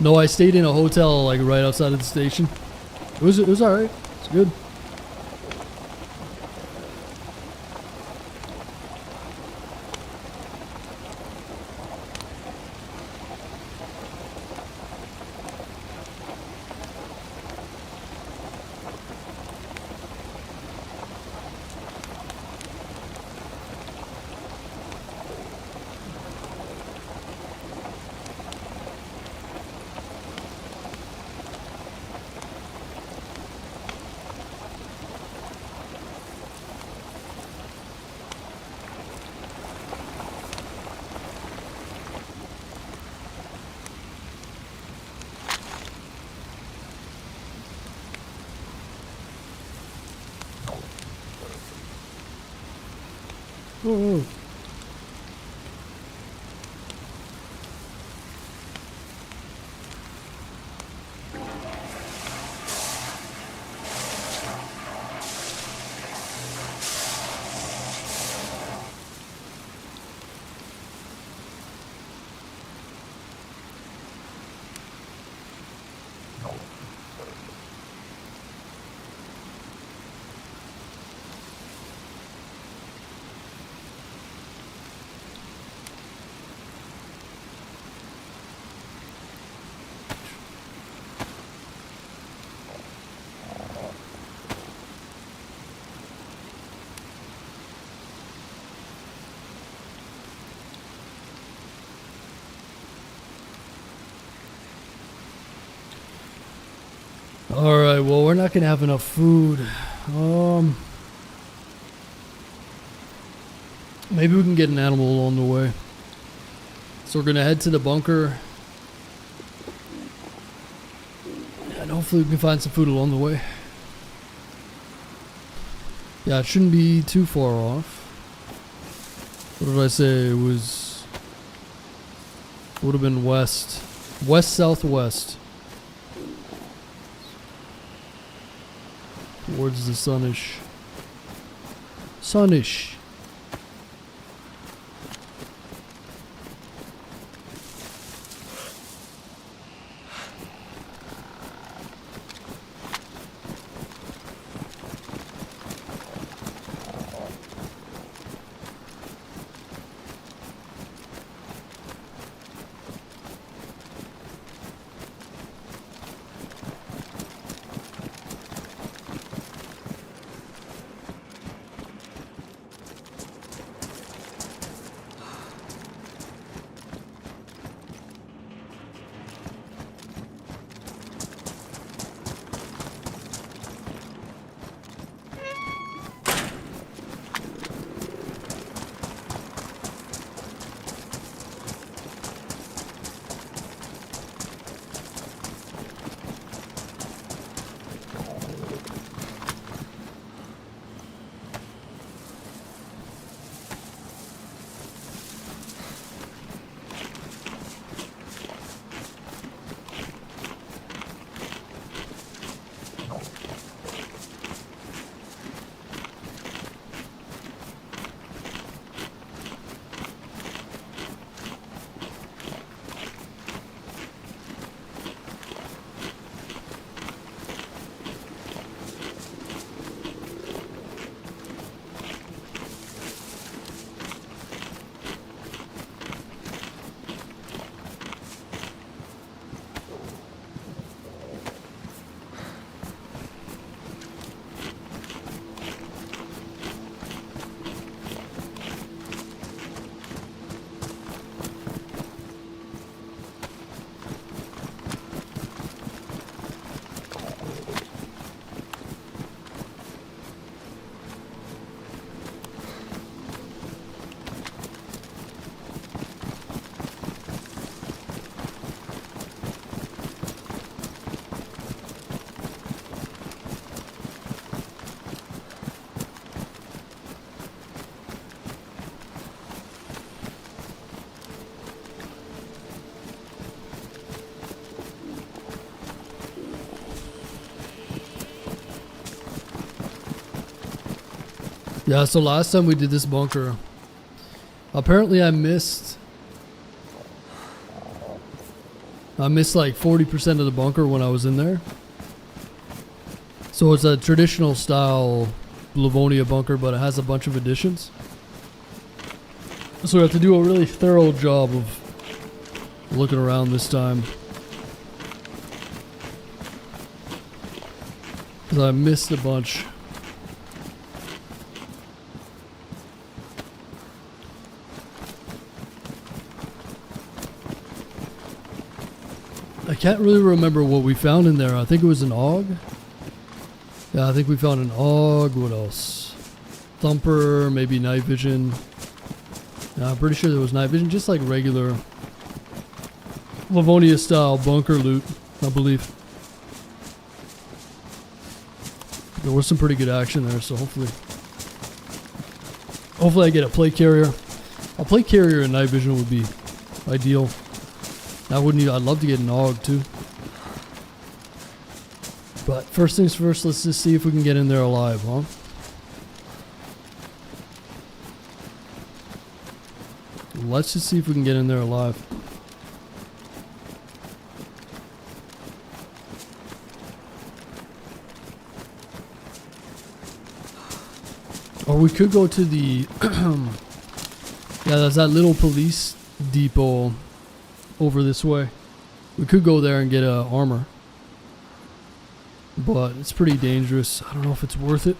No, I stayed in a hotel like right outside of the station. It was alright. It's good. Oh. Alright, well, we're not going to have enough food. Maybe we can get an animal along the way. So we're going to head to the bunker. And hopefully we can find some food along the way. Yeah, it shouldn't be too far off. What did I say? It was Would have been west. West southwest. Towards the sunish. Sunish. Yeah, so last time we did this bunker, apparently I missed like 40% of the bunker when I was in there. So it's a traditional style Livonia bunker, but it has a bunch of additions. So we have to do a really thorough job of looking around this time. Because I missed a bunch. I can't really remember what we found in there. I think it was an AUG. Yeah, I think we found an AUG. What else? Thumper, maybe night vision. Yeah, I'm pretty sure there was night vision. Just like regular Livonia style bunker loot, I believe. There was some pretty good action there, so hopefully I get a plate carrier. A plate carrier and night vision would be ideal. I'd love to get an AUG too. But first things first, let's just see if we can get in there alive, huh? Let's just see if we can get in there alive. Or we could go to the yeah, there's that little police depot over this way. We could go there and get armor, but it's pretty dangerous. I don't know if it's worth it.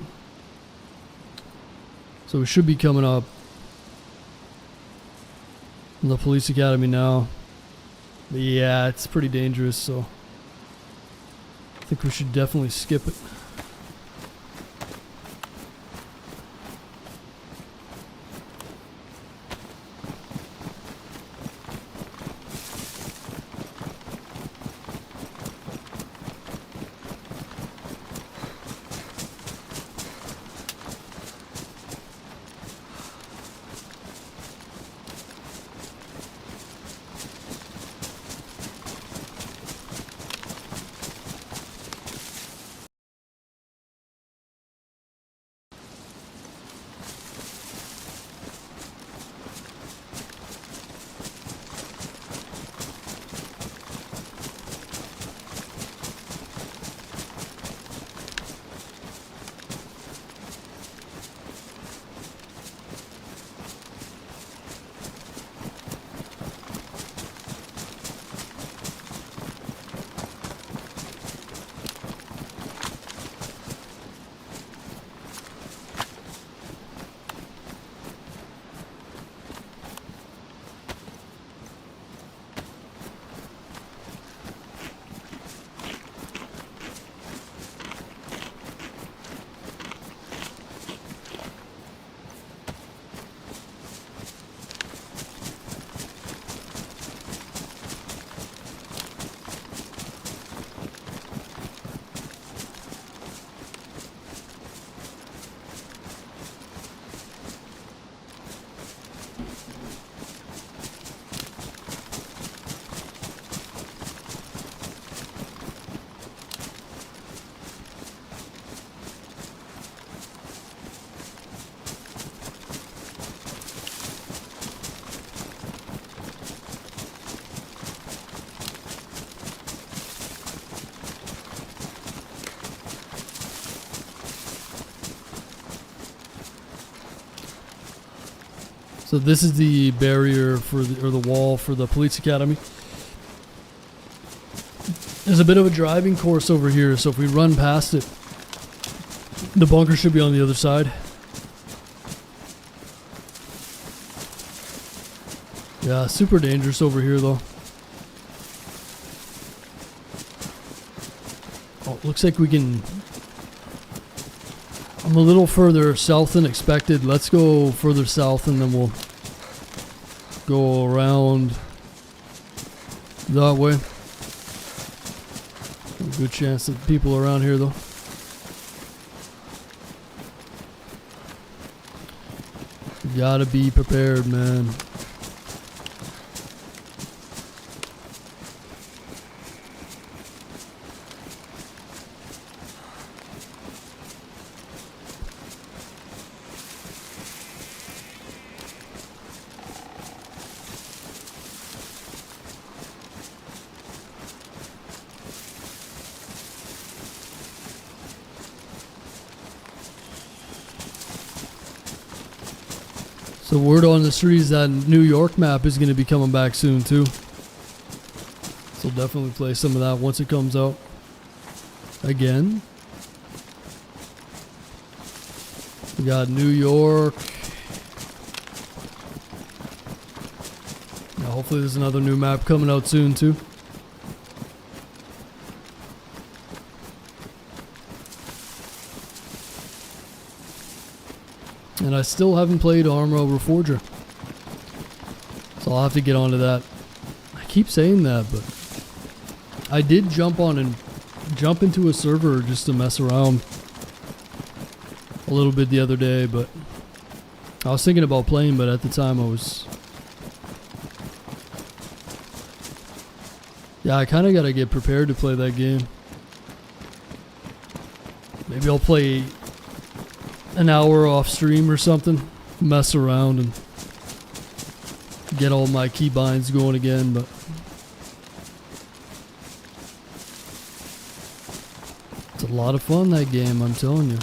So we should be coming up in the police academy now. But yeah, it's pretty dangerous, so I think we should definitely skip it. So this is the barrier for or the wall for the police academy. There's a bit of a driving course over here, so if we run past it, the bunker should be on the other side. Yeah, super dangerous over here though. Oh, looks like we can... I'm a little further south than expected. Let's go further south and then we'll go around that way. A good chance that people are around here though. You gotta be prepared, man. So word on the street is that New York map is going to be coming back soon too. So definitely play some of that once it comes out. Again. We got New York. Yeah, hopefully there's another new map coming out soon too. And I still haven't played Armor Reforger. So I'll have to get onto that. I keep saying that, but I did jump into a server just to mess around a little bit the other day, but I was thinking about playing, but at the time I kind of got to get prepared to play that game. Maybe I'll play an hour off stream or something, mess around and get all my keybinds going again, but it's a lot of fun, that game, I'm telling you.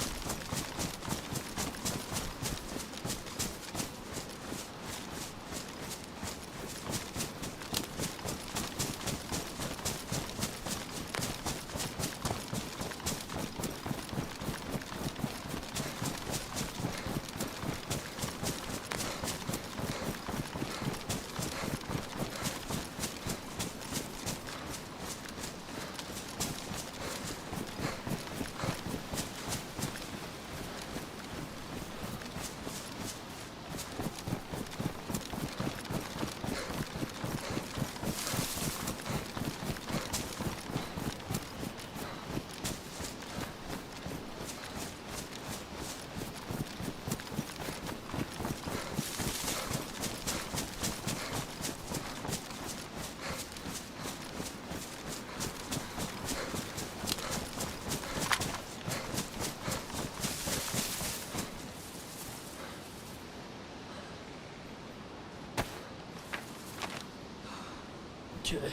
Okay.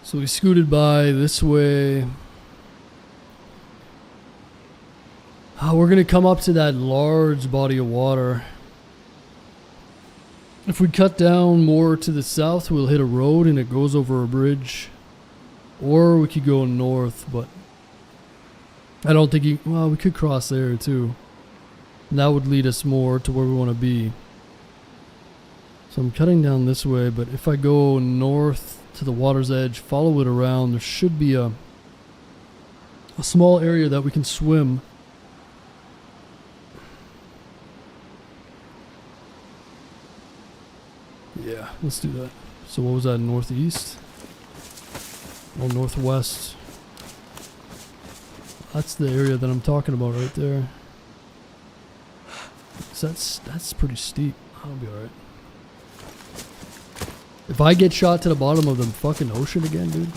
So we scooted by this way. We're going to come up to that large body of water. If we cut down more to the south, we'll hit a road and it goes over a bridge. Or we could go north, but I don't think well, we could cross there too. And that would lead us more to where we want to be. So I'm cutting down this way, but if I go north to the water's edge, follow it around, there should be a small area that we can swim. Yeah, let's do that. So what was that, northeast? Oh, northwest. That's the area that I'm talking about right there. So that's pretty steep. I'll be alright. If I get shot to the bottom of the fucking ocean again, dude,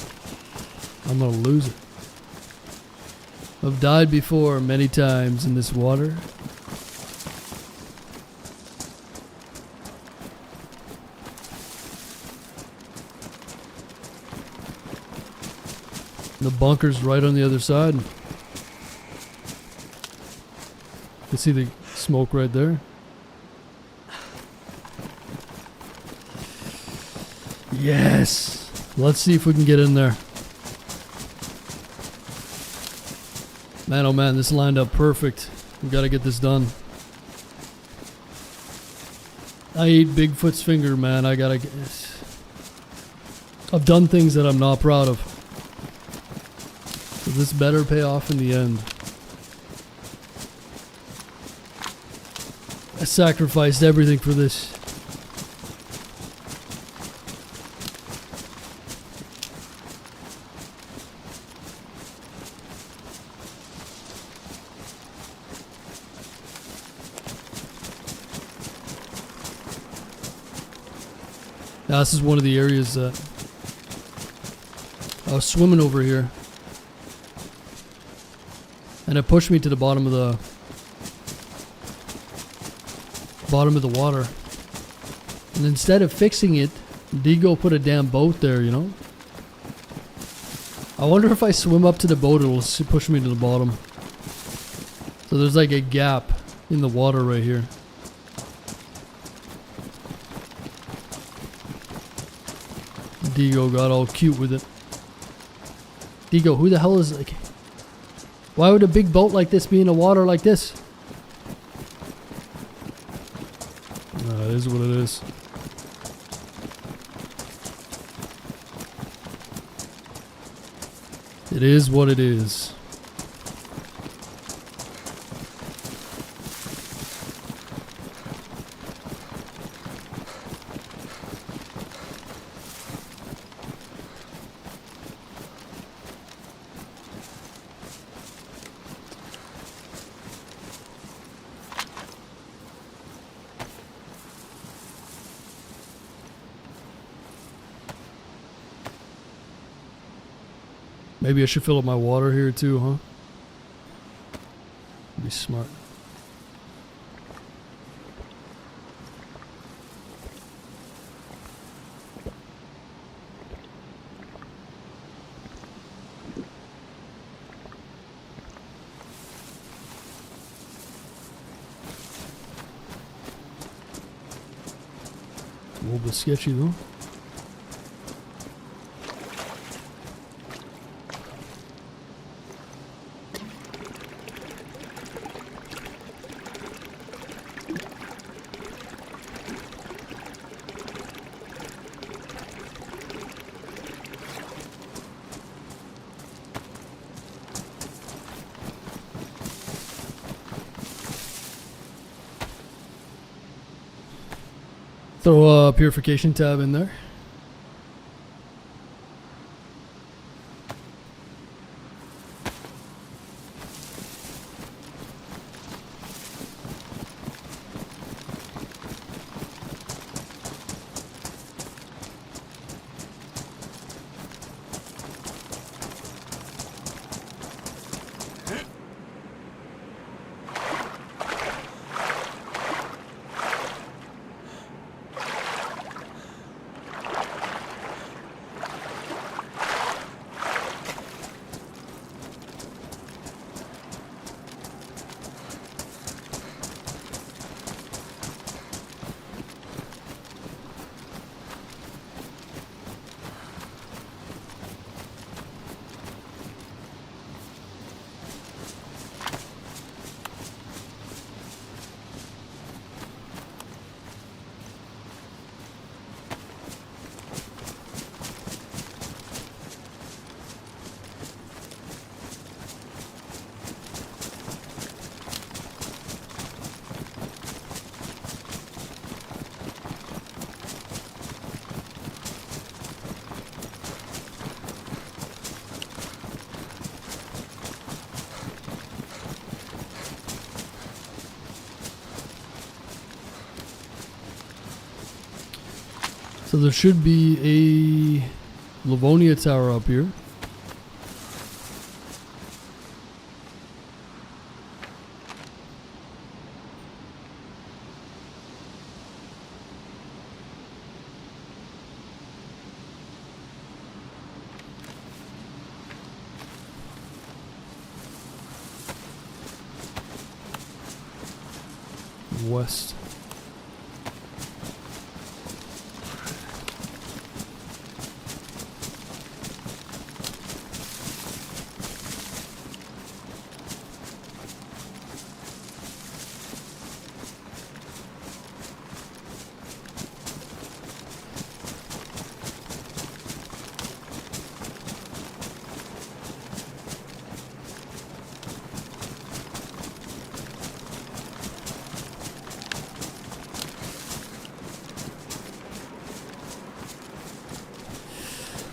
I'm gonna lose it. I've died before many times in this water. The bunker's right on the other side. You can see the smoke right there. Yes. Let's see if we can get in there. Man, oh man, this lined up perfect. We gotta get this done. I ate Bigfoot's finger, man. I gotta get this. I've done things that I'm not proud of. So this better pay off in the end. I sacrificed everything for this. Now, this is one of the areas that I was swimming over here, and it pushed me to the bottom of the water. And instead of fixing it, Digo put a damn boat there, you know? I wonder if I swim up to the boat, it'll push me to the bottom. So there's like a gap in the water right here. Digo got all cute with it. Digo, who the hell is like... Why would a big boat like this be in the water like this? It is what it is. It is what it is. Maybe I should fill up my water here too, huh? Be smart. A little bit sketchy though. Throw a purification tab in there. So there should be a Livonia tower up here. West.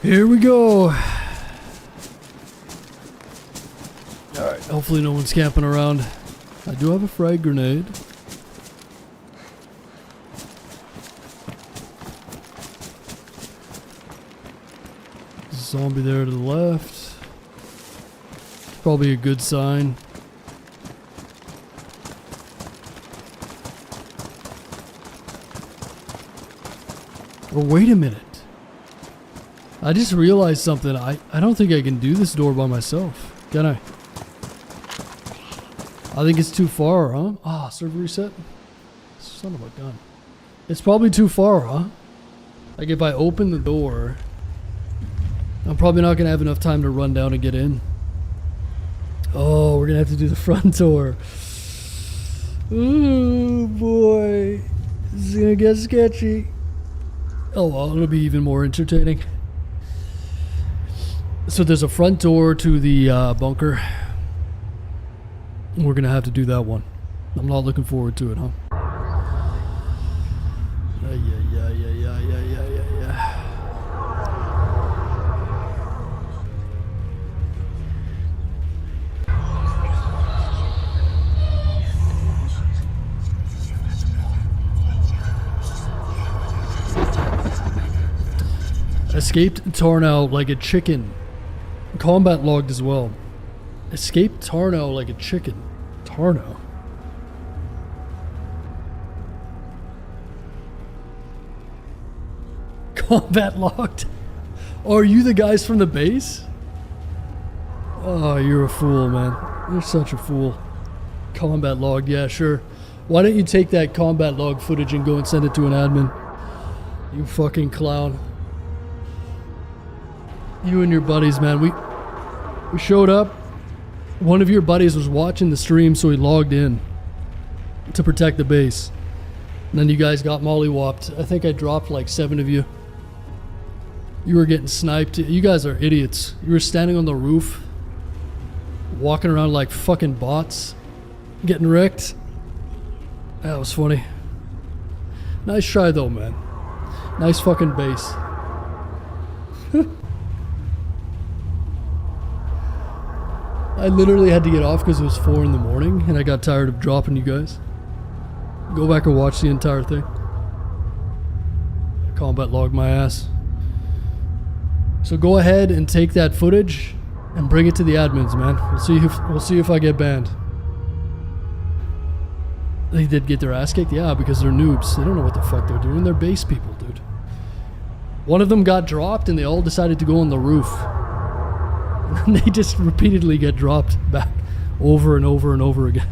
Here we go. Alright, hopefully no one's camping around. I do have a frag grenade. Zombie there to the left. Probably a good sign. Oh, wait a minute. I just realized something. I don't think I can do this door by myself. Can I? I think it's too far, huh? Ah, server reset? Son of a gun. It's probably too far, huh? Like if I open the door, I'm probably not going to have enough time to run down and get in. Oh, we're going to have to do the front door. Ooh, boy. This is going to get sketchy. Oh, well, it'll be even more entertaining. So there's a front door to the bunker. We're going to have to do that one. I'm not looking forward to it, huh? Yeah. Escaped Tarnow like a chicken. Combat logged as well. Escaped Tarnow like a chicken. Tarnow. Combat logged? Oh, are you the guys from the base? Oh, you're a fool, man. You're such a fool. Combat logged, yeah, sure. Why don't you take that combat log footage and go and send it to an admin? You fucking clown. You and your buddies, man. We showed up. One of your buddies was watching the stream, so he logged in to protect the base. And then you guys got mollywopped. I think I dropped like 7 of you. You were getting sniped. You guys are idiots. You were standing on the roof, walking around like fucking bots, getting wrecked. That was funny. Nice try though, man. Nice fucking base. I literally had to get off because it was 4 in the morning and I got tired of dropping you guys. Go back and watch the entire thing. Combat log my ass. So go ahead and take that footage and bring it to the admins, man. We'll see if I get banned. They did get their ass kicked? Yeah, because they're noobs. They don't know what the fuck they're doing. They're base people, dude. One of them got dropped and they all decided to go on the roof. And they just repeatedly get dropped back over and over and over again.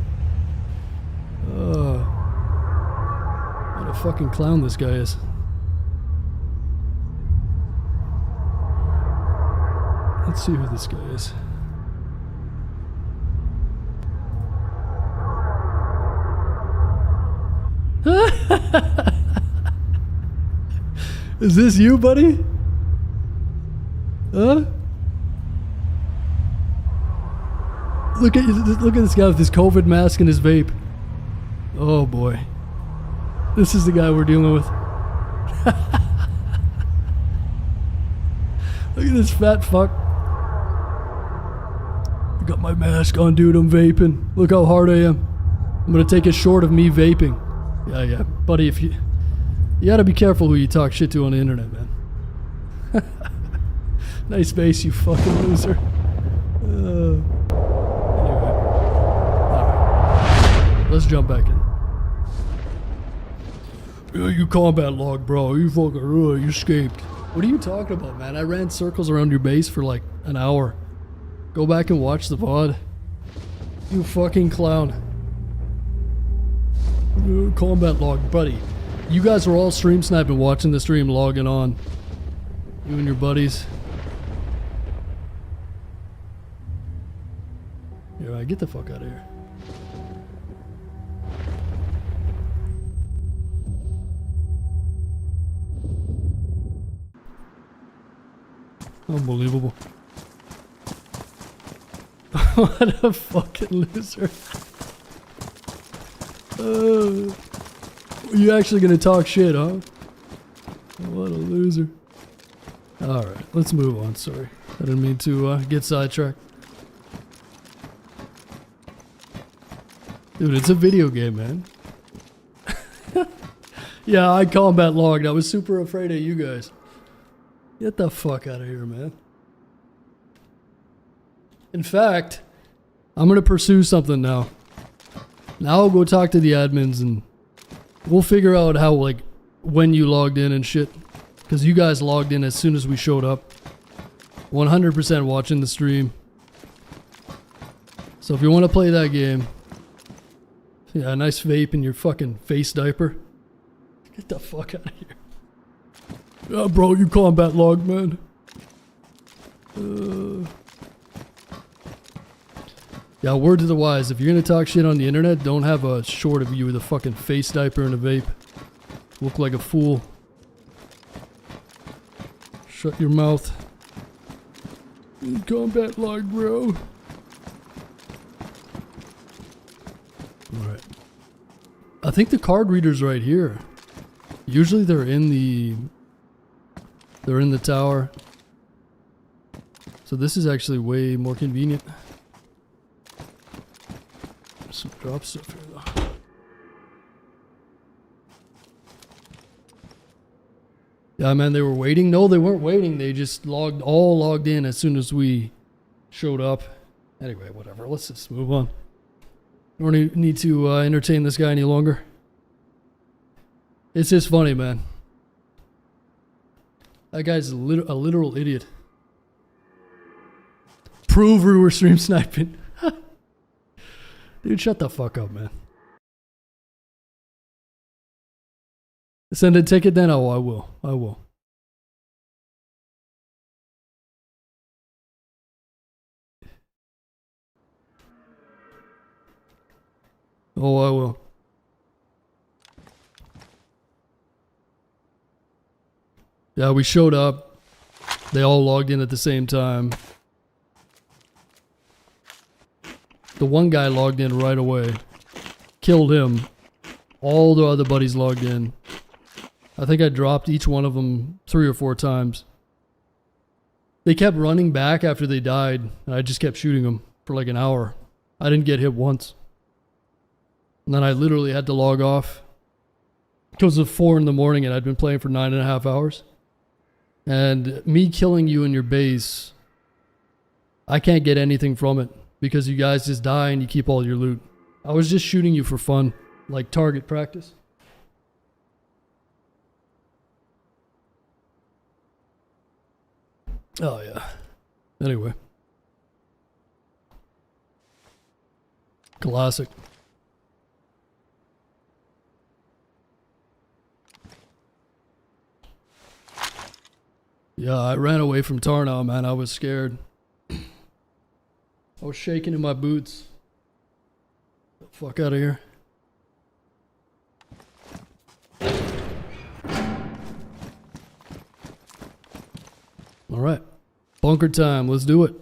What a fucking clown this guy is. Let's see who this guy is. Is this you, buddy? Huh? Look at this guy with his COVID mask and his vape. Oh boy. This is the guy we're dealing with. Look at this fat fuck. I got my mask on, dude. I'm vaping. Look how hard I am. I'm gonna take a short of me vaping. Yeah. Buddy, if you gotta be careful who you talk shit to on the internet, man. Nice base, you fucking loser. Anyway. Alright. Let's jump back in. Yeah, you combat log, bro. You fucking you escaped. What are you talking about, man? I ran circles around your base for like an hour. Go back and watch the VOD. You fucking clown. Combat log, buddy. You guys were all stream sniping, watching the stream, logging on. You and your buddies. Yeah, right, get the fuck out of here. Unbelievable. What a fucking loser. You actually gonna talk shit, huh? What a loser. Alright, let's move on. Sorry. I didn't mean to get sidetracked. Dude, it's a video game, man. Yeah, I combat logged. I was super afraid of you guys. Get the fuck out of here, man. In fact, I'm gonna pursue something now. Now I'll go talk to the admins and we'll figure out how, like, when you logged in and shit. Because you guys logged in as soon as we showed up. 100% watching the stream. So if you want to play that game. Yeah, a nice vape in your fucking face diaper. Get the fuck out of here. Yeah, bro, you combat logged, man. Yeah, word to the wise. If you're gonna talk shit on the internet, don't have a short of you with a fucking face diaper and a vape. Look like a fool. Shut your mouth. Combat log, bro. Alright. I think the card reader's right here. Usually they're in the tower. So this is actually way more convenient. There's some drop stuff here though. Yeah, man, they were waiting. No, they weren't waiting. They just logged in as soon as we showed up. Anyway, whatever. Let's just move on. Don't need to entertain this guy any longer. It's just funny, man. That guy's a literal idiot. Prove we were stream sniping. Dude, shut the fuck up, man. Send a ticket then? Oh, I will. I will. Oh, I will. Yeah, we showed up. They all logged in at the same time. The one guy logged in right away. Killed him. All the other buddies logged in. I think I dropped each one of them 3 or 4 times. They kept running back after they died, and I just kept shooting them for like an hour. I didn't get hit once. And then I literally had to log off. Because it was 4 in the morning and I'd been playing for 9.5 hours. And me killing you in your base, I can't get anything from it. Because you guys just die and you keep all your loot. I was just shooting you for fun. Like target practice. Oh yeah. Anyway. Classic. Yeah, I ran away from Tarnow, man. I was scared. I was shaking in my boots. Get the fuck out of here. All right. Bunker time. Let's do it.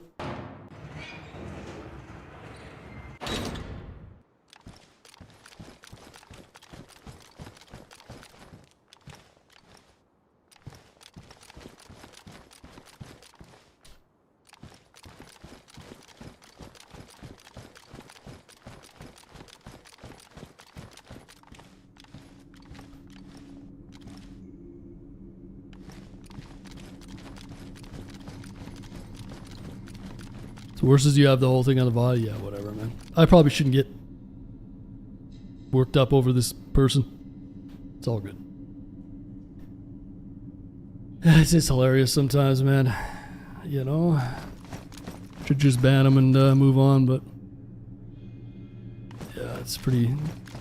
So worse is you have the whole thing on the body. Yeah, whatever, man. I probably shouldn't get worked up over this person. It's all good. It's just hilarious sometimes, man. You know, should just ban them and move on, but yeah, it's pretty.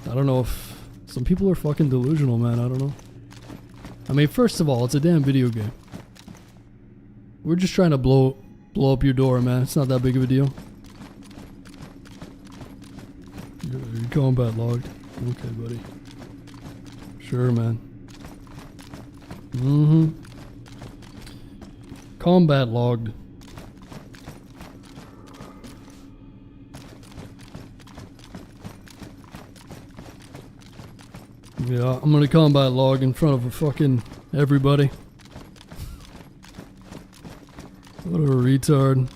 I don't know if some people are fucking delusional, man. I don't know. I mean, first of all, it's a damn video game. We're just trying to blow up your door, man. It's not that big of a deal. You're combat logged. Okay, buddy. Sure, man. Mm-hmm. Combat logged. Yeah, I'm gonna combat log in front of a fucking everybody. What a retard.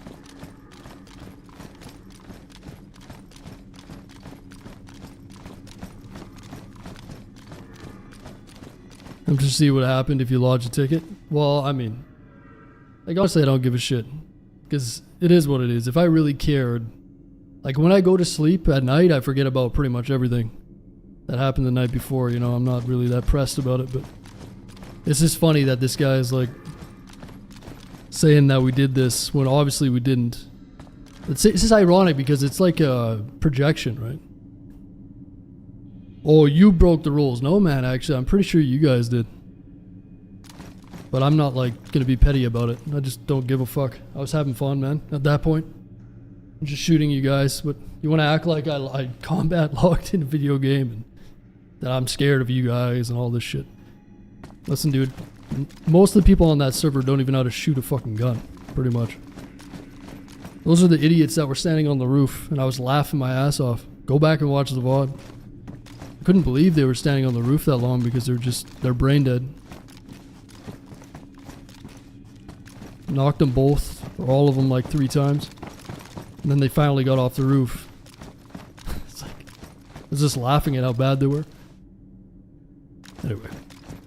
I'm just see what happened if you lodge a ticket. Well, I mean, like honestly, I don't give a shit because it is what it is. If I really cared, like when I go to sleep at night, I forget about pretty much everything that happened the night before. You know, I'm not really that pressed about it, but it's just funny that this guy is like saying that we did this when obviously we didn't. It's just ironic because it's like a projection, right? Oh, you broke the rules. No, man, actually, I'm pretty sure you guys did. But I'm not, like, gonna be petty about it. I just don't give a fuck. I was having fun, man, at that point. I'm just shooting you guys, but you want to act like I combat locked in a video game and that I'm scared of you guys and all this shit. Listen, dude, most of the people on that server don't even know how to shoot a fucking gun, pretty much. Those are the idiots that were standing on the roof, and I was laughing my ass off. Go back and watch the VOD. I couldn't believe they were standing on the roof that long because they're brain dead. Knocked them both, or all of them, like 3 times. And then they finally got off the roof. It's like, I was just laughing at how bad they were. Anyway,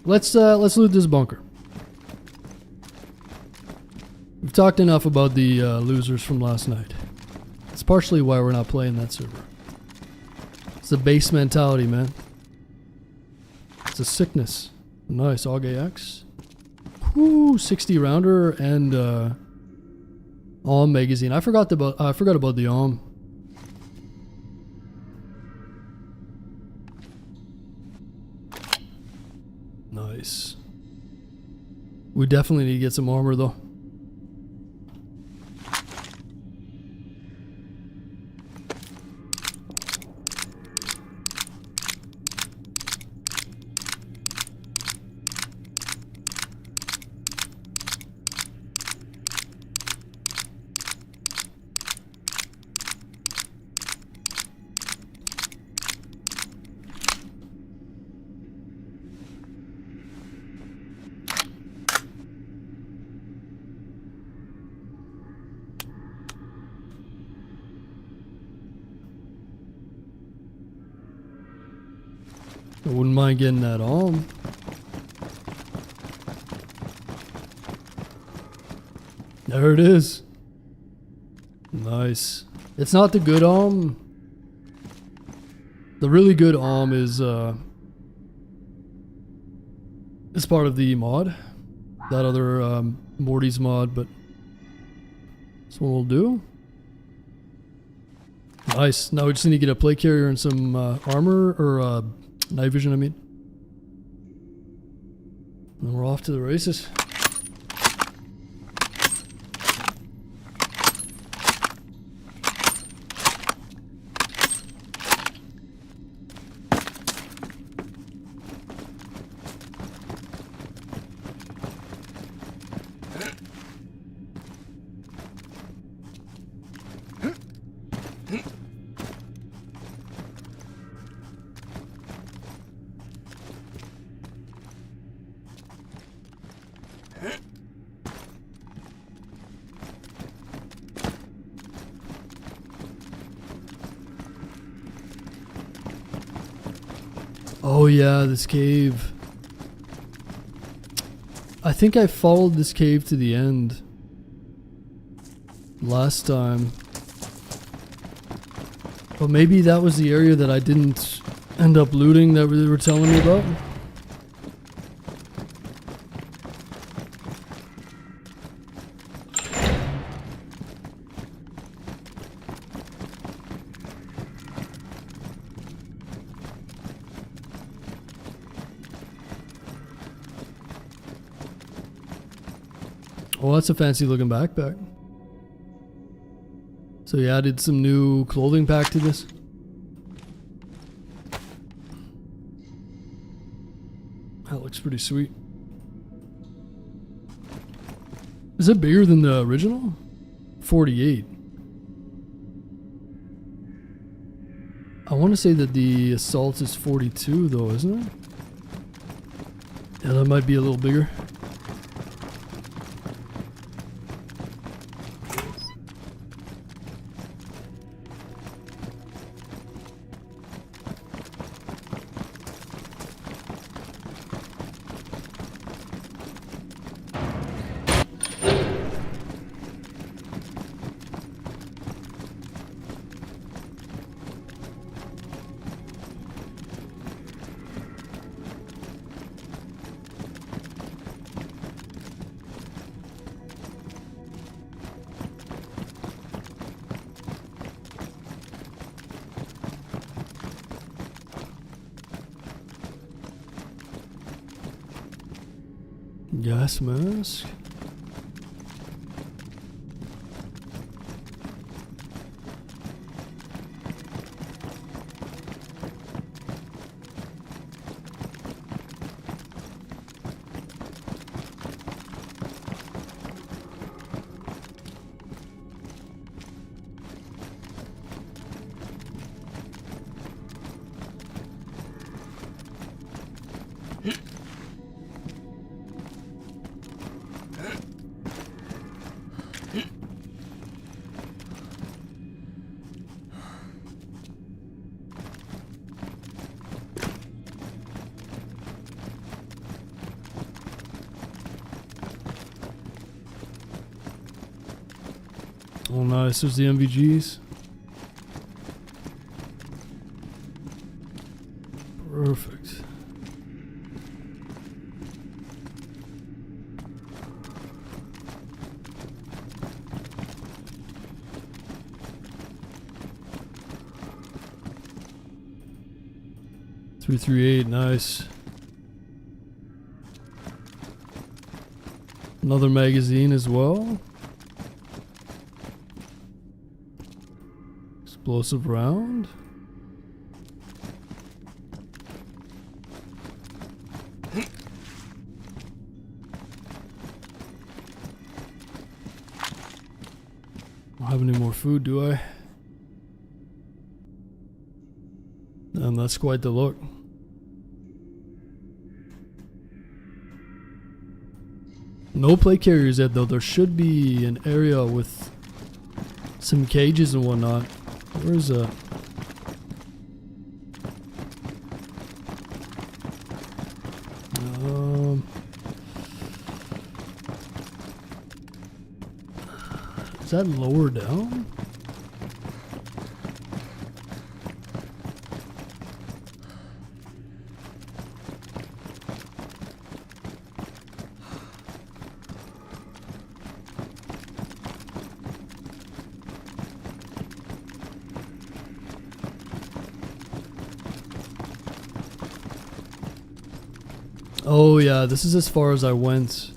let's loot this bunker. We've talked enough about the losers from last night. It's partially why we're not playing that server. It's a base mentality, man. It's a sickness. Nice, AUG AX. Whoo, 60 rounder and AUM magazine. I forgot about the AUM. Nice. We definitely need to get some armor though. I wouldn't mind getting that on. There it is. Nice. It's not the good AUM. The really good AUM is part of the mod. That other Morty's mod, but this one will do. Nice. Now we just need to get a plate carrier and some armor, or night vision, I mean. And we're off to the races. Oh yeah, this cave. I think I followed this cave to the end last time. But maybe that was the area that I didn't end up looting that they were telling me about. Oh, that's a fancy looking backpack. So you added some new clothing pack to this? That looks pretty sweet. Is it bigger than the original? 48. I want to say that the assault is 42 though, isn't it? Yeah, that might be a little bigger. Gas mask. Oh nice, there's the MVGs. Perfect. .338, nice. Another magazine as well. Explosive round. Don't have any more food, do I? And that's quite the look. No plate carriers yet though. There should be an area with some cages and whatnot. Where's that? Is that lower down? Oh yeah, this is as far as I went.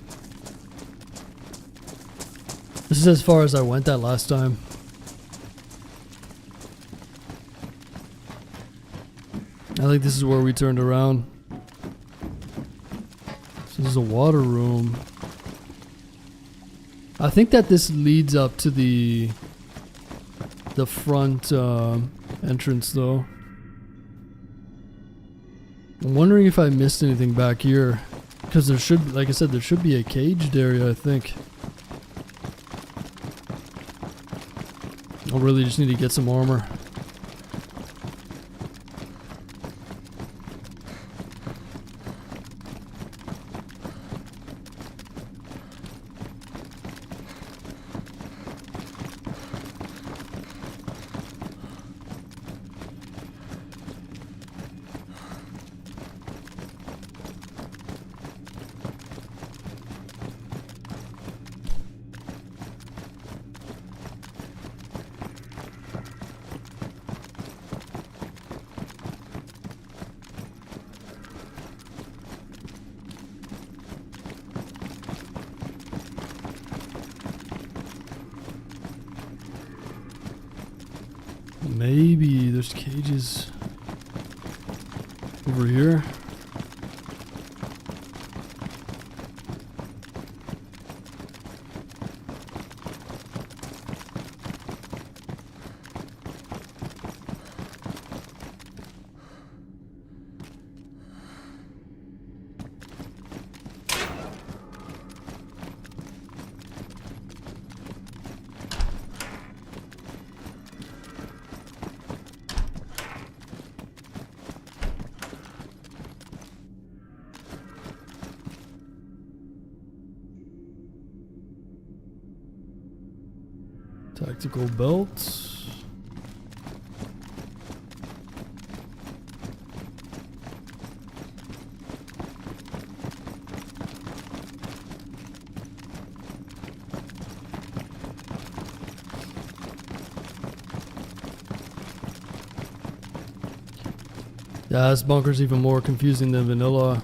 This is as far as I went that last time. I think this is where we turned around. So this is a water room. I think that this leads up to the front entrance though. I'm wondering if I missed anything back here. Because there should, like I said, there should be a caged area, I think. I'll really just need to get some armor. Maybe there's cages over here. Tactical belts. Yeah, this bunker's even more confusing than vanilla.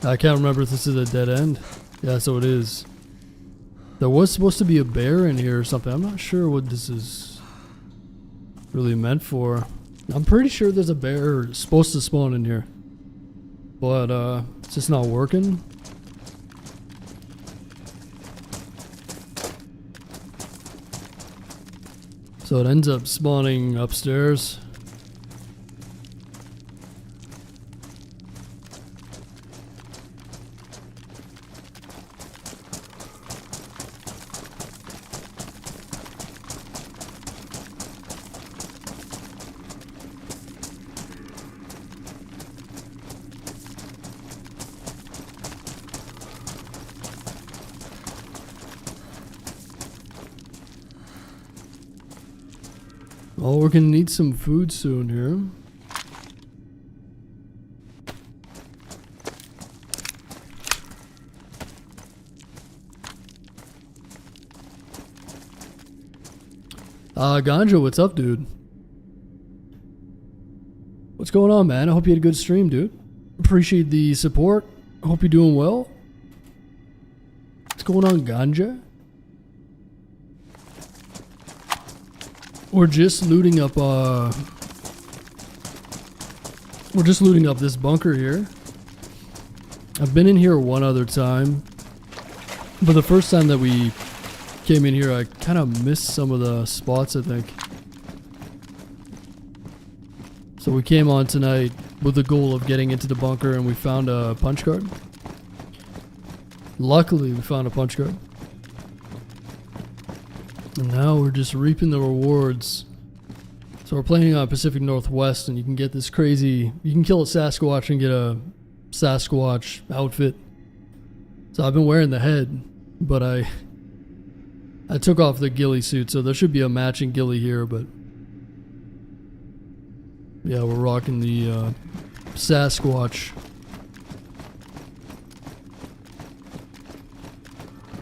I can't remember if this is a dead end. Yeah, so it is. There was supposed to be a bear in here or something. I'm not sure what this is really meant for. I'm pretty sure there's a bear supposed to spawn in here. But it's just not working. So it ends up spawning upstairs. Oh, we're gonna need some food soon here. Ganja, what's up, dude? What's going on, man? I hope you had a good stream, dude. Appreciate the support. Hope you're doing well. What's going on, Ganja? We're just looting up this bunker here. I've been in here one other time, but the first time that we came in here I kind of missed some of the spots, I think. So we came on tonight with the goal of getting into the bunker and we found a punch card. Luckily we found a punch card. And now we're just reaping the rewards. So we're playing on Pacific Northwest and you can get this crazy... You can kill a Sasquatch and get a Sasquatch outfit. So I've been wearing the head, but I took off the ghillie suit, so there should be a matching ghillie here, but... Yeah, we're rocking the Sasquatch.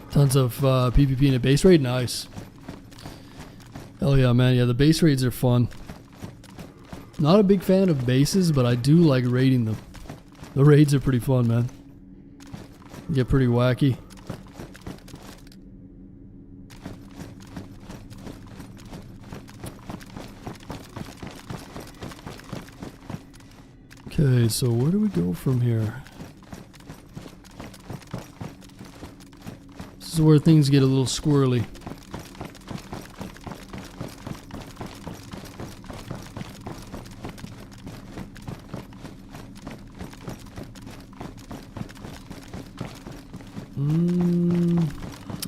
Tons of PvP in a base raid, nice. Hell yeah, man. Yeah, the base raids are fun. Not a big fan of bases, but I do like raiding them. The raids are pretty fun, man. Get pretty wacky. Okay, so where do we go from here? This is where things get a little squirrely.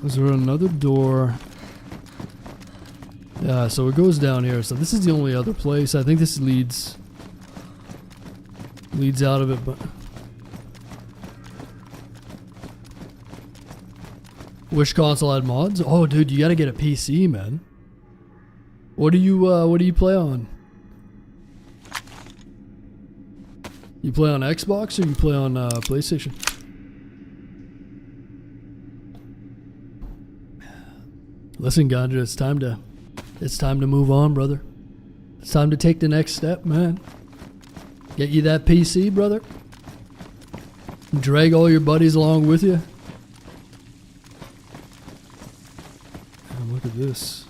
Is there another door? Yeah, so it goes down here. So this is the only other place. I think this leads out of it, but wish console had mods. Oh, dude, you gotta get a PC, man. What do you play on? You play on Xbox or you play on PlayStation? Listen, Ganja, it's time to move on, brother. It's time to take the next step, man. Get you that PC, brother. Drag all your buddies along with you. Oh, look at this.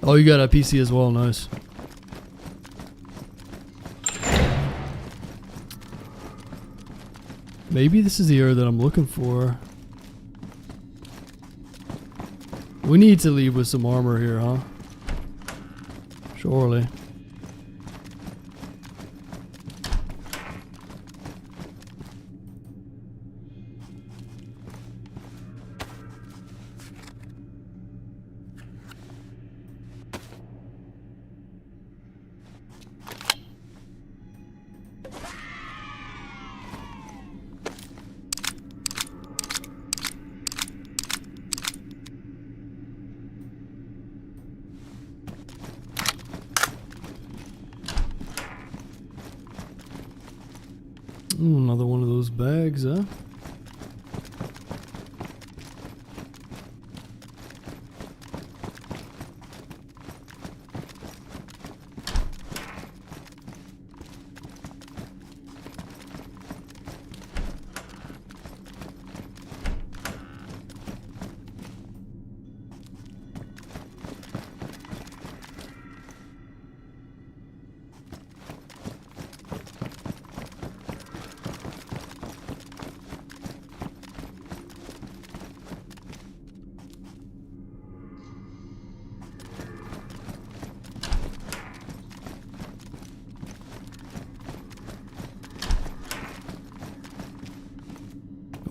Oh, you got a PC as well, nice. Maybe this is the area that I'm looking for. We need to leave with some armor here, huh? Surely. Another one of those bags, huh?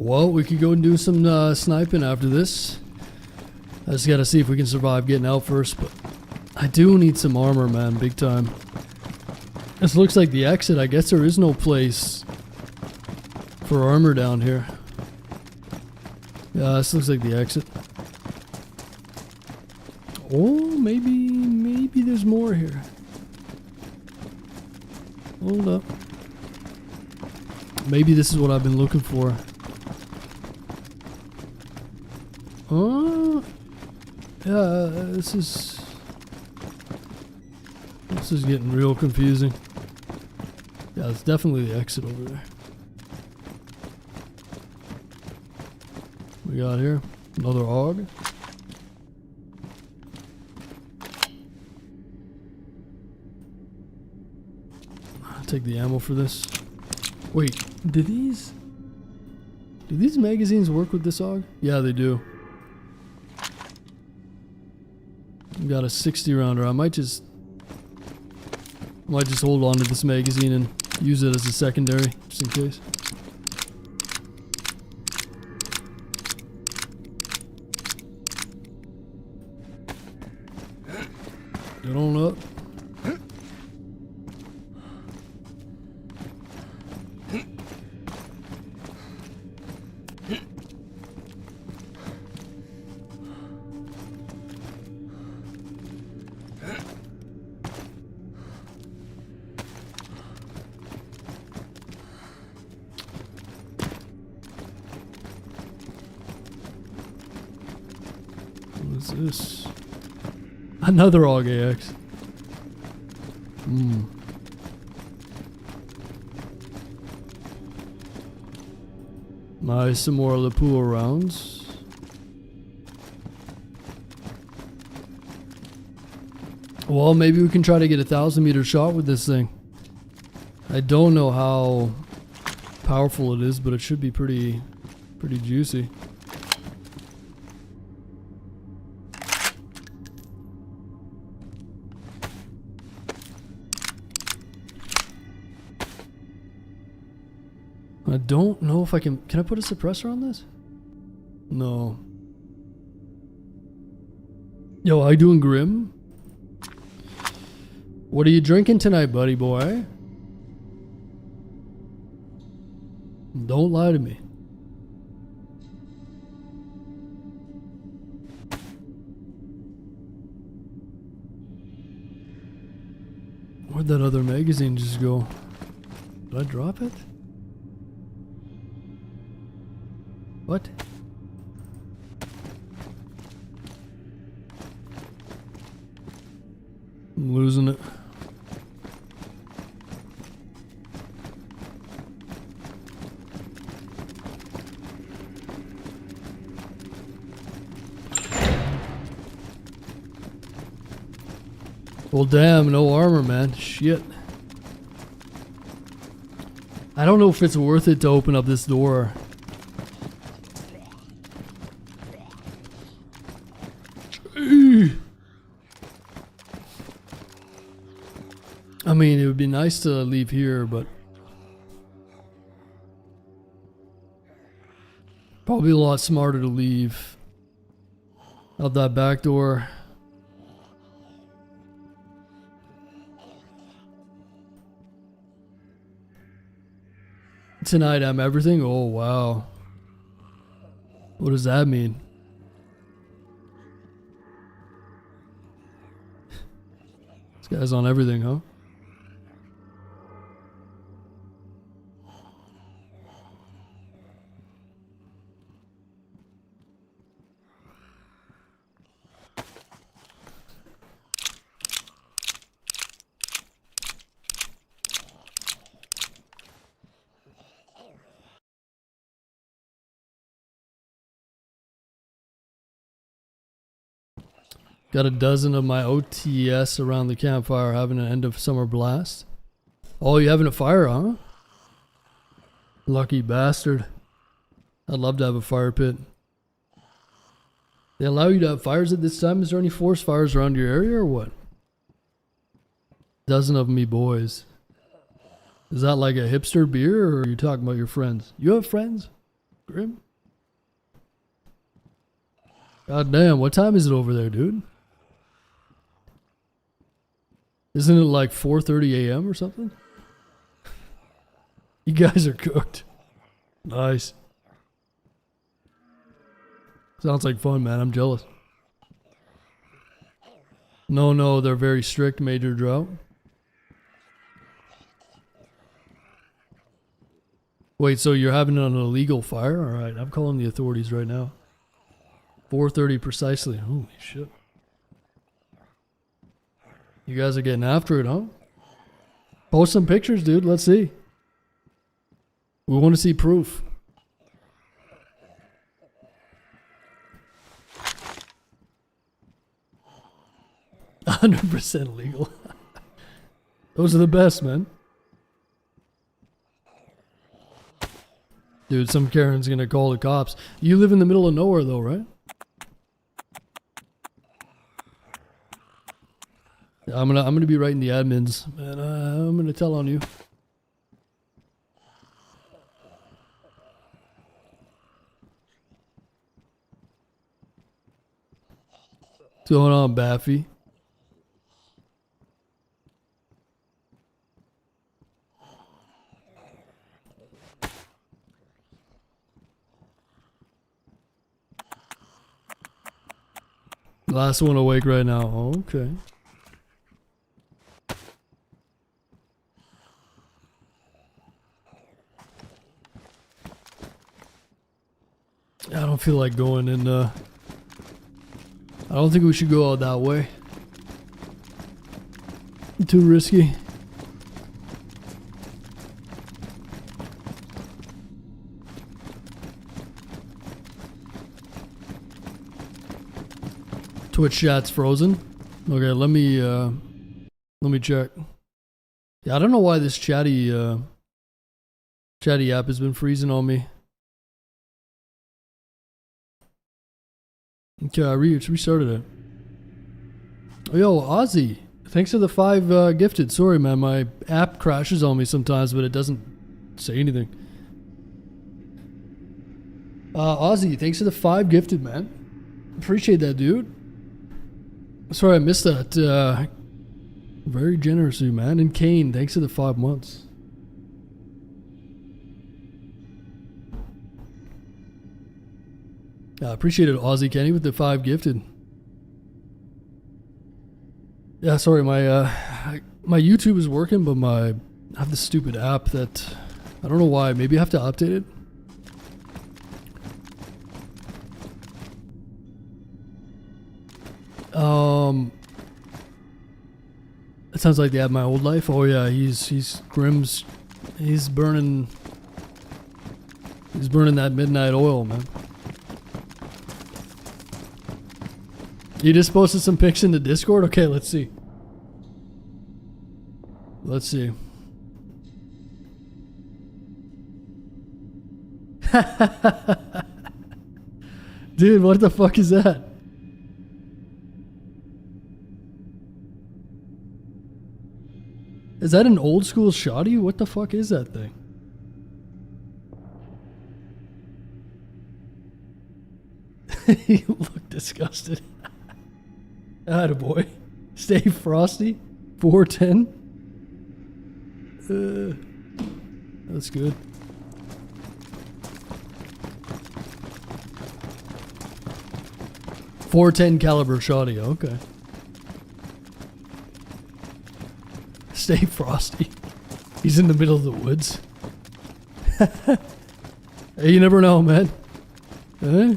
Well, we could go and do some sniping after this. I just gotta see if we can survive getting out first, but I do need some armor, man, big time. This looks like the exit. I guess there is no place for armor down here. Yeah, this looks like the exit. Oh, maybe there's more here. Hold up. Maybe this is what I've been looking for. Yeah, this is getting real confusing. Yeah, it's definitely the exit over there. We got here another AUG. I'll take the ammo for this. Wait, do these magazines work with this AUG? Yeah, they do. Got a 60 rounder. I might just hold on to this magazine and use it as a secondary, just in case. Get on up. What's this? Another AUG AX. Nice, some more Lapua rounds. Well, maybe we can try to get a 1,000-meter shot with this thing. I don't know how powerful it is, but it should be pretty juicy. I don't know if I can I put a suppressor on this? No. Yo, how you doing, Grim? What are you drinking tonight, buddy boy? Don't lie to me. Where'd that other magazine just go? Did I drop it? What? I'm losing it. Well, damn, no armor, man. Shit. I don't know if it's worth it to open up this door. I mean, it would be nice to leave here, but probably a lot smarter to leave out that back door. Tonight I'm everything? Oh, wow. What does that mean? This guy's on everything, huh? Got a dozen of my OTS around the campfire having an end of summer blast. Oh, you having a fire, huh? Lucky bastard. I'd love to have a fire pit. They allow you to have fires at this time? Is there any forest fires around your area or what? Dozen of me boys. Is that like a hipster beer or are you talking about your friends? You have friends? Grim? God damn, what time is it over there, dude? Isn't it like 4:30 a.m. or something? You guys are cooked. Nice. Sounds like fun, man. I'm jealous. No, they're very strict, Major Drought. Wait, so you're having an illegal fire? Alright, I'm calling the authorities right now. 4:30 precisely. Holy shit. You guys are getting after it, huh? Post some pictures, dude. Let's see. We want to see proof. %100% legal. Those are the best, man. Dude, some Karen's gonna call the cops. You live in the middle of nowhere though, right? Yeah, I'm gonna be writing the admins, and I'm gonna tell on you. What's going on, Baffy? Last one awake right now. Oh, okay. I don't feel like going in, I don't think we should go out that way. Too risky. Twitch chat's frozen. Okay, let me check. Yeah, I don't know why this chatty app has been freezing on me. Okay, I restarted it. Oh, yo, Ozzy. Thanks for the 5 gifted. Sorry, man. My app crashes on me sometimes, but it doesn't say anything. Ozzy, thanks for the 5 gifted, man. Appreciate that, dude. Sorry, I missed that. Very generous of you, man. And Kane, thanks for the 5 months. I appreciate it, Aussie Kenny, with the 5 gifted. Yeah, sorry, my YouTube is working, but I have this stupid app that I don't know why. Maybe I have to update it. It sounds like they have my old life. Oh yeah, he's Grim's. He's burning that midnight oil, man. You just posted some pics in the Discord? Okay, let's see. Let's see. Dude, what the fuck is that? Is that an old school shoddy? What the fuck is that thing? You look disgusted. Attaboy. Stay frosty. 410. That's good. .410 caliber shoddy. Okay. Stay frosty. He's in the middle of the woods. Hey, you never know, man. Huh?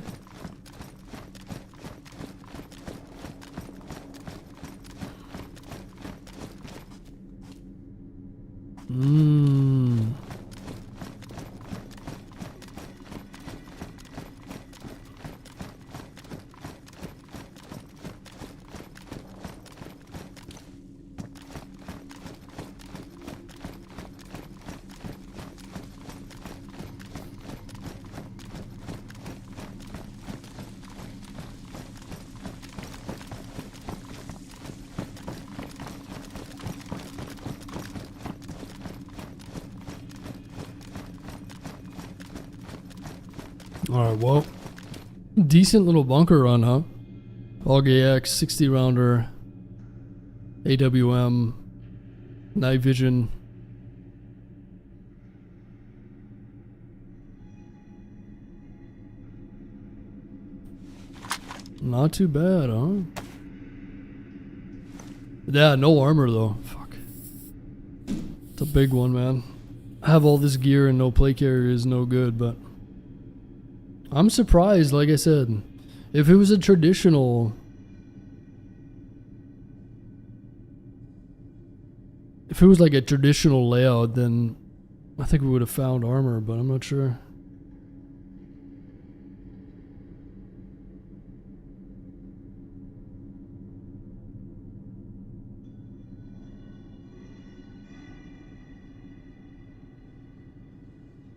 Alright, well. Decent little bunker run, huh? AUG AX, 60 rounder, AWM, night vision. Not too bad, huh? Yeah, no armor though. Fuck. It's a big one, man. Have all this gear and no plate carrier is no good, but I'm surprised, like I said. If it was a traditional... If it was like a traditional layout, then I think we would have found armor, but I'm not sure.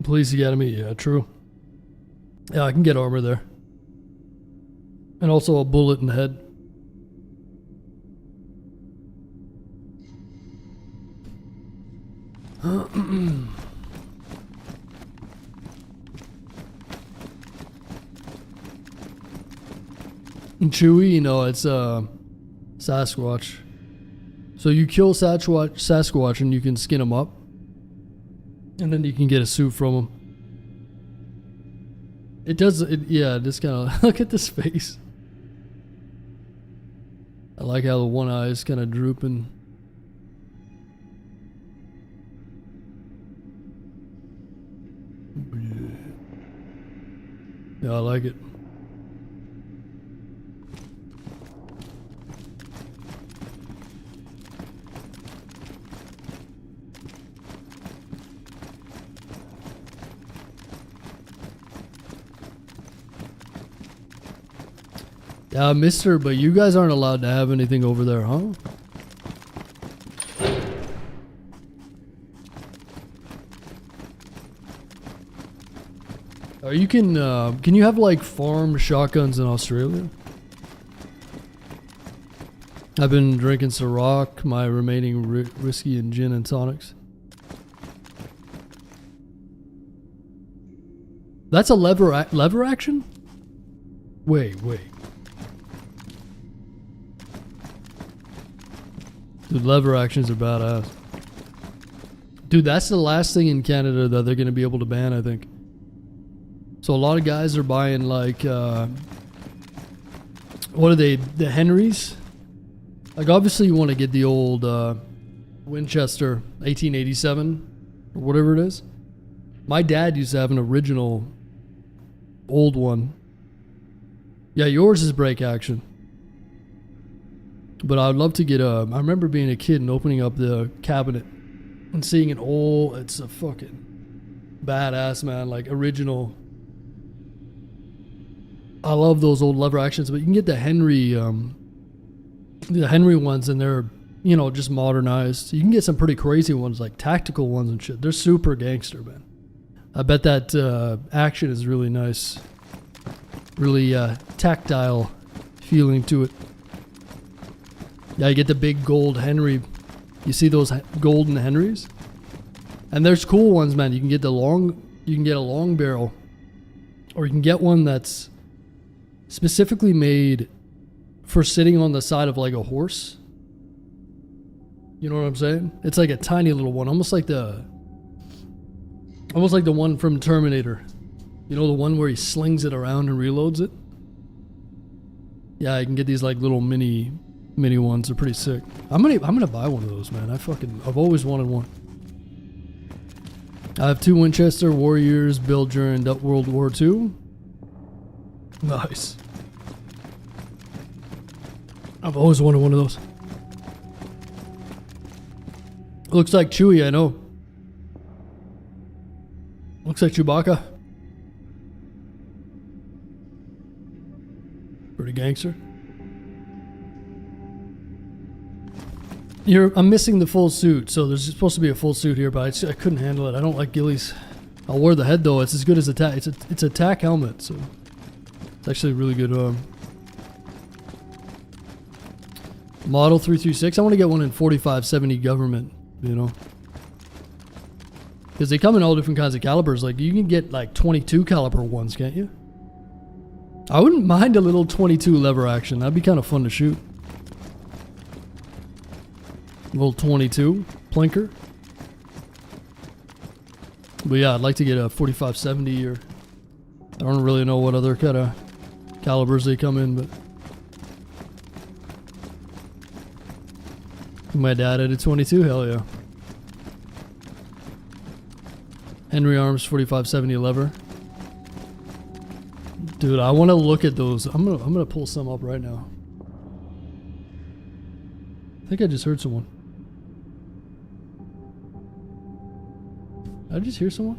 Police Academy, yeah, true. Yeah, I can get armor there. And also a bullet in the head. And Chewy, you know, it's Sasquatch. So you kill Sasquatch and you can skin him up. And then you can get a suit from him. It does, yeah, just kind of, look at this face. I like how the one eye is kind of drooping. Yeah, I like it. Yeah, mister, but you guys aren't allowed to have anything over there, huh? Or you can you have like farm shotguns in Australia? I've been drinking Ciroc, my remaining whiskey and gin and tonics. That's a lever action? Wait. Dude, lever actions are badass. Dude, that's the last thing in Canada that they're going to be able to ban, I think. So a lot of guys are buying like, what are they, the Henrys? Like obviously you want to get the old Winchester 1887 or whatever it is. My dad used to have an original old one. Yeah, yours is break action. But I'd love to get a... I remember being a kid and opening up the cabinet and seeing an old... It's a fucking badass, man. Like, original... I love those old lever actions, but you can get the Henry ones, and they're, you know, just modernized. You can get some pretty crazy ones, like tactical ones and shit. They're super gangster, man. I bet that action is really nice. Really tactile feeling to it. Yeah, you get the big gold Henry. You see those golden Henrys? And there's cool ones, man. You can get a long barrel. Or you can get one that's specifically made for sitting on the side of like a horse. You know what I'm saying? It's like a tiny little one, almost like the one from Terminator. You know, the one where he slings it around and reloads it? Yeah, I can get these like little mini ones. They're pretty sick. I'm gonna buy one of those, man. I've always wanted one. I have 2 Winchester Warriors built during World War II. Nice. I've always wanted one of those. Looks like Chewie, I know. Looks like Chewbacca. Pretty gangster. I'm missing the full suit, so there's supposed to be a full suit here, but I couldn't handle it. I don't like ghillies. I'll wear the head though. It's as good as a tack. It's a tack helmet, so it's actually really good. Model 336. I want to get one in 4570 government. You know. Because they come in all different kinds of calibers. Like you can get like 22 caliber ones, can't you? I wouldn't mind a little 22 lever action. That'd be kind of fun to shoot. A little 22 plinker. But yeah, I'd like to get a 4570 or I don't really know what other kind of calibers they come in, but my dad had a 22, hell yeah. Henry Arms 4570 lever. Dude, I want to look at those. I'm gonna pull some up right now. I think I just heard someone. Did I just hear someone?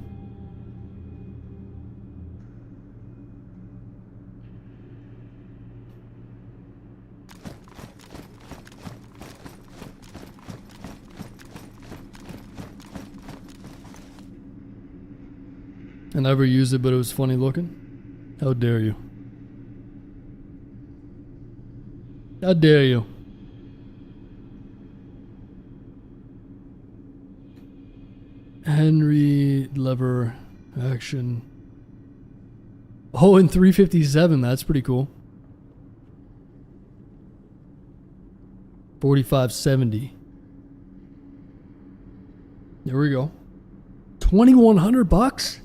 I never used it, but it was funny looking. How dare you? How dare you? Henry lever action. Oh, and 357. That's pretty cool. 4570. There we go. $2,100.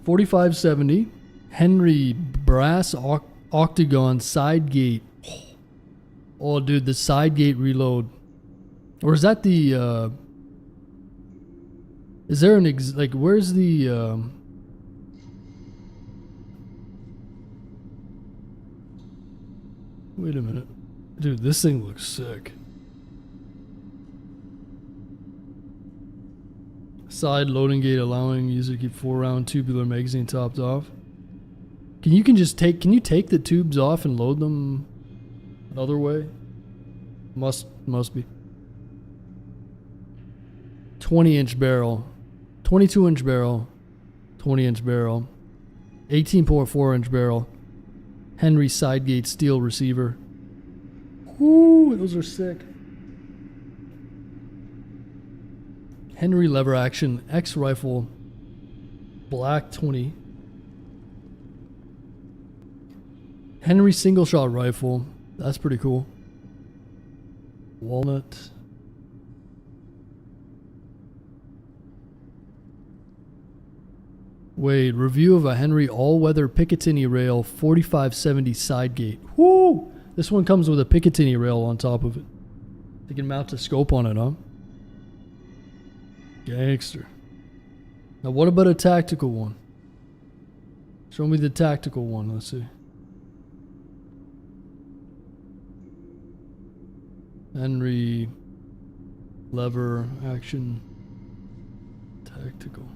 4570 Henry brass octagon side gate. Oh, dude, the side gate reload. Or is that the is there an like where's the wait a minute. Dude, this thing looks sick. Side loading gate allowing user to keep 4-round tubular magazine topped off. Can you take the tubes off and load them another way? Must be. 20-inch barrel, 22-inch barrel, 20-inch barrel, 18.4-inch barrel, Henry side gate steel receiver. Ooh, those are sick. Henry lever action X rifle, black 20. Henry single shot rifle, that's pretty cool. Walnut. Wait, review of a Henry all-weather Picatinny rail 4570 side gate. Woo! This one comes with a Picatinny rail on top of it. You can mount a scope on it, huh? Gangster. Now what about a tactical one? Show me the tactical one, let's see. Henry lever action tactical.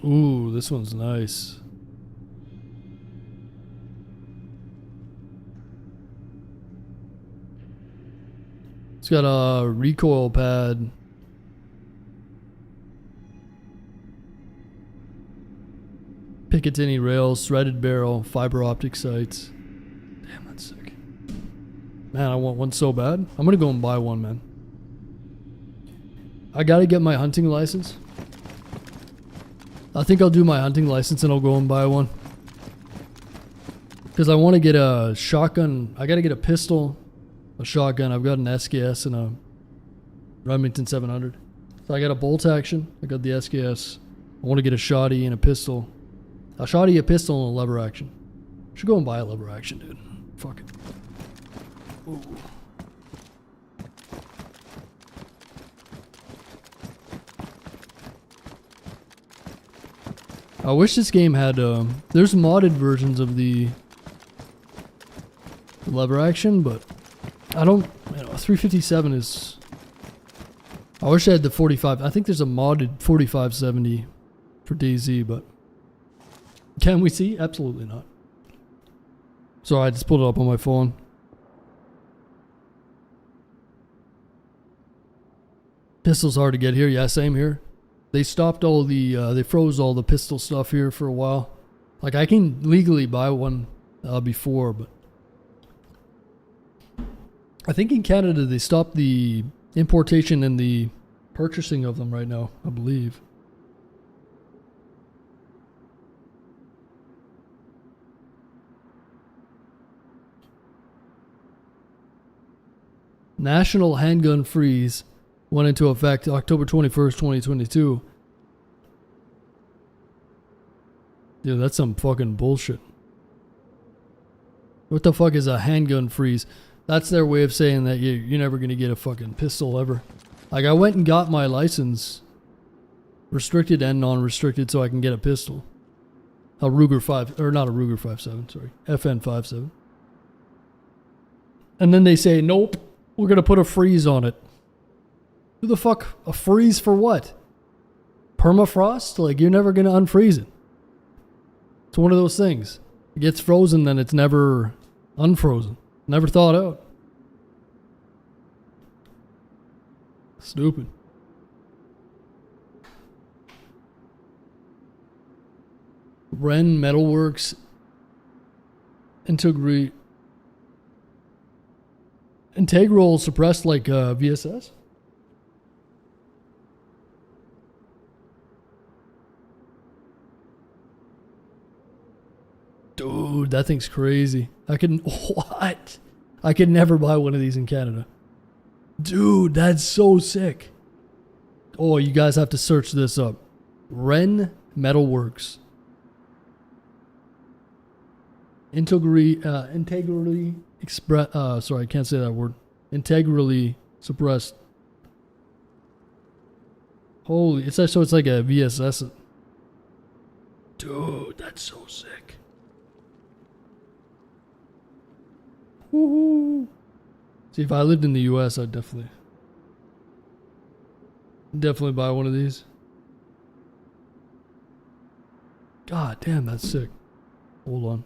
Ooh, this one's nice. It's got a recoil pad. Picatinny rails, threaded barrel, fiber optic sights. Damn, that's sick. Man, I want one so bad. I'm gonna go and buy one, man. I gotta get my hunting license. I think I'll do my hunting license and I'll go and buy one. Because I want to get a shotgun. I got to get a pistol, a shotgun. I've got an SKS and a Remington 700. So I got a bolt action. I got the SKS. I want to get a shotty and a pistol. A shotty, a pistol, and a lever action. Should go and buy a lever action, dude. Fuck it. Ooh. I wish this game had, there's modded versions of the lever action, but I don't, 357 is, I wish I had the 45, I think there's a modded 4570 for DayZ, but can we see? Absolutely not. Sorry, I just pulled it up on my phone. Pistol's hard to get here, yeah, same here. They stopped all the, they froze all the pistol stuff here for a while. Like, I can legally buy one before, but I think in Canada they stopped the importation and the purchasing of them right now, I believe. National handgun freeze went into effect October 21st, 2022. Dude, that's some fucking bullshit. What the fuck is a handgun freeze? That's their way of saying that you're never going to get a fucking pistol ever. Like, I went and got my license, restricted and non-restricted, so I can get a pistol. A Ruger 5, or not a Ruger 5.7, sorry. FN 5.7. And then they say, nope, we're going to put a freeze on it. Who the fuck? A freeze for what? Permafrost? Like, you're never going to unfreeze it. It's one of those things. It gets frozen, then it's never unfrozen. Never thought out. Stupid. Ren Metalworks Integral suppressed like VSS? Dude, that thing's crazy. What? I could never buy one of these in Canada. Dude, that's so sick. Oh, you guys have to search this up. Ren Metalworks. Integrally express. Sorry, I can't say that word. Integrally suppressed. Holy, so it's like a VSS. Dude, that's so sick. Woohoo! See, if I lived in the US, I'd definitely buy one of these. God damn, that's sick. Hold on.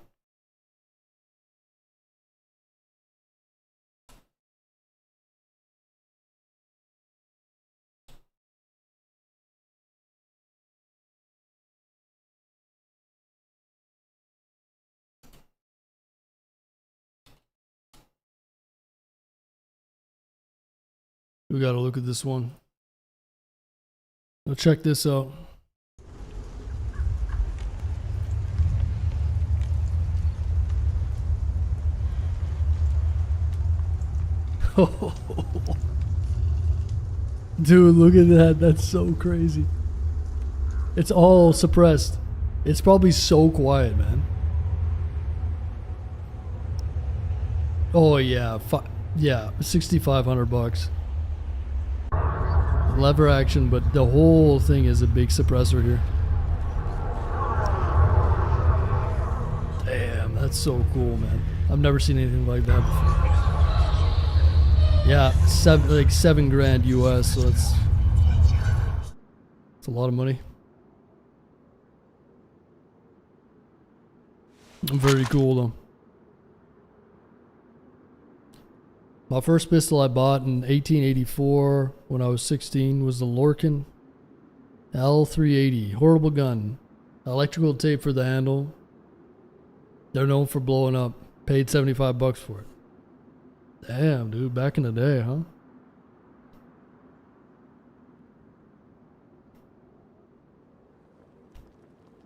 We gotta look at this one. Now check this out. Dude, look at that. That's so crazy. It's all suppressed. It's probably so quiet, man. Oh yeah, yeah, $6,500. Lever action, but the whole thing is a big suppressor here. Damn, that's so cool, man. I've never seen anything like that before. Yeah, $7 grand US, so it's a lot of money. Very cool though. My first pistol I bought in 1884 when I was 16 was the Lorcan L380. Horrible gun. Electrical tape for the handle. They're known for blowing up. Paid $75 for it. Damn, dude. Back in the day, huh?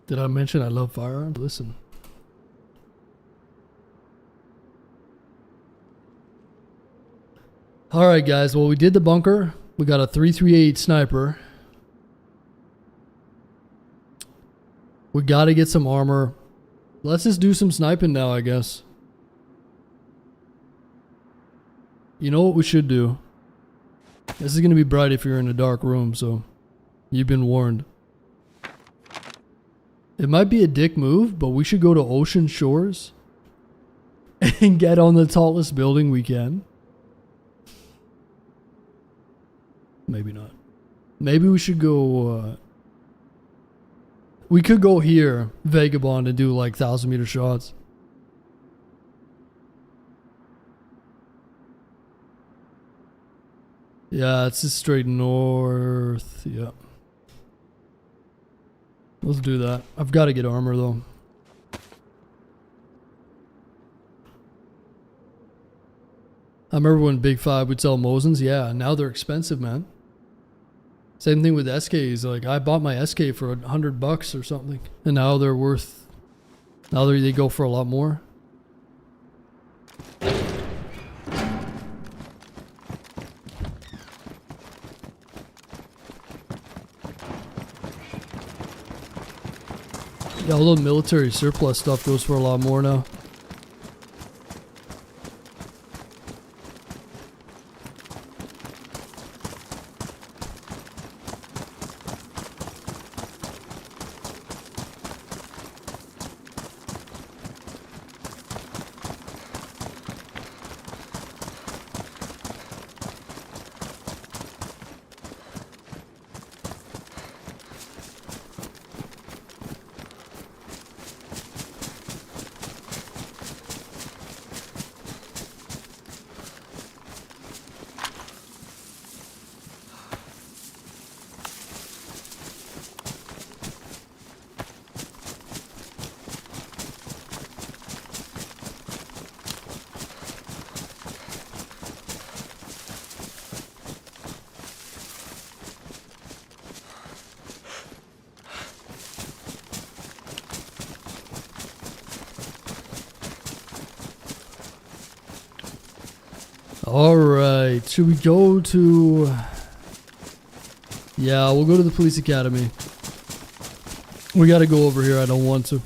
Did I mention I love firearms? Listen. Alright guys, well we did the bunker. We got a 338 sniper. We gotta get some armor. Let's just do some sniping now, I guess. You know what we should do? This is gonna be bright if you're in a dark room, so you've been warned. It might be a dick move, but we should go to Ocean Shores and get on the tallest building we can. Maybe not. Maybe we should go, we could go here, Vagabond, and do like 1,000-meter shots. Yeah, it's just straight north. Yep. Let's do that. I've got to get armor though. I remember when Big Five would sell Mosins. Yeah, now they're expensive, man. Same thing with SKs. Like I bought my SK for $100 or something, and now they're worth. Now they go for a lot more. Yeah, all the military surplus stuff goes for a lot more now. Alright, should we go to... Yeah, we'll go to the police academy. We gotta go over here, I don't want to.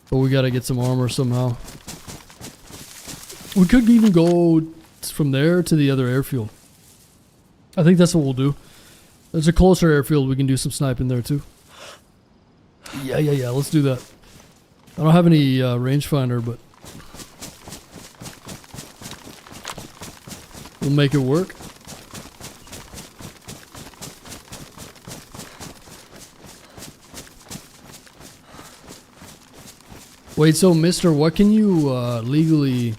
But we gotta get some armor somehow. We could even go from there to the other airfield. I think that's what we'll do. There's a closer airfield, we can do some sniping there too. Yeah, let's do that. I don't have any rangefinder, but... we'll make it work. Wait, so mister, what can you legally...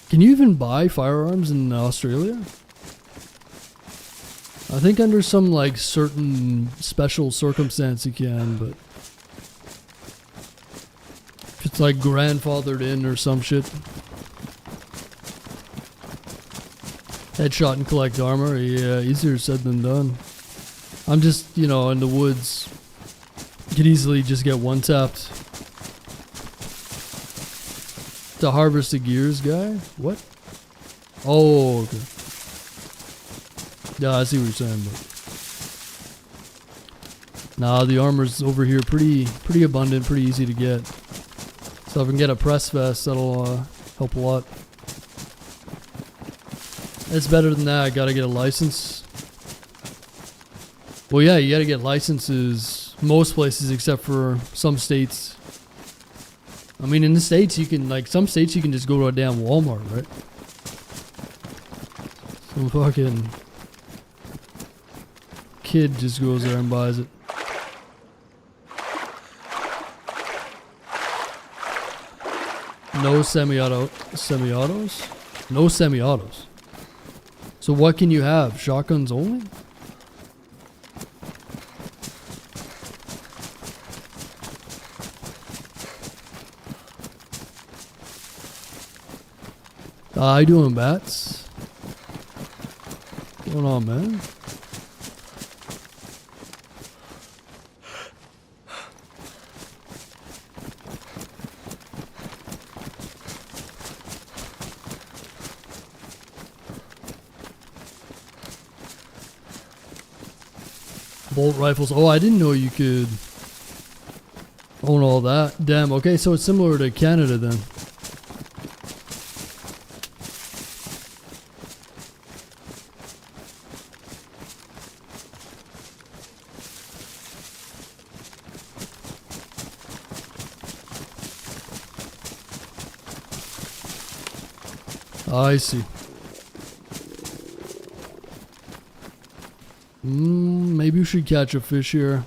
Can you even buy firearms in Australia? I think under some like certain special circumstance you can, but... if it's like grandfathered in or some shit. Headshot and collect armor, yeah, easier said than done. I'm just, you know, in the woods. You could easily just get one-tapped. The harvest the gears guy? What? Oh, okay. Yeah, I see what you're saying, but... nah, the armor's over here pretty abundant, pretty easy to get. So if I can get a press vest, that'll help a lot. It's better than that. I gotta get a license. Well, yeah, you gotta get licenses most places except for some states. I mean, in the states, you can, like, some states you can just go to a damn Walmart, right? Some fucking kid just goes there and buys it. No semi-autos? No semi-autos. So what can you have? Shotguns only? How you doing, Bats? What's going on, man? Bolt rifles. Oh, I didn't know you could own all that. Damn, okay, so it's similar to Canada then. I see. Maybe we should catch a fish here.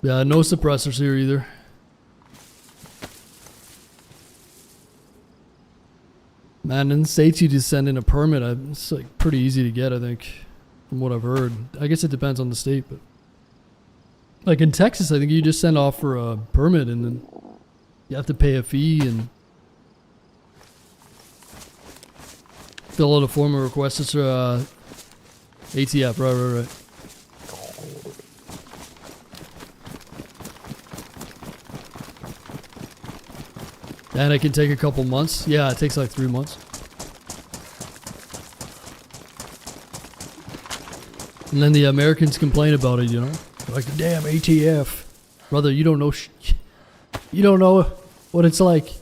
Yeah, no suppressors here either. Man, in the States you just send in a permit. It's like pretty easy to get, I think, from what I've heard. I guess it depends on the state, but like in Texas, I think you just send off for a permit and then you have to pay a fee and fill out a form of request. It's ATF, right. And it can take a couple months. Yeah, it takes like 3 months. And then the Americans complain about it, you know? Like, damn ATF. Brother, you don't know you don't know what it's like.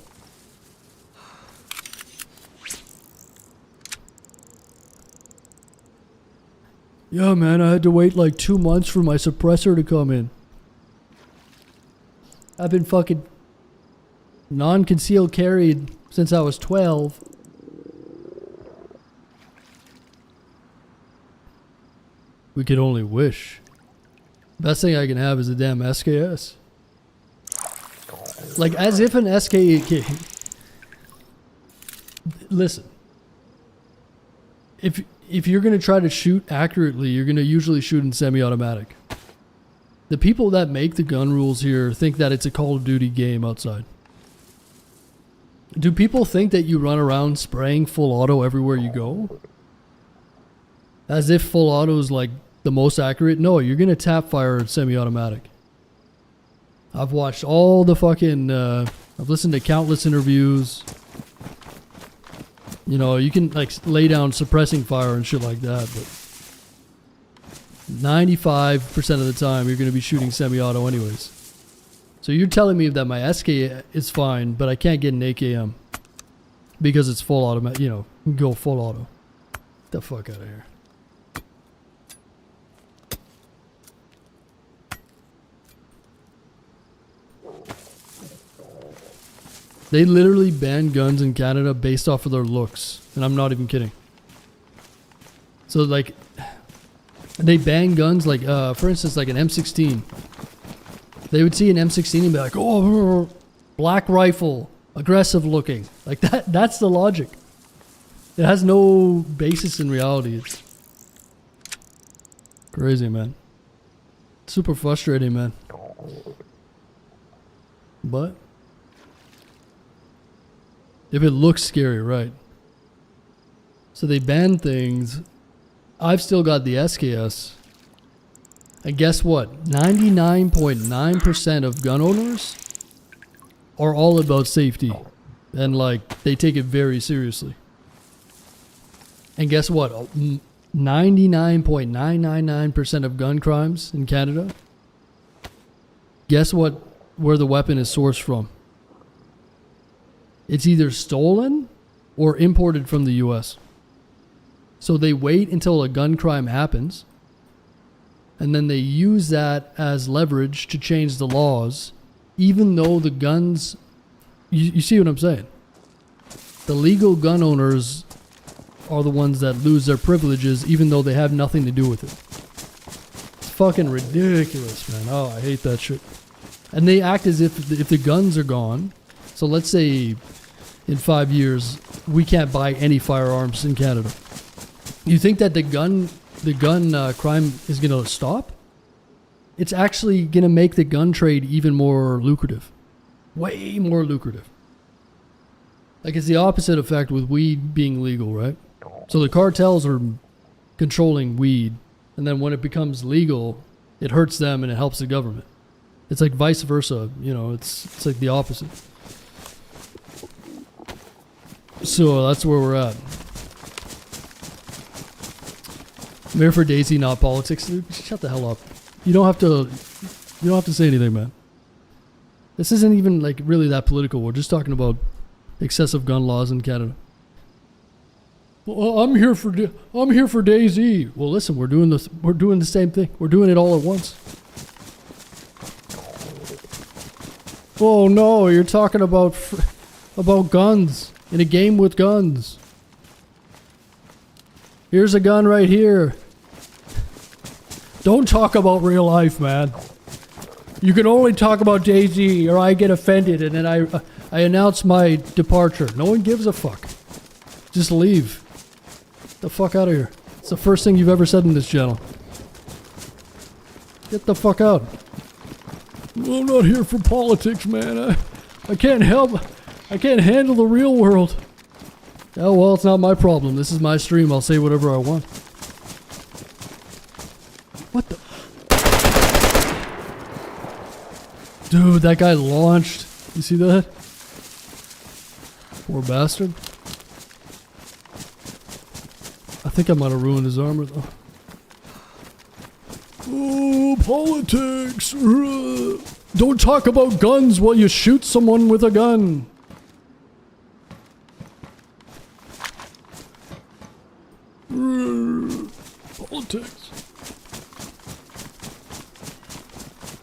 Yeah, man, I had to wait like 2 months for my suppressor to come in. I've been fucking non-concealed carried since I was 12. We could only wish. Best thing I can have is a damn SKS. Like, as if an SK... Listen. If you're going to try to shoot accurately, you're going to usually shoot in semi-automatic. The people that make the gun rules here think that it's a Call of Duty game outside. Do people think that you run around spraying full auto everywhere you go? As if full auto is like the most accurate? No, you're going to tap fire semi-automatic. I've watched all the fucking... I've listened to countless interviews. You know, you can like lay down suppressing fire and shit like that, but 95% of the time you're going to be shooting semi-auto anyways. So you're telling me that my SK is fine, but I can't get an AKM because it's full automatic, you know, go full auto. Get the fuck out of here. They literally ban guns in Canada based off of their looks. And I'm not even kidding. So like, they ban guns like, for instance, like an M16. They would see an M16 and be like, oh, black rifle, aggressive looking. Like that's the logic. It has no basis in reality. It's crazy, man. Super frustrating, man. But if it looks scary, right? So they ban things. I've still got the SKS. And guess what? 99.9% of gun owners are all about safety. And like, they take it very seriously. And guess what? 99.999% of gun crimes in Canada. Guess what? Where the weapon is sourced from? It's either stolen or imported from the US. So they wait until a gun crime happens, and then they use that as leverage to change the laws, even though the guns... You see what I'm saying? The legal gun owners are the ones that lose their privileges, even though they have nothing to do with it. It's fucking ridiculous, man. Oh, I hate that shit. And they act as if the guns are gone. So let's say in 5 years, we can't buy any firearms in Canada. You think that the gun crime is going to stop? It's actually going to make the gun trade even more lucrative. Way more lucrative. Like, it's the opposite effect with weed being legal, right? So the cartels are controlling weed, and then when it becomes legal, it hurts them and it helps the government. It's like vice versa, you know, it's like the opposite. So that's where we're at. I'm here for DayZ, not politics. Dude, shut the hell up. You don't have to say anything, man. This isn't even like really that political. We're just talking about excessive gun laws in Canada. Well, I'm here for DayZ. Well, listen, we're doing the same thing. We're doing it all at once. Oh no, you're talking about guns in a game with guns. Here's a gun right here. Don't talk about real life, man. You can only talk about DayZ or I get offended and then I announce my departure. No one gives a fuck. Just leave. Get the fuck out of here. It's the first thing you've ever said in this channel. Get the fuck out. I'm not here for politics, man. I can't help. I can't handle the real world. Oh, well, it's not my problem. This is my stream. I'll say whatever I want. What the? Dude, that guy launched. You see that? Poor bastard. I think I might have ruined his armor, though. Oh, politics. Don't talk about guns while you shoot someone with a gun. Politics.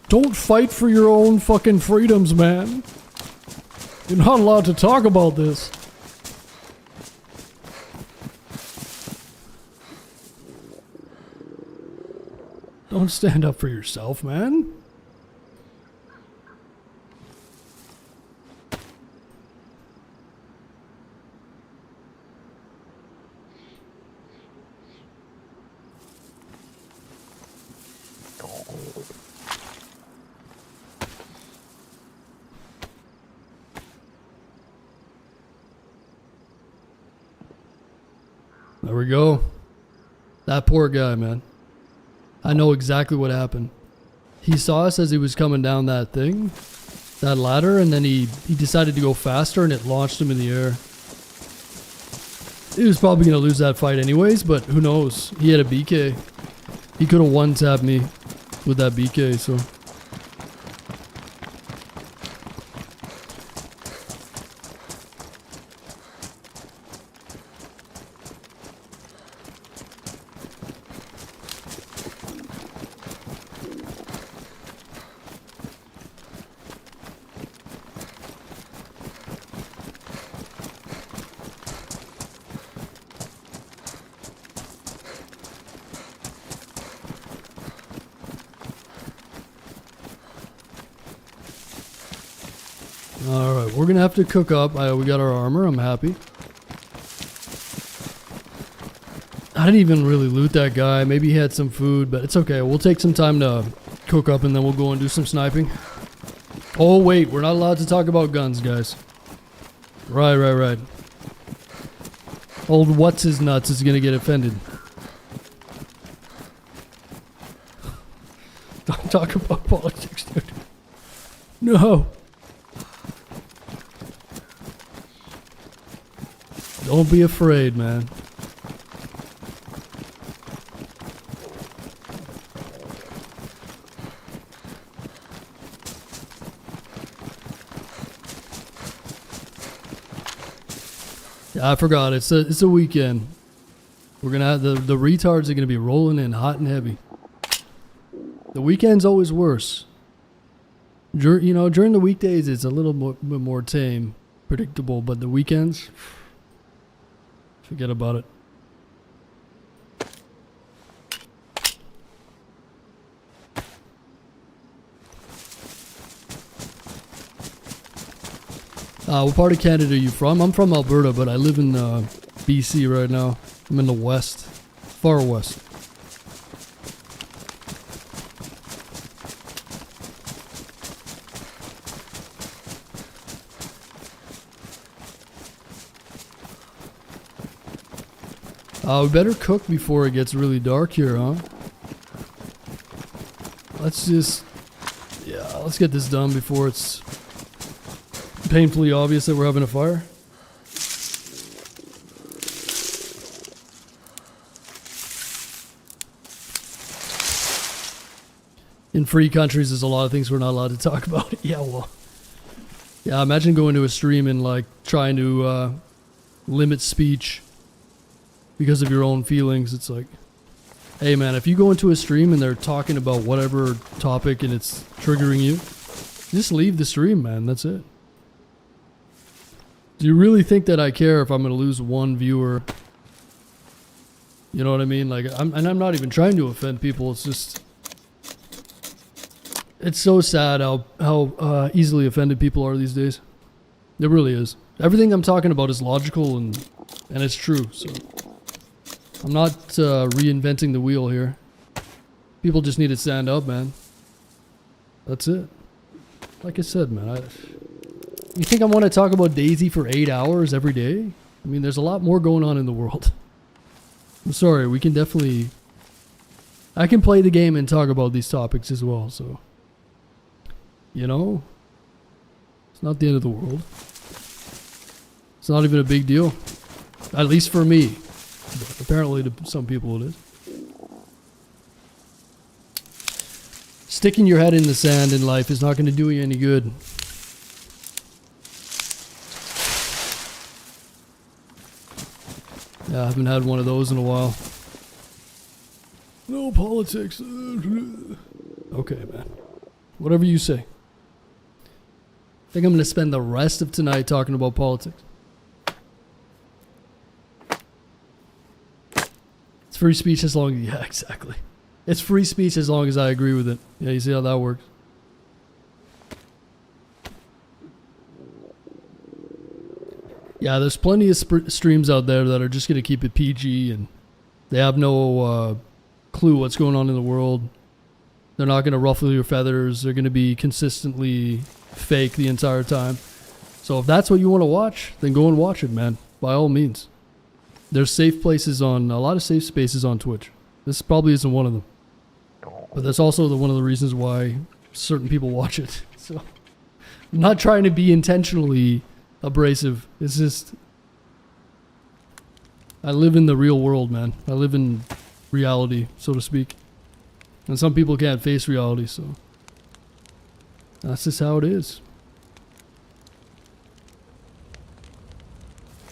Don't fight for your own fucking freedoms, man. You're not allowed to talk about this. Don't stand up for yourself, man. There we go. That poor guy, man. I know exactly what happened. He saw us as he was coming down that thing, that ladder, and then he decided to go faster and it launched him in the air. He was probably going to lose that fight anyways, but who knows? He had a BK. He could have one-tapped me with that BK, so... Alright, we're gonna have to cook up. We got our armor, I'm happy. I didn't even really loot that guy. Maybe he had some food, but it's okay. We'll take some time to cook up and then we'll go and do some sniping. Oh wait, we're not allowed to talk about guns, guys. Right. Old what's his nuts is gonna get offended. Don't talk about politics, dude. No. Don't be afraid, man. Yeah, I forgot. It's a weekend. We're gonna have the retards are gonna be rolling in hot and heavy. The weekend's always worse. During the weekdays it's a little more tame, predictable, but the weekends, forget about it. What part of Canada are you from? I'm from Alberta, but I live in BC right now. I'm in the west, far west. We better cook before it gets really dark here, huh? Let's get this done before it's painfully obvious that we're having a fire. In free countries, there's a lot of things we're not allowed to talk about. Yeah, well. Yeah, imagine going to a stream and like trying to limit speech because of your own feelings. It's like, hey man, if you go into a stream and they're talking about whatever topic and it's triggering you, just leave the stream, man. That's it. Do you really think that I care if I'm going to lose one viewer? You know what I mean? Like, I'm not even trying to offend people. It's just, It's so sad how easily offended people are these days. It really is. Everything I'm talking about is logical and it's true. So I'm not reinventing the wheel here. People just need to stand up, man. That's it. Like I said, man. You think I want to talk about DayZ for 8 hours every day? I mean, there's a lot more going on in the world. I'm sorry. We can definitely. I can play the game and talk about these topics as well. So. You know, it's not the end of the world. It's not even a big deal. At least for me. But apparently to some people it is. Sticking your head in the sand in life is not going to do you any good. Yeah, I haven't had one of those in a while. No politics. Okay, man. Whatever you say. I think I'm going to spend the rest of tonight talking about politics. It's free speech as long as... Yeah, exactly. It's free speech as long as I agree with it. Yeah, you see how that works? Yeah, there's plenty of streams out there that are just going to keep it PG and they have no clue what's going on in the world. They're not going to ruffle your feathers. They're going to be consistently fake the entire time. So if that's what you want to watch, then go and watch it, man. By all means. There's safe places on, a lot of safe spaces on Twitch. This probably isn't one of them. But that's also one of the reasons why certain people watch it. So I'm not trying to be intentionally abrasive. It's just, I live in the real world, man. I live in reality, so to speak. And some people can't face reality, so that's just how it is.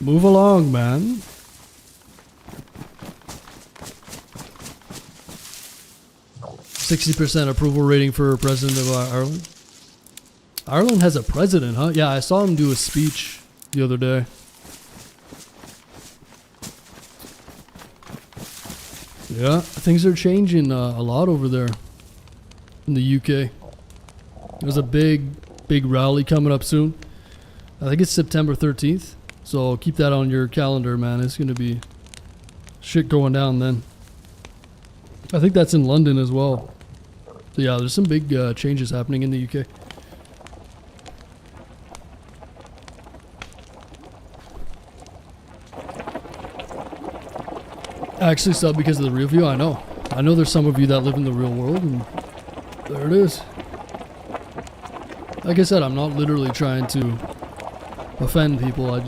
Move along, man. %60 approval rating for President of Ireland. Ireland has a president, huh? Yeah, I saw him do a speech the other day. Yeah, things are changing a lot over there in the UK. There's a big rally coming up soon. I think it's September 13th. So keep that on your calendar, man. It's going to be shit going down then. I think that's in London as well. So yeah, there's some big changes happening in the UK. I actually subbed because of the real view. I know there's some of you that live in the real world, and there it is. Like I said, I'm not literally trying to offend people. I'm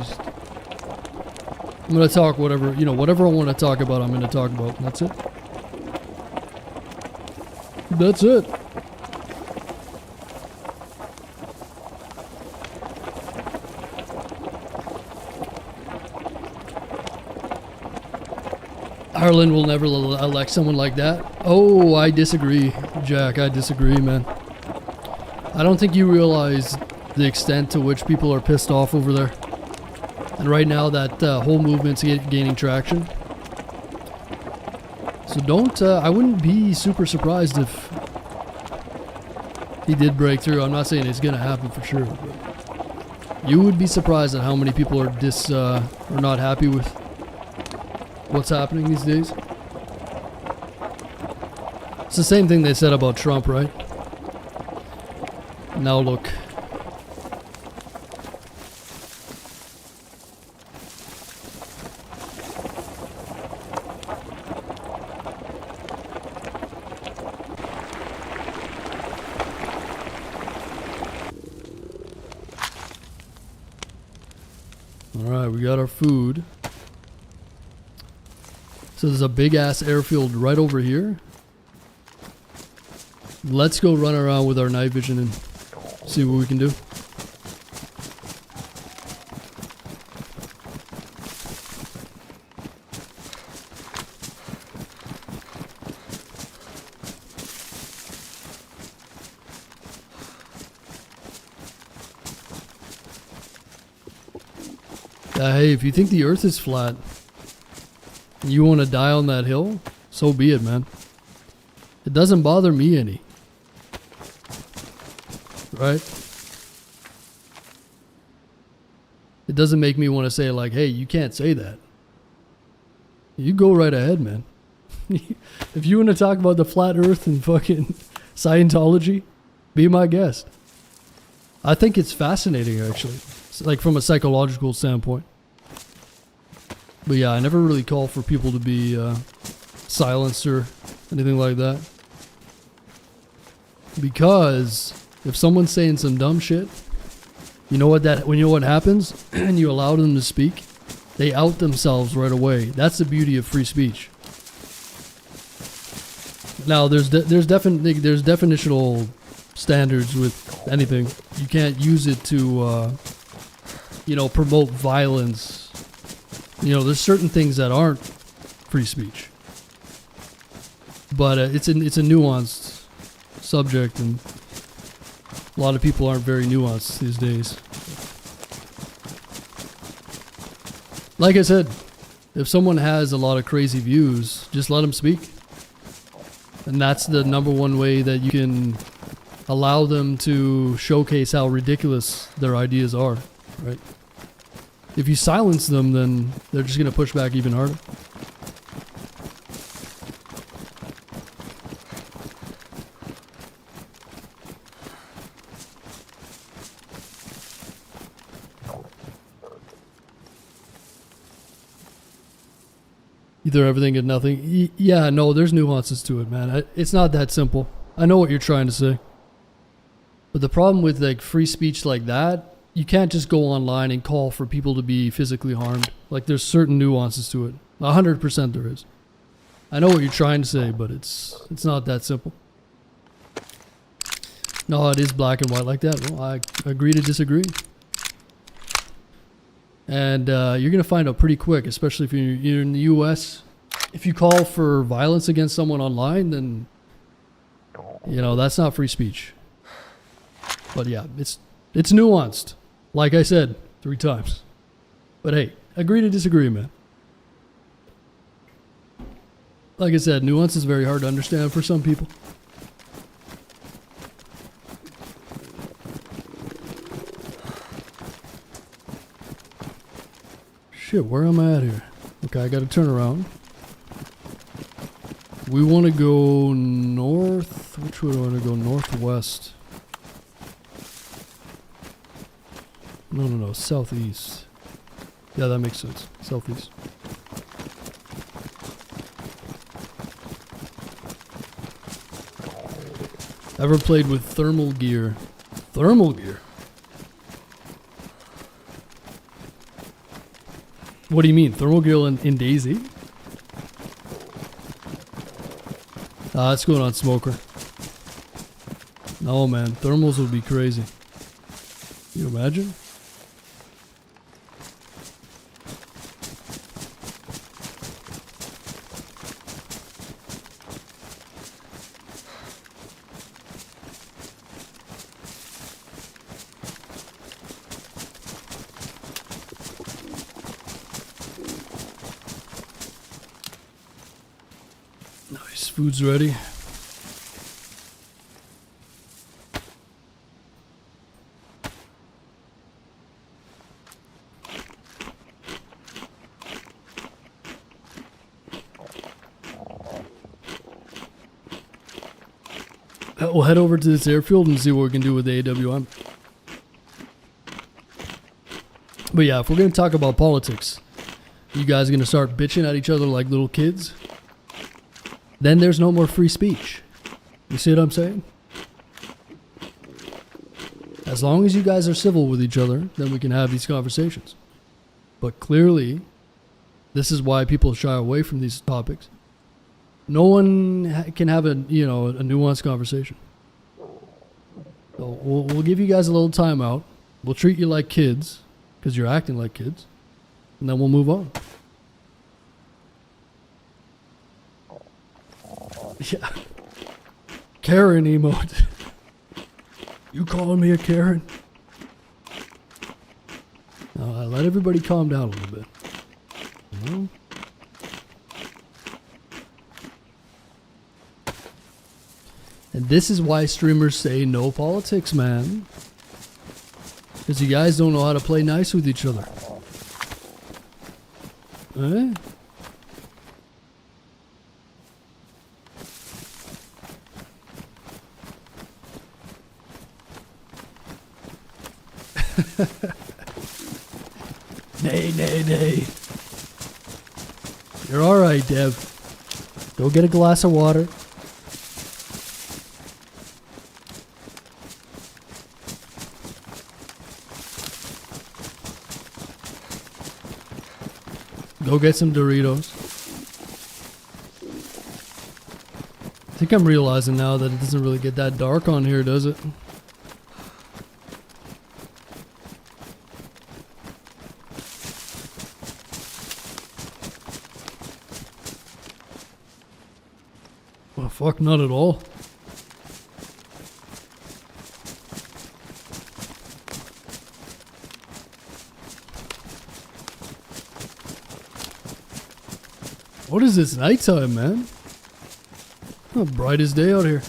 gonna talk whatever I want to talk about. I'm gonna talk about. That's it. That's it. Ireland will never elect someone like that. Oh, I disagree, Jack. I disagree, man. I don't think you realize the extent to which people are pissed off over there. And right now, that whole movement's gaining traction. So I wouldn't be super surprised if he did break through. I'm not saying it's going to happen for sure. But you would be surprised at how many people are not happy with what's happening these days. It's the same thing they said about Trump, right? Now look. Alright, we got our food. So there's a big ass airfield right over here. Let's go run around with our night vision and see what we can do. Hey, if you think the earth is flat and you want to die on that hill, so be it, man. It doesn't bother me any. right? It doesn't make me want to say like, hey, you can't say that. You go right ahead, man. If you want to talk about the flat earth and fucking Scientology, be my guest. I think it's fascinating, actually. It's like from a psychological standpoint. But yeah, I never really call for people to be silenced or anything like that. Because if someone's saying some dumb shit, you know what happens? And you allow them to speak, they out themselves right away. That's the beauty of free speech. Now, there's definitional standards with anything. You can't use it to, promote violence. There's certain things that aren't free speech. But it's a nuanced subject, and a lot of people aren't very nuanced these days. Like I said, if someone has a lot of crazy views, just let them speak. And that's the number one way that you can allow them to showcase how ridiculous their ideas are, right? If you silence them, then they're just going to push back even harder. Either everything or nothing. Yeah, no, there's nuances to it, man. It's not that simple. I know what you're trying to say. But the problem with like free speech like that, you can't just go online and call for people to be physically harmed. Like there's certain nuances to it. 100% there is. I know what you're trying to say, but it's not that simple. No, it is black and white like that. Well, I agree to disagree. And you're going to find out pretty quick, especially if you're in the US. If you call for violence against someone online, then, that's not free speech. But yeah, it's nuanced. Like I said 3 times. But hey, agree to disagree, man. Like I said, nuance is very hard to understand for some people. Shit, where am I at here? Okay, I gotta turn around. We want to go north. Which way do I want to go? Northwest. No. Southeast. Yeah, that makes sense. Southeast. Ever played with thermal gear? Thermal gear? What do you mean? Thermal gear in DayZ? That's going on Smoker. No, man. Thermals would be crazy. Can you imagine? Nice. Food's ready. We'll head over to this airfield and see what we can do with the AWM. But yeah, if we're going to talk about politics, you guys are going to start bitching at each other like little kids, then there's no more free speech. You see what I'm saying? As long as you guys are civil with each other, then we can have these conversations. But clearly, this is why people shy away from these topics. No one can have a nuanced conversation. So we'll give you guys a little time out. We'll treat you like kids because you're acting like kids, and then we'll move on. Yeah, Karen emote. You calling me a Karen? Let everybody calm down a little bit. You know? And this is why streamers say no politics, man. Because you guys don't know how to play nice with each other. Eh? Nay, nay, nay. You're alright, Dev. Go get a glass of water. Go get some Doritos. I think I'm realizing now that it doesn't really get that dark on here, does it? Well, fuck, not at all. What is this, nighttime, man? Oh, brightest day out here.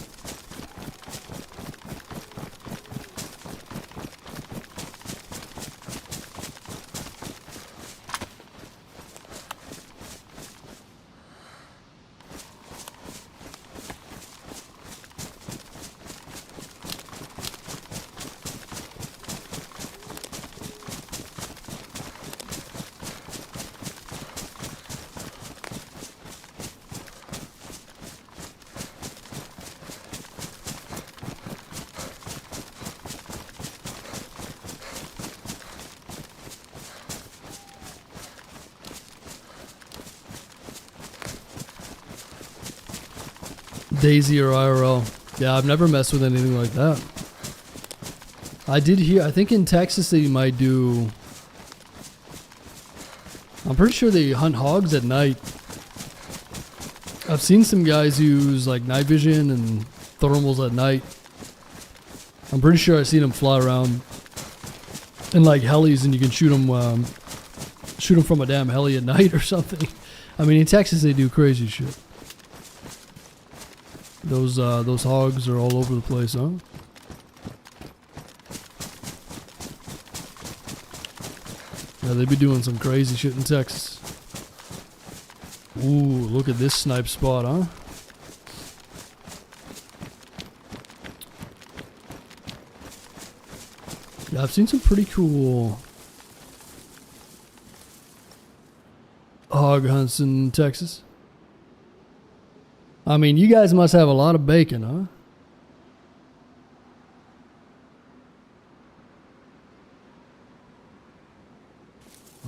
DayZ or IRL. Yeah, I've never messed with anything like that. I did hear, I think in Texas they might do, I'm pretty sure they hunt hogs at night. I've seen some guys use like night vision and thermals at night. I'm pretty sure I've seen them fly around in like helis and you can shoot them from a damn heli at night or something. I mean, in Texas they do crazy shit. Those hogs are all over the place, huh? Yeah, they be doing some crazy shit in Texas. Ooh, look at this snipe spot, huh? Yeah, I've seen some pretty cool hog hunts in Texas. I mean, you guys must have a lot of bacon, huh?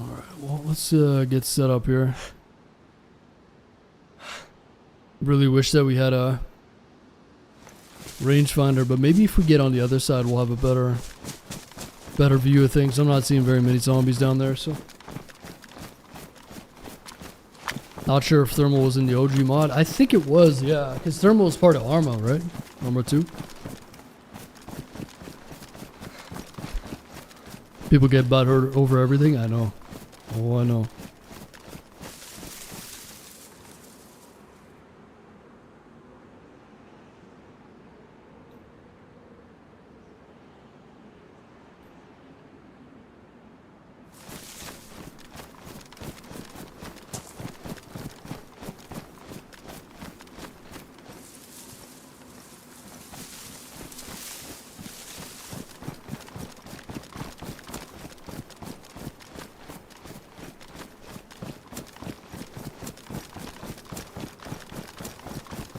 Alright, well, let's get set up here. Really wish that we had a rangefinder, but maybe if we get on the other side, we'll have a better view of things. I'm not seeing very many zombies down there, so... Not sure if thermal was in the OG mod. I think it was, yeah, because thermal is part of Arma, right? Arma 2. People get butthurt over everything. I know. Oh, I know.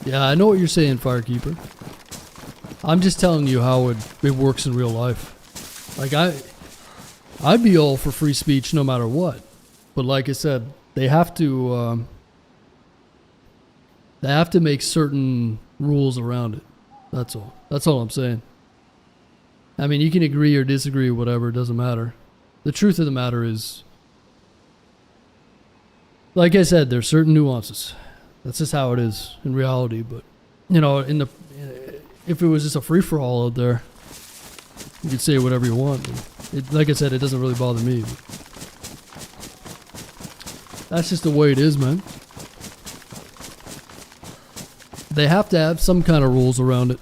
Yeah, I know what you're saying, Firekeeper. I'm just telling you how it works in real life. Like, I'd be all for free speech no matter what. But like I said, they have to make certain rules around it. That's all. That's all I'm saying. I mean, you can agree or disagree or whatever, it doesn't matter. The truth of the matter is, like I said, there's certain nuances. That's just how it is in reality. But, you know, if it was just a free-for-all out there, you could say whatever you want. Like I said, it doesn't really bother me. That's just the way it is, man. They have to have some kind of rules around it.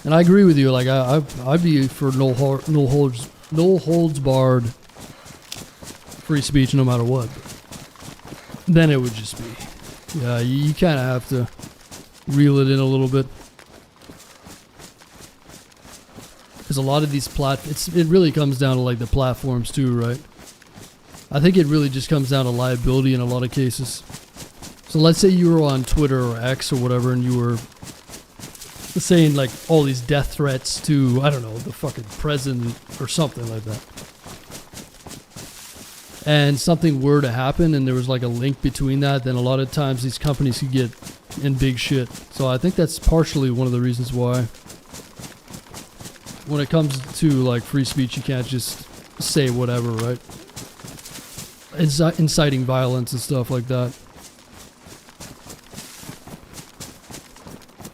And I agree with you. Like I'd be for no holds barred free speech no matter what. Then it would just be, yeah. You kind of have to reel it in a little bit, because a lot of these it really comes down to like the platforms too, right? I think it really just comes down to liability in a lot of cases. So let's say you were on Twitter or X or whatever, and you were saying like all these death threats to, I don't know, the fucking president or something like that. And something were to happen and there was like a link between that, then a lot of times these companies could get in big shit. So I think that's partially one of the reasons why when it comes to like free speech, you can't just say whatever, right? Inciting violence and stuff like that.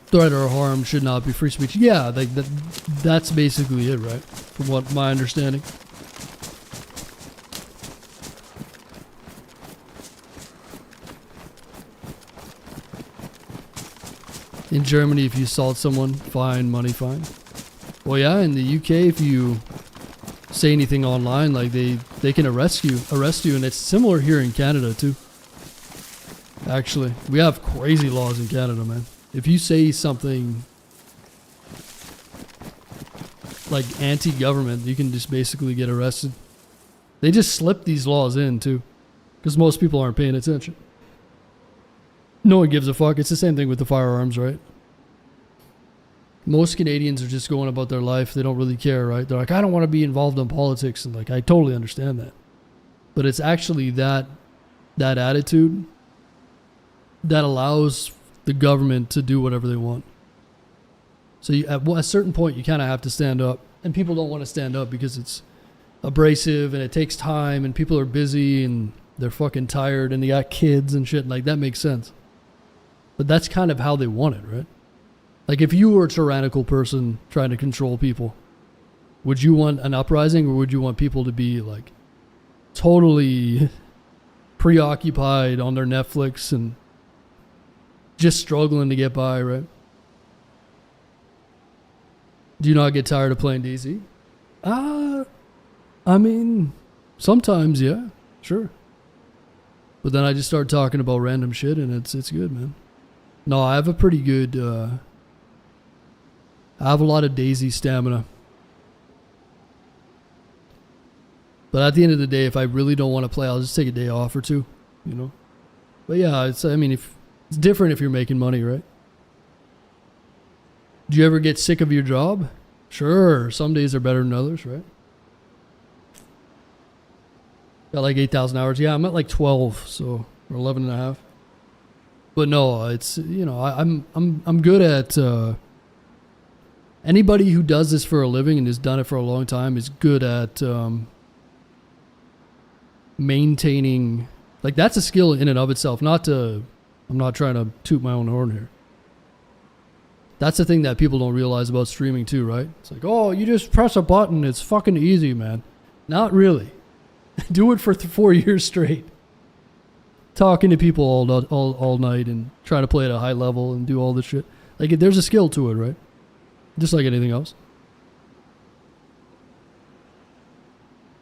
Threat or harm should not be free speech. Yeah, like that's basically it, right? From what my understanding. In Germany, if you assault someone, fine, money, fine. Well, yeah, in the UK, if you say anything online, like they can arrest you, and it's similar here in Canada too. Actually, we have crazy laws in Canada, man. If you say something like anti-government, you can just basically get arrested. They just slip these laws in too, because most people aren't paying attention. No one gives a fuck. It's the same thing with the firearms, right? Most Canadians are just going about their life. They don't really care, right? They're like, I don't want to be involved in politics. And like, I totally understand that. But it's actually that attitude that allows the government to do whatever they want. So at a certain point, you kind of have to stand up. And people don't want to stand up because it's abrasive and it takes time and people are busy and they're fucking tired and they got kids and shit. Like, that makes sense. But that's kind of how they want it, right? Like, if you were a tyrannical person trying to control people, would you want an uprising or would you want people to be, like, totally preoccupied on their Netflix and just struggling to get by, right? Do you not get tired of playing DayZ? I mean, sometimes, yeah, sure. But then I just start talking about random shit and it's good, man. No, I have a pretty good, I have a lot of DayZ stamina. But at the end of the day, if I really don't want to play, I'll just take a day off or two, you know? But yeah, it's different if you're making money, right? Do you ever get sick of your job? Sure, some days are better than others, right? Got like 8,000 hours. Yeah, I'm at like 12, so, or 11 and a half. But no, it's, you know, I'm good at, anybody who does this for a living and has done it for a long time is good at maintaining, like, that's a skill in and of itself. I'm not trying to toot my own horn here. That's the thing that people don't realize about streaming too, right? It's like, oh, you just press a button. It's fucking easy, man. Not really. Do it for 4 years straight. Talking to people all night and trying to play at a high level and do all this shit. Like, there's a skill to it, right? Just like anything else.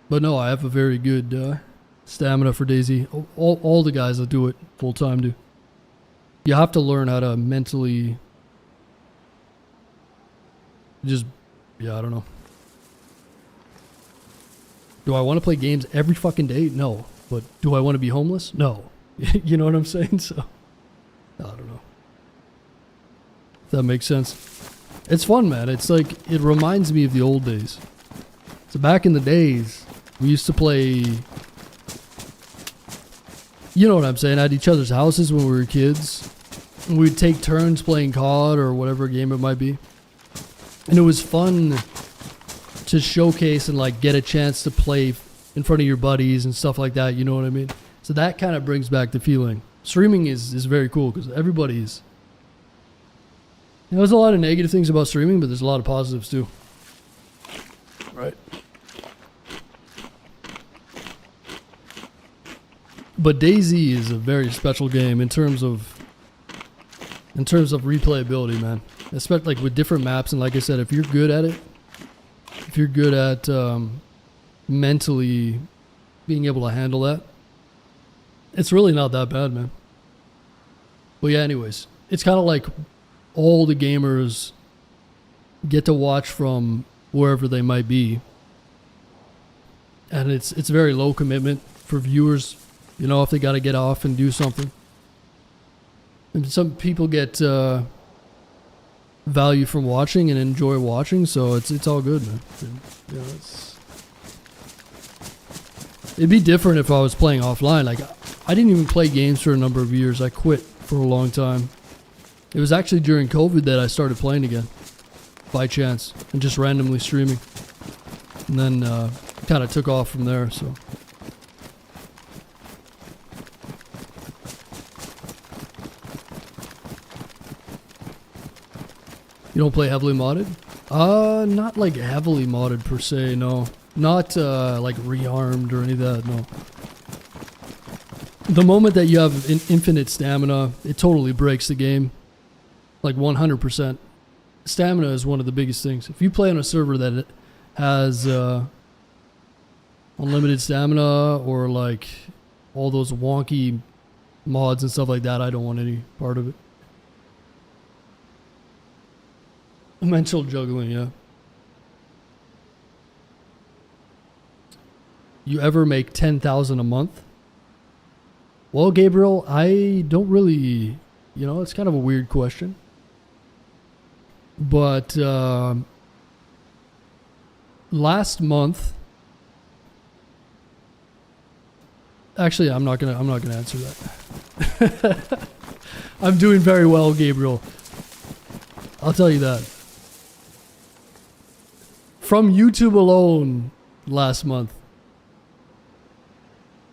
But no, I have a very good stamina for DayZ. All the guys that do it full time do. You have to learn how to mentally just, yeah, I don't know. Do I want to play games every fucking day? No. But do I want to be homeless? No. You know what I'm saying? So, I don't know. If that makes sense. It's fun, man. It's like, it reminds me of the old days. So back in the days, we used to play, you know what I'm saying, at each other's houses when we were kids. And we'd take turns playing COD or whatever game it might be. And it was fun to showcase and like get a chance to play in front of your buddies and stuff like that, you know what I mean? So that kind of brings back the feeling. Streaming is very cool because everybody's, you know, there's a lot of negative things about streaming, but there's a lot of positives too. Right. But DayZ is a very special game in terms of replayability, man. especially like with different maps. And like I said, if you're good at it, if you're good at mentally being able to handle that, it's really not that bad, man. But yeah, anyways, it's kind of like all the gamers get to watch from wherever they might be, and it's very low commitment for viewers. You know, if they got to get off and do something, and some people get value from watching and enjoy watching, so it's all good, man. And, you know, it'd be different if I was playing offline. Like, I didn't even play games for a number of years. I quit for a long time. It was actually during COVID that I started playing again, by chance, and just randomly streaming. And then kind of took off from there, so. You don't play heavily modded? Not like heavily modded per se, no. Not like rearmed or any of that, no. The moment that you have infinite stamina, it totally breaks the game. Like 100%. Stamina is one of the biggest things. If you play on a server that has unlimited stamina or like all those wonky mods and stuff like that, I don't want any part of it. Mental juggling, yeah. You ever make 10,000 a month? Well, Gabriel, I don't really, you know, it's kind of a weird question. But last month, actually, I'm not gonna answer that. I'm doing very well, Gabriel. I'll tell you that. From YouTube alone, last month.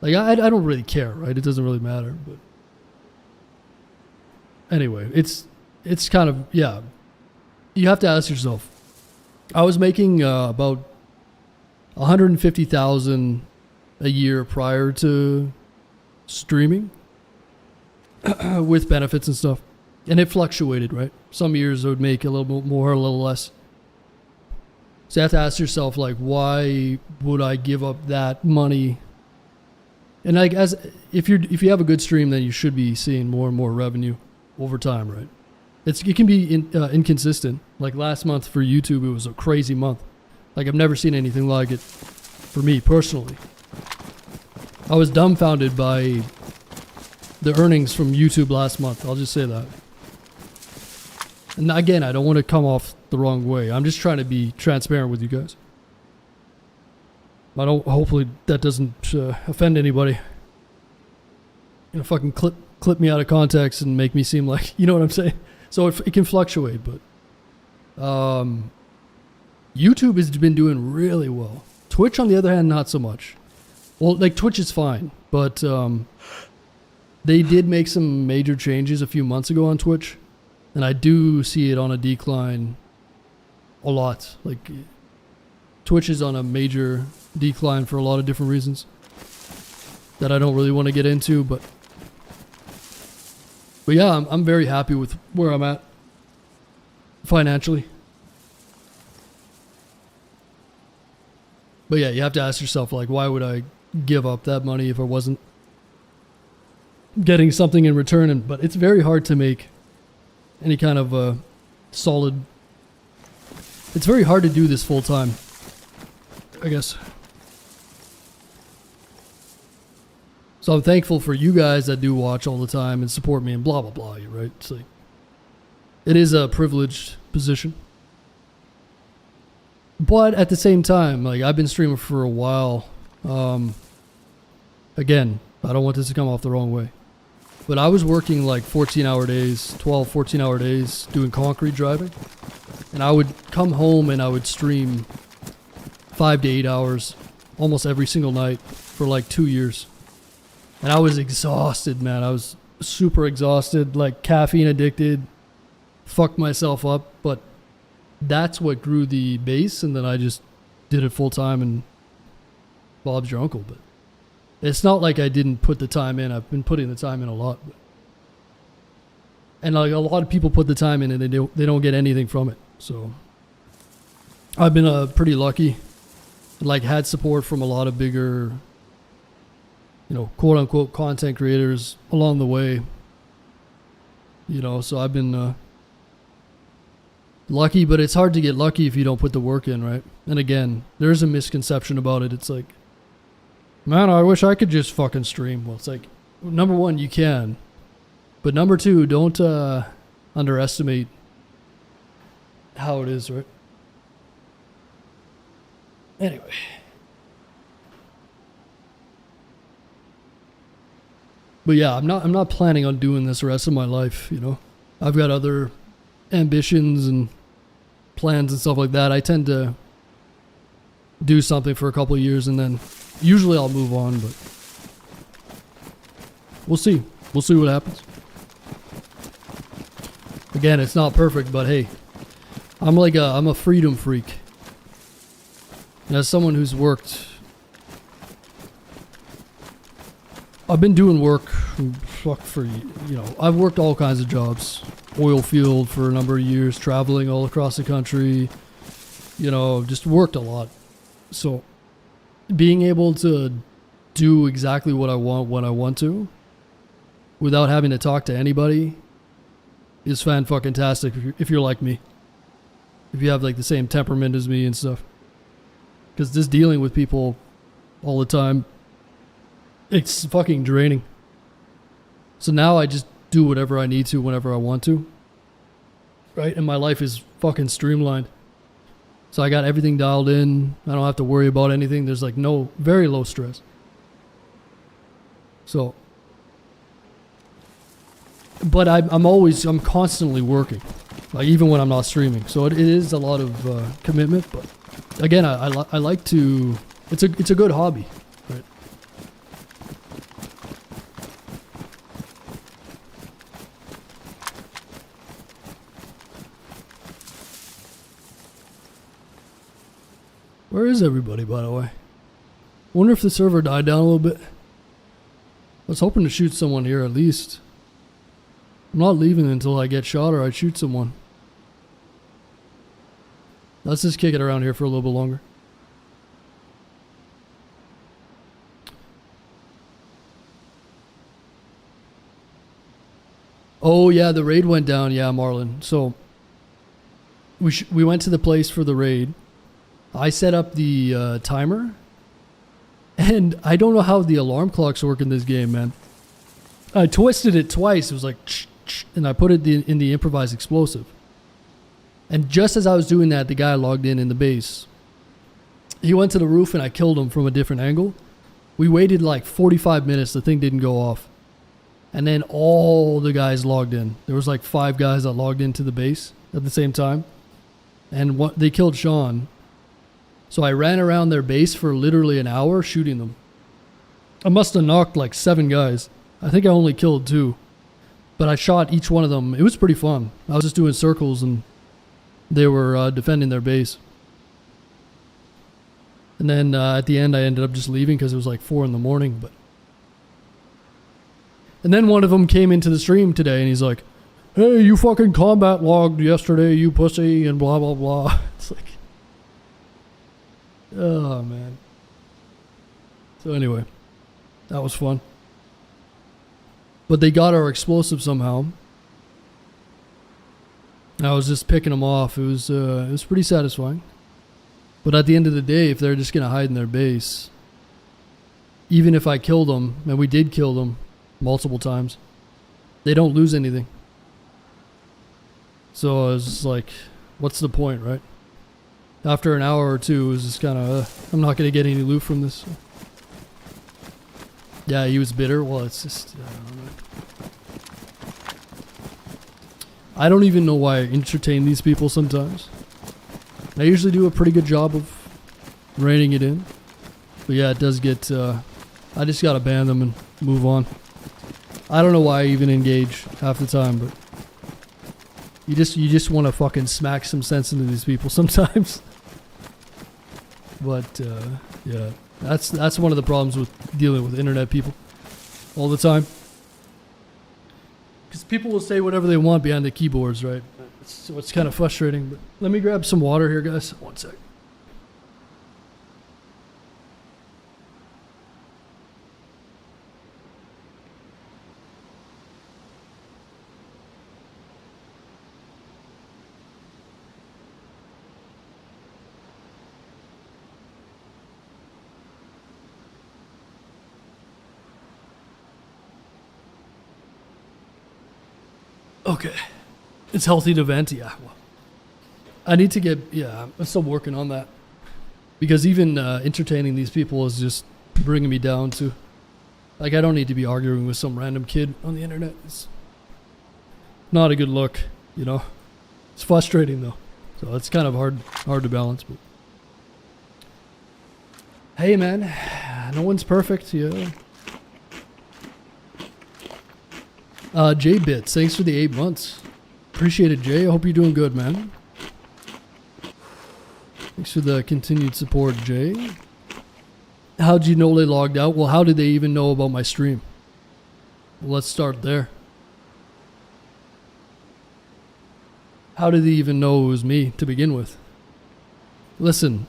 Like, I don't really care, right? It doesn't really matter, but anyway, it's kind of, yeah. You have to ask yourself. I was making about 150,000 a year prior to streaming with benefits and stuff. And it fluctuated, right? Some years I would make a little bit more, a little less. So you have to ask yourself, like, why would I give up that money? And like, as if you have a good stream, then you should be seeing more and more revenue over time, right? It can be inconsistent. Like last month for YouTube, it was a crazy month. Like I've never seen anything like it for me personally. I was dumbfounded by the earnings from YouTube last month. I'll just say that. And again, I don't want to come off the wrong way. I'm just trying to be transparent with you guys. Hopefully that doesn't offend anybody. You know, fucking clip me out of context and make me seem like, you know what I'm saying? So it can fluctuate, but YouTube has been doing really well. Twitch, on the other hand, not so much. Well, like Twitch is fine, but they did make some major changes a few months ago on Twitch, and I do see it on a decline a lot. Like Twitch is on a major decline for a lot of different reasons that I don't really want to get into, but yeah, I'm very happy with where I'm at financially. But yeah, you have to ask yourself, like, why would I give up that money if I wasn't getting something in return? But it's very hard to make any kind of solid. It's very hard to do this full time, I guess. So I'm thankful for you guys that do watch all the time and support me and blah, blah, blah, right? It's like, it is a privileged position. But at the same time, like, I've been streaming for a while. Again, I don't want this to come off the wrong way. But I was working like 14-hour days, 12, 14-hour days doing concrete driving. And I would come home and I would stream 5 to 8 hours almost every single night for like 2 years. And I was exhausted, man. I was super exhausted, like caffeine addicted, fucked myself up. But that's what grew the base, and then I just did it full time, and Bob's your uncle. But it's not like I didn't put the time in. I've been putting the time in a lot. But And like a lot of people put the time in and they don't get anything from it. So I've been pretty lucky. Like had support from a lot of bigger, you know, quote unquote content creators along the way. You know, so I've been lucky, but it's hard to get lucky if you don't put the work in, right? And again, there's a misconception about it. It's like, man, I wish I could just fucking stream. Well, it's like, number one, you can. But number two, don't underestimate how it is, right? Anyway. But yeah, I'm not planning on doing this the rest of my life, you know. I've got other ambitions and plans and stuff like that. I tend to do something for a couple of years and then usually I'll move on, but we'll see. We'll see what happens. Again, it's not perfect, but hey, I'm a freedom freak. And as someone who's worked, I've been doing work for, you know, I've worked all kinds of jobs. Oil field for a number of years, traveling all across the country, you know, just worked a lot. So being able to do exactly what I want when I want to without having to talk to anybody is fan-fucking-tastic if you're like me. If you have like the same temperament as me and stuff. Because just dealing with people all the time, it's fucking draining. So now I just do whatever I need to whenever I want to. Right? And my life is fucking streamlined. So I got everything dialed in. I don't have to worry about anything. There's like very low stress. So, but I'm constantly working. Like even when I'm not streaming. So it is a lot of commitment, but again, I like to, it's a good hobby. Right? Where is everybody, by the way? Wonder if the server died down a little bit. I was hoping to shoot someone here at least. I'm not leaving until I get shot or I shoot someone. Let's just kick it around here for a little bit longer. Oh yeah, the raid went down. Yeah, Marlon. So we went to the place for the raid. I set up the timer, and I don't know how the alarm clocks work in this game, man. I twisted it twice. It was like, and I put it in the improvised explosive. And just as I was doing that, the guy logged in the base. He went to the roof, and I killed him from a different angle. We waited like 45 minutes. The thing didn't go off. And then all the guys logged in. There was like 5 guys that logged into the base at the same time. And they killed Sean. So I ran around their base for literally an hour shooting them. I must have knocked like 7 guys. I think I only killed 2. But I shot each one of them. It was pretty fun. I was just doing circles and they were defending their base. And then at the end I ended up just leaving because it was like 4 in the morning. And then one of them came into the stream today and he's like, "Hey, you fucking combat logged yesterday, you pussy," and blah, blah, blah. It's like, oh, man. So anyway, that was fun. But they got our explosive somehow. I was just picking them off. It was pretty satisfying. But at the end of the day, if they're just going to hide in their base, even if I killed them, and we did kill them multiple times, they don't lose anything. So I was just like, what's the point, right? After an hour or two, it was just kind of, I'm not going to get any loot from this. Yeah, he was bitter. Well, it's just, I don't even know why I entertain these people sometimes. I usually do a pretty good job of reining it in. But yeah, it does get, I just got to ban them and move on. I don't know why I even engage half the time, but you just want to fucking smack some sense into these people sometimes. But yeah, that's one of the problems with dealing with internet people all the time. Because people will say whatever they want behind the keyboards, right? So it's kind of frustrating. But let me grab some water here, guys. One sec. Okay. It's healthy to vent, yeah. Well, I need to get, yeah, I'm still working on that. Because even entertaining these people is just bringing me down to, like, I don't need to be arguing with some random kid on the internet. It's not a good look, you know. It's frustrating though. So it's kind of hard to balance. But hey man, no one's perfect, yeah. Jay Bits, thanks for the 8 months. Appreciate it, Jay. I hope you're doing good, man. Thanks for the continued support, Jay. How'd you know they logged out? Well, how did they even know about my stream? Well, let's start there. How did they even know it was me to begin with? Listen,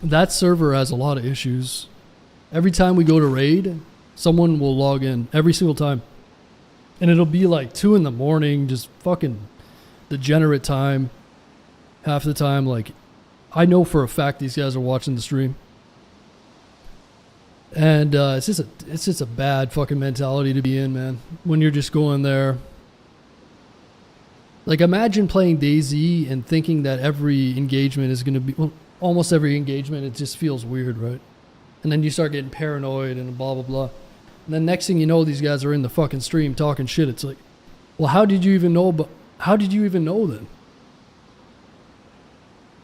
that server has a lot of issues. Every time we go to raid, someone will log in. Every single time. And it'll be like 2 in the morning, just fucking degenerate time. Half the time, like, I know for a fact these guys are watching the stream. And it's just a bad fucking mentality to be in, man. When you're just going there. Like, imagine playing DayZ and thinking that every engagement is going to be, well, almost every engagement, it just feels weird, right? And then you start getting paranoid and blah, blah, blah. And then next thing you know, these guys are in the fucking stream talking shit. It's like, well, how did you even know? But how did you even know then?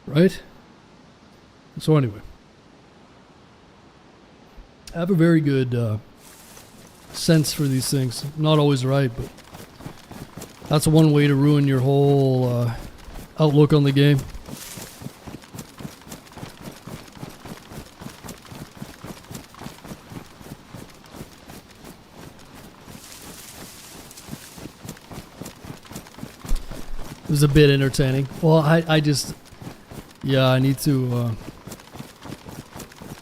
Right? So anyway, I have a very good sense for these things. Not always right, but that's one way to ruin your whole outlook on the game. It was a bit entertaining. Well, I just, yeah, I need to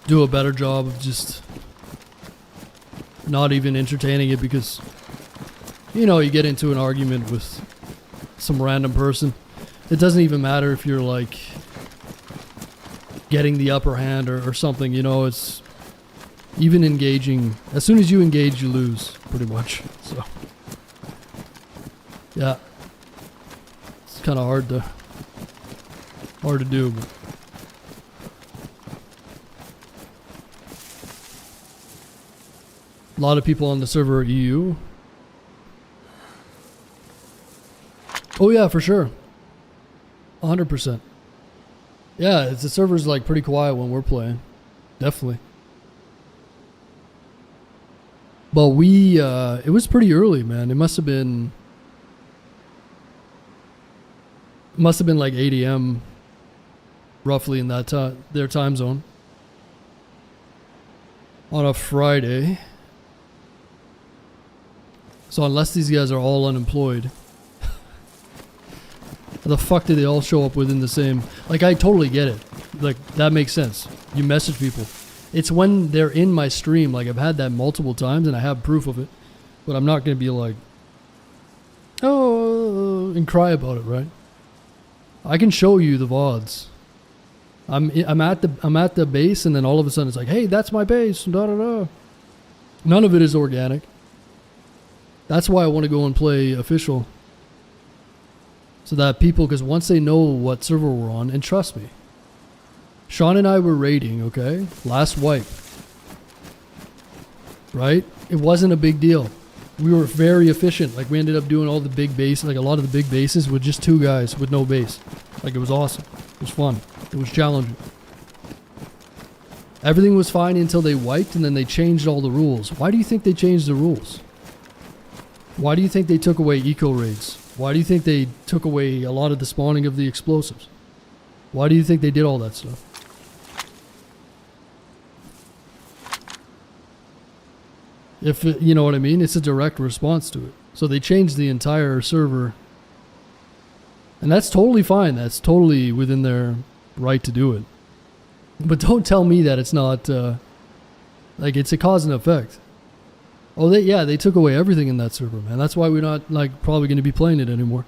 do a better job of just not even entertaining it because, you know, you get into an argument with some random person. It doesn't even matter if you're like getting the upper hand or something, you know, it's even engaging. As soon as you engage, you lose pretty much. So, yeah. Kind of hard to do, but a lot of people on the server are EU. Oh yeah, for sure, 100%. Yeah, the server's like pretty quiet when we're playing, definitely. But we, it was pretty early, man. It must have been like 8 a.m. roughly in that their time zone on a Friday. So unless these guys are all unemployed, how the fuck did they all show up within the same? Like, I totally get it. Like, that makes sense. You message people. It's when they're in my stream. Like, I've had that multiple times and I have proof of it. But I'm not going to be like, oh, and cry about it, right? I can show you the VODs. I'm at the base, and then all of a sudden it's like, hey, that's my base. Da da da. None of it is organic. That's why I want to go and play official, so that people, because once they know what server we're on, and trust me, Sean and I were raiding, okay, last wipe, right? It wasn't a big deal. We were very efficient. Like, we ended up doing all the big base, like a lot of the big bases with just 2 guys with no base. Like, it was awesome. It was fun. It was challenging. Everything was fine until they wiped, and then they changed all the rules. Why do you think they changed the rules? Why do you think they took away eco raids? Why do you think they took away a lot of the spawning of the explosives? Why do you think they did all that stuff? If it, you know what I mean, it's a direct response to it. So they changed the entire server. And that's totally fine. That's totally within their right to do it. But don't tell me that it's not, like, it's a cause and effect. Oh, they took away everything in that server, man. That's why we're not, like, probably going to be playing it anymore.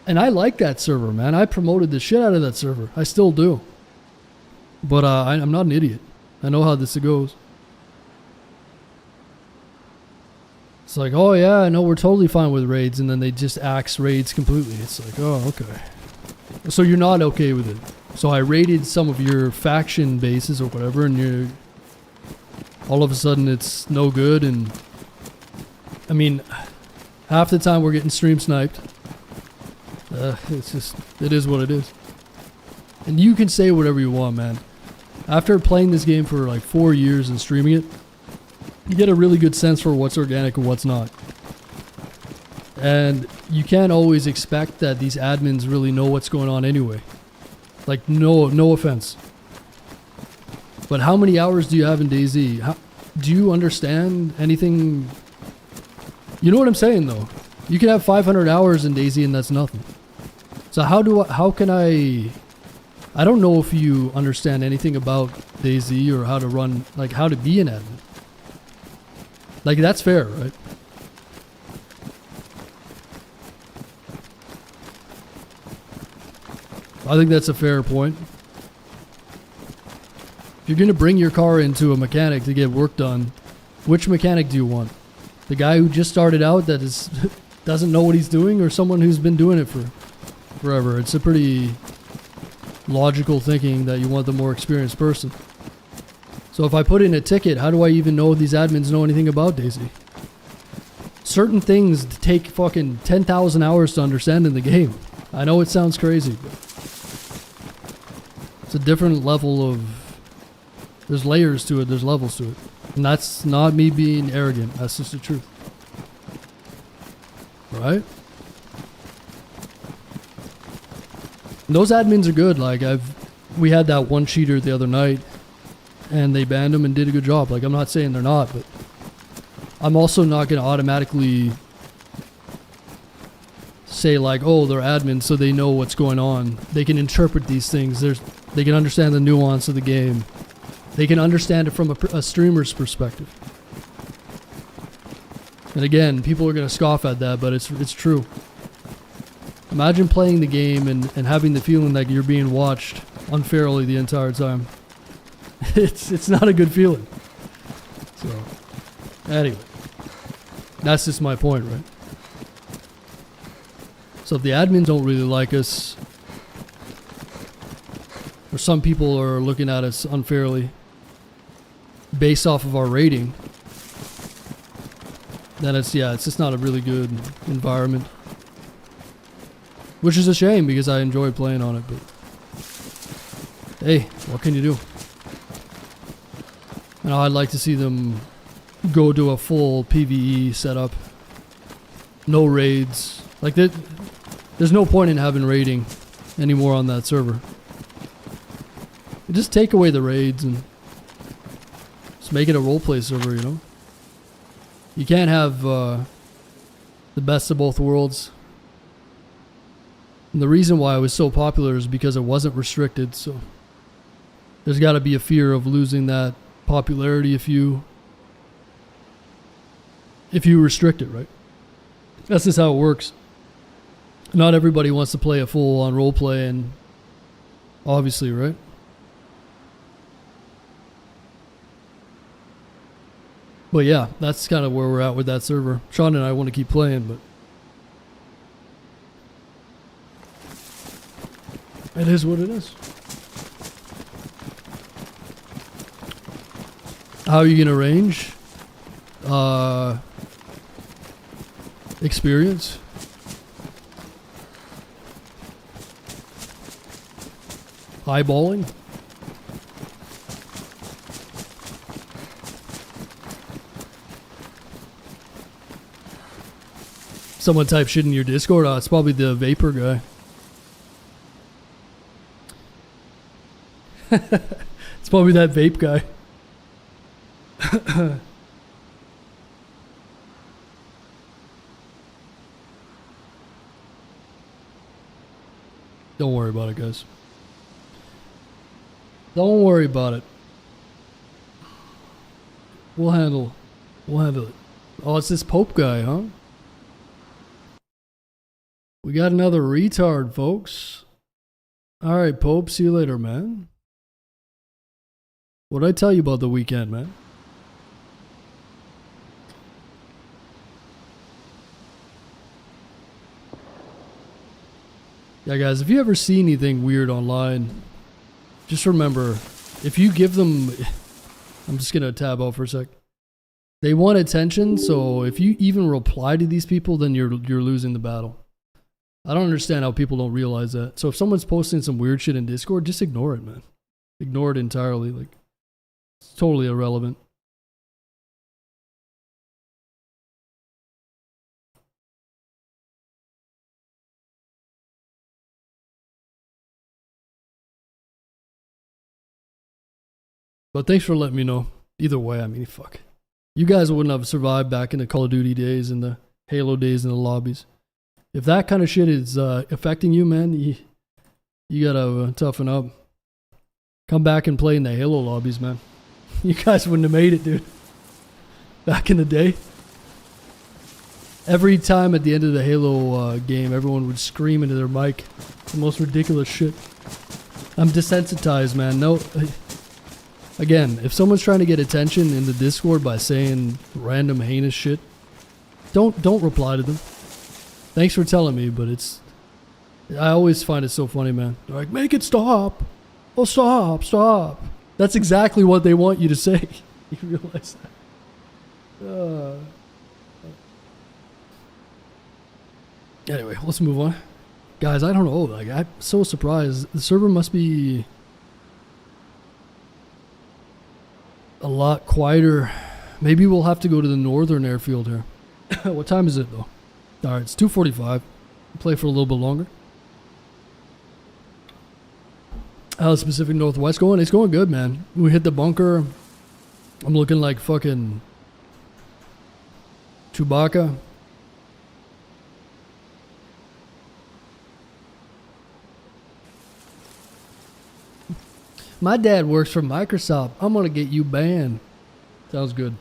And I like that server, man. I promoted the shit out of that server. I still do. But I'm not an idiot. I know how this goes. It's like, oh yeah, I know we're totally fine with raids, and then they just axe raids completely. It's like, oh, okay. So you're not okay with it. So I raided some of your faction bases or whatever, and you're... all of a sudden it's no good, and... I mean, half the time we're getting stream sniped. It's just... it is what it is. And you can say whatever you want, man. After playing this game for like 4 years and streaming it, you get a really good sense for what's organic and what's not. And you can't always expect that these admins really know what's going on anyway. Like, no offense. But how many hours do you have in DayZ? Do you understand anything? You know what I'm saying, though? You can have 500 hours in DayZ and that's nothing. So how can I don't know if you understand anything about DayZ or how to run, like how to be an admin. Like, that's fair, right? I think that's a fair point. If you're going to bring your car into a mechanic to get work done, which mechanic do you want? The guy who just started out that is doesn't know what he's doing, or someone who's been doing it for forever? It's a pretty logical thinking that you want the more experienced person. So if I put in a ticket, how do I even know these admins know anything about DayZ? Certain things take fucking 10,000 hours to understand in the game. I know it sounds crazy, but it's a different level of... there's layers to it, there's levels to it. And that's not me being arrogant, that's just the truth. Right? And those admins are good. Like, we had that one cheater the other night, and they banned him and did a good job. Like, I'm not saying they're not, but I'm also not going to automatically say like, oh, they're admins, so they know what's going on. They can interpret these things. They can understand the nuance of the game. They can understand it from a streamer's perspective. And again, people are going to scoff at that, but it's true. Imagine playing the game and having the feeling like you're being watched unfairly the entire time. It's not a good feeling. So, anyway, that's just my point, right? So if the admins don't really like us, or some people are looking at us unfairly based off of our rating, then it's just not a really good environment. Which is a shame, because I enjoy playing on it, but hey, what can you do? You know, I'd like to see them go to a full PvE setup. No raids. Like, there's no point in having raiding anymore on that server. Just take away the raids and just make it a roleplay server, you know? You can't have the best of both worlds. And the reason why it was so popular is because it wasn't restricted, so there's got to be a fear of losing that popularity if you restrict it, right? That's just how it works. Not everybody wants to play a full-on roleplay, and obviously, right? But yeah, that's kind of where we're at with that server. Sean and I want to keep playing, but it is what it is. How are you going to range? Experience? Eyeballing? Someone type shit in your Discord. It's probably the vapor guy. It's probably that vape guy. Don't worry about it, guys. Don't worry about it. We'll handle it. Oh, it's this Pope guy, huh? We got another retard, folks. Alright, Pope, see you later, man. What'd I tell you about the weekend, man? Yeah, guys, if you ever see anything weird online, just remember, if you give them... I'm just gonna tab out for a sec. They want attention, so if you even reply to these people, then you're losing the battle. I don't understand how people don't realize that. So if someone's posting some weird shit in Discord, just ignore it, man. Ignore it entirely. Like, it's totally irrelevant. But thanks for letting me know. Either way, I mean, fuck. You guys wouldn't have survived back in the Call of Duty days and the Halo days in the lobbies. If that kind of shit is affecting you, man, you gotta toughen up. Come back and play in the Halo lobbies, man. You guys wouldn't have made it, dude. Back in the day. Every time at the end of the Halo game, everyone would scream into their mic. The most ridiculous shit. I'm desensitized, man. No... Again, if someone's trying to get attention in the Discord by saying random heinous shit, don't reply to them. Thanks for telling me, but I always find it so funny, man. They're like, make it stop. Oh, stop. That's exactly what they want you to say. You realize that? Anyway, let's move on. Guys, I don't know. Like, I'm so surprised. The server must be a lot quieter. Maybe we'll have to go to the northern airfield here. What time is it though? Alright, it's 2:45. Play for a little bit longer. How's the Pacific Northwest going? It's going good, man. We hit the bunker. I'm looking like fucking Chewbacca. My dad works for Microsoft. I'm gonna get you banned. Sounds good.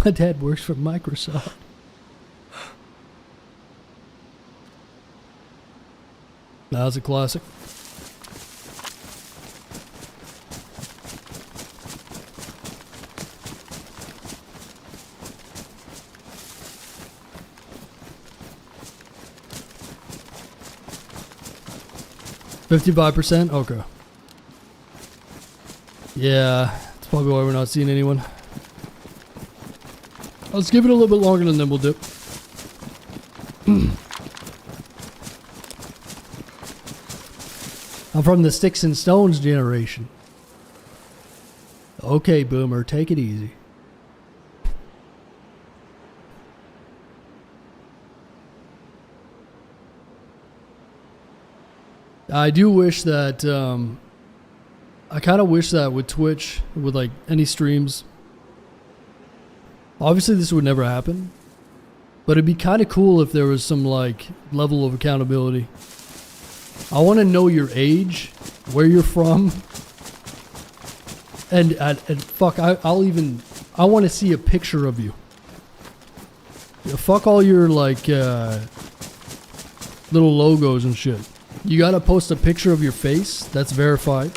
My dad works for Microsoft. That's a classic. $55%? Okay. Yeah, that's probably why we're not seeing anyone. Let's give it a little bit longer and then we'll dip. I'm from the sticks and stones generation. Okay, boomer, take it easy. I do wish that, I kind of wish that with Twitch, with like any streams, obviously this would never happen, but it'd be kind of cool if there was some like level of accountability. I want to know your age, where you're from, and fuck, I want to see a picture of you. Fuck all your like little logos and shit. You gotta post a picture of your face that's verified.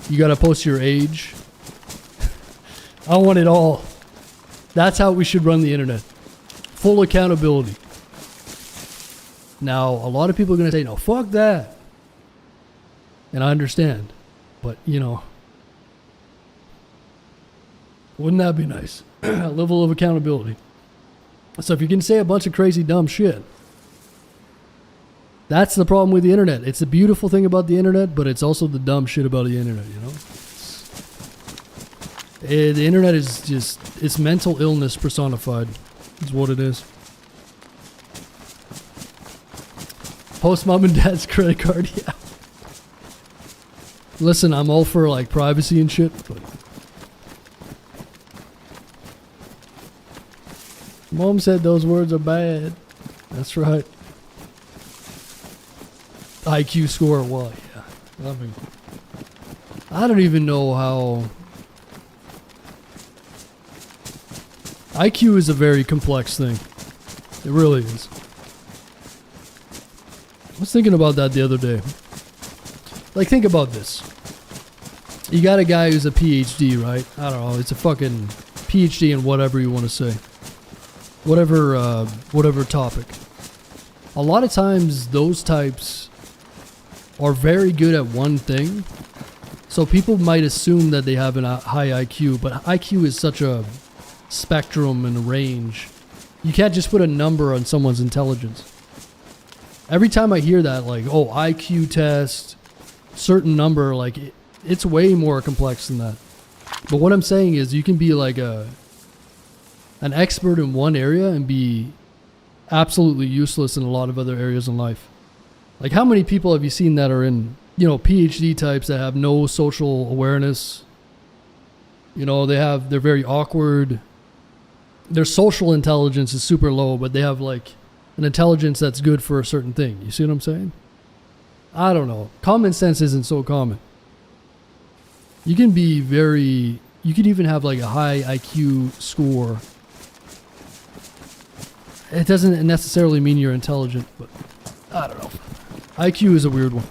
You gotta post your age. I want it all. That's how we should run the internet. Full accountability. Now, a lot of people are gonna say, no, fuck that. And I understand. But, you know, wouldn't that be nice? A level of accountability. So if you can say a bunch of crazy dumb shit, that's the problem with the internet. It's the beautiful thing about the internet, but it's also the dumb shit about the internet, you know? The internet is just, it's mental illness personified, is what it is. Post mom and dad's credit card, yeah. Listen, I'm all for like privacy and shit, but Mom said those words are bad. That's right. IQ score, well, yeah. I mean, I don't even know how. IQ is a very complex thing. It really is. I was thinking about that the other day. Like, think about this. You got a guy who's a PhD, right? I don't know. It's a fucking PhD in whatever you want to say. Whatever topic. A lot of times, those types are very good at one thing. So people might assume that they have a high IQ, but IQ is such a spectrum and a range. You can't just put a number on someone's intelligence. Every time I hear that, like, oh, IQ test, certain number, like, it's way more complex than that. But what I'm saying is you can be like an expert in one area and be absolutely useless in a lot of other areas in life. Like, how many people have you seen that are in, PhD types that have no social awareness? They're very awkward. Their social intelligence is super low, but they have like an intelligence that's good for a certain thing. You see what I'm saying? I don't know. Common sense isn't so common. You can even have like a high IQ score. It doesn't necessarily mean you're intelligent, but I don't know. IQ is a weird one.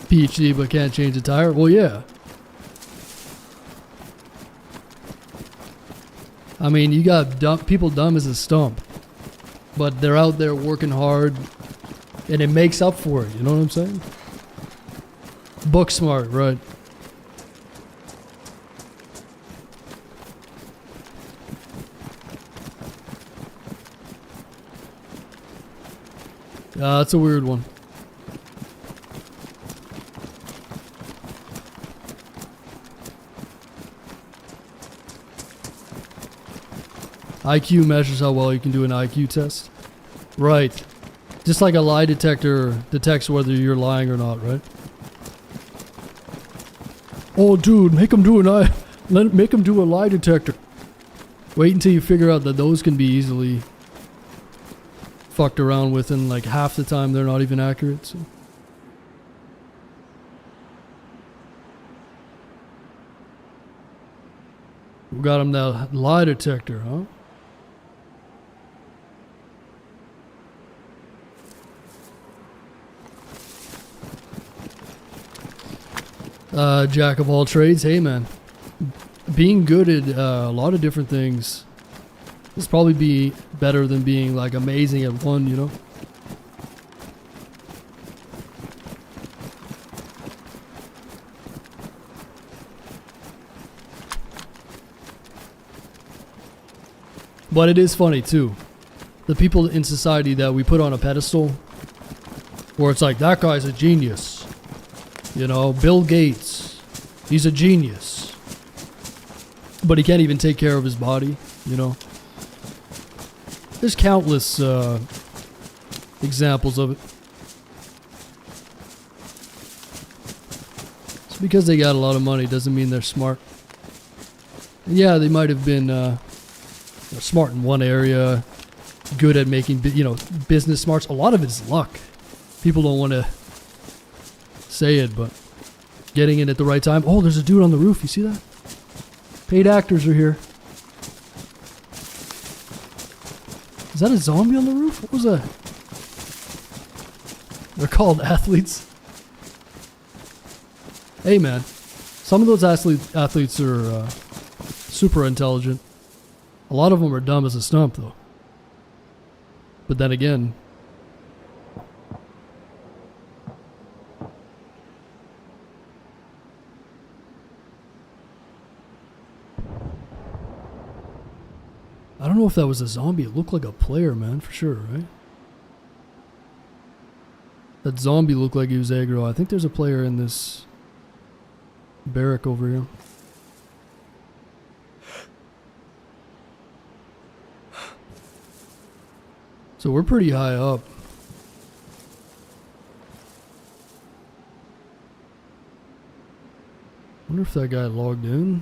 PhD but can't change a tire? Well, yeah. I mean, you got people dumb as a stump, but they're out there working hard, and it makes up for it. You know what I'm saying? Book smart, right? Yeah, that's a weird one. IQ measures how well you can do an IQ test. Right. Just like a lie detector detects whether you're lying or not, right? Oh, dude, make them do a lie detector. Wait until you figure out that those can be easily fucked around with, and like half the time they're not even accurate. So. We got him that lie detector, huh? Jack of all trades. Hey, man. Being good at a lot of different things is probably be better than being like amazing at one, But it is funny too. The people in society that we put on a pedestal, where it's like, that guy's a genius. Bill Gates, he's a genius. But he can't even take care of his body, There's countless examples of it. Just because they got a lot of money doesn't mean they're smart. And yeah, they might have been smart in one area, good at making, business smarts. A lot of it's luck. People don't want to say it, but getting in at the right time. Oh, there's a dude on the roof. You see that? Paid actors are here. Is that a zombie on the roof? What was that? They're called athletes. Hey, man. Some of those athletes are super intelligent. A lot of them are dumb as a stump, though. But then again, I don't know if that was a zombie. It looked like a player, man, for sure, right? That zombie looked like he was aggro. I think there's a player in this barrack over here. So we're pretty high up. Wonder if that guy logged in.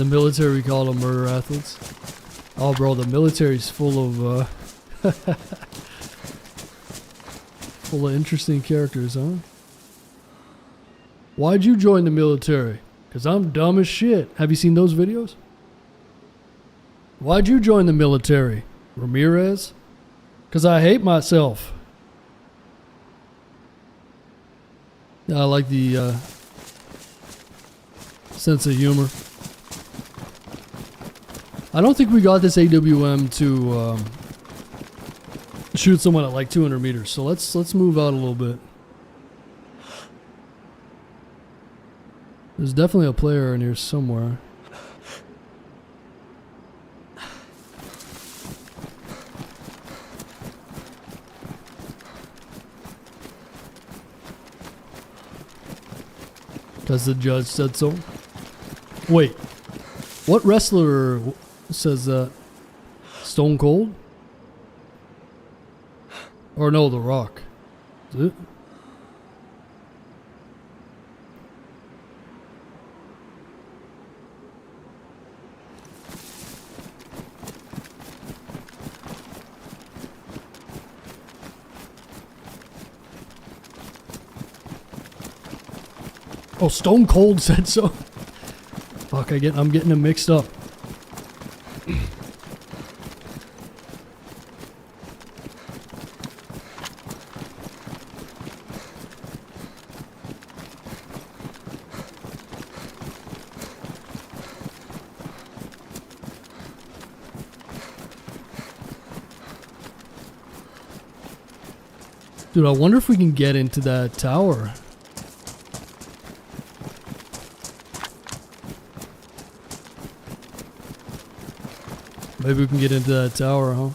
The military, we call them murder athletes. Oh, bro, the military's full of, full of interesting characters, huh? Why'd you join the military? Because I'm dumb as shit. Have you seen those videos? Why'd you join the military, Ramirez? Because I hate myself. I like the sense of humor. I don't think we got this AWM to shoot someone at like 200 meters. So let's move out a little bit. There's definitely a player in here somewhere. Because the judge said so. Wait, what wrestler says that? Stone Cold? Or no, The Rock. Is it? Oh, Stone Cold said so. Fuck, I'm getting them mixed up. Dude, I wonder if we can get into that tower. Maybe we can get into that tower, huh?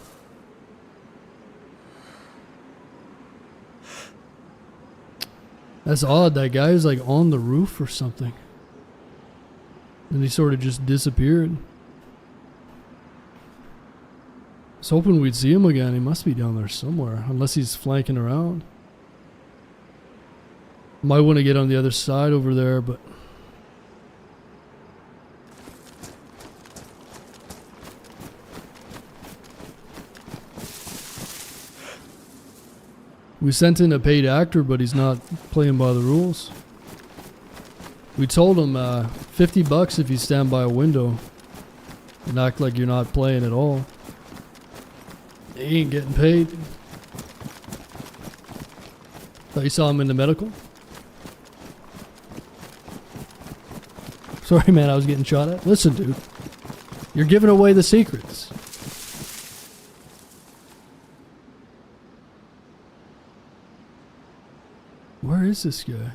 That's odd. That guy is like on the roof or something. And he sort of just disappeared. I was hoping we'd see him again. He must be down there somewhere. Unless he's flanking around. Might want to get on the other side over there, but... We sent in a paid actor, but he's not playing by the rules. We told him $50 if you stand by a window and act like you're not playing at all. He ain't getting paid. Thought you saw him in the medical? Sorry, man, I was getting shot at. Listen, dude. You're giving away the secrets. Where is this guy?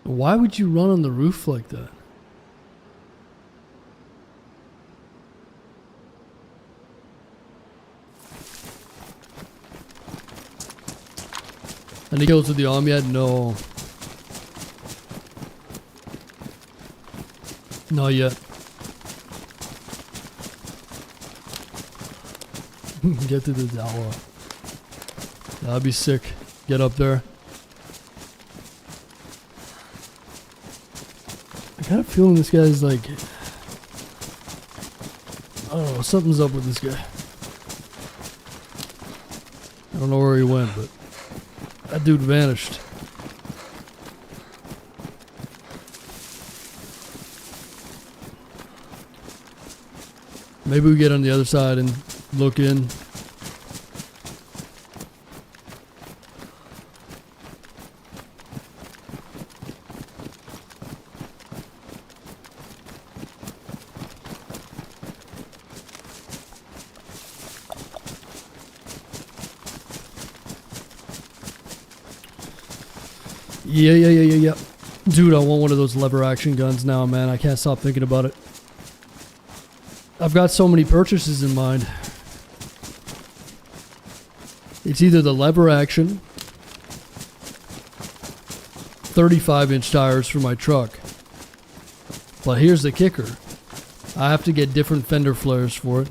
Why would you run on the roof like that? And he goes to the arm yet? No. Not yet. Get to the tower. That'd be sick. Get up there. I got a feeling this guy's like... I don't know, something's up with this guy. I don't know where he went, but... that dude vanished. Maybe we get on the other side and look in. Yeah. Dude, I want one of those lever action guns now, man. I can't stop thinking about it. I've got so many purchases in mind. It's either the lever action, 35-inch tires for my truck. But here's the kicker. I have to get different fender flares for it.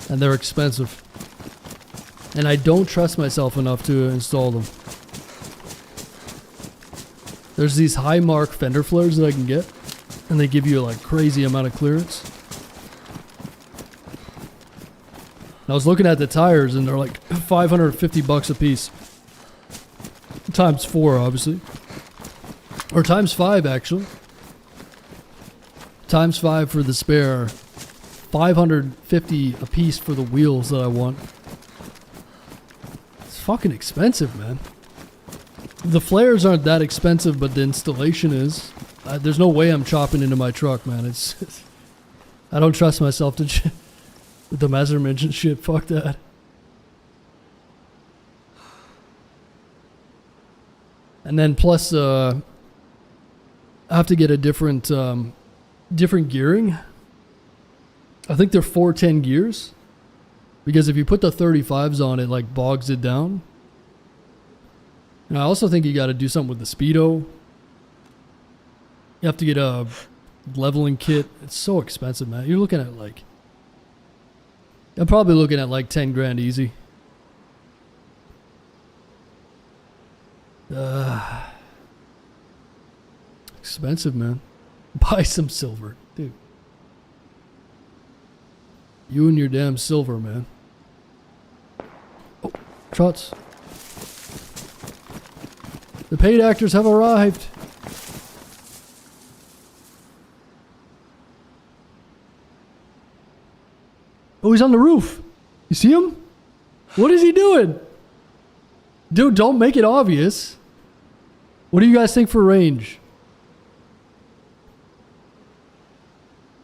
And they're expensive. And I don't trust myself enough to install them. There's these high mark fender flares that I can get. And they give you like crazy amount of clearance. And I was looking at the tires and they're like $550 a piece. Times 4 obviously. Or times 5 actually. Times 5 for the spare. $550 a piece for the wheels that I want. It's fucking expensive, man. The flares aren't that expensive, but the installation is. There's no way I'm chopping into my truck, man. It's I don't trust myself to with the measurements and shit. Fuck that. And then plus, I have to get a different gearing. I think they're 410 gears. Because if you put the 35s on, it like bogs it down. And I also think you got to do something with the speedo. You have to get a leveling kit. It's so expensive, man. You're looking at like... I'm probably looking at like 10 grand easy. Expensive, man. Buy some silver, dude. You and your damn silver, man. Oh, trots. The paid actors have arrived. Oh, he's on the roof. You see him? What is he doing? Dude, don't make it obvious. What do you guys think for range?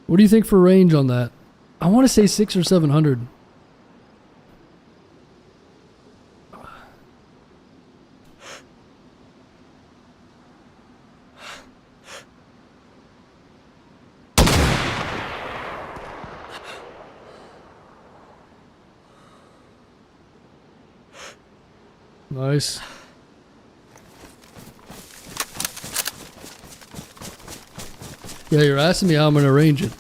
What do you think for range on that? I want to say 600 or 700. Nice. Yeah, you're asking me how I'm going to arrange it.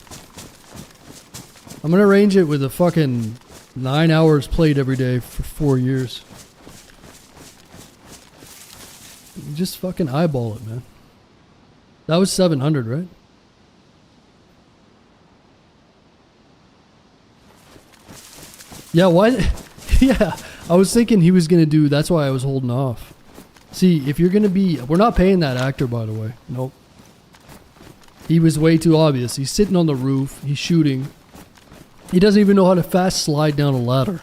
I'm going to arrange it with a fucking 9 hours played every day for 4 years. You just fucking eyeball it, man. That was 700, right? Yeah, why? Yeah, I was thinking he was going to do... That's why I was holding off. See, if you're going to be... We're not paying that actor, by the way. Nope. He was way too obvious. He's sitting on the roof. He's shooting. He doesn't even know how to fast slide down a ladder.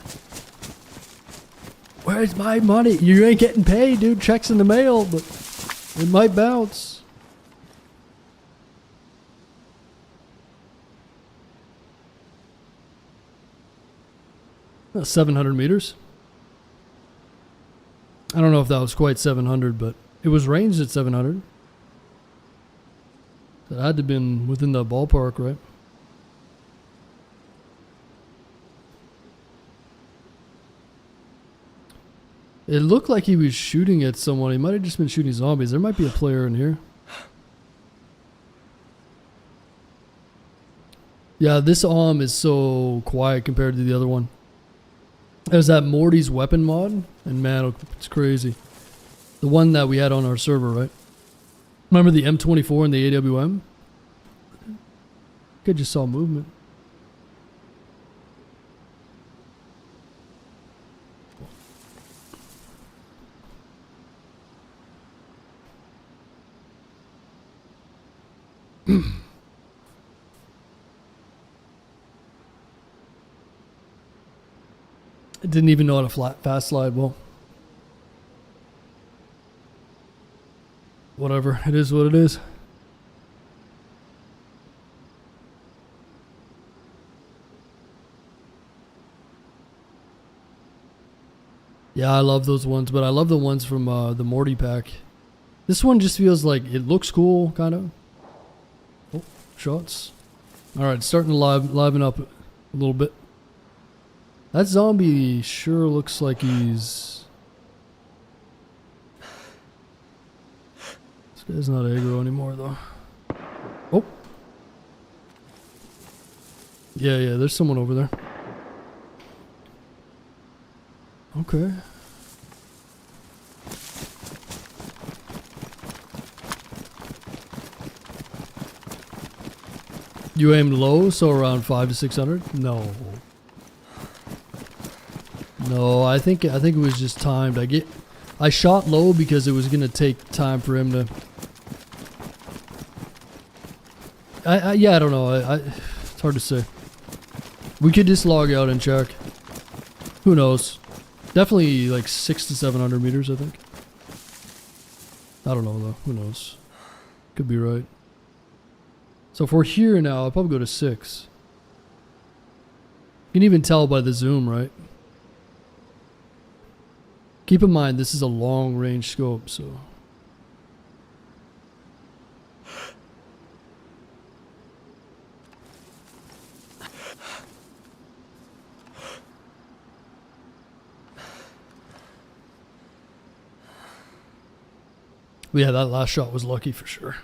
Where's my money? You ain't getting paid, dude. Checks in the mail, but it might bounce. That's 700 meters. I don't know if that was quite 700, but it was ranged at 700. That had to have been within the ballpark, right? It looked like he was shooting at someone. He might have just been shooting zombies. There might be a player in here. Yeah, this AUM is so quiet compared to the other one. There's that Morty's weapon mod, and man, it's crazy. The one that we had on our server, right? Remember the M24 and the AWM? I just saw movement. I didn't even know how to fast slide. Well, whatever. It is what it is. Yeah, I love those ones, but I love the ones from the Morty pack. This one just feels like it looks cool, kind of. Oh, shots. All right, starting to liven up a little bit. That zombie sure looks like he's... This guy's not aggro anymore, though. Oh. Yeah, there's someone over there. Okay. You aimed low, so around 500 to 600? No. No, I think it was just timed. I shot low because it was gonna take time for him to. Yeah, I don't know. It's hard to say. We could just log out and check. Who knows? Definitely like 600 to 700 meters, I think. I don't know though. Who knows? Could be right. So if we're here now, I'll probably go to 6. You can even tell by the zoom, right? Keep in mind, this is a long range scope, so. But yeah, that last shot was lucky for sure.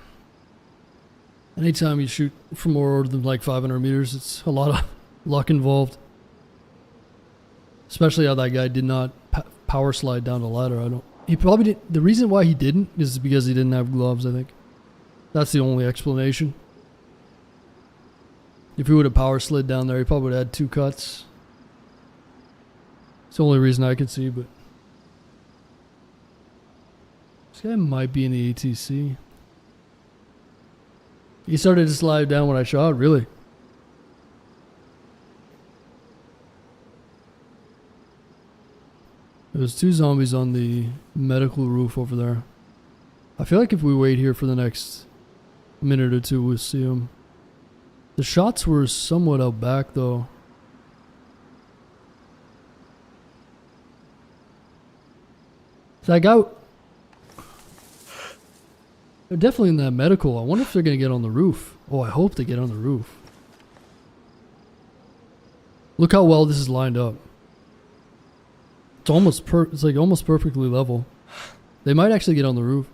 Anytime you shoot from more than like 500 meters, it's a lot of luck involved. Especially how that guy did not power slide down the ladder. He probably did. The reason why he didn't is because he didn't have gloves, I think. That's the only explanation. If he would have power slid down there, he probably would have had 2 cuts. It's the only reason I can see, but. This guy might be in the ATC. He started to slide down when I shot, really. There's 2 zombies on the medical roof over there. I feel like if we wait here for the next minute or 2, we'll see them. The shots were somewhat out back, though. That guy... They're definitely in that medical. I wonder if they're going to get on the roof. Oh, I hope they get on the roof. Look how well this is lined up. It's almost it's like almost perfectly level. They might actually get on the roof.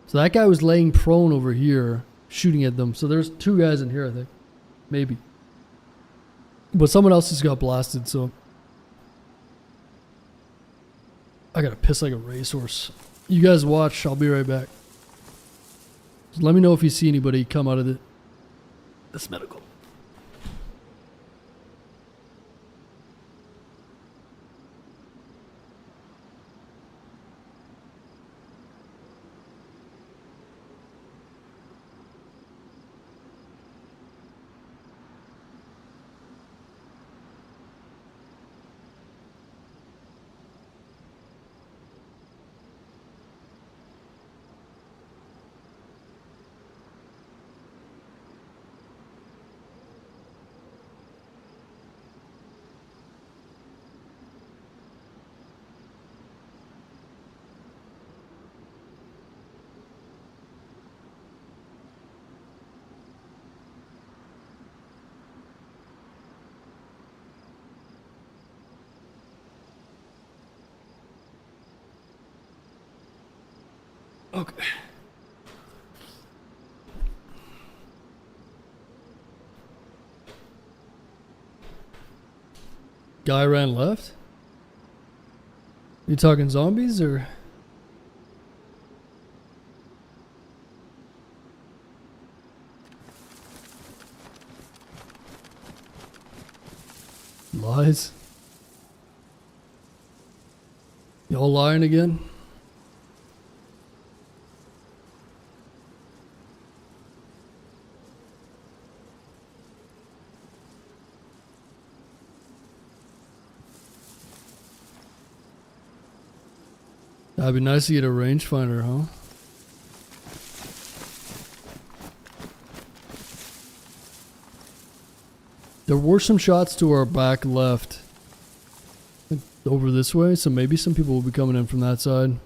So that guy was laying prone over here, shooting at them. So there's 2 guys in here, I think. Maybe. But someone else just got blasted, so. I gotta piss like a racehorse. You guys watch, I'll be right back. So let me know if you see anybody come out of this medical. Okay. Guy ran left? You talking zombies or? Lies? Y'all lying again? That'd be nice to get a rangefinder, huh? There were some shots to our back left. Over this way, so maybe some people will be coming in from that side.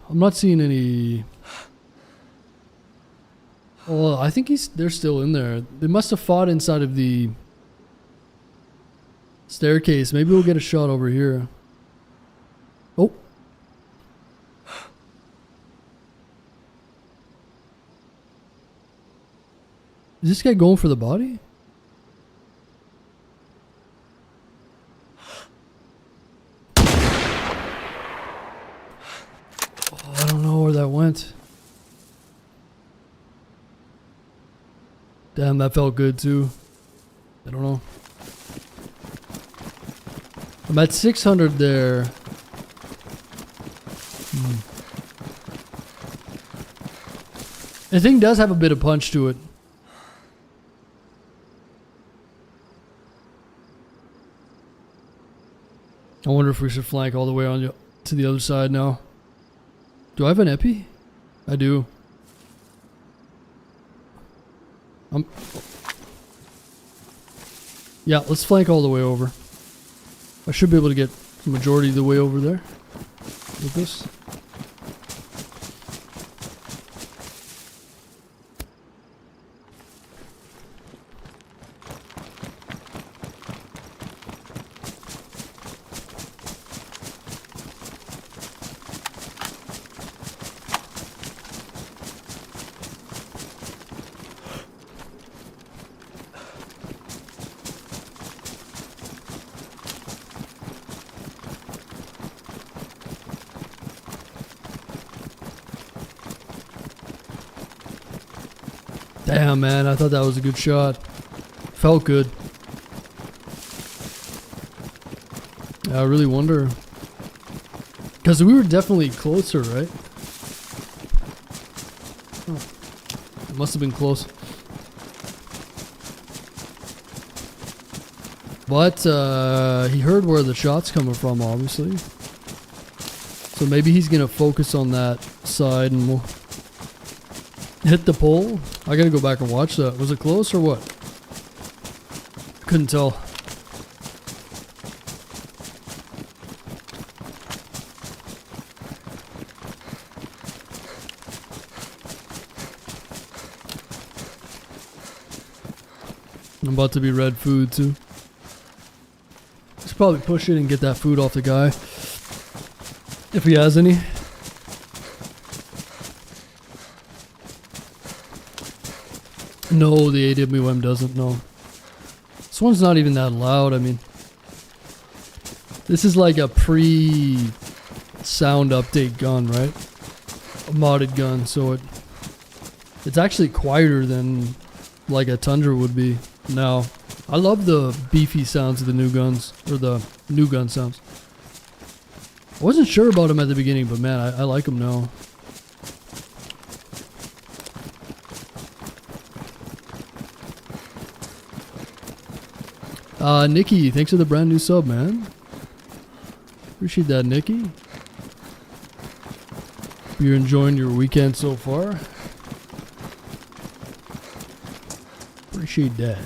I'm not seeing any... Oh, I think they're still in there. They must have fought inside of the staircase. Maybe we'll get a shot over here. Oh. Is this guy going for the body? Oh, I don't know where that went. Damn, that felt good too. I don't know. I'm at 600 there. The thing does have a bit of punch to it. I wonder if we should flank all the way on to the other side now. Do I have an epi? I do. Yeah, let's flank all the way over. I should be able to get the majority of the way over there with this. Damn, man, I thought that was a good shot. Felt good. I really wonder. Because we were definitely closer, right? Oh, it must have been close. But he heard where the shot's coming from, obviously. So maybe he's going to focus on that side and we'll hit the pole. I gotta go back and watch that. Was it close or what? Couldn't tell. I'm about to be red food too. Let's probably push it and get that food off the guy. If he has any. No, the AWM doesn't, no. This one's not even that loud, I mean. This is like a pre-sound update gun, right? A modded gun, so it's actually quieter than like a Tundra would be now. I love the beefy sounds of the new guns, or the new gun sounds. I wasn't sure about them at the beginning, but man, I like them now. Nikki, thanks for the brand new sub, man. Appreciate that, Nikki. Hope you're enjoying your weekend so far. Appreciate that.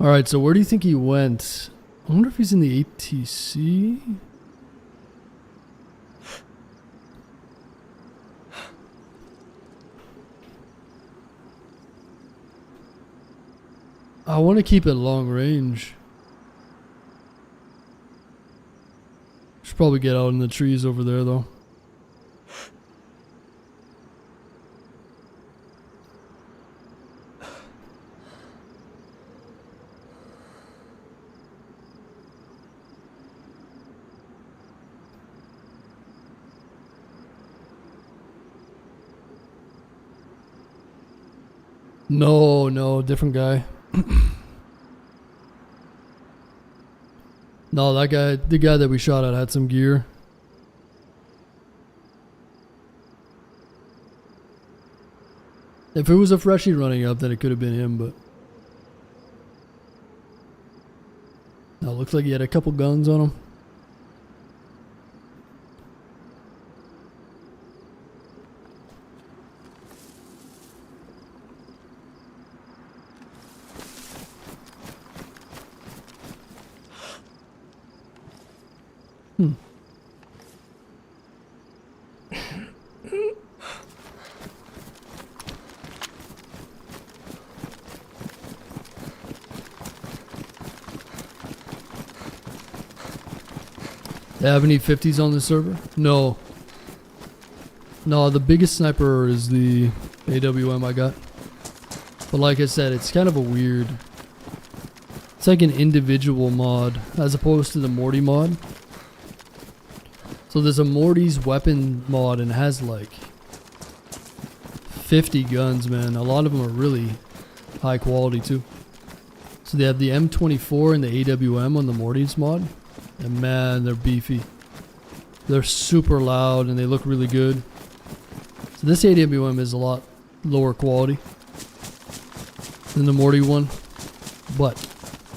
Alright, so where do you think he went? I wonder if he's in the ATC. I want to keep it long range. Should probably get out in the trees over there though. No, different guy. No, that guy, the guy that we shot at had some gear. If it was a freshie running up, then it could have been him, but... No, looks like he had a couple guns on him. They have any 50s on the server? No. No, the biggest sniper is the AWM I got. But like I said, it's kind of a weird... It's like an individual mod as opposed to the Morty mod. So there's a Morty's weapon mod and it has like 50 guns, man. A lot of them are really high quality too. So they have the M24 and the AWM on the Morty's mod. And man, they're beefy. They're super loud and they look really good. So this AWM is a lot lower quality than the Morty one. But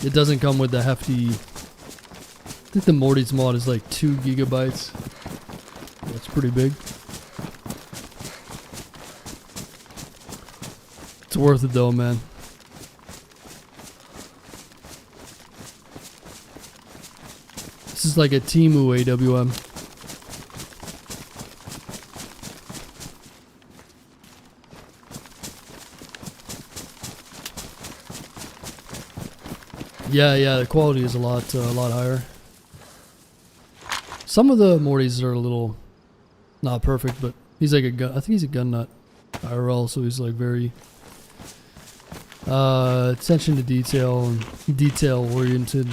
it doesn't come with the hefty... I think the Morty's mod is like 2 gigabytes. That's pretty big. It's worth it though, man. This is like a Timu AWM. Yeah, the quality is a lot higher. Some of the Mortys are a little not perfect, but he's like a gun. I think he's a gun nut IRL, so he's like very attention to detail and detail oriented.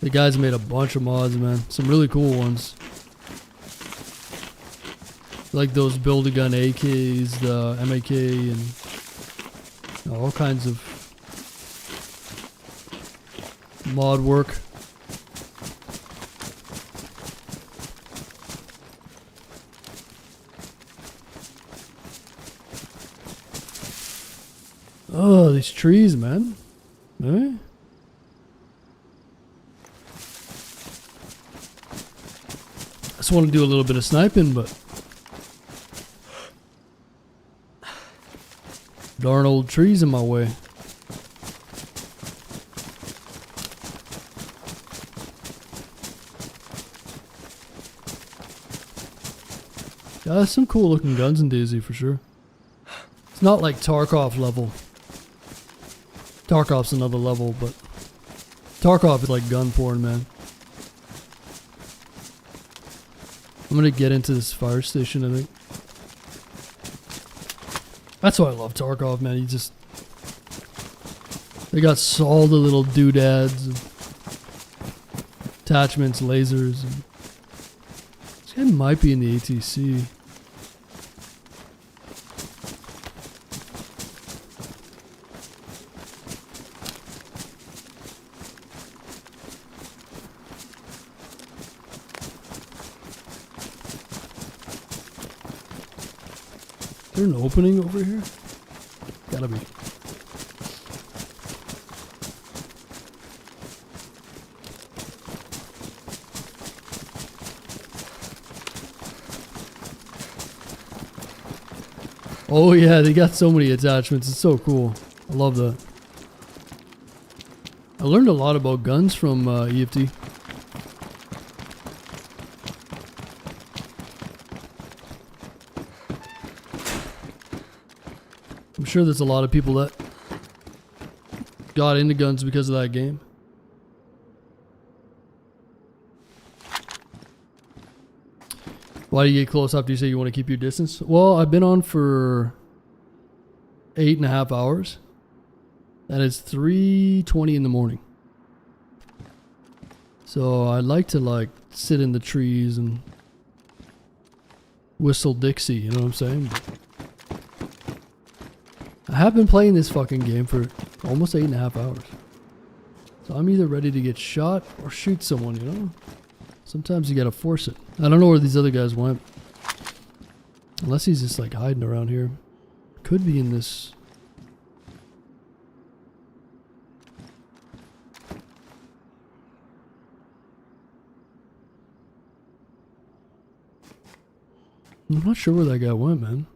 The guys made a bunch of mods, man. Some really cool ones. Like those Build-A-Gun AKs, the MAK, and all kinds of mod work. Oh, these trees, man. Eh? I just want to do a little bit of sniping, but darn old trees in my way. Yeah, there's some cool looking guns in DayZ for sure. It's not like Tarkov level. Tarkov's another level, but Tarkov is like gun porn, man. I'm gonna get into this fire station, I think. That's why I love Tarkov, man. You just... They got all the little doodads, and attachments, lasers. And this guy might be in the ATC. Is there an opening over here? Gotta be. Oh yeah, they got so many attachments. It's so cool. I love that. I learned a lot about guns from EFT. I'm sure there's a lot of people that got into guns because of that game. Why do you get close after you say you want to keep your distance? Well, I've been on for 8.5 hours. And it's 3:20 in the morning. So I like to like sit in the trees and whistle Dixie, you know what I'm saying? But I have been playing this fucking game for almost 8.5 hours. So I'm either ready to get shot or shoot someone, you know? Sometimes you gotta force it. I don't know where these other guys went. Unless he's just like hiding around here. Could be in this. I'm not sure where that guy went, man.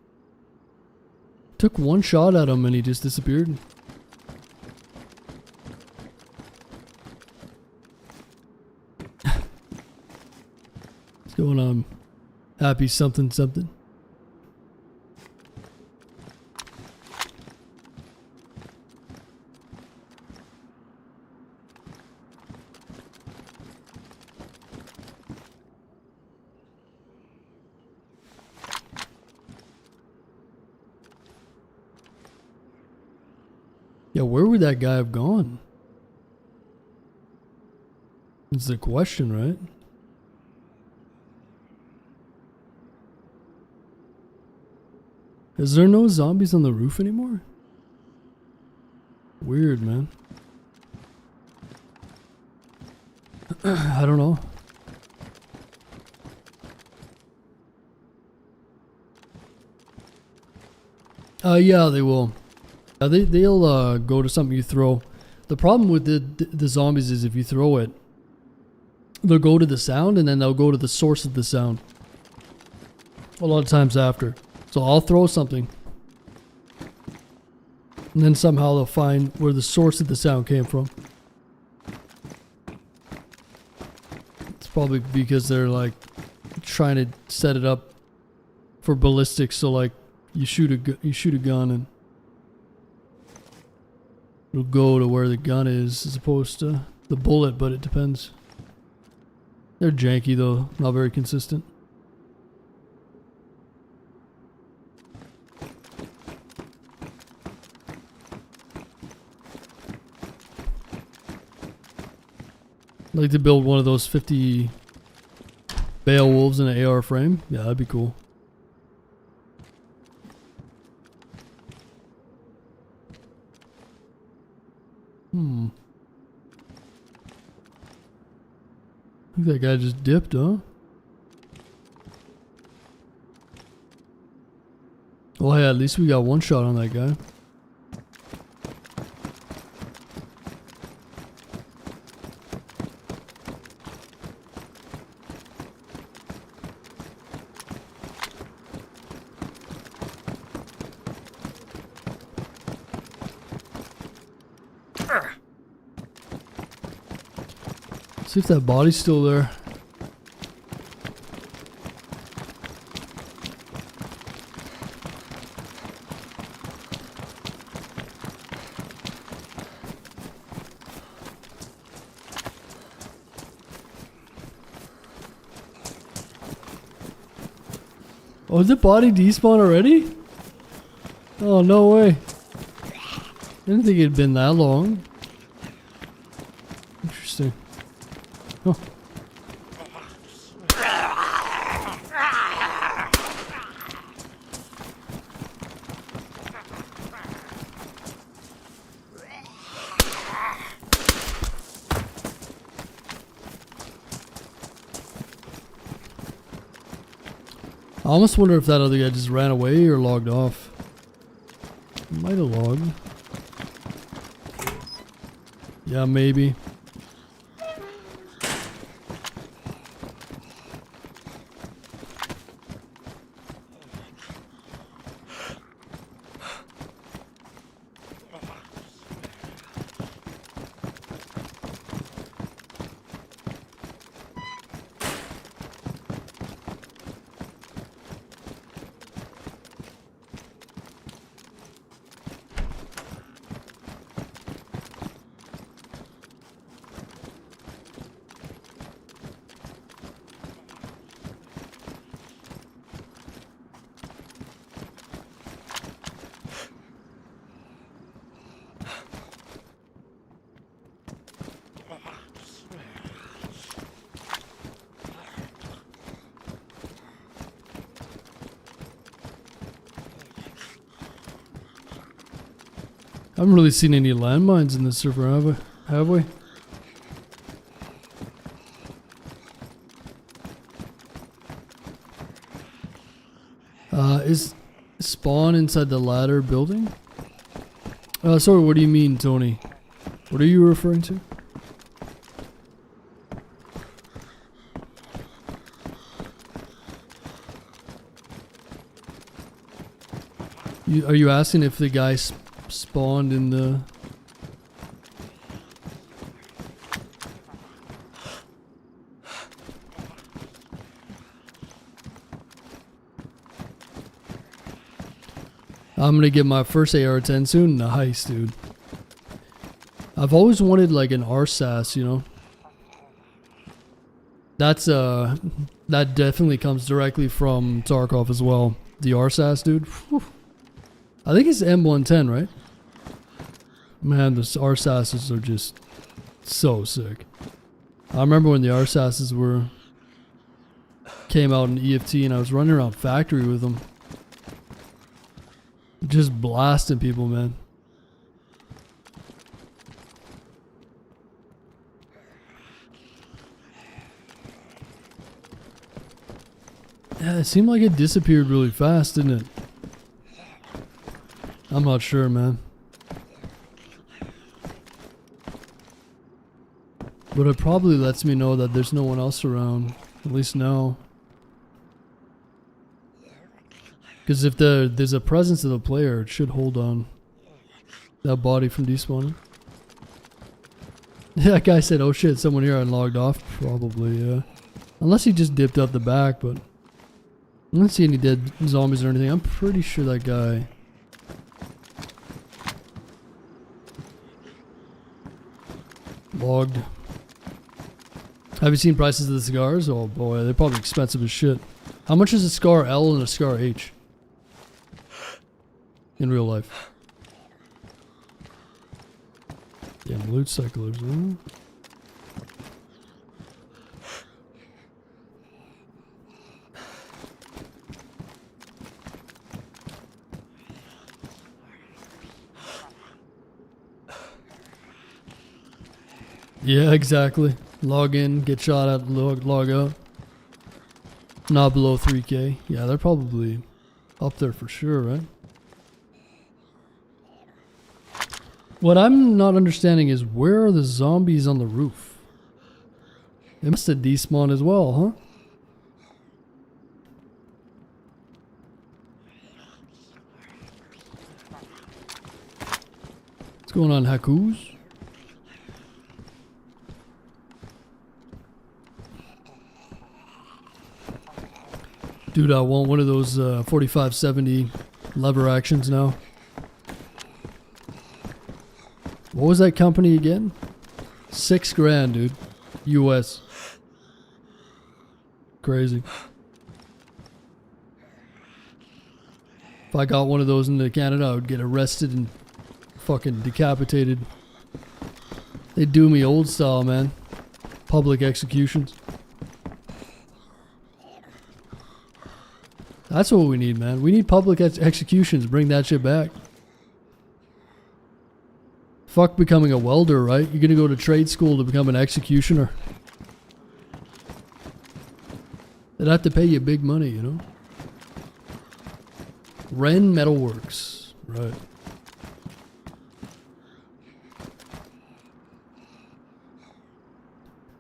Took one shot at him and he just disappeared. What's going on? Happy something something. Yeah, where would that guy have gone? It's the question, right? Is there no zombies on the roof anymore? Weird, man. I don't know. Yeah, they will. They'll go to something you throw. The problem with the zombies is if you throw it, they'll go to the sound and then they'll go to the source of the sound. A lot of times after. So I'll throw something. And then somehow they'll find where the source of the sound came from. It's probably because they're like trying to set it up for ballistics. So like you shoot a gun and it'll go to where the gun is as opposed to the bullet, but it depends. They're janky though, not very consistent. I'd like to build one of those 50 Beowulfs in an AR frame. Yeah, that'd be cool. I think that guy just dipped, huh? Oh yeah, at least we got one shot on that guy. See if that body's still there. Oh, did the body despawn already? Oh, no way. I didn't think it'd been that long. Interesting. Oh. I almost wonder if that other guy just ran away or logged off. Might have logged. Yeah, maybe. I haven't really seen any landmines in this server, have we? Is spawn inside the ladder building? Sorry, what do you mean, Tony? What are you referring to? Are you asking if the guy spawned in the... I'm gonna get my first AR-10 soon. Nice, dude. I've always wanted like an RSAS, you know. That's that definitely comes directly from Tarkov as well. The RSAS, dude. Whew. I think it's M110, right? Man, the RSASs are just so sick. I remember when the RSASs came out in EFT and I was running around factory with them. Just blasting people, man. Yeah, it seemed like it disappeared really fast, didn't it? I'm not sure, man. But it probably lets me know that there's no one else around. At least now. Because if there's a presence of the player, it should hold on that body from despawning. That guy said, oh shit, someone here, and logged off. Probably, yeah. Unless he just dipped out the back, but I don't see any dead zombies or anything. I'm pretty sure that guy... logged. Have you seen prices of the cigars? Oh boy, they're probably expensive as shit. How much is a Scar L and a Scar H? In real life. Damn, loot cyclers, huh? Yeah, exactly. Log in, get shot at, log out. Not below 3k. Yeah, they're probably up there for sure, right? What I'm not understanding is where are the zombies on the roof? They must have despawned as well, huh? What's going on, Hakus? Dude, I want one of those 4570 lever actions now. What was that company again? $6 grand, dude. US. Crazy. If I got one of those into Canada, I would get arrested and fucking decapitated. They do me old style, man. Public executions. That's what we need, man. We need public executions. Bring that shit back. Fuck becoming a welder, right? You're gonna go to trade school to become an executioner. They'd have to pay you big money, you know? Ren Metalworks. Right.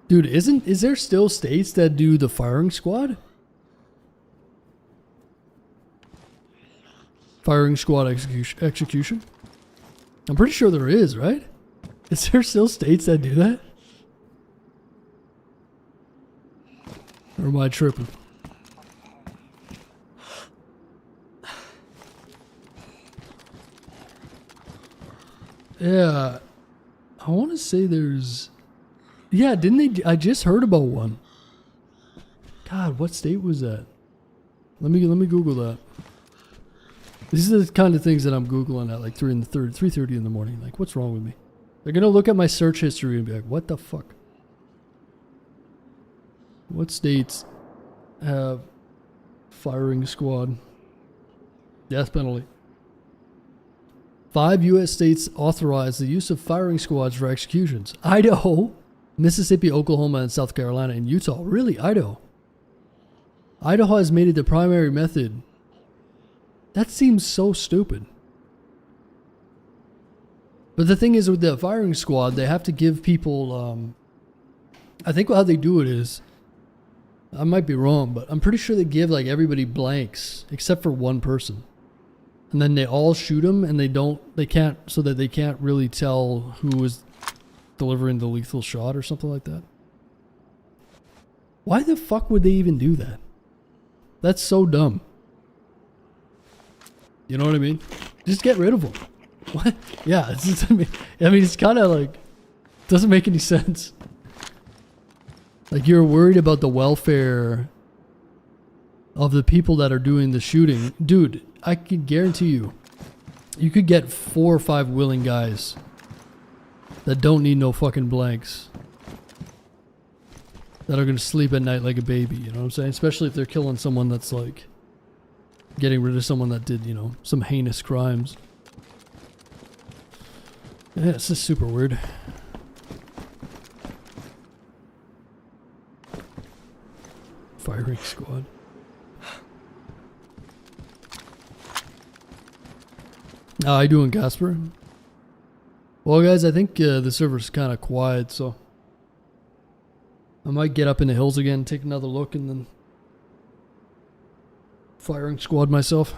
Dude, is there still states that do the firing squad? Firing squad execution? I'm pretty sure there is, right? Is there still states that do that? Or am I tripping? Yeah. I want to say there's... Yeah, didn't they... I just heard about one. God, what state was that? Let me Google that. These are the kind of things that I'm Googling at like 3:30 in the morning. Like, what's wrong with me? They're going to look at my search history and be like, what the fuck? What states have firing squad death penalty? 5 U.S. states authorize the use of firing squads for executions. Idaho, Mississippi, Oklahoma, and South Carolina, and Utah. Really? Idaho? Idaho has made it the primary method. That seems so stupid. But the thing is, with the firing squad, they have to give people, I think how they do it is, I might be wrong, but I'm pretty sure they give like everybody blanks except for one person. And then they all shoot them and they can't, so that they can't really tell who is delivering the lethal shot or something like that. Why the fuck would they even do that? That's so dumb. You know what I mean? Just get rid of them. What? Yeah, it's just, I mean, it's kind of like, doesn't make any sense. Like, you're worried about the welfare of the people that are doing the shooting. Dude, I can guarantee you, you could get 4 or 5 willing guys that don't need no fucking blanks. That are gonna sleep at night like a baby, you know what I'm saying? Especially if they're killing someone that's like getting rid of someone that did, you know, some heinous crimes. Yeah, it's just super weird. Firing squad. How are you doing, Casper? Well, guys, I think the server's kind of quiet, so I might get up in the hills again, take another look, and then firing squad myself.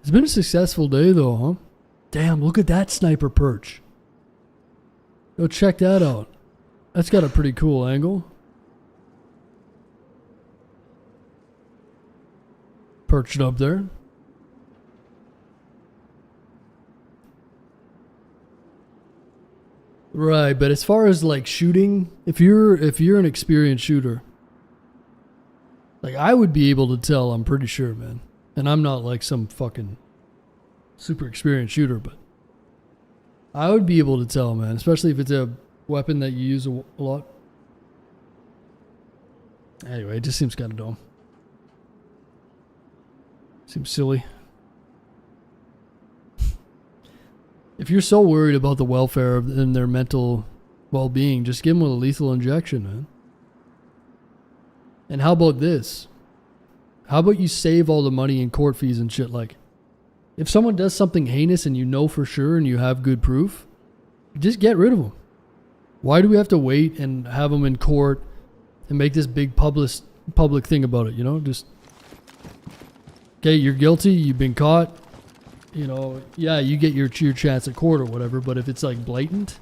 It's been a successful day though, huh? Damn, look at that sniper perch. Go check that out. That's got a pretty cool angle. Perched up there. Right, but as far as like shooting, if you're an experienced shooter, like I would be able to tell, I'm pretty sure, man. And I'm not like some fucking super experienced shooter, but I would be able to tell, man, especially if it's a weapon that you use a lot. Anyway, it just seems kind of dumb. Seems silly. If you're so worried about the welfare and their mental well-being, just give them a lethal injection, man. And how about this? How about you save all the money in court fees and shit? Like, if someone does something heinous and you know for sure and you have good proof, just get rid of them. Why do we have to wait and have them in court and make this big public thing about it, you know? Just, okay, you're guilty, you've been caught, you know, yeah, you get your chance at court or whatever, but if it's like blatant,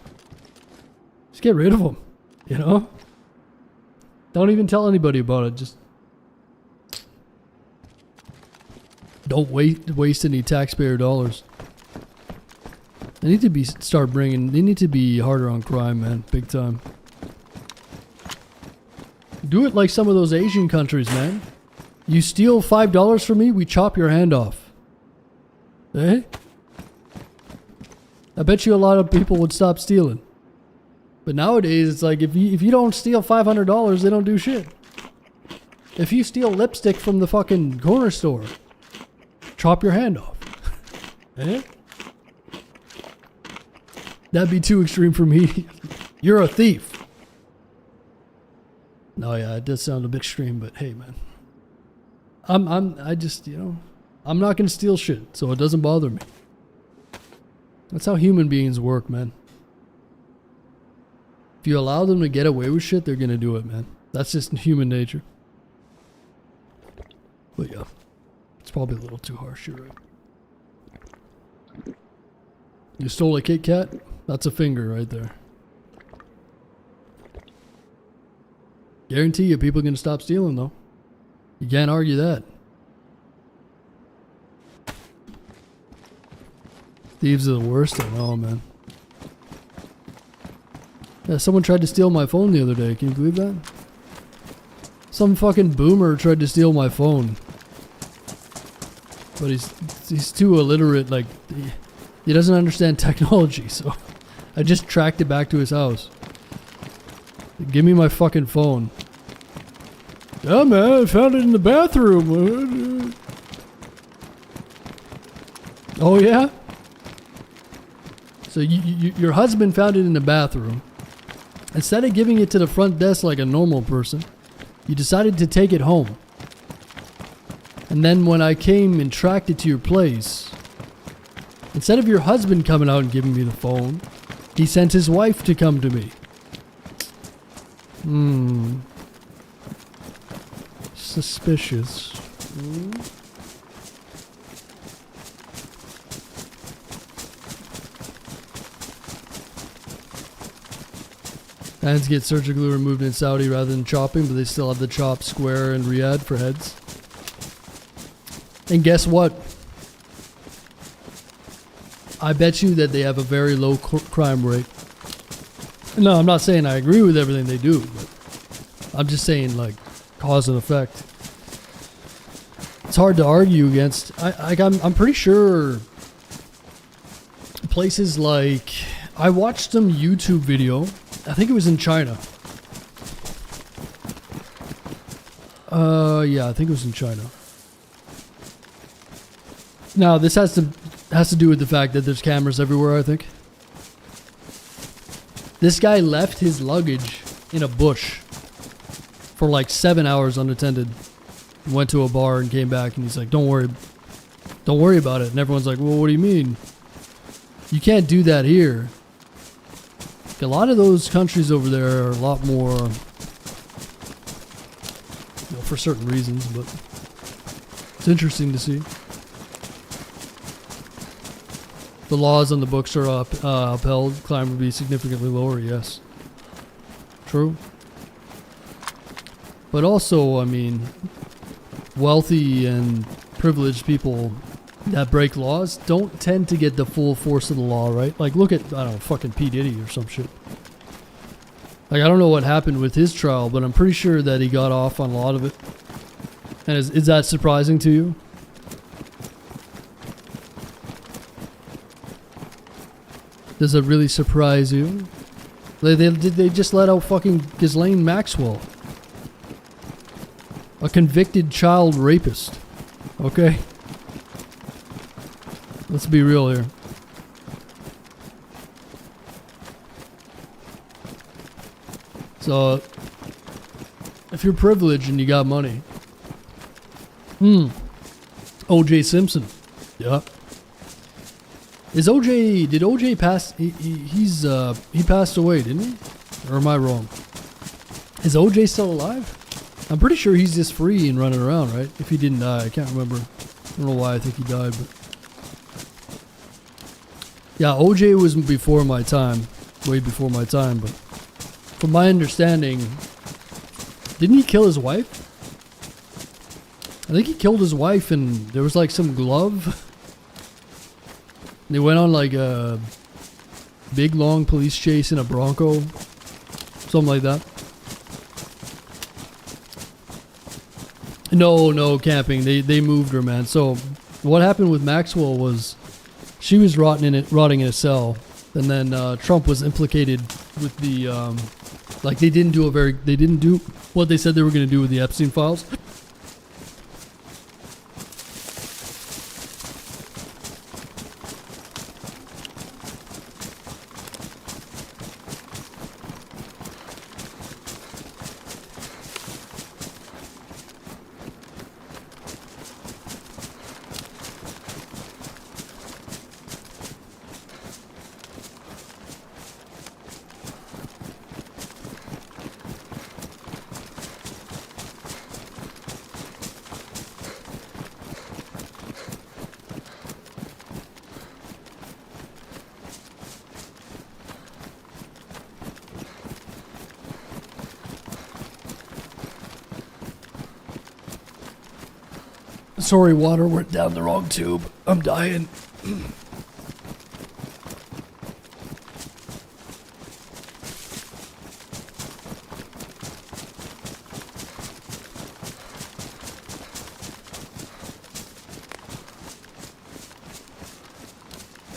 just get rid of them, you know? Don't even tell anybody about it, just don't waste any taxpayer dollars. They need to be harder on crime, man, big time. Do it like some of those Asian countries, man. You steal $5 from me, we chop your hand off. Eh? I bet you a lot of people would stop stealing. But nowadays, it's like if you don't steal $500, they don't do shit. If you steal lipstick from the fucking corner store, chop your hand off. Eh? That'd be too extreme for me. You're a thief. No, yeah, it does sound a bit extreme, but hey, man. I just, you know, I'm not gonna steal shit, so it doesn't bother me. That's how human beings work, man. If you allow them to get away with shit, they're gonna do it, man. That's just human nature. But yeah, it's probably a little too harsh, you're right. You stole a Kit Kat? That's a finger right there. Guarantee you people are gonna stop stealing though. You can't argue that. Thieves are the worst, I know, man. Yeah, someone tried to steal my phone the other day. Can you believe that? Some fucking boomer tried to steal my phone. But he's too illiterate, like, he doesn't understand technology, so I just tracked it back to his house. Give me my fucking phone. Yeah, man, I found it in the bathroom. Oh, yeah? So your husband found it in the bathroom. Instead of giving it to the front desk like a normal person, you decided to take it home. And then when I came and tracked it to your place, instead of your husband coming out and giving me the phone, he sent his wife to come to me. Suspicious. Hands get surgically removed in Saudi rather than chopping, but they still have the chop square in Riyadh for heads. And guess what? I bet you that they have a very low crime rate. No, I'm not saying I agree with everything they do, but I'm just saying, like, cause and effect. It's hard to argue against. I'm pretty sure places like, I watched some YouTube video. I think it was in China. Yeah, I think it was in China. Now, this has to do with the fact that there's cameras everywhere, I think. This guy left his luggage in a bush for like 7 hours unattended. Went to a bar and came back, and he's like, don't worry about it. And everyone's like, well, what do you mean? You can't do that here. A lot of those countries over there are a lot more, for certain reasons, but it's interesting to see. The laws on the books are upheld. Crime would be significantly lower, yes. True. But also, I mean, wealthy and privileged people that break laws don't tend to get the full force of the law, right? Like, look at, I don't know, fucking P. Diddy or some shit. Like, I don't know what happened with his trial, but I'm pretty sure that he got off on a lot of it. And is that surprising to you? Does it really surprise you? They just let out fucking Ghislaine Maxwell. A convicted child rapist. Okay? Let's be real here. So, if you're privileged and you got money. O.J. Simpson. Yeah. Did OJ pass? He passed away, didn't he? Or am I wrong? Is OJ still alive? I'm pretty sure he's just free and running around, right? If he didn't die, I can't remember. I don't know why I think he died, but yeah, OJ was before my time, way before my time. But from my understanding, didn't he kill his wife? I think he killed his wife, and there was like some glove. They went on like a big long police chase in a Bronco. Something like that. No camping. They moved her, man. So what happened with Maxwell was she was rotting in a cell, and then Trump was implicated with the like they didn't do what they said they were going to do with the Epstein files. Sorry, water went down the wrong tube. I'm dying.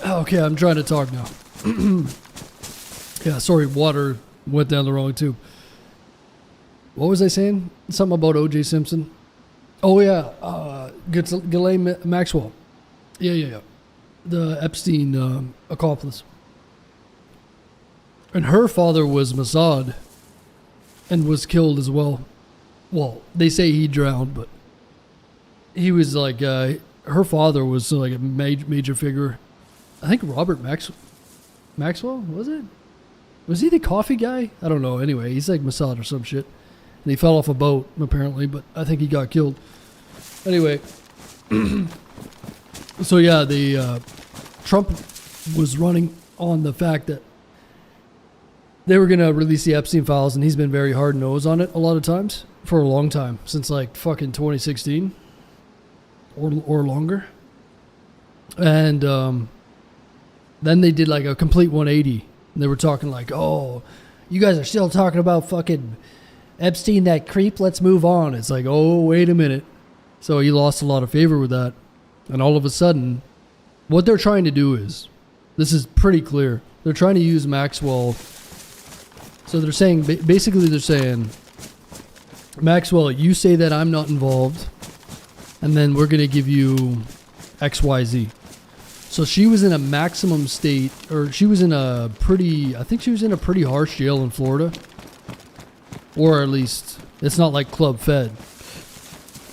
Okay, I'm trying to talk now. Yeah, sorry, water went down the wrong tube. What was I saying? Something about O.J. Simpson? Oh, yeah. Ghislaine Maxwell. Yeah. The Epstein accomplice. And her father was Mossad and was killed as well. Well, they say he drowned, but he was like, her father was like a major figure. I think Robert Maxwell, was it? Was he the coffee guy? I don't know. Anyway, he's like Mossad or some shit. And he fell off a boat, apparently, but I think he got killed. Anyway, so yeah, Trump was running on the fact that they were going to release the Epstein files, and he's been very hard-nosed on it a lot of times for a long time, since like fucking 2016 or longer. And Then they did like a complete 180. And they were talking like, oh, you guys are still talking about fucking Epstein, that creep. Let's move on. It's like, oh, wait a minute. So he lost a lot of favor with that. And all of a sudden, what they're trying to do is, this is pretty clear. They're trying to use Maxwell. So they're saying, basically they're saying, Maxwell, you say that I'm not involved, and then we're going to give you XYZ. So she was in a maximum state, or she was in a pretty, I think she was in a pretty harsh jail in Florida. Or at least, it's not like Club Fed.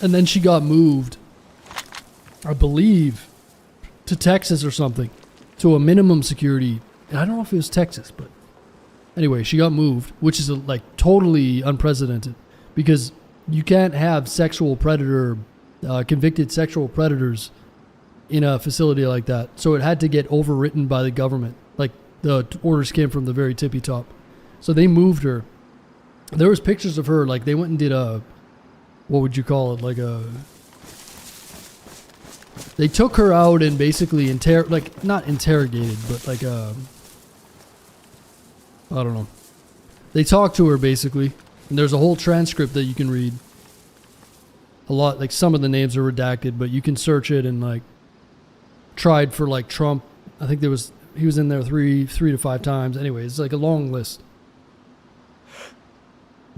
And then she got moved, I believe, to Texas or something, to a minimum security. And I don't know if it was Texas, but anyway, she got moved, which is like totally unprecedented, because you can't have sexual predator, convicted sexual predators in a facility like that. So it had to get overwritten by the government. Like the orders came from the very tippy top. So they moved her. There was pictures of her, like they went and did a, what would you call it? Like a, they took her out and basically like not interrogated, but like I don't know. They talked to her basically, and there's a whole transcript that you can read. A lot, like some of the names are redacted, but you can search it and like tried for like Trump. I think he was in there three to five times. Anyway, it's like a long list.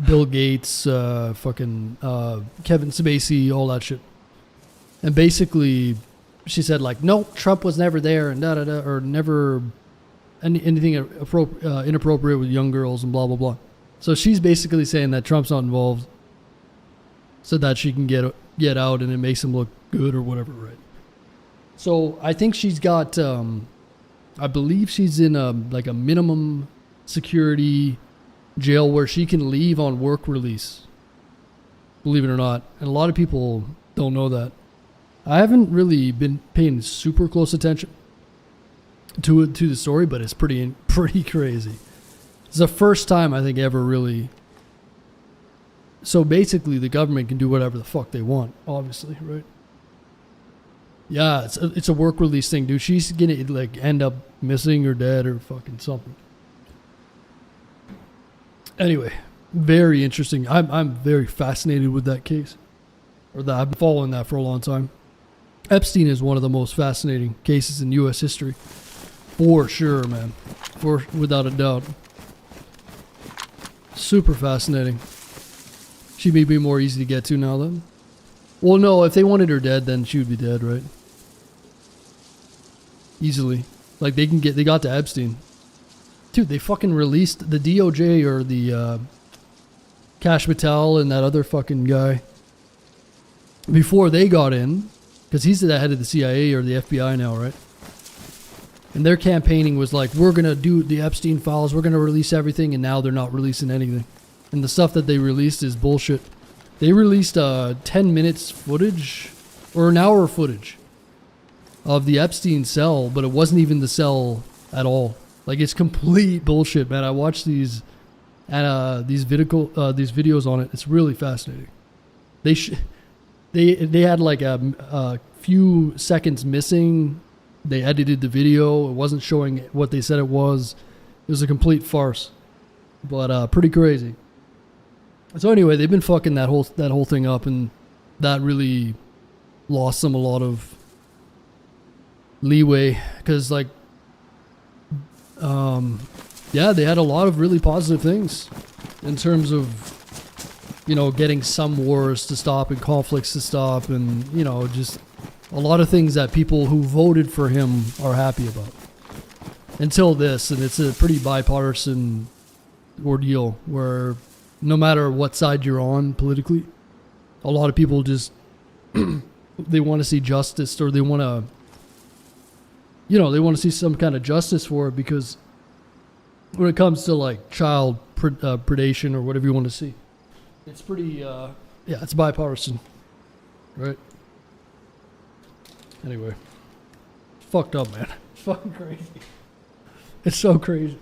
Bill Gates, fucking Kevin Spacey, all that shit. And basically, she said like, no, Trump was never there, and or never anything inappropriate with young girls and blah blah blah. So she's basically saying that Trump's not involved, so that she can get out and it makes him look good or whatever, right? So I think she's got, I believe she's in a like a minimum security jail where she can leave on work release. Believe it or not, and a lot of people don't know that. I haven't really been paying super close attention to the story, but it's pretty crazy. It's the first time I think ever really. So basically, the government can do whatever the fuck they want, obviously, right? Yeah, it's a work release thing, dude. She's gonna like end up missing or dead or fucking something. Anyway, very interesting. I'm very fascinated with that case, or that I've been following that for a long time. Epstein is one of the most fascinating cases in U.S. history, for sure, man, without a doubt. Super fascinating. She may be more easy to get to now, then. Well, no, if they wanted her dead, then she would be dead, right? Easily. Like, they got to Epstein. Dude, they fucking released the DOJ or the Cash Patel and that other fucking guy before they got in, because he's the head of the CIA or the FBI now, right? And their campaigning was like, we're going to do the Epstein files, we're going to release everything, and now they're not releasing anything. And the stuff that they released is bullshit. They released 10 minutes footage, or an hour footage, of the Epstein cell, but it wasn't even the cell at all. Like, it's complete bullshit, man. I watched these videos on it. It's really fascinating. They had like a few seconds missing. They edited the video. It wasn't showing what they said it was. It was a complete farce, but pretty crazy. So anyway, they've been fucking that whole thing up, and that really lost them a lot of leeway, because like, yeah, they had a lot of really positive things in terms of, you know, getting some wars to stop and conflicts to stop, and, you know, just a lot of things that people who voted for him are happy about. Until this, and it's a pretty bipartisan ordeal where no matter what side you're on politically, a lot of people just they want to see justice, or they want to, you know, they want to see some kind of justice for it, because when it comes to like child predation or whatever you want to see, it's pretty yeah, it's bipartisan, right? Anyway, fucked up, man. It's fucking crazy. It's so crazy.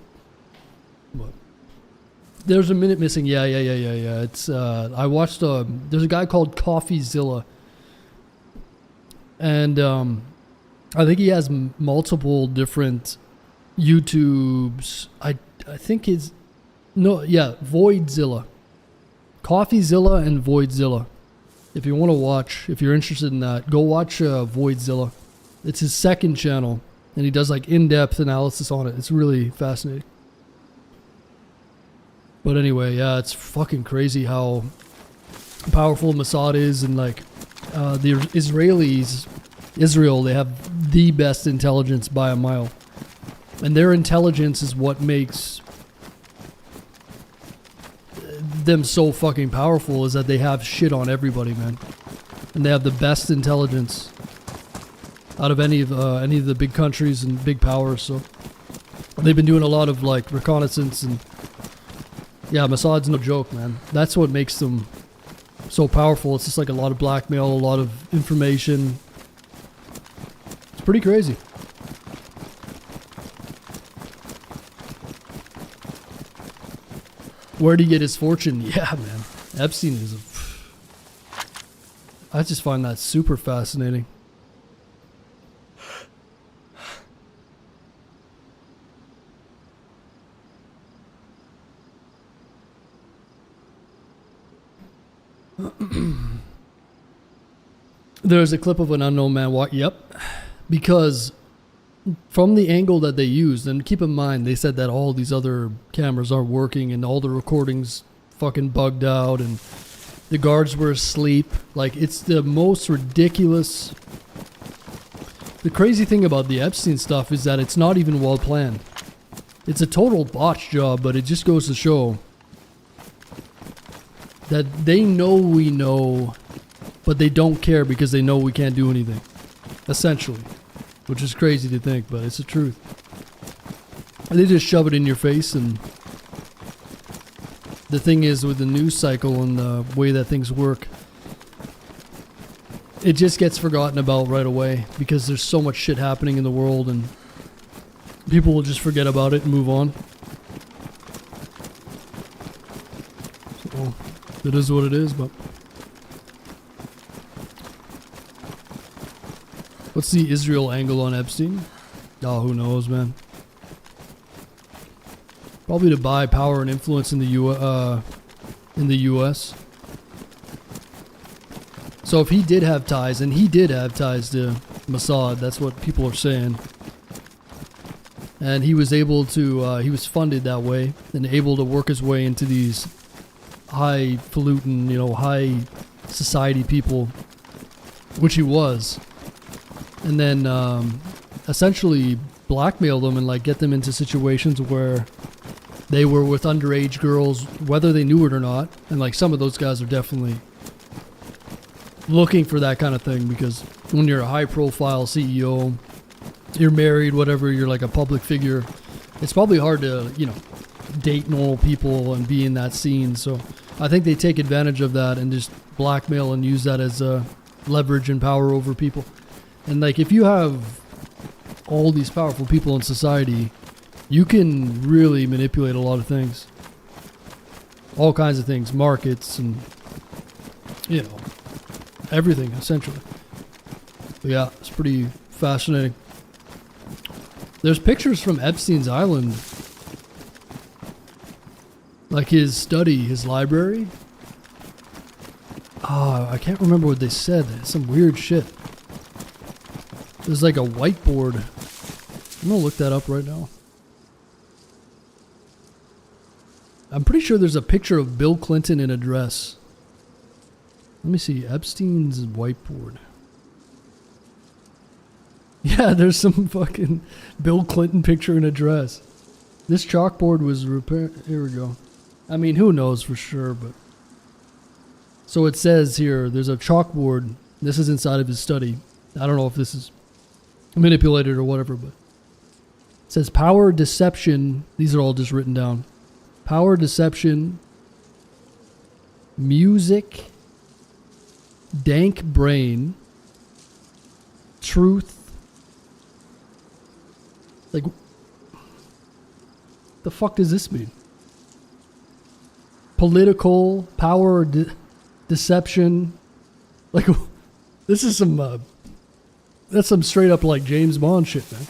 But there's a minute missing. Yeah. It's I watched there's a guy called CoffeeZilla, and I think he has multiple different YouTube's, I think it's, no, yeah, Voidzilla. Coffeezilla and Voidzilla. If you want to watch, if you're interested in that, go watch Voidzilla. It's his second channel, and he does like in-depth analysis on it. It's really fascinating. But anyway, yeah, it's fucking crazy how powerful Mossad is, and like the Israelis, Israel, they have the best intelligence by a mile. And their intelligence is what makes them so fucking powerful, is that they have shit on everybody, man. And they have the best intelligence out of any of the big countries and big powers. So they've been doing a lot of like reconnaissance, and yeah, Mossad's no joke, man. That's what makes them so powerful. It's just like a lot of blackmail, a lot of information. It's pretty crazy. Where'd he get his fortune? Yeah, man. Epstein is I just find that super fascinating. There's a clip of an unknown man walk. Yep. Because from the angle that they used, and keep in mind, they said that all these other cameras aren't working and all the recordings fucking bugged out and the guards were asleep. Like, it's the most ridiculous. The crazy thing about the Epstein stuff is that it's not even well planned. It's a total botch job, but it just goes to show that they know we know, but they don't care because they know we can't do anything. Essentially. Which is crazy to think, but it's the truth. And they just shove it in your face, and the thing is, with the news cycle and the way that things work, it just gets forgotten about right away because there's so much shit happening in the world, and people will just forget about it and move on. So, it is what it is, but... What's the Israel angle on Epstein? Oh, who knows, man. Probably to buy power and influence in the U.S. So if he did have ties, and he did have ties to Mossad, that's what people are saying. And he was able to, he was funded that way, and able to work his way into these highfalutin, high society people, which he was. And then essentially blackmail them and like get them into situations where they were with underage girls, whether they knew it or not. And like some of those guys are definitely looking for that kind of thing, because when you're a high profile CEO, you're married, whatever, you're like a public figure, it's probably hard to, date normal people and be in that scene. So I think they take advantage of that and just blackmail and use that as leverage and power over people. And like, if you have all these powerful people in society, you can really manipulate a lot of things. All kinds of things, markets and, everything, essentially. But yeah, it's pretty fascinating. There's pictures from Epstein's Island. Like his study, his library. I can't remember what they said. Some weird shit. There's like a whiteboard. I'm gonna look that up right now. I'm pretty sure there's a picture of Bill Clinton in a dress. Let me see. Epstein's whiteboard. Yeah, there's some fucking Bill Clinton picture in a dress. This chalkboard was repaired. Here we go. I mean, who knows for sure, but... So it says here, there's a chalkboard. This is inside of his study. I don't know if this is manipulated or whatever, but it says power, deception. These are all just written down. Power, deception, music, dank brain, truth. Like, the fuck does this mean? Political, power, deception. Like, this is some... that's some straight up like James Bond shit, man.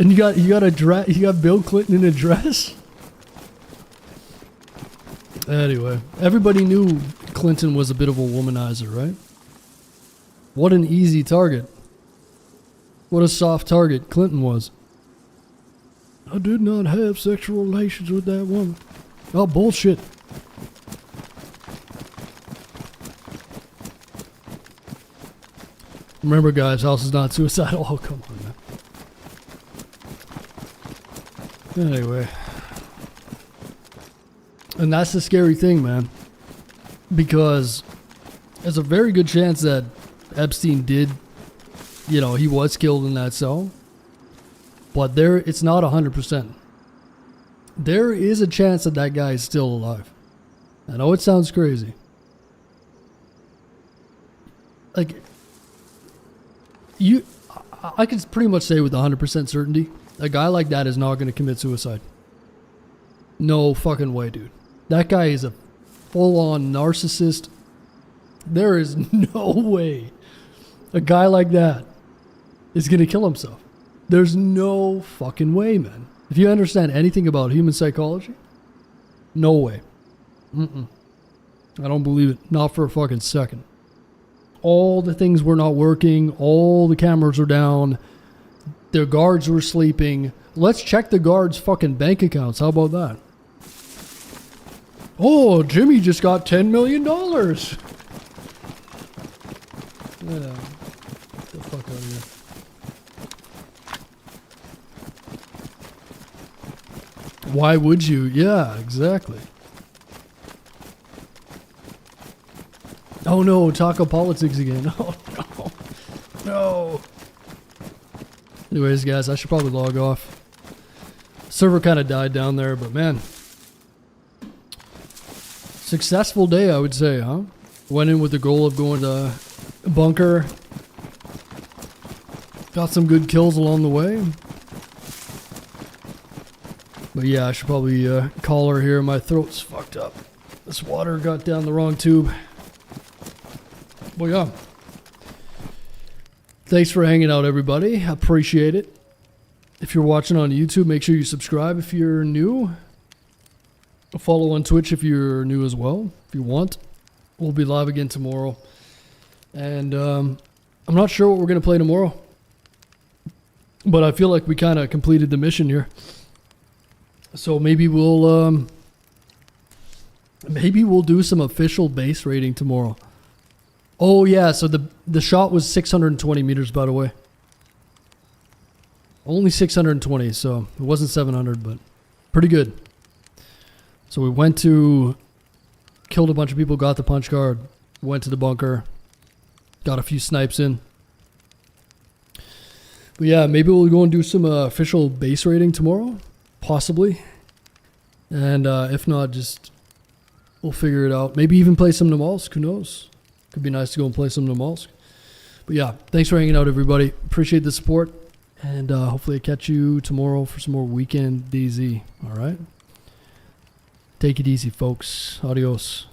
And you got Bill Clinton in a dress? Anyway, everybody knew Clinton was a bit of a womanizer, right? What an easy target. What a soft target Clinton was. I did not have sexual relations with that woman. Oh, bullshit. Remember, guys, house is not suicidal. Oh, come on, man. Anyway. And that's the scary thing, man. Because there's a very good chance that Epstein did, you know, he was killed in that cell. But it's not 100%. There is a chance that that guy is still alive. I know it sounds crazy. Like, I can pretty much say with 100% certainty, a guy like that is not going to commit suicide. No fucking way, dude. That guy is a full-on narcissist. There is no way a guy like that is going to kill himself. There's no fucking way, man. If you understand anything about human psychology, no way. I don't believe it. Not for a fucking second. All the things were not working. All the cameras were down. The guards were sleeping. Let's check the guards' fucking bank accounts. How about that? Oh, Jimmy just got $10 million. Yeah. Get the fuck out of here. Why would you? Yeah, exactly. Oh no, taco politics again. Oh no. No. Anyways, guys, I should probably log off. Server kind of died down there, but man. Successful day, I would say, huh? Went in with the goal of going to bunker. Got some good kills along the way. But yeah, I should probably call her here. My throat's fucked up. This water got down the wrong tube. Well, yeah. Thanks for hanging out, everybody. I appreciate it. If you're watching on YouTube, make sure you subscribe if you're new. Follow on Twitch if you're new as well, if you want. We'll be live again tomorrow. And I'm not sure what we're going to play tomorrow. But I feel like we kind of completed the mission here. So maybe we'll do some official base raiding tomorrow. Oh yeah, so the shot was 620 meters, by the way. Only 620, so it wasn't 700, but pretty good. So we went to, killed a bunch of people, got the punch card, went to the bunker, got a few snipes in. But yeah, maybe we'll go and do some official base raiding tomorrow, possibly. And if not, just we'll figure it out. Maybe even play some Namalsk, who knows? Could be nice to go and play some Namalsk. But yeah, thanks for hanging out, everybody. Appreciate the support. And hopefully I catch you tomorrow for some more weekend DayZ. All right? Take it easy, folks. Adios.